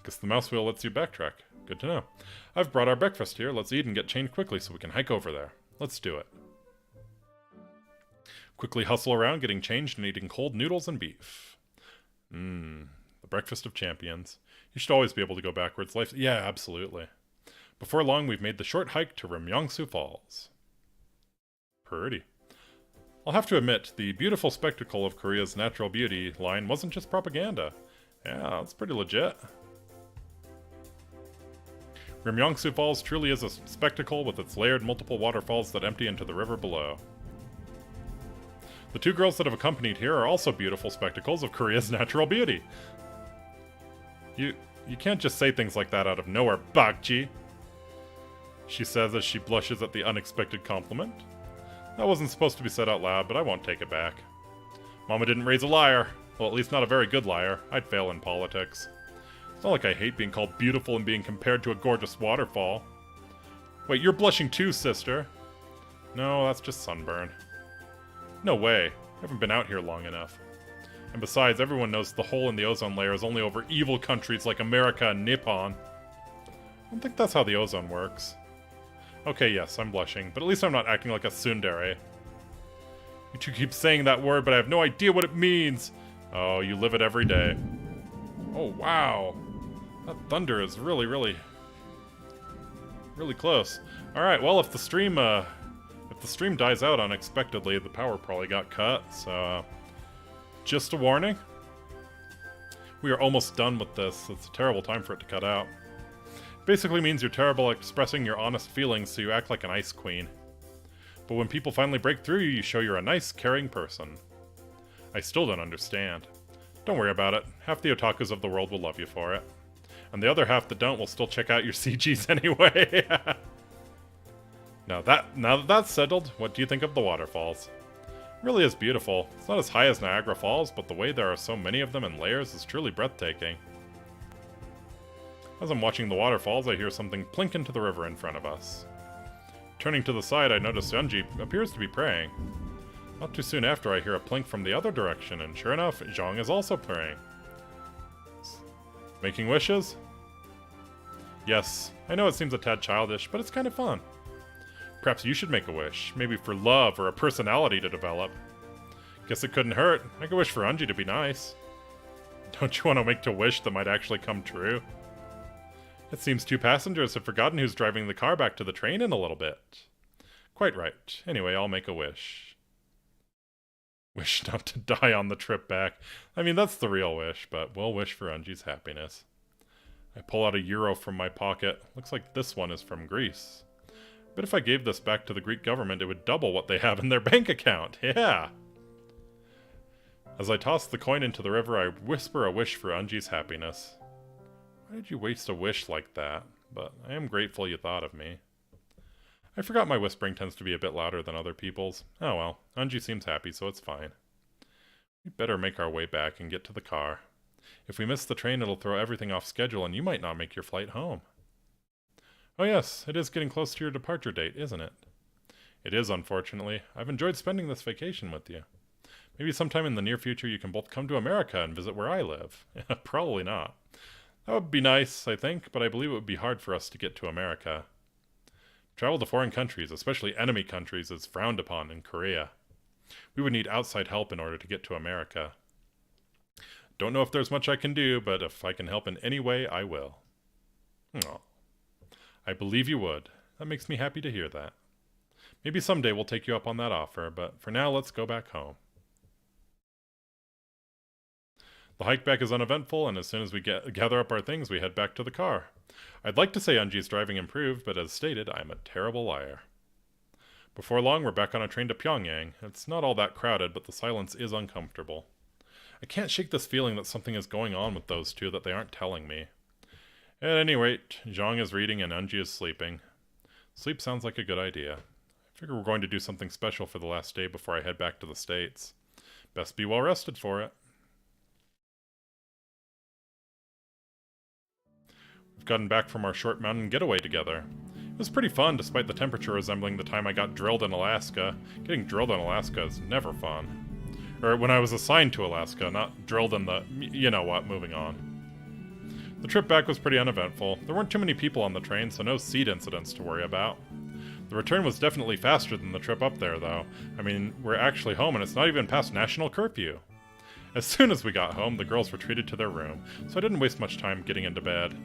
guess the mouse wheel lets you backtrack. Good to know. I've brought our breakfast here. Let's eat and get changed quickly so we can hike over there. Let's do it. Quickly hustle around, getting changed and eating cold noodles and beef. The breakfast of champions. You should always be able to go backwards. Life, yeah, absolutely. Before long, we've made the short hike to Remyangsu Falls. Pretty. I'll have to admit, the beautiful spectacle of Korea's natural beauty line wasn't just propaganda. Yeah, that's pretty legit. Remyangsu Falls truly is a spectacle with its layered multiple waterfalls that empty into the river below. The two girls that have accompanied here are also beautiful spectacles of Korea's natural beauty. You can't just say things like that out of nowhere, Bakji, she says as she blushes at the unexpected compliment. That wasn't supposed to be said out loud, but I won't take it back. Mama didn't raise a liar. Well, at least not a very good liar. I'd fail in politics. It's not like I hate being called beautiful and being compared to a gorgeous waterfall. Wait, you're blushing too, sister? No, that's just sunburn. No way. I haven't been out here long enough. And besides, everyone knows the hole in the ozone layer is only over evil countries like America and Nippon. I don't think that's how the ozone works. Okay, yes, I'm blushing, but at least I'm not acting like a tsundere. You two keep saying that word, but I have no idea what it means. Oh, you live it every day. Oh, wow. That thunder is really, really close. Alright, well, if the stream dies out unexpectedly, the power probably got cut, so... just a warning. We are almost done with this. It's a terrible time for it to cut out. Basically means you're terrible at expressing your honest feelings, so you act like an ice queen. But when people finally break through you show you're a nice, caring person. I still don't understand. Don't worry about it. Half the otakus of the world will love you for it. And the other half that don't will still check out your CGs anyway. Now that that's settled, what do you think of the waterfalls? It really is beautiful. It's not as high as Niagara Falls, but the way there are so many of them in layers is truly breathtaking. As I'm watching the waterfalls, I hear something plink into the river in front of us. Turning to the side, I notice Sunji appears to be praying. Not too soon after, I hear a plink from the other direction, and sure enough, Zhang is also praying. Making wishes? Yes, I know it seems a tad childish, but it's kind of fun. Perhaps you should make a wish, maybe for love or a personality to develop. Guess it couldn't hurt. I could wish for Unji to be nice. Don't you want to make a wish that might actually come true? It seems two passengers have forgotten who's driving the car back to the train in a little bit. Quite right. Anyway, I'll make a wish. Wish not to die on the trip back. I mean, that's the real wish, but we'll wish for Unji's happiness. I pull out a euro from my pocket. Looks like this one is from Greece. But if I gave this back to the Greek government, it would double what they have in their bank account. Yeah! As I toss the coin into the river, I whisper a wish for Unji's happiness. Why did you waste a wish like that? But I am grateful you thought of me. I forgot my whispering tends to be a bit louder than other people's. Oh well, Unji seems happy, so it's fine. We better make our way back and get to the car. If we miss the train, it'll throw everything off schedule and you might not make your flight home. Oh yes, it is getting close to your departure date, isn't it? It is, unfortunately. I've enjoyed spending this vacation with you. Maybe sometime in the near future you can both come to America and visit where I live. Probably not. That would be nice, I think, but I believe it would be hard for us to get to America. Travel to foreign countries, especially enemy countries, is frowned upon in Korea. We would need outside help in order to get to America. Don't know if there's much I can do, but if I can help in any way, I will. Oh, I believe you would. That makes me happy to hear that. Maybe someday we'll take you up on that offer, but for now, let's go back home. The hike back is uneventful, and as soon as we gather up our things, we head back to the car. I'd like to say Unji's driving improved, but as stated, I'm a terrible liar. Before long, we're back on a train to Pyongyang. It's not all that crowded, but the silence is uncomfortable. I can't shake this feeling that something is going on with those two that they aren't telling me. At any rate, Zhang is reading and Unji is sleeping. Sleep sounds like a good idea. I figure we're going to do something special for the last day before I head back to the States. Best be well rested for it. We've gotten back from our short mountain getaway together. It was pretty fun, despite the temperature resembling the time I got drilled in Alaska. Getting drilled in Alaska is never fun. Or when I was assigned to Alaska, not drilled in the... you know what, moving on. The trip back was pretty uneventful. There weren't too many people on the train, so no seat incidents to worry about. The return was definitely faster than the trip up there, though. I mean, we're actually home and it's not even past national curfew. As soon as we got home, the girls retreated to their room, so I didn't waste much time getting into bed.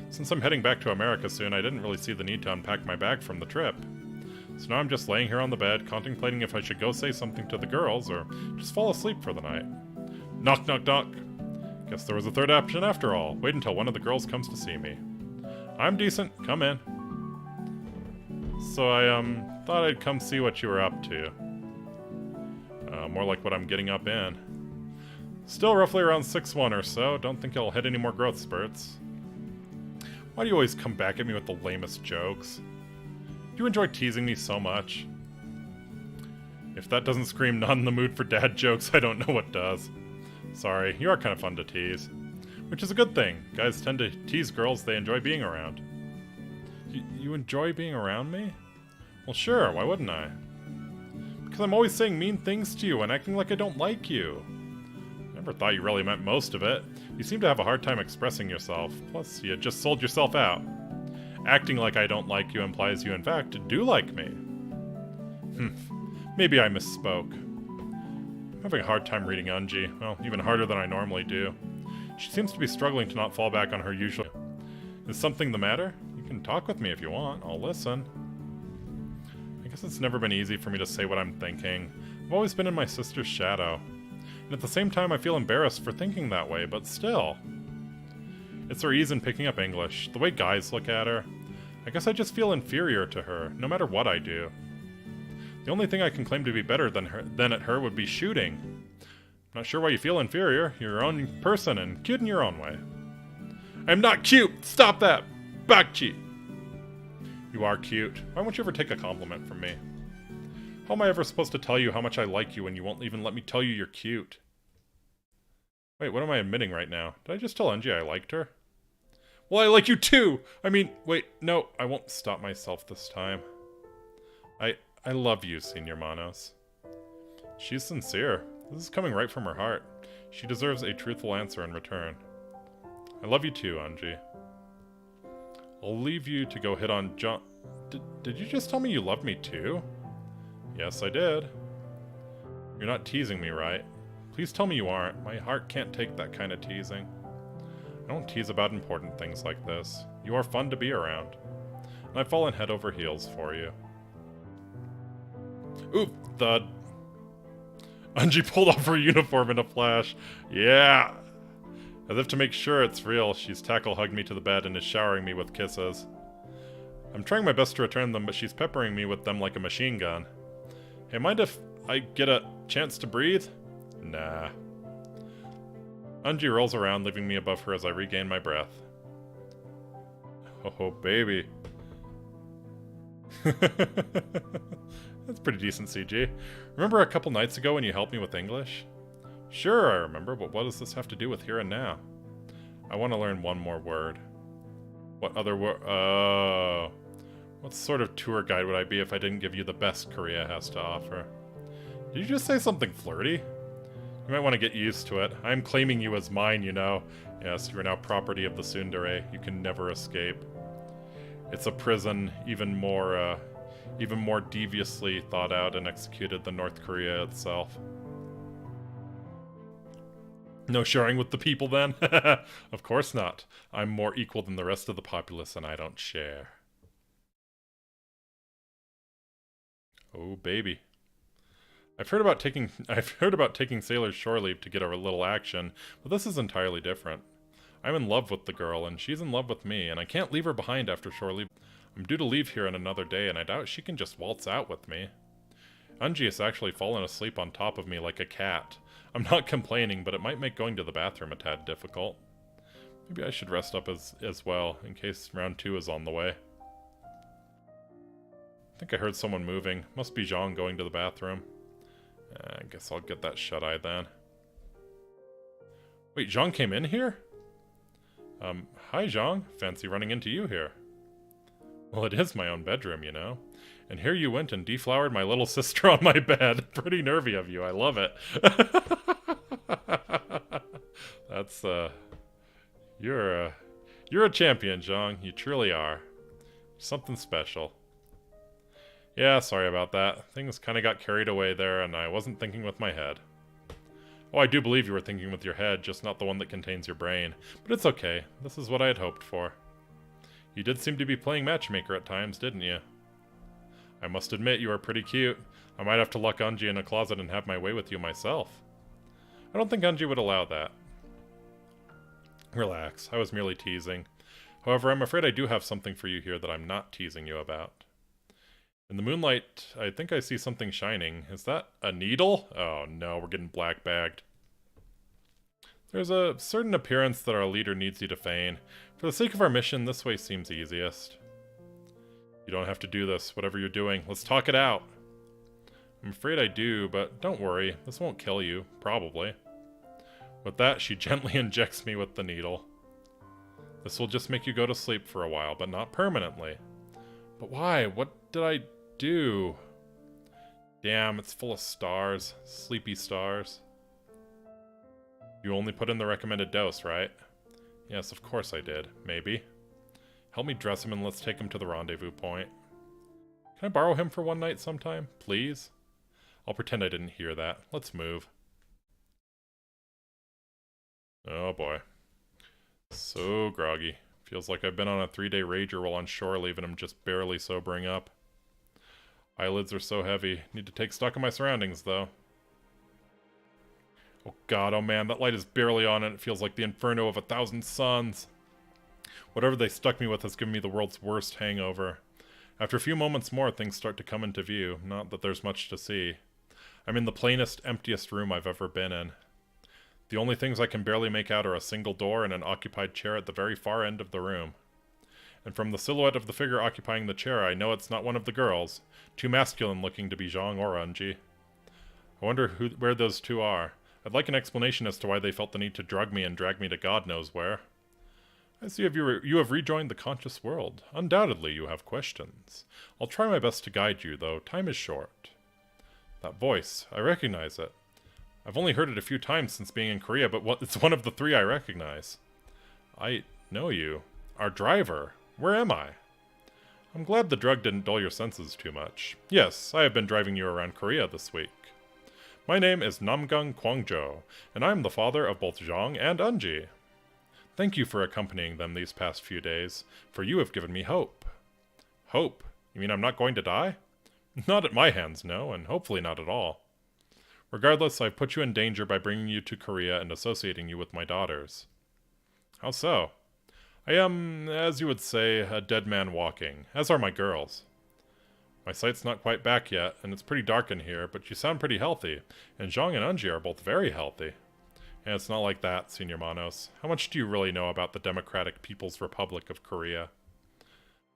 Since I'm heading back to America soon, I didn't really see the need to unpack my bag from the trip. So now I'm just laying here on the bed, contemplating if I should go say something to the girls, or just fall asleep for the night. Knock, knock, knock. Guess there was a third option after all. Wait until one of the girls comes to see me. I'm decent, come in. So I, thought I'd come see what you were up to. More like what I'm getting up in. Still roughly around 6'1" or so, don't think I'll hit any more growth spurts. Why do you always come back at me with the lamest jokes? Do you enjoy teasing me so much? If that doesn't scream not in the mood for dad jokes, I don't know what does. Sorry, you are kind of fun to tease. Which is a good thing. Guys tend to tease girls they enjoy being around. You enjoy being around me? Well sure, why wouldn't I? Because I'm always saying mean things to you and acting like I don't like you. Never thought you really meant most of it. You seem to have a hard time expressing yourself. Plus, you just sold yourself out. Acting like I don't like you implies you in fact do like me. Maybe I misspoke. I'm having a hard time reading Unji. Well, even harder than I normally do. She seems to be struggling to not fall back on her usual... Is something the matter? You can talk with me if you want. I'll listen. I guess it's never been easy for me to say what I'm thinking. I've always been in my sister's shadow. And at the same time, I feel embarrassed for thinking that way, but still. It's her ease in picking up English, the way guys look at her. I guess I just feel inferior to her, no matter what I do. The only thing I can claim to be better than at her would be shooting. I'm not sure why you feel inferior. You're your own person and cute in your own way. I'm not cute! Stop that! Bakchi! You are cute. Why won't you ever take a compliment from me? How am I ever supposed to tell you how much I like you when you won't even let me tell you you're cute? Wait, what am I admitting right now? Did I just tell Unji I liked her? Well, I like you too! I mean, wait, no, I won't stop myself this time. I love you, Senior Manos. She's sincere. This is coming right from her heart. She deserves a truthful answer in return. I love you too, Unji. I'll leave you to go hit on John... Did you just tell me you love me too? Yes, I did. You're not teasing me, right? Please tell me you aren't. My heart can't take that kind of teasing. I don't tease about important things like this. You are fun to be around. And I've fallen head over heels for you. Ooh, thud. Unji pulled off her uniform in a flash. Yeah! As if to make sure it's real, she's tackle-hugged me to the bed and is showering me with kisses. I'm trying my best to return them, but she's peppering me with them like a machine gun. Hey, mind if I get a chance to breathe? Nah. Unji rolls around, leaving me above her as I regain my breath. Oh, baby. That's pretty decent CG. Remember a couple nights ago when you helped me with English? Sure, I remember, but what does this have to do with here and now? I want to learn one more word. What other word? Oh. What sort of tour guide would I be if I didn't give you the best Korea has to offer? Did you just say something flirty? You might want to get used to it. I'm claiming you as mine, you know. Yes, you are now property of the tsundere. You can never escape. It's a prison even more deviously thought out and executed than North Korea itself. No sharing with the people, then? Of course not. I'm more equal than the rest of the populace, and I don't share. Oh, baby. I've heard about taking sailors shore leave to get a little action, but this is entirely different. I'm in love with the girl, and she's in love with me, and I can't leave her behind after shore leave. I'm due to leave here in another day, and I doubt she can just waltz out with me. Unji has actually fallen asleep on top of me like a cat. I'm not complaining, but it might make going to the bathroom a tad difficult. Maybe I should rest up as well, in case round 2 is on the way. I think I heard someone moving. Must be Zhang going to the bathroom. I guess I'll get that shut-eye then. Wait, Zhang came in here? Hi Zhang. Fancy running into you here. Well, it is my own bedroom, you know. And here you went and deflowered my little sister on my bed. Pretty nervy of you, I love it. That's, you're a champion, Zhang. You truly are. Something special. Yeah, sorry about that. Things kind of got carried away there, and I wasn't thinking with my head. Oh, I do believe you were thinking with your head, just not the one that contains your brain. But it's okay. This is what I had hoped for. You did seem to be playing matchmaker at times, didn't you? I must admit, you are pretty cute. I might have to lock Anji in a closet and have my way with you myself. I don't think Anji would allow that. Relax, I was merely teasing. However, I'm afraid I do have something for you here that I'm not teasing you about. In the moonlight, I think I see something shining. Is that a needle? Oh no, we're getting black-bagged. There's a certain appearance that our leader needs you to feign. For the sake of our mission, this way seems easiest. You don't have to do this, whatever you're doing. Let's talk it out. I'm afraid I do, but don't worry. This won't kill you, probably. With that, she gently injects me with the needle. This will just make you go to sleep for a while, but not permanently. But why? What did I do? Damn, it's full of stars. Sleepy stars. You only put in the recommended dose, right? Yes, of course I did. Maybe. Help me dress him and let's take him to the rendezvous point. Can I borrow him for one night sometime? Please? I'll pretend I didn't hear that. Let's move. Oh boy. So groggy. Feels like I've been on a 3-day rager while on shore leave and I'm just barely sobering up. Eyelids are so heavy. Need to take stock of my surroundings, though. Oh god, oh man, that light is barely on and it feels like the inferno of 1,000 suns. Whatever they stuck me with has given me the world's worst hangover. After a few moments more, things start to come into view. Not that there's much to see. I'm in the plainest, emptiest room I've ever been in. The only things I can barely make out are a single door and an occupied chair at the very far end of the room. And from the silhouette of the figure occupying the chair, I know it's not one of the girls. Too masculine looking to be Zhang or Unji. I wonder where those two are. I'd like an explanation as to why they felt the need to drug me and drag me to God knows where. I see you have rejoined the conscious world. Undoubtedly you have questions. I'll try my best to guide you, though time is short. That voice, I recognize it. I've only heard it a few times since being in Korea, but it's one of the 3 I recognize. I know you. Our driver. Where am I? I'm glad the drug didn't dull your senses too much. Yes, I have been driving you around Korea this week. My name is Namgung Kwangjo, and I am the father of both Zhang and Unji. Thank you for accompanying them these past few days, for you have given me hope. Hope? You mean I'm not going to die? Not at my hands, no, and hopefully not at all. Regardless, I've put you in danger by bringing you to Korea and associating you with my daughters. How so? I am, as you would say, a dead man walking, as are my girls. My sight's not quite back yet, and it's pretty dark in here, but you sound pretty healthy, and Zhang and Unji are both very healthy. And it's not like that, Senior Manos. How much do you really know about the Democratic People's Republic of Korea?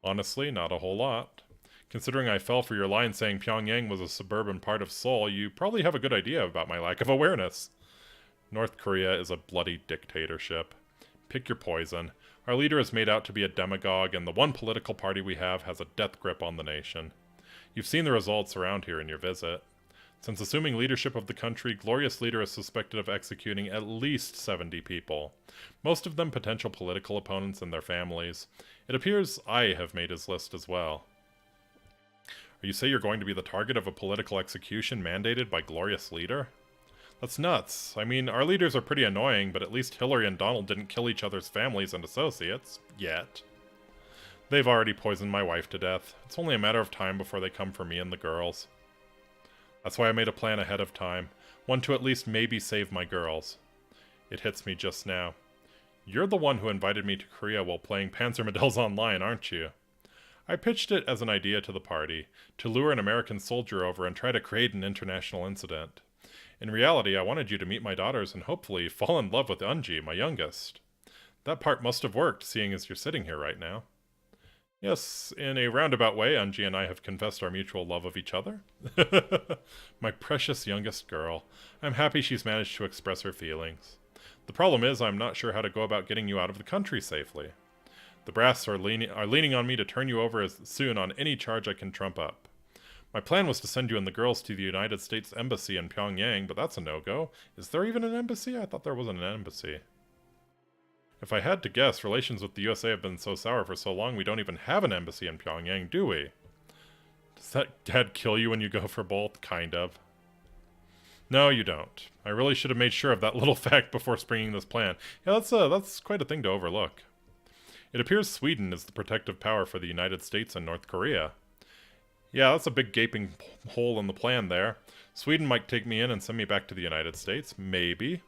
Honestly, not a whole lot. Considering I fell for your line saying Pyongyang was a suburban part of Seoul, you probably have a good idea about my lack of awareness. North Korea is a bloody dictatorship. Pick your poison. Our leader is made out to be a demagogue, and the one political party we have has a death grip on the nation. You've seen the results around here in your visit. Since assuming leadership of the country, Glorious Leader is suspected of executing at least 70 people, most of them potential political opponents and their families. It appears I have made his list as well. You say you're going to be the target of a political execution mandated by Glorious Leader? That's nuts. I mean, our leaders are pretty annoying, but at least Hillary and Donald didn't kill each other's families and associates. Yet. They've already poisoned my wife to death. It's only a matter of time before they come for me and the girls. That's why I made a plan ahead of time. One to at least maybe save my girls. It hits me just now. You're the one who invited me to Korea while playing Panzer Medals Online, aren't you? I pitched it as an idea to the party, to lure an American soldier over and try to create an international incident. In reality, I wanted you to meet my daughters and hopefully fall in love with Unji, my youngest. That part must have worked, seeing as you're sitting here right now. Yes, in a roundabout way, Unji and I have confessed our mutual love of each other. My precious youngest girl. I'm happy she's managed to express her feelings. The problem is, I'm not sure how to go about getting you out of the country safely. The brass are leaning on me to turn you over as soon on any charge I can trump up. My plan was to send you and the girls to the United States Embassy in Pyongyang, but that's a no-go. Is there even an embassy? I thought there wasn't an embassy. If I had to guess, relations with the USA have been so sour for so long we don't even have an embassy in Pyongyang, do we? Does that dad kill you when you go for both? Kind of. No, you don't. I really should have made sure of that little fact before springing this plan. Yeah, that's quite a thing to overlook. It appears Sweden is the protective power for the United States and North Korea. Yeah, that's a big gaping hole in the plan there. Sweden might take me in and send me back to the United States. Maybe.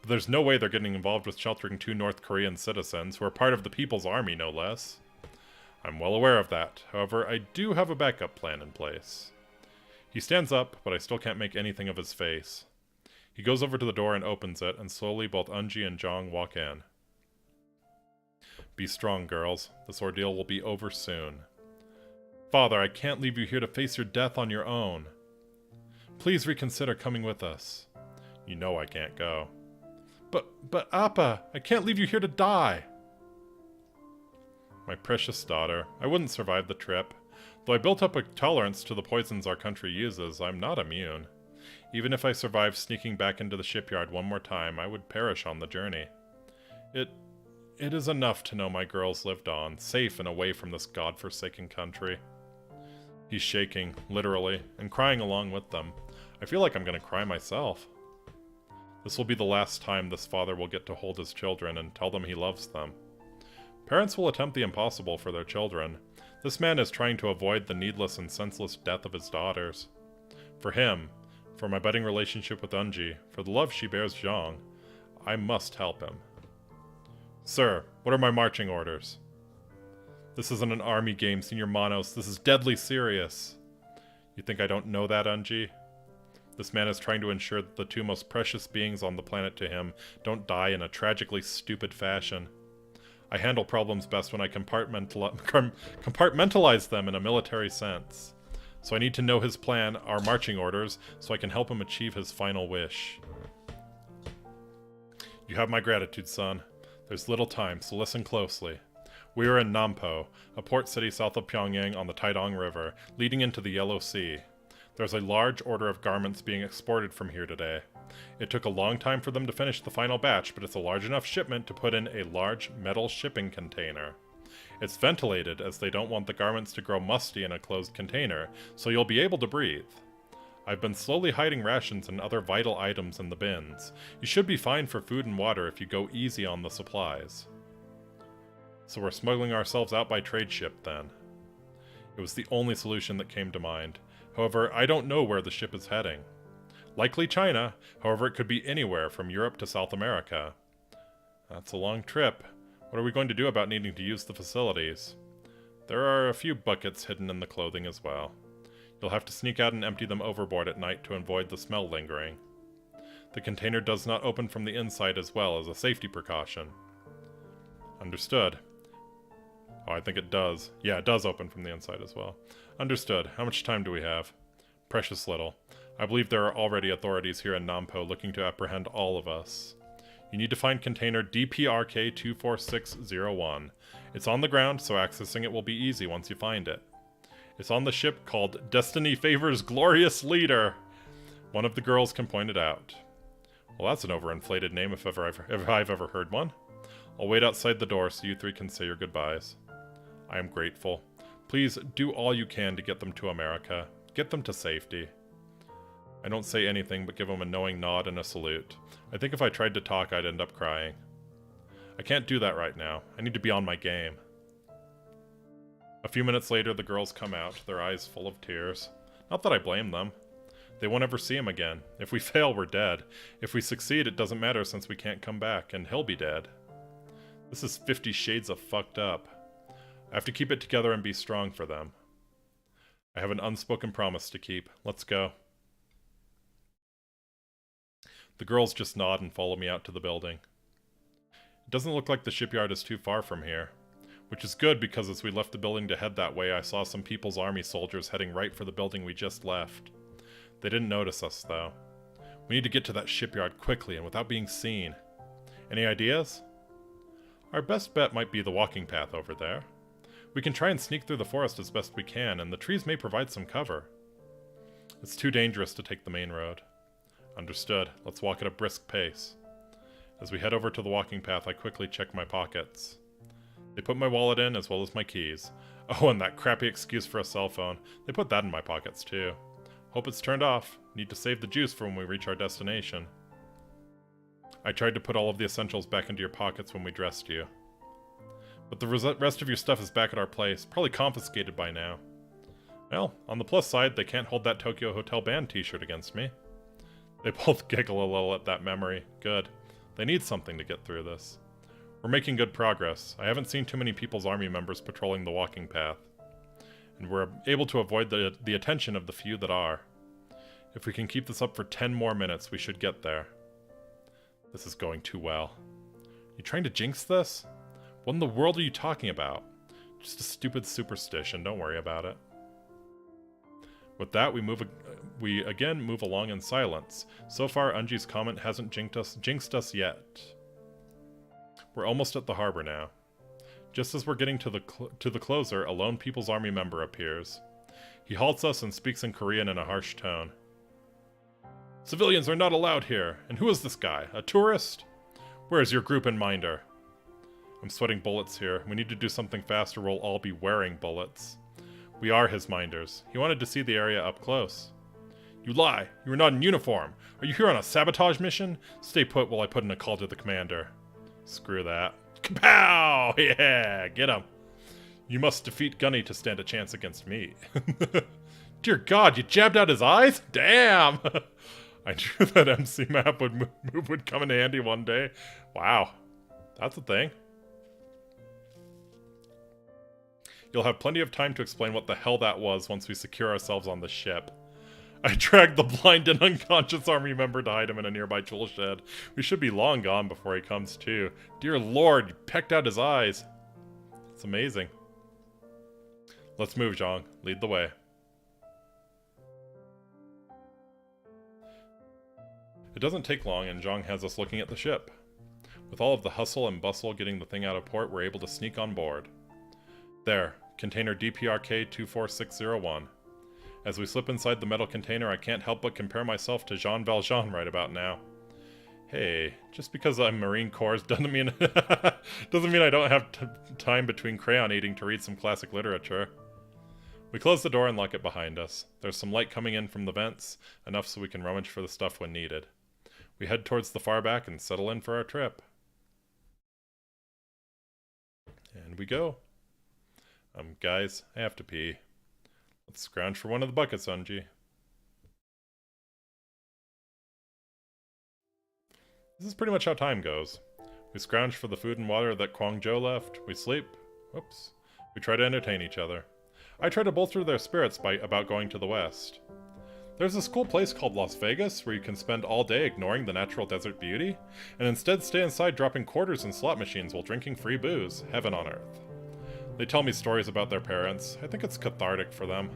But there's no way they're getting involved with sheltering 2 North Korean citizens, who are part of the People's Army, no less. I'm well aware of that. However, I do have a backup plan in place. He stands up, but I still can't make anything of his face. He goes over to the door and opens it, and slowly both Unji and Jong walk in. Be strong, girls. This ordeal will be over soon. Father, I can't leave you here to face your death on your own. Please reconsider coming with us. You know I can't go. But Appa, I can't leave you here to die. My precious daughter, I wouldn't survive the trip. Though I built up a tolerance to the poisons our country uses, I'm not immune. Even if I survived sneaking back into the shipyard one more time, I would perish on the journey. It is enough to know my girls lived on, safe and away from this godforsaken country. He's shaking, literally, and crying along with them. I feel like I'm gonna cry myself. This will be the last time this father will get to hold his children and tell them he loves them. Parents will attempt the impossible for their children. This man is trying to avoid the needless and senseless death of his daughters. For him, for my budding relationship with Unji, for the love she bears Zhang, I must help him. Sir, what are my marching orders? This isn't an army game, Senior Manos. This is deadly serious. You think I don't know that, Unji? This man is trying to ensure that the 2 most precious beings on the planet to him don't die in a tragically stupid fashion. I handle problems best when I compartmentalize them in a military sense. So I need to know his plan, our marching orders, so I can help him achieve his final wish. You have my gratitude, son. There's little time, so listen closely. We are in Nampo, a port city south of Pyongyang on the Taedong River, leading into the Yellow Sea. There's a large order of garments being exported from here today. It took a long time for them to finish the final batch, but it's a large enough shipment to put in a large metal shipping container. It's ventilated, as they don't want the garments to grow musty in a closed container, so you'll be able to breathe. I've been slowly hiding rations and other vital items in the bins. You should be fine for food and water if you go easy on the supplies. So we're smuggling ourselves out by trade ship, then. It was the only solution that came to mind. However, I don't know where the ship is heading. Likely China, however it could be anywhere from Europe to South America. That's a long trip. What are we going to do about needing to use the facilities? There are a few buckets hidden in the clothing as well. You'll have to sneak out and empty them overboard at night to avoid the smell lingering. The container does not open from the inside as well, as a safety precaution. Understood. Oh, I think it does. Yeah, it does open from the inside as well. Understood. How much time do we have? Precious little. I believe there are already authorities here in Nampo looking to apprehend all of us. You need to find container DPRK 24601. It's on the ground, so accessing it will be easy once you find it. It's on the ship called Destiny Favors Glorious Leader. One of the girls can point it out. Well, that's an overinflated name if I've ever heard one. I'll wait outside the door so you 3 can say your goodbyes. I am grateful. Please do all you can to get them to America. Get them to safety. I don't say anything but give them a knowing nod and a salute. I think if I tried to talk, I'd end up crying. I can't do that right now. I need to be on my game. A few minutes later, the girls come out, their eyes full of tears. Not that I blame them. They won't ever see him again. If we fail, we're dead. If we succeed, it doesn't matter since we can't come back, and he'll be dead. This is 50 shades of fucked up. I have to keep it together and be strong for them. I have an unspoken promise to keep. Let's go. The girls just nod and follow me out to the building. It doesn't look like the shipyard is too far from here. Which is good because as we left the building to head that way, I saw some People's Army soldiers heading right for the building we just left. They didn't notice us, though. We need to get to that shipyard quickly and without being seen. Any ideas? Our best bet might be the walking path over there. We can try and sneak through the forest as best we can, and the trees may provide some cover. It's too dangerous to take the main road. Understood. Let's walk at a brisk pace. As we head over to the walking path, I quickly check my pockets. They put my wallet in, as well as my keys. Oh, and that crappy excuse for a cell phone. They put that in my pockets, too. Hope it's turned off. Need to save the juice for when we reach our destination. I tried to put all of the essentials back into your pockets when we dressed you. But the rest of your stuff is back at our place, probably confiscated by now. Well, on the plus side, they can't hold that Tokyo Hotel Band t-shirt against me. They both giggle a little at that memory. Good. They need something to get through this. We're making good progress. I haven't seen too many People's Army members patrolling the walking path. And we're able to avoid the attention of the few that are. If we can keep this up for 10 more minutes, we should get there. This is going too well. You trying to jinx this? What in the world are you talking about? Just a stupid superstition, don't worry about it. With that, we again move along in silence. So far, Unji's comment hasn't jinxed us yet. We're almost at the harbor now. Just as we're getting to the closer, a lone People's Army member appears. He halts us and speaks in Korean in a harsh tone. Civilians are not allowed here. And who is this guy? A tourist? Where is your group and minder? I'm sweating bullets here. We need to do something fast or we'll all be wearing bullets. We are his minders. He wanted to see the area up close. You lie. You are not in uniform. Are you here on a sabotage mission? Stay put while I put in a call to the commander. Screw that. Kapow! Yeah, get him. You must defeat Gunny to stand a chance against me. Dear God, you jabbed out his eyes? Damn! I knew that MC map would come in handy one day. Wow. That's a thing. You'll have plenty of time to explain what the hell that was once we secure ourselves on the ship. I dragged the blind and unconscious army member to hide him in a nearby tool shed. We should be long gone before he comes to. Dear Lord, you pecked out his eyes. It's amazing. Let's move, Zhang. Lead the way. It doesn't take long, and Zhang has us looking at the ship. With all of the hustle and bustle getting the thing out of port, we're able to sneak on board. There, container DPRK 24601. As we slip inside the metal container, I can't help but compare myself to Jean Valjean right about now. Hey, just because I'm Marine Corps doesn't mean I don't have time between crayon eating to read some classic literature. We close the door and lock it behind us. There's some light coming in from the vents, enough so we can rummage for the stuff when needed. We head towards the far back and settle in for our trip. And we go. Guys, I have to pee. Let's scrounge for one of the buckets, Unji. This is pretty much how time goes. We scrounge for the food and water that Kwangjo left. We sleep. Whoops. We try to entertain each other. I try to bolster their spirits about going to the west. There's this cool place called Las Vegas where you can spend all day ignoring the natural desert beauty, and instead stay inside dropping quarters in slot machines while drinking free booze. Heaven on earth. They tell me stories about their parents. I think it's cathartic for them.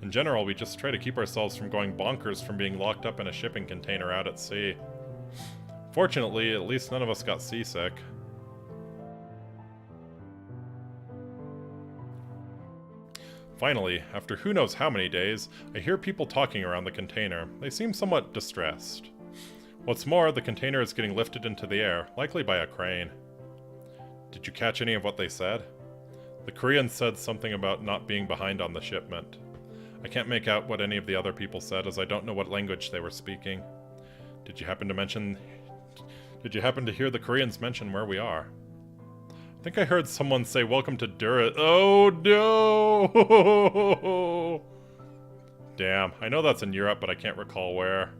In general, we just try to keep ourselves from going bonkers from being locked up in a shipping container out at sea. Fortunately, at least none of us got seasick. Finally, after who knows how many days, I hear people talking around the container. They seem somewhat distressed. What's more, the container is getting lifted into the air, likely by a crane. Did you catch any of what they said? The Korean said something about not being behind on the shipment. I can't make out what any of the other people said, as I don't know what language they were speaking. Did you happen to hear the Koreans mention where we are? I think I heard someone say welcome to Dura. Oh no! Damn, I know that's in Europe, but I can't recall where.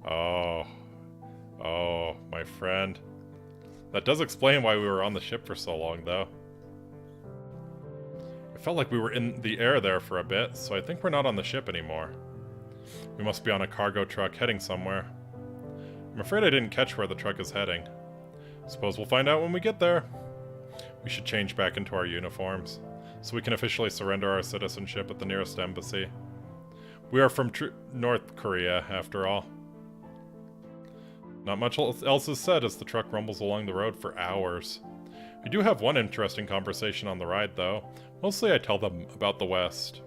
Oh. Oh, my friend. That does explain why we were on the ship for so long, though. It felt like we were in the air there for a bit, so I think we're not on the ship anymore. We must be on a cargo truck heading somewhere. I'm afraid I didn't catch where the truck is heading. Suppose we'll find out when we get there. We should change back into our uniforms, so we can officially surrender our citizenship at the nearest embassy. We are from North Korea, after all. Not much else is said as the truck rumbles along the road for hours. We do have one interesting conversation on the ride, though. Mostly I tell them about the West.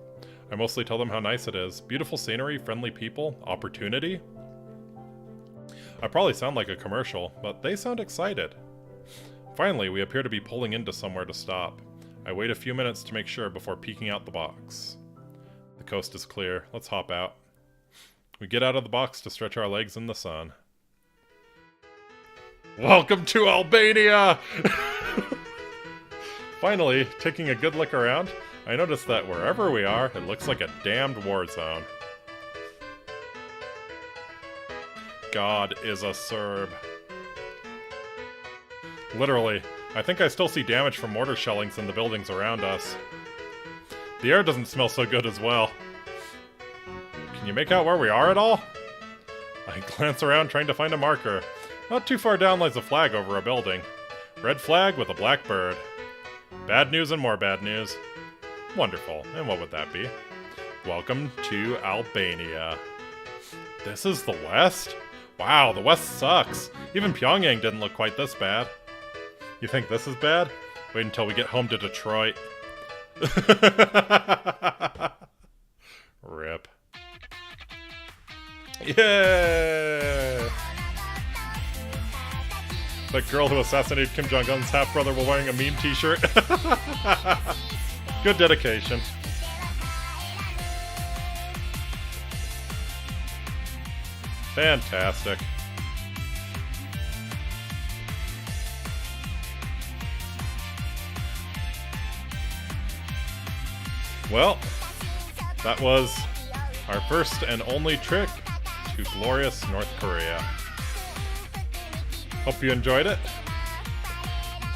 I mostly tell them how nice it is. Beautiful scenery, friendly people, opportunity. I probably sound like a commercial, but they sound excited. Finally, we appear to be pulling into somewhere to stop. I wait a few minutes to make sure before peeking out the box. The coast is clear. Let's hop out. We get out of the box to stretch our legs in the sun. Welcome to Albania! Finally, taking a good look around, I notice that wherever we are, it looks like a damned war zone. God is a Serb. Literally, I think I still see damage from mortar shellings in the buildings around us. The air doesn't smell so good as well. Can you make out where we are at all? I glance around trying to find a marker. Not too far down lies a flag over a building. Red flag with a black bird. Bad news and more bad news. Wonderful. And what would that be? Welcome to Albania. This is the West? Wow, the West sucks. Even Pyongyang didn't look quite this bad. You think this is bad? Wait until we get home to Detroit. Rip. Yeah! That girl who assassinated Kim Jong-un's half-brother while wearing a meme t-shirt. Good dedication. Fantastic. Well, that was our first and only trip to glorious North Korea. Hope you enjoyed it.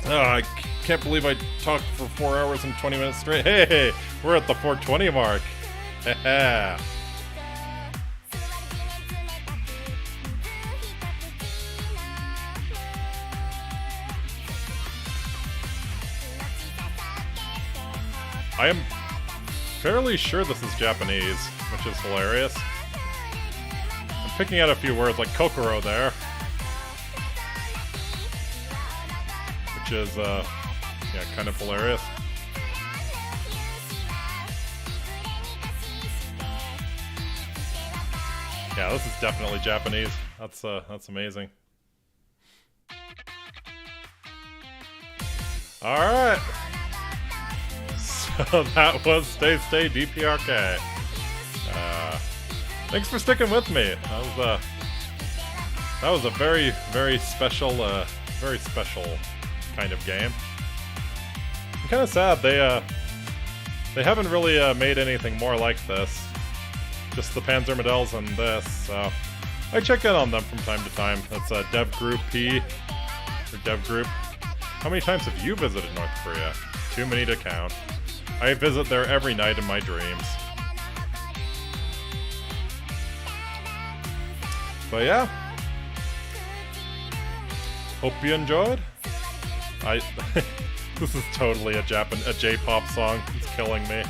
I can't believe I talked for 4 hours and 20 minutes straight. Hey, we're at the 420 mark. Haha. I am fairly sure this is Japanese, which is hilarious. I'm picking out a few words like Kokoro there. Which is, yeah, kind of hilarious. Yeah, this is definitely Japanese. That's amazing. Alright. So that was Stay DPRK. Thanks for sticking with me. That was a very, very special kind of game. I'm kind of sad they haven't really made anything more like this. Just the Panzer Models and this, so I check in on them from time to time. That's Dev Group P, or Dev Group. How many times have you visited North Korea? Too many to count. I visit there every night in my dreams. But yeah. Hope you enjoyed. This is totally a J-pop song. It's killing me.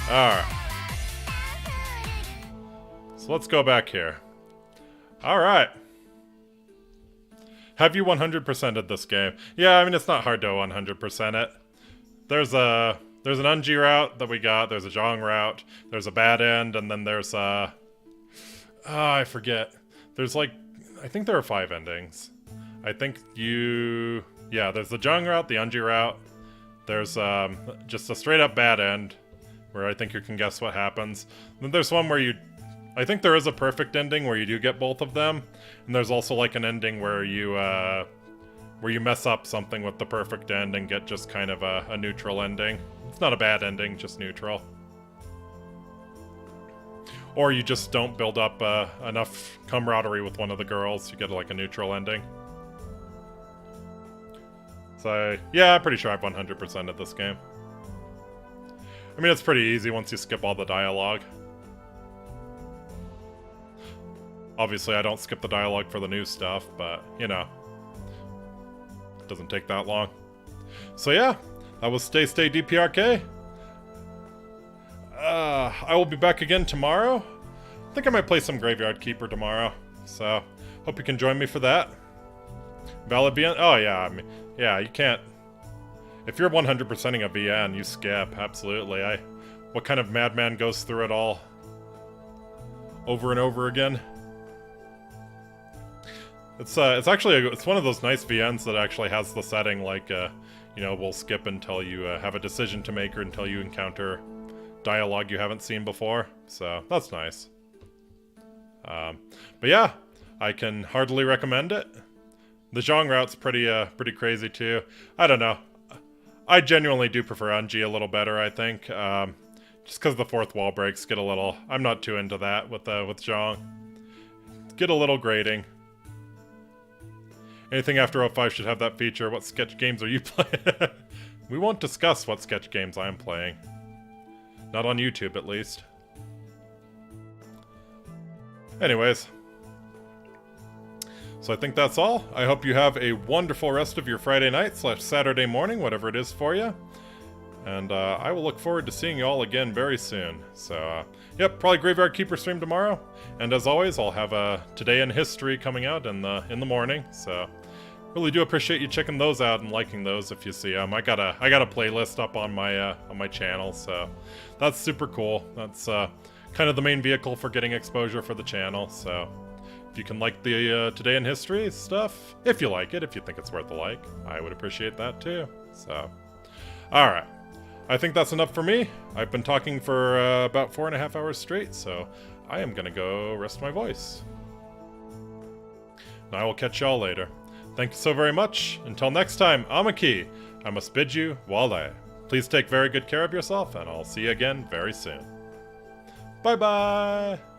Alright. So let's go back here. Alright. Have you 100%ed this game? Yeah, I mean, it's not hard to 100% it. There's an Unji route that we got, there's a Zhang route, there's a bad end, and then there's I forget. There's like, I think there are 5 endings. I think yeah, there's the Zhang route, the Unji route, there's just a straight up bad end, where I think you can guess what happens. Then there's one where I think there is a perfect ending where you do get both of them, and there's also like an ending where where you mess up something with the perfect end and get just kind of a neutral ending. It's not a bad ending, just neutral. Or you just don't build up enough camaraderie with one of the girls, you get like a neutral ending. So, yeah, I'm pretty sure I've 100%ed this game. I mean, it's pretty easy once you skip all the dialogue. Obviously, I don't skip the dialogue for the new stuff, but, you know. It doesn't take that long. So yeah, that was Stay DPRK. I will be back again tomorrow. I think I might play some Graveyard Keeper tomorrow. So, hope you can join me for that. Valid VN? Oh yeah, I mean, yeah, you can't... If you're 100%ing a VN, you skip, absolutely. What kind of madman goes through it all over and over again? It's actually it's one of those nice VNs that actually has the setting like you know, we'll skip until you have a decision to make or until you encounter dialogue you haven't seen before. So that's nice. But yeah, I can heartily recommend it. The genre route's pretty crazy too. I don't know. I genuinely do prefer Ungi a little better, I think. Just because the fourth wall breaks get a little... I'm not too into that with Zhang. Get a little grating. Anything after 05 should have that feature. What sketch games are you playing? We won't discuss what sketch games I'm playing. Not on YouTube, at least. Anyways. So I think that's all. I hope you have a wonderful rest of your Friday night / Saturday morning, whatever it is for you. And I will look forward to seeing you all again very soon. So, yep, probably Graveyard Keeper stream tomorrow. And as always, I'll have a Today in History coming out in the morning. So, really do appreciate you checking those out and liking those if you see them. I got a playlist up on my channel, so that's super cool. That's kind of the main vehicle for getting exposure for the channel. So, if you can like the Today in History stuff, if you like it, if you think it's worth a like, I would appreciate that too. So, all right. I think that's enough for me. I've been talking for about 4.5 hours straight, so I am gonna go rest my voice. And I will catch y'all later. Thank you so very much. Until next time, Amaki, I must bid you wale. Please take very good care of yourself, and I'll see you again very soon. Bye-bye!